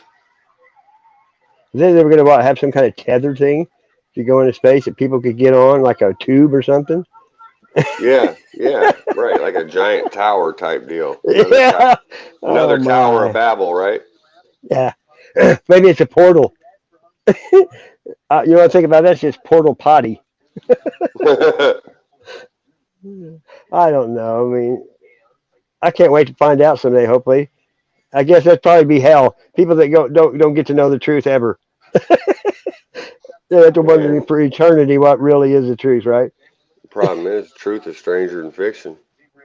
then they were gonna have some kind of tether thing to go into space that people could get on, like a tube or something. Yeah, yeah, right. Like a giant tower type deal. Yeah. Oh Another Tower of my. Babel, right? Yeah. Maybe it's a portal. You know what I think about that? It's just portal potty. I don't know. I mean, I can't wait to find out someday. Hopefully, I guess that'd probably be hell. People that don't get to know the truth ever. They have to wonder Man, for eternity what really is the truth, right? the problem is truth is stranger than fiction.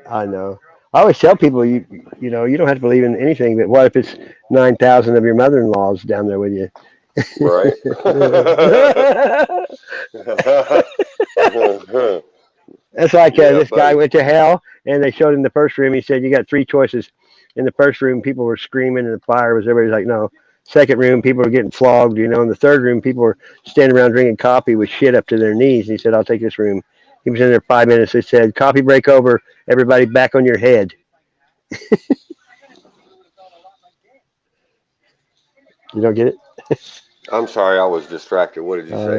I know. I always tell people you don't have to believe in anything, but what if it's 9,000 of your mother-in-laws down there with you? Right? That's like Yeah, this guy buddy. went to hell, and they showed him the first room. He said, "You got three choices." In the first room, people were screaming, and the fire was everybody's like, "No." Second room, people were getting flogged. In the third room, people were standing around drinking coffee with shit up to their knees. And he said, "I'll take this room." He was in there 5 minutes. They said, "Coffee break over. Everybody back on your head." You don't get it? I'm sorry, I was distracted. What did you Oh say?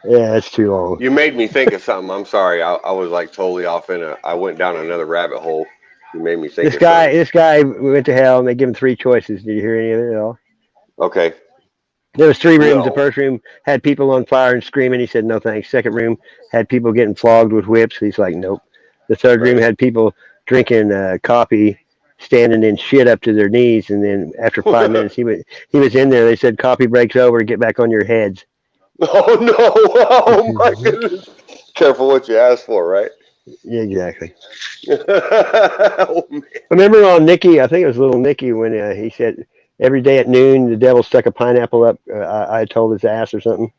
yeah, yeah, it's too long. You made me think of something. I'm sorry. I was like totally off I went down another rabbit hole. You made me think This of guy, something. this guy went to hell, and they give him three choices. Did you hear any of it at all? Okay. There was three rooms. The No. first room had people on fire and screaming. He said, "No thanks." Second room had people getting flogged with whips. He's like, "Nope." The third room Right. had people drinking coffee, standing in shit up to their knees. And then after 5 minutes, he was in there. They said, "Coffee breaks over. Get back on your heads." Oh no! Oh my goodness! Careful what you ask for, right? Yeah, exactly. Oh man. Remember on Nicky? I think it was little Nicky when he said every day at noon the devil stuck a pineapple up. I told his ass or something.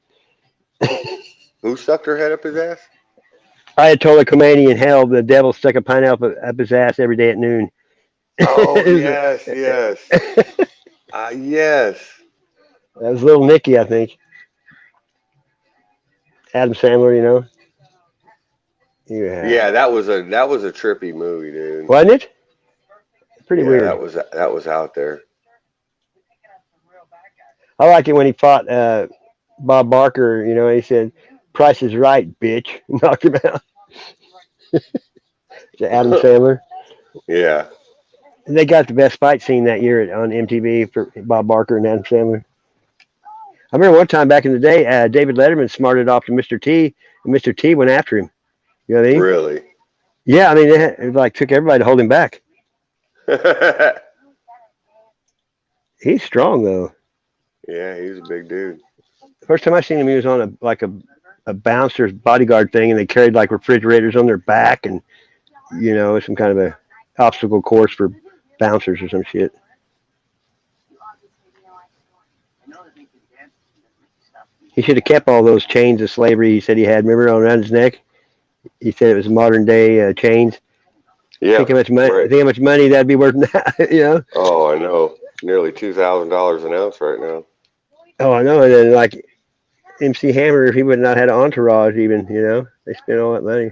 Who sucked her head up his ass? Ayatollah Khomeini in hell. The devil stuck a pineapple up his ass every day at noon. Oh That yes, yes, yes. was Little Nicky, I think. Adam Sandler, you know. Yeah. Yeah, that was a trippy movie, dude. Wasn't it? Pretty Yeah, weird. that was out there. I like it when he fought Bob Barker, you know, he said, Price is right, bitch. Knocked him out. To Adam Sandler. Yeah. And they got the best fight scene that year on MTV for Bob Barker and Adam Sandler. I remember one time back in the day, David Letterman smarted off to Mr. T, and Mr. T went after him. You know what I mean? Really? Yeah, I mean, it like took everybody to hold him back. He's strong though. Yeah, he's a big dude. First time I seen him, he was on a bouncer's bodyguard thing, and they carried like refrigerators on their back, and you know, some kind of a obstacle course for bouncers or some shit. He should have kept all those chains of slavery he said he had. Remember, around his neck? He said it was modern day chains. Yeah. Think how much money? Right. Think how much money that'd be worth now? You know? Oh, I know. Nearly $2,000 an ounce right now. Oh, I know. And then like MC Hammer, if he would not had an entourage, even you know, they spent all that money.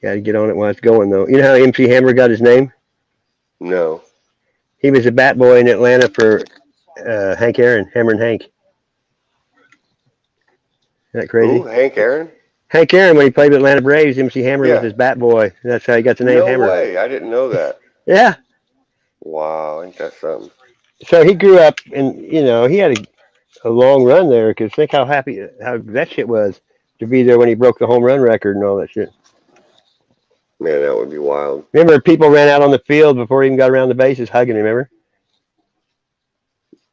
Got to get on it while it's going, though. You know how MC Hammer got his name? No. He was a bat boy in Atlanta for Hank Aaron, Hammer and Hank. Isn't that crazy? Who? Hank Aaron? Hank Aaron, when he played with Atlanta Braves, MC Hammer Yeah. was his bat boy. That's how he got the name No Hammer. way. I didn't know that. Yeah. Wow, ain't that something? So he grew up, and you know, he had a long run there. Because think how happy, how that shit was to be there when he broke the home run record and all that shit. Man, that would be wild. Remember, people ran out on the field before he even got around the bases hugging him. Remember?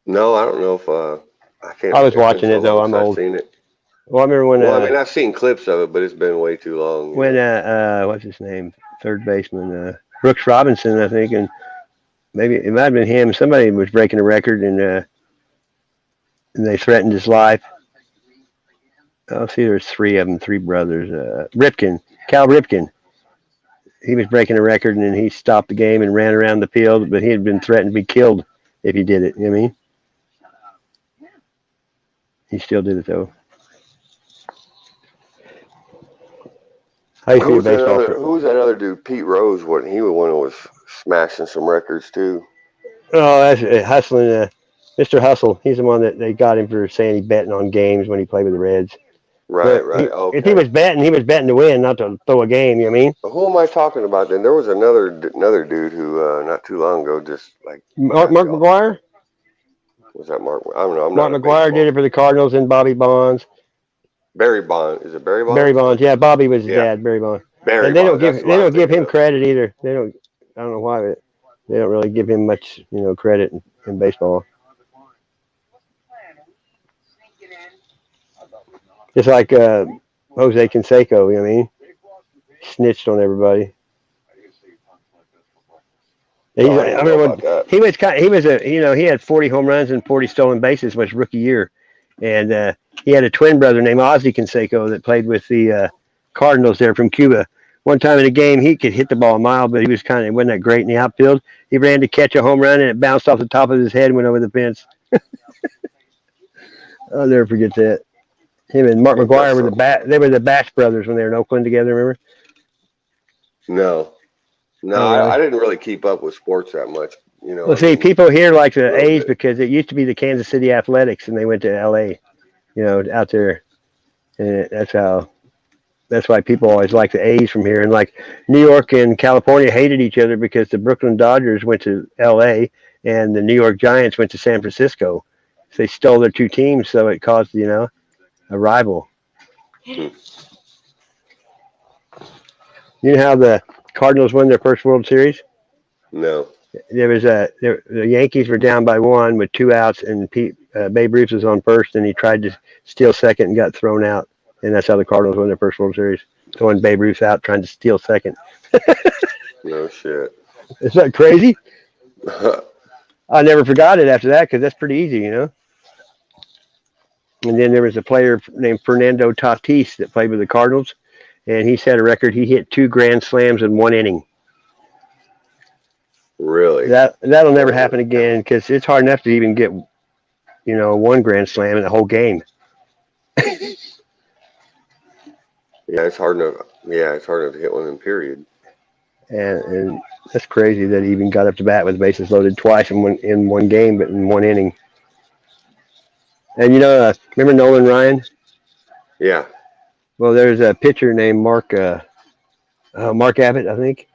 No, I don't know if I can't. I was it's been watching so it though. long I'm since I've old. seen it. Well, I remember when. Well, I mean, I've seen clips of it, but it's been way too long. When what's his name? Third baseman, Brooks Robinson, I think, and maybe it might have been him. Somebody was breaking a record, and they threatened his life. Oh, see, there's three of them, three brothers. Cal Ripken. He was breaking a record, and then he stopped the game and ran around the field, but he had been threatened to be killed if he did it. You know what I mean? He still did it though. How you feel baseball? Who was that other dude? Pete Rose. What he was one who was smashing some records too. Oh, that's Hustling. Mr. Hustle. He's the one that they got him for saying he betting on games when he played with the Reds. Right, But right. Okay. If he was betting to win, not to throw a game. You know what I mean? Who am I talking about then? There was another dude who not too long ago just like Mark McGuire. Was that Mark? I don't know. I'm Mark not. McGuire did it for the Cardinals and Bobby Bonds. Barry Bonds. Is it Barry Bonds? Barry Bonds. Yeah, Bobby was his dad. Barry Bonds. Barry and they Bonds. They don't give him credit either. They don't. I don't know why, but they don't really give him much, credit in baseball. Just like Jose Canseco, you know what I mean? Snitched on everybody. I remember when he had 40 home runs and 40 stolen bases was rookie year, and he had a twin brother named Ozzie Canseco that played with the Cardinals there from Cuba. One time in a game, he could hit the ball a mile, but he wasn't that great in the outfield. He ran to catch a home run, and it bounced off the top of his head and went over the fence. I'll never forget that. Him and Mark McGuire they were the Bash brothers when they were in Oakland together, remember? No. I didn't really keep up with sports that much, Well, see, people here like the A's because it used to be the Kansas City Athletics, and they went to L.A., out there. And that's why people always like the A's from here. And like New York and California hated each other because the Brooklyn Dodgers went to L.A. and the New York Giants went to San Francisco. So they stole their two teams, so it caused, a rival. You know how the Cardinals won their first World Series? No. There was the Yankees were down by 1 with 2 outs, and Babe Ruth was on first, and he tried to steal second and got thrown out, and that's how the Cardinals won their first World Series. Throwing Babe Ruth out, trying to steal second. No shit. Is that crazy? I never forgot it after that because that's pretty easy, And then there was a player named Fernando Tatis that played with the Cardinals, and he set a record. He hit 2 grand slams in 1 inning. Really? That'll never happen again because it's hard enough to even get 1 grand slam in the whole game. Yeah, it's hard enough. Yeah, it's hard enough to hit one in period. And that's crazy that he even got up to bat with bases loaded twice in one game, but in 1 inning. And remember Nolan Ryan? Yeah. Well, there's a pitcher named Mark Abbott, I think.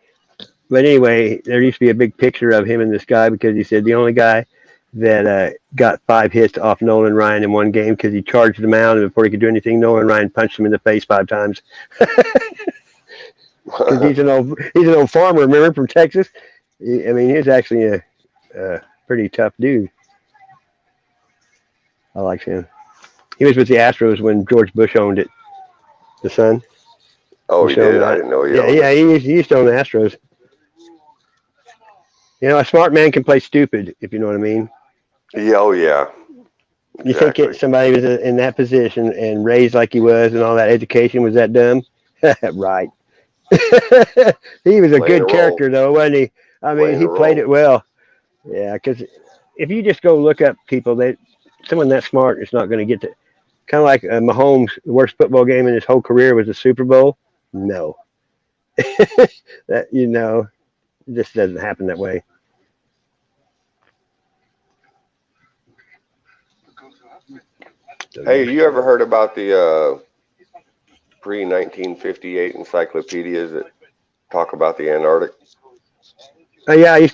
But anyway, there used to be a big picture of him and this guy because he said the only guy that got 5 hits off Nolan Ryan in one game because he charged him out, and before he could do anything, Nolan Ryan punched him in the face 5 times. Because he's an old farmer, remember, from Texas. I mean, he's actually a pretty tough dude. I like him. He was with the Astros when George Bush owned it. The son. Oh, he did? I didn't know he owned Yeah, it. he used to own the Astros. A smart man can play stupid, if you know what I mean. Yeah, oh, yeah. You think somebody was in that position and raised like he was and all that education was that dumb? Right. He was a good character, though, wasn't he? I mean, he played it well. Yeah, because if you just go look up people, someone that smart is not going to get to. Kind of like Mahomes, the worst football game in his whole career was the Super Bowl. No, that it just doesn't happen that way. Hey, you ever heard about the pre-1958 encyclopedias that talk about the Antarctic? Oh yeah,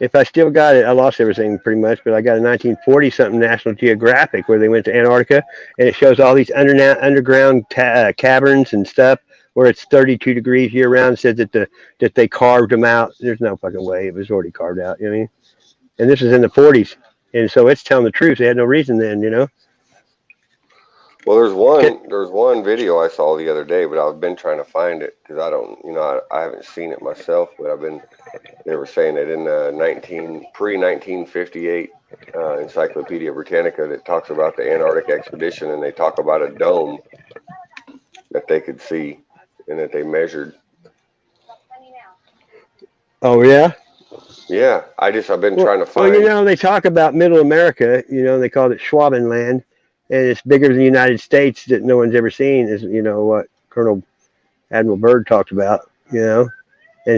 if I still got it, I lost everything pretty much, but I got a 1940 something National Geographic where they went to Antarctica, and it shows all these underground caverns and stuff where it's 32 degrees year round. It says that they carved them out. There's no fucking way it was already carved out. You know what I mean? And this is in the 40s, and so it's telling the truth. They had no reason then, Well, there's one video I saw the other day, but I've been trying to find it because I haven't seen it myself, but they were saying that in the pre-1958 Encyclopedia Britannica that talks about the Antarctic expedition, and they talk about a dome that they could see and that they measured. Oh yeah. Yeah, I've been trying to find. Well, they talk about Middle America. They call it Schwabenland, and it's bigger than the United States that no one's ever seen. Is what Colonel Admiral Byrd talked about. And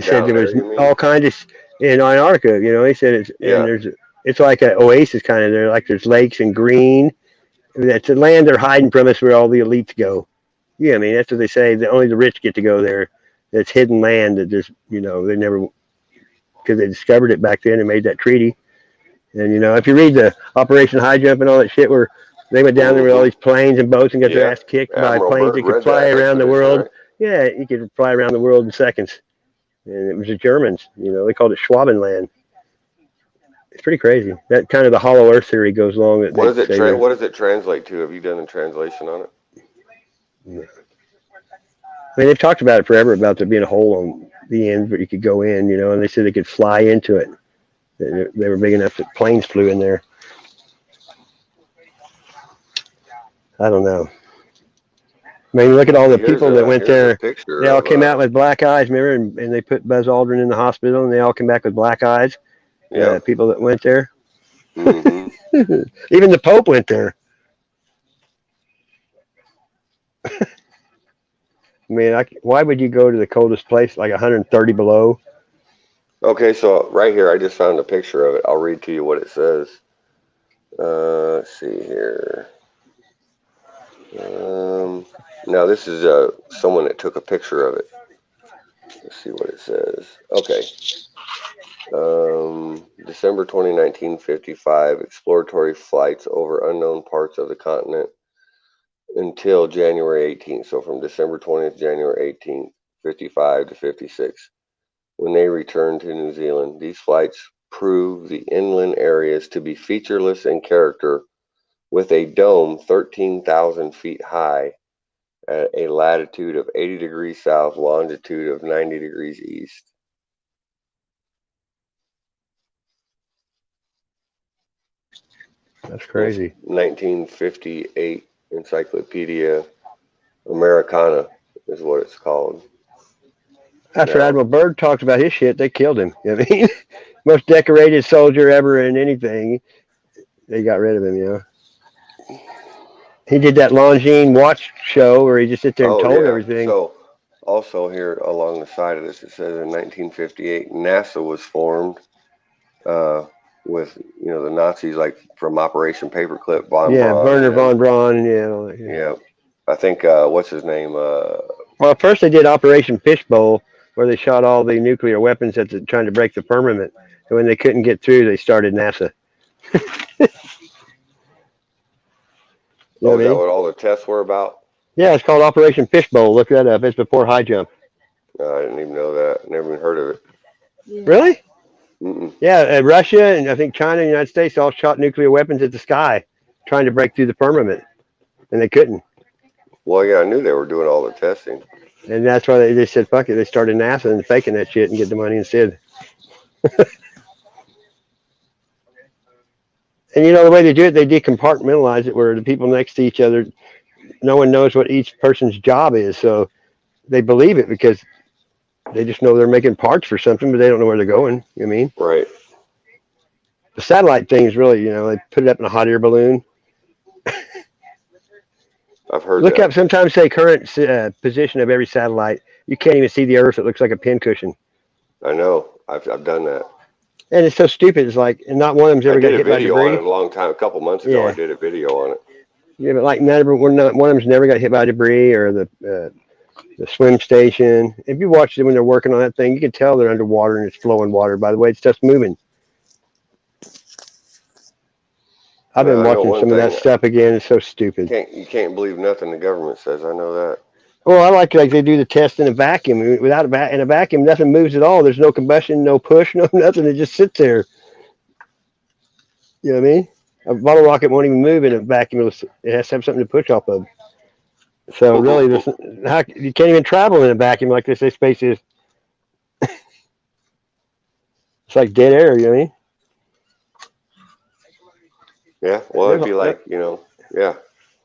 said there was all kinds of in Antarctica. He said it's like an oasis kind of there. Like there's lakes and green. That's the land they're hiding from us where all the elites go. Yeah, I mean that's what they say. That only the rich get to go there. That's hidden land that there's they never because they discovered it back then and made that treaty. And if you read the Operation High Jump and all that shit where they went down there with all these planes and boats and got their ass kicked by planes that could fly around the world. Right? Yeah, you could fly around the world in seconds. And it was the Germans, they called it Schwabenland. It's pretty crazy. That kind of the hollow earth theory goes along. What does it translate to? Have you done a translation on it? Yeah. I mean, they've talked about it forever about there being a hole on the end where you could go in, and they said they could fly into it. They were big enough that planes flew in there. I don't know. I mean, look at all the people that went there. They all came out with black eyes, remember? And they put Buzz Aldrin in the hospital, and they all came back with black eyes. Yeah. People that went there. Mm-hmm. Even the Pope went there. I mean, why would you go to the coldest place, like 130 below? Okay, so right here, I just found a picture of it. I'll read to you what it says. Let's see here. Now, this is someone that took a picture of it. Let's see what it says. Okay. December 20, 1955, exploratory flights over unknown parts of the continent until January 18th. So from December 20th, January 18th, 55 to 56. When they returned to New Zealand, these flights proved the inland areas to be featureless in character, with a dome 13,000 feet high at a latitude of 80 degrees south, longitude of 90 degrees east. That's crazy. 1958 Encyclopedia Americana is what it's called. After Now, Admiral Byrd talked about his shit, they killed him. I mean, most decorated soldier ever in anything. They got rid of him, you know. He did that Longines watch show where he just sit there and oh told yeah. everything. So also here along the side of this, it says in 1958, NASA was formed with the Nazis like from Operation Paperclip, von Yeah, Braun. Werner And von Braun, and yeah. yeah, I think what's his name? Well, first they did Operation Fishbowl, where they shot all the nuclear weapons at trying to break the firmament. And when they couldn't get through, they started NASA. You know Oh, what is I that mean? what all the tests were about? Yeah, it's called Operation Fishbowl. Look that up. It's before high jump. I didn't even know that. Never even heard of it. Really? Mm-mm. Yeah, Russia and I think China and the United States all shot nuclear weapons at the sky, trying to break through the firmament, and they couldn't. Well, yeah, I knew they were doing all the testing. And that's why they said, fuck it. They started NASA and faking that shit and get the money instead. And you know, the way they do it, they decompartmentalize it where the people next to each other, no one knows what each person's job is. So they believe it because they just know they're making parts for something, but they don't know where they're going. You know what I mean? Right. The satellite thing is really, you know, they put it up in a hot air balloon. I've heard Look that. up, sometimes say current position of every satellite. You can't even see the Earth. It looks like a pincushion. I know. I've done that. And it's so stupid. It's like, and not one of them's I ever got did a hit by video on debris. it a long time, a couple months ago. Yeah. I did a video on it. Yeah, but like one of them's never got hit by debris or the swim station. If you watch them when they're working on that thing, you can tell they're underwater and it's flowing water. By the way, it's just moving. I've been I know watching one some of that thing. stuff again. It's so stupid. You can't believe nothing the government says. I know that. Well, I like they do the test in a vacuum. Without in a vacuum, nothing moves at all. There's no combustion, no push, no nothing. It just sits there. You know what I mean? A bottle rocket won't even move in a vacuum. It has to have something to push off of. So really, you can't even travel in a vacuum like they say space is. It's like dead air. You know what I mean? Yeah. Well, it'd be like yeah.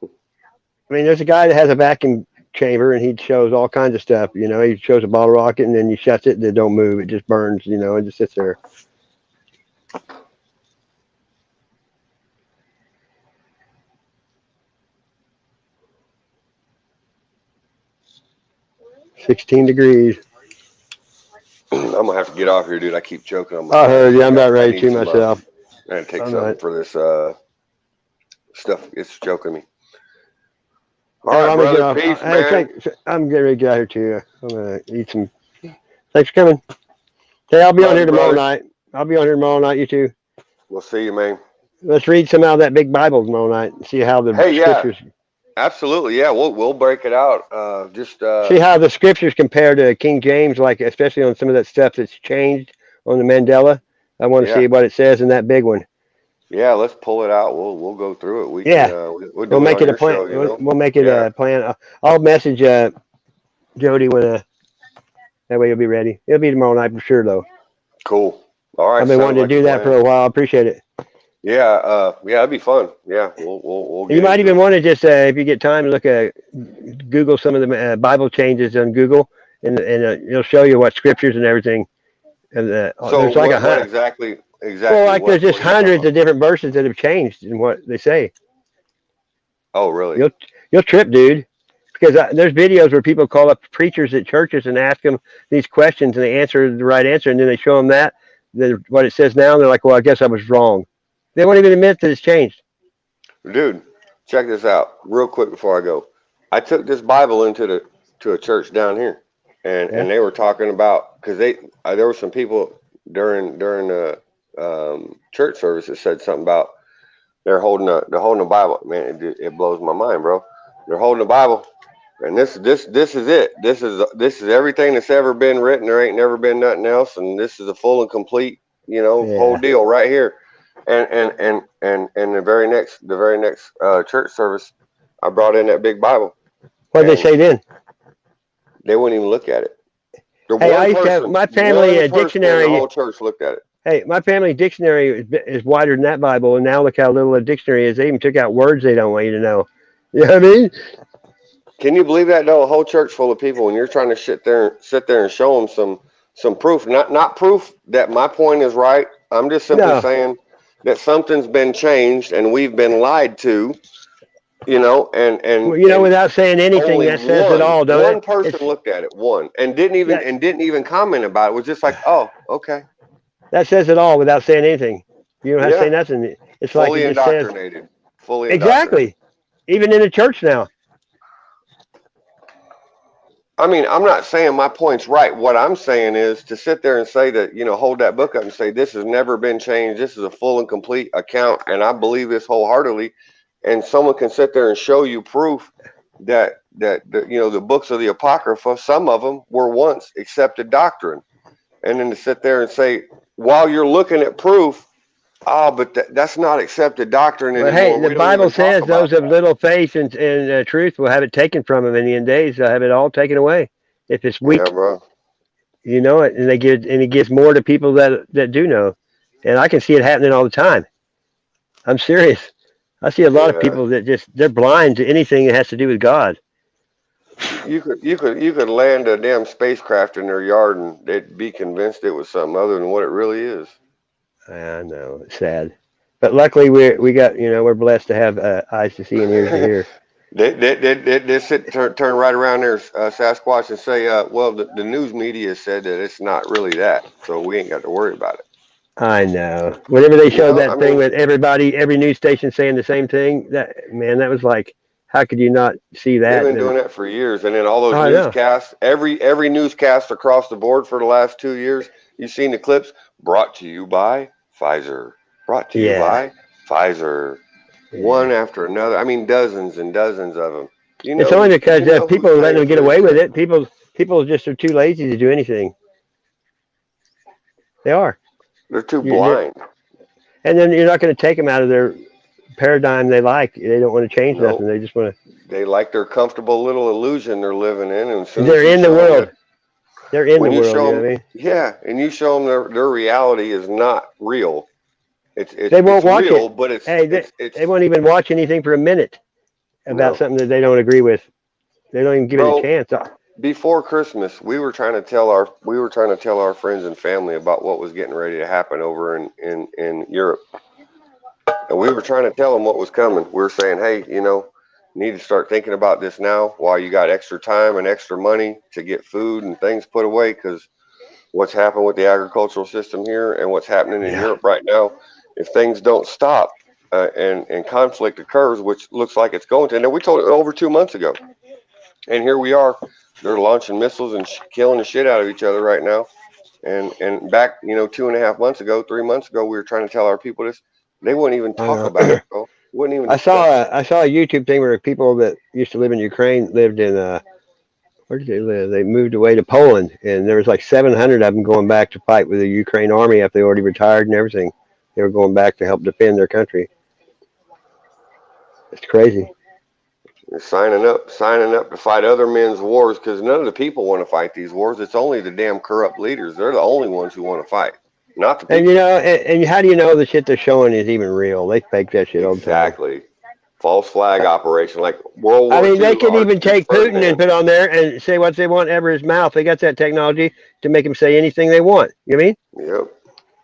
I mean, there's a guy that has a vacuum chamber, and he shows all kinds of stuff. You know, he shows a bottle rocket, and then he shuts it, and it don't move. It just burns. You know, it just sits there. $16 degrees. I'm gonna have to get off here, dude. I keep choking on my. I heard you. I'm about I ready need to some, myself. I gotta take I'm something not. for this stuff. It's choking me. All Well, right, I'm gonna brother. get Peace, off. man. I'm getting ready to get out here too. I'm gonna eat some. Thanks for coming. Hey, I'll be on Love here you, tomorrow brother. night. I'll be on here tomorrow night. You too. We'll see you, man. Let's read some out of that big Bible tomorrow night and see how the Hey, yeah. scriptures. Absolutely, yeah. We'll break it out. See how the scriptures compare to King James, like especially on some of that stuff that's changed on the Mandela. I want to see what it says in that big one. Yeah, let's pull it out. We'll go through it. We Yeah. can. We'll do We'll make it on it a your plan. show, you know? We'll make it a plan. I'll message Jody when that way you'll be ready. It'll be tomorrow night for sure, though. Cool. All right. I've been wanting to do that for a while. I appreciate it. Yeah. Yeah, it'd be fun. Yeah. We'll get You might into even it. want to just, if you get time, look at Google some of the Bible changes on Google, and it'll show you what scriptures and everything. And So there's like what exactly? Well, like there's just what are you hundreds of different verses that have changed in what they say. Oh, really? You'll trip, dude. Because there's videos where people call up preachers at churches and ask them these questions, and they answer the right answer, and then they show them what it says now, and they're like, "Well, I guess I was wrong." They won't even admit that it's changed. Dude, check this out real quick before I go. I took this Bible into a church down here, and they were talking about because there were some people during the church service that said something about they're holding a Bible. Man, it blows my mind, bro. They're holding a Bible, and this is it. This is everything that's ever been written. There ain't never been nothing else, and this is a full and complete, whole deal right here. And the very next church service, I brought in that big Bible. What did they say then? They wouldn't even look at it. Hey, I used to have my family dictionary. The whole church looked at it. Hey, my family dictionary is wider than that Bible, and now look how little a dictionary is. They even took out words they don't want you to know. You know what I mean? Can you believe that though? A whole church full of people, and you're trying to sit there and show them some proof, not proof that my point is right. I'm just simply No. saying that something's been changed and we've been lied to, you know, Well, you know, and without saying anything, only that says it all, don't one it? person It's looked at it, one, that and didn't even comment about it. Was just like, oh, okay, that says it all without saying anything. You don't have to say yeah, nothing. It's like it just says fully indoctrinated. exactly. Even in the church now. I mean, I'm not saying my point's right. What I'm saying is to sit there and say that, you know, hold that book up and say this has never been changed. This is a full and complete account, and I believe this wholeheartedly. And someone can sit there and show you proof that you know the books of the apocrypha, some of them were once accepted doctrine, and then to sit there and say while you're looking at proof, but that's not accepted doctrine Well, hey, anymore. the We don't Bible even talk says about those of that. little faith and truth will have it taken from them in the end days. They'll have it all taken away if it's Yeah, weak. bro. You know it, and it gives more to people that do know. And I can see it happening all the time. I'm serious. I see a lot of Yeah. people that just they're blind to anything that has to do with God. You could land a damn spacecraft in their yard and they'd be convinced it was something other than what it really is. I know it's sad, but luckily we got we're blessed to have eyes to see and ears to hear. They turn right around there, Sasquatch, and say, well, the news media said that it's not really that, so we ain't got to worry about it. I know. Whenever they You showed know, I that thing mean, with every news station saying the same thing, that was like, how could you not see they've that? been And doing that for years, and then all those oh, I know. newscasts, every newscast across the board for the last 2 years, you've seen the clips. Brought to you by Pfizer. Brought to you Yeah, by Pfizer. yeah. One after another. I mean, dozens and dozens of them. It's only because You know people who's are letting paying them get for this away with shit. it. People just are too lazy to do anything. They are. They're too They're, blind. and then you're not going to take them out of their paradigm they like. They don't want to change nothing. No, They just want they like their comfortable little illusion they're living in, and as to. soon as They're you in the show them world. that, They're in when the you world. show You know them, what I mean? yeah, and you show them their reality is not real. They won't It's watch real, it. but Hey, they won't even watch anything for a minute about no, something that they don't agree with. They don't even give it a bro. chance. Before Christmas, we were trying to tell our friends and family about what was getting ready to happen over in Europe, and we were trying to tell them what was coming. We were saying, hey, you need to start thinking about this now while you got extra time and extra money to get food and things put away, because what's happened with the agricultural system here and what's happening in Yeah. Europe right now, if things don't stop and conflict occurs, which looks like it's going to. And we told it over 2 months ago, and here we are. They're launching missiles and killing the shit out of each other right now. And back, 2.5 months ago, 3 months ago, we were trying to tell our people this. They wouldn't even I talk about know. it, bro. Wouldn't even I saw discuss it. a, I saw a YouTube thing where people that used to live in Ukraine lived in where did they live? They moved away to Poland, and there was like 700 of them going back to fight with the Ukraine army after they already retired and everything. They were going back to help defend their country. It's crazy. They're signing up to fight other men's wars because none of the people want to fight these wars. It's only the damn corrupt leaders. They're the only ones who want to fight, not the And people. and how do you know the shit they're showing is even real? They fake that shit all the time. Exactly. False flag operation, like World I War mean, they II, could even Archduke take Putin and Ferdinand. put on there and say what they want ever his mouth. They got that technology to make him say anything they want. You know what I mean? Yep.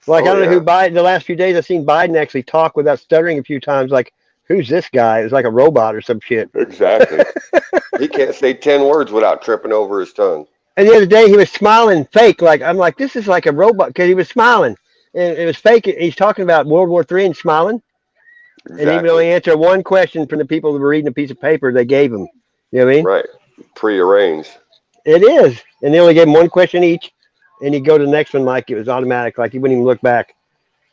Like I Oh don't know who yeah. Biden. The last few days, I've seen Biden actually talk without stuttering a few times. Like, who's this guy? It was like a robot or some shit. Exactly. He can't say 10 words without tripping over his tongue. And the other day, he was smiling fake. Like I'm like, this is like a robot because he was smiling, and it was fake. He's talking about World War III and smiling, and he would Exactly. only answer one question from the people that were reading a piece of paper they gave him. You know what I mean? Right. Prearranged. It is, and they only gave him one question each, and he'd go to the next one like it was automatic, like he wouldn't even look back.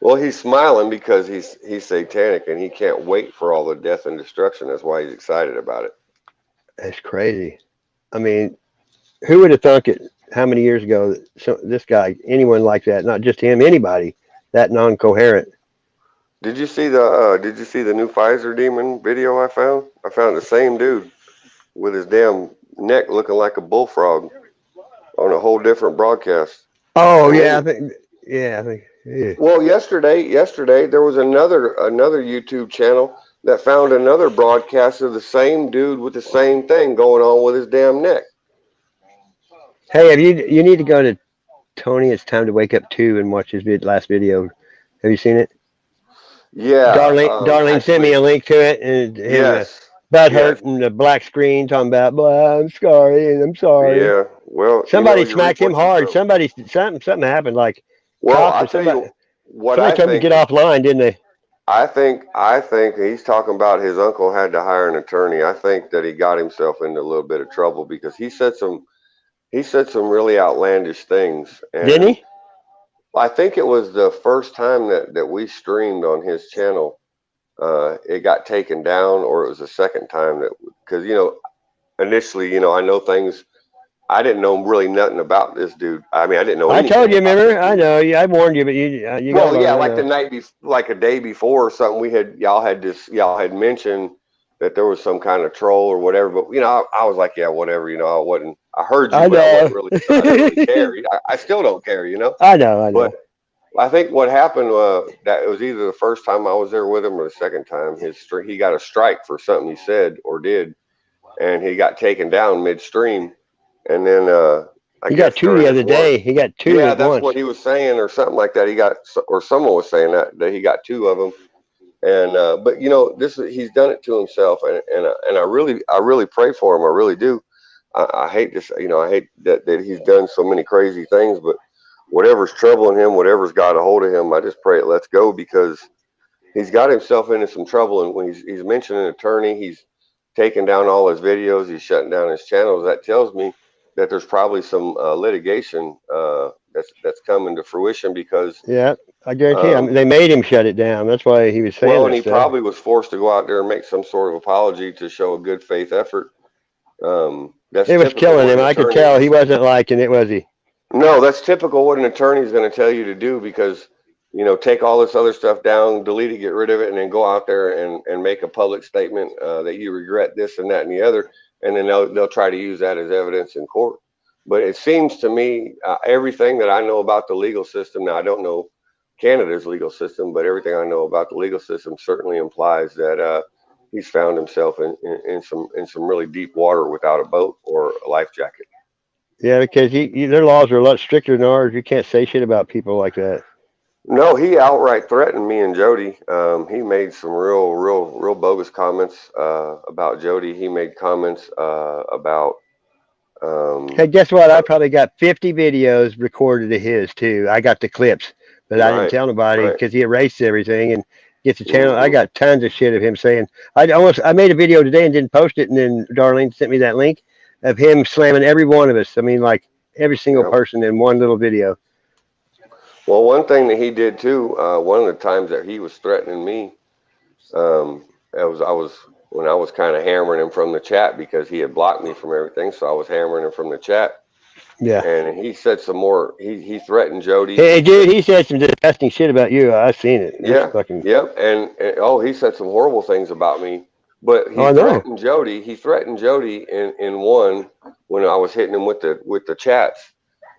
Well, he's smiling because he's satanic and he can't wait for all the death and destruction. That's why he's excited about it. That's crazy. I mean, who would have thunk it? How many years ago? This guy, anyone like that, not just him, anybody that non-coherent. Did you see the new Pfizer demon video I found? I found the same dude with his damn neck looking like a bullfrog on a whole different broadcast. Oh And yeah, then, I think. Yeah, I think. Yeah. well, yesterday there was another YouTube channel that found another broadcast of the same dude with the same thing going on with his damn neck. Hey, you need to go to Tony? It's Time to Wake Up 2 and watch his last video. Have you seen it? Yeah, Darlene sent me actually, a link to it, and him yes, butt yes, hurt and the black screen talking about, "Well, I'm sorry, and I'm sorry." yeah. Well, Somebody you reap smacked him what you hard. sow. Something happened. Like Well, cops I or tell somebody you what somebody I told him to think. get offline, didn't they? I think he's talking about his uncle had to hire an attorney. I think that he got himself into a little bit of trouble because he said some really outlandish things, Didn't and he? I think it was the first time that we streamed on his channel. It got taken down, or it was the second time that because initially I know things. I didn't know really nothing about this dude. I mean, I didn't know I told anything you. about this Remember? I dude. know. I warned you, but you got to Well, yeah, learn. I like the know. night before, like a day before or something, y'all had mentioned that there was some kind of troll or whatever. But I was like, yeah, whatever. I wasn't. I heard you, I but I know. wasn't really. I didn't really care. I still don't care. I know. I But know. I think what happened that it was either the first time I was there with him or the second time. He got a strike for something he said or did, and he got taken down midstream. And then I He got guess two during the this other one, day. He got two yeah, at that's once. what he was saying or something like that. Or someone was saying that he got two of them. And but he's done it to himself, and I really pray for him. I really do. I hate this, I hate that he's done so many crazy things, but whatever's troubling him, whatever's got a hold of him, I just pray it lets go because he's got himself into some trouble. And when he's mentioning an attorney, he's taking down all his videos, he's shutting down his channels. That tells me that there's probably some litigation that's coming to fruition because Yeah, I guarantee. I mean, um, they made him shut it down. That's why he was saying well, and that he stuff. probably was forced to go out there and make some sort of apology to show a good faith effort. That's It was typical killing what him. an I could attorney. tell he wasn't liking it, was he? No, that's typical what an attorney is going to tell you to do because take all this other stuff down, delete it, get rid of it, and then go out there and make a public statement that you regret this and that and the other, and then they'll try to use that as evidence in court. But it seems to me everything that I know about the legal system. Now I don't know Canada's legal system, but everything I know about the legal system certainly implies that he's found himself in some really deep water without a boat or a life jacket. Yeah, because their laws are a lot stricter than ours. You can't say shit about people like that. No, he outright threatened me and Jody. He made some real bogus comments about Jody. He made comments about Hey, um, guess what? I probably got 50 videos recorded of his too. I got the clips, but I didn't right, tell nobody right. because he erased everything and gets the channel. I Hmm. got tons of shit of him saying. I made a video today and didn't post it, and then Darlene sent me that link of him slamming every one of us. I mean, like every single Yep. person in one little video. Well, one thing that he did too. One of the times that he was threatening me, I was when I was kind of hammering him from the chat because he had blocked me from everything. So I was hammering him from the chat, Yeah. and he said some more. He threatened Jody. Hey, He said. dude, he said some disgusting shit about you. I've seen it. It's Yeah, fucking. yep, and oh, he said some horrible things about me, but Oh, I know. He threatened Jody in one when I was hitting him with the chats,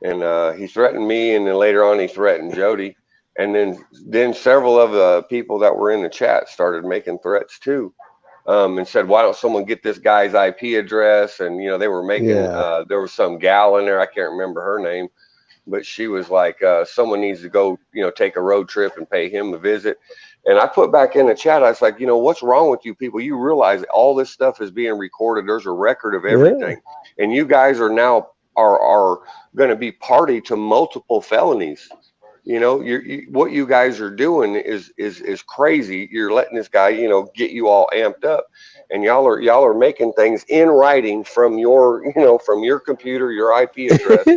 and he threatened me, and then later on he threatened Jody, and then several of the people that were in the chat started making threats too, and said, why don't someone get this guy's IP address? And they were making Yeah. there was some gal in there, I can't remember her name, but she was like, someone needs to go, take a road trip and pay him a visit. And I put back in the chat, I was like, what's wrong with you people? You realize all this stuff is being recorded. There's a record of Yeah. everything. And you guys are now are going to be party to multiple felonies. What you guys are doing is crazy. You're letting this guy, get you all amped up. And y'all are making things in writing from your computer, your IP address.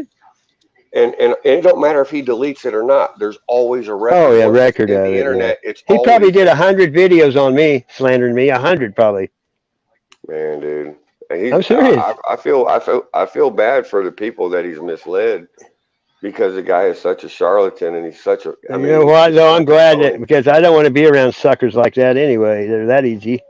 And it don't matter if he deletes it or not. There's always a Oh record. yeah, Once it's record in of the it. Yeah. internet, it's He probably always did there. 100 videos on me, slandering me. 100 probably. Man, dude, and he's. I'm serious. I feel bad for the people that he's misled because the guy is such a charlatan and he's such a. I You mean, know he's what? just Though I'm such a glad that phony. because I don't want to be around suckers like that anyway. They're that easy.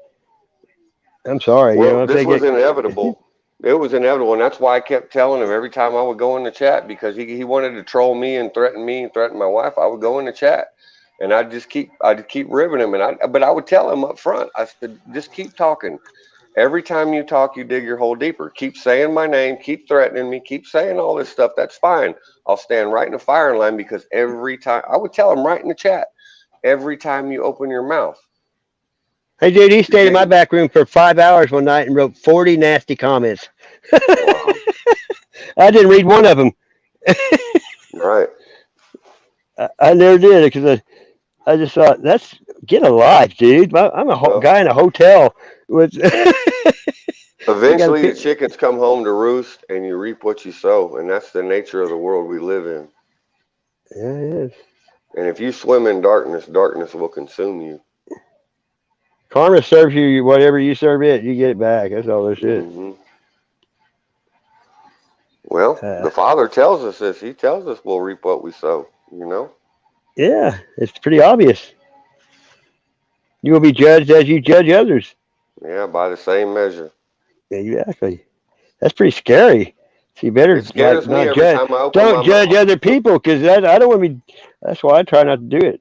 I'm sorry. Well, If they this was get. inevitable. It was inevitable, and that's why I kept telling him every time I would go in the chat because he wanted to troll me and threaten my wife. I would go in the chat, And I'd keep ribbing him, but I would tell him up front. I said, just keep talking. Every time you talk, you dig your hole deeper. Keep saying my name, keep threatening me, keep saying all this stuff. That's fine. I'll stand right in the firing line, because every time, I would tell him right in the chat, every time you open your mouth. Hey, dude, he stayed in my back room for 5 hours one night and wrote 40 nasty comments. Wow. I didn't read one of them. Right. I never did, because I just thought, get a life, dude. I'm a guy in a hotel with. Eventually, the chickens come home to roost, and you reap what you sow, and that's the nature of the world we live in. Yeah, it is. And if you swim in darkness, darkness will consume you. Karma serves you whatever you serve it, you get it back. That's all there is. Mm-hmm. Well, the Father tells us this. He tells us we'll reap what we sow, you know? Yeah, it's pretty obvious. You will be judged as you judge others. Yeah, by the same measure. Exactly. That's pretty scary. So you better It scares me not every judge. time I open Don't my judge mouth. other people, because I don't want to be. That's why I try not to do it.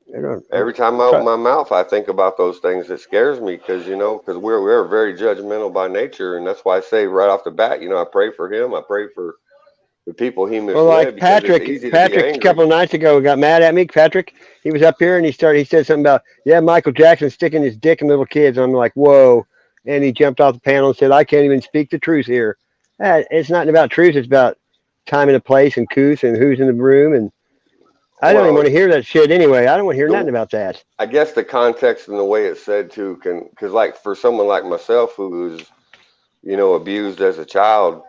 Every time I open my mouth, I think about those things. It scares me because, because we're very judgmental by nature, and that's why I say right off the bat, I pray for him. I pray for the people he misled, Well, like because it's easy to be Patrick a angry. couple of nights ago got mad at me. Patrick, he was up here and he said something about, Michael Jackson sticking his dick in little kids. I'm like, whoa. And he jumped off the panel and said, I can't even speak the truth here. It's not about truth. It's about time and a place and couth and who's in the room. And I don't even want to hear that shit anyway. I don't want to hear nothing about that. I guess the context and the way it's said too because like for someone like myself who's, abused as a child.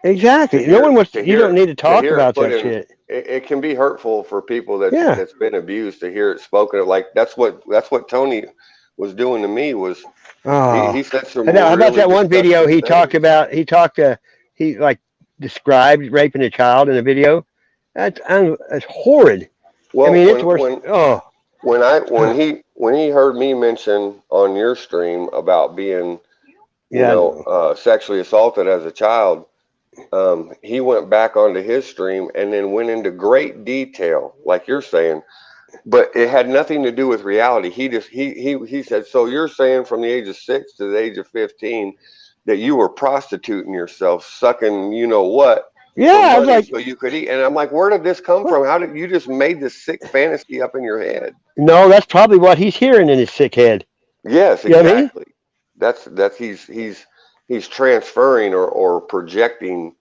Exactly. No one wants. You don't need to talk about that shit. It can be hurtful for people that's been abused to hear it spoken of. Like that's what Tony was doing to me was. He said some. How about that one video he talked about? He described raping a child in a video. That's horrid. Well, I mean, it's worse. When he heard me mention on your stream about being, sexually assaulted as a child, he went back onto his stream and then went into great detail, like you're saying, but it had nothing to do with reality. He said, so you're saying from the age of 6 to the age of 15 that you were prostituting yourself, sucking, what? Yeah, I was like, so you could eat. And I'm like, where did this come from? How did you just made this sick fantasy up in your head? No, that's probably what he's hearing in his sick head. Yes, exactly. That's he's transferring or projecting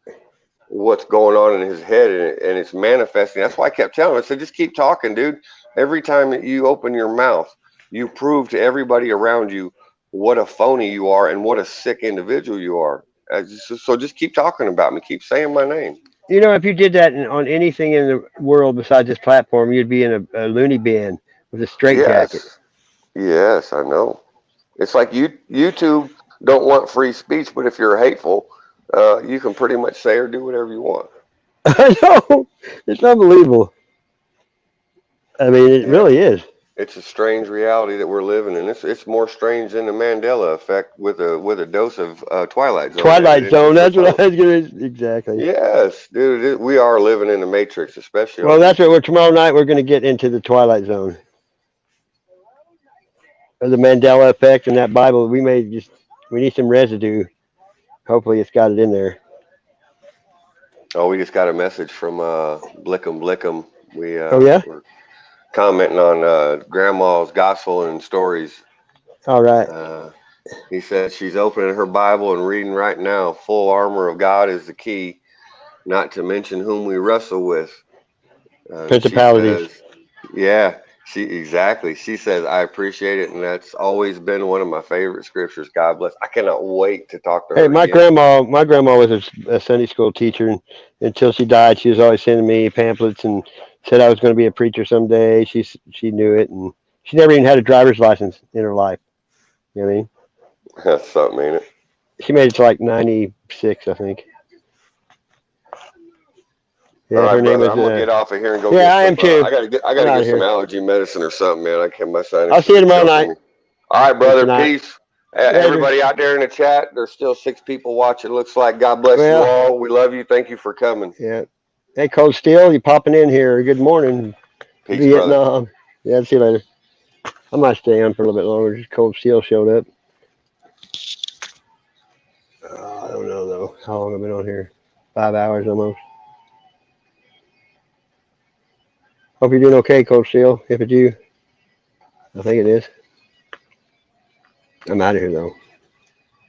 what's going on in his head, and it's manifesting. That's why I kept telling him, I said, just keep talking, dude. Every time that you open your mouth, you prove to everybody around you what a phony you are and what a sick individual you are. So just keep talking about me. Keep saying my name. If you did that on anything in the world besides this platform, you'd be in a loony bin with a straitjacket. Yes, I know. It's like YouTube don't want free speech, but if you're hateful, you can pretty much say or do whatever you want. I know. It's unbelievable. I mean, it really is. It's a strange reality that we're living in. It's more strange than the Mandela effect with a dose of Twilight Zone. Twilight Zone. That's what I was going to exactly. Yes, dude. We are living in the Matrix, especially. Well, that's what tomorrow night we're going to get into the Twilight Zone. The Mandela effect and that Bible. We need some residue. Hopefully, it's got it in there. Oh, we just got a message from Blickum. We're commenting on Grandma's gospel and stories. All right. He said she's opening her Bible and reading right now. Full armor of God is the key, not to mention whom we wrestle with. Principalities. She says, I appreciate it, and that's always been one of my favorite scriptures. God bless. I cannot wait to talk to her. Hey, my grandma was a Sunday school teacher, and until she died, she was always sending me pamphlets and said I was going to be a preacher someday. She knew it, and she never even had a driver's license in her life. You know what I mean? That's something, ain't it? She made it to like 96, I think. Yeah, all right, brother, I'm gonna get off of here and go. Yeah, I am too. I gotta get some allergy medicine or something, man. I can't. My sinus. I'll see you tomorrow night. All right, brother. Peace. Everybody out there in the chat, there's still 6 people watching. Looks like. God bless you all. We love you. Thank you for coming. Yeah. Hey, Cold Steel, you popping in here? Good morning. Peace, Vietnam. brother. Yeah, see you later. I might stay on for a little bit longer. Just Cold Steel showed up. I don't know though. How long I've been on here? 5 hours almost. Hope you're doing okay, Cold Steel. If it's you, I think it is. I'm out of here though.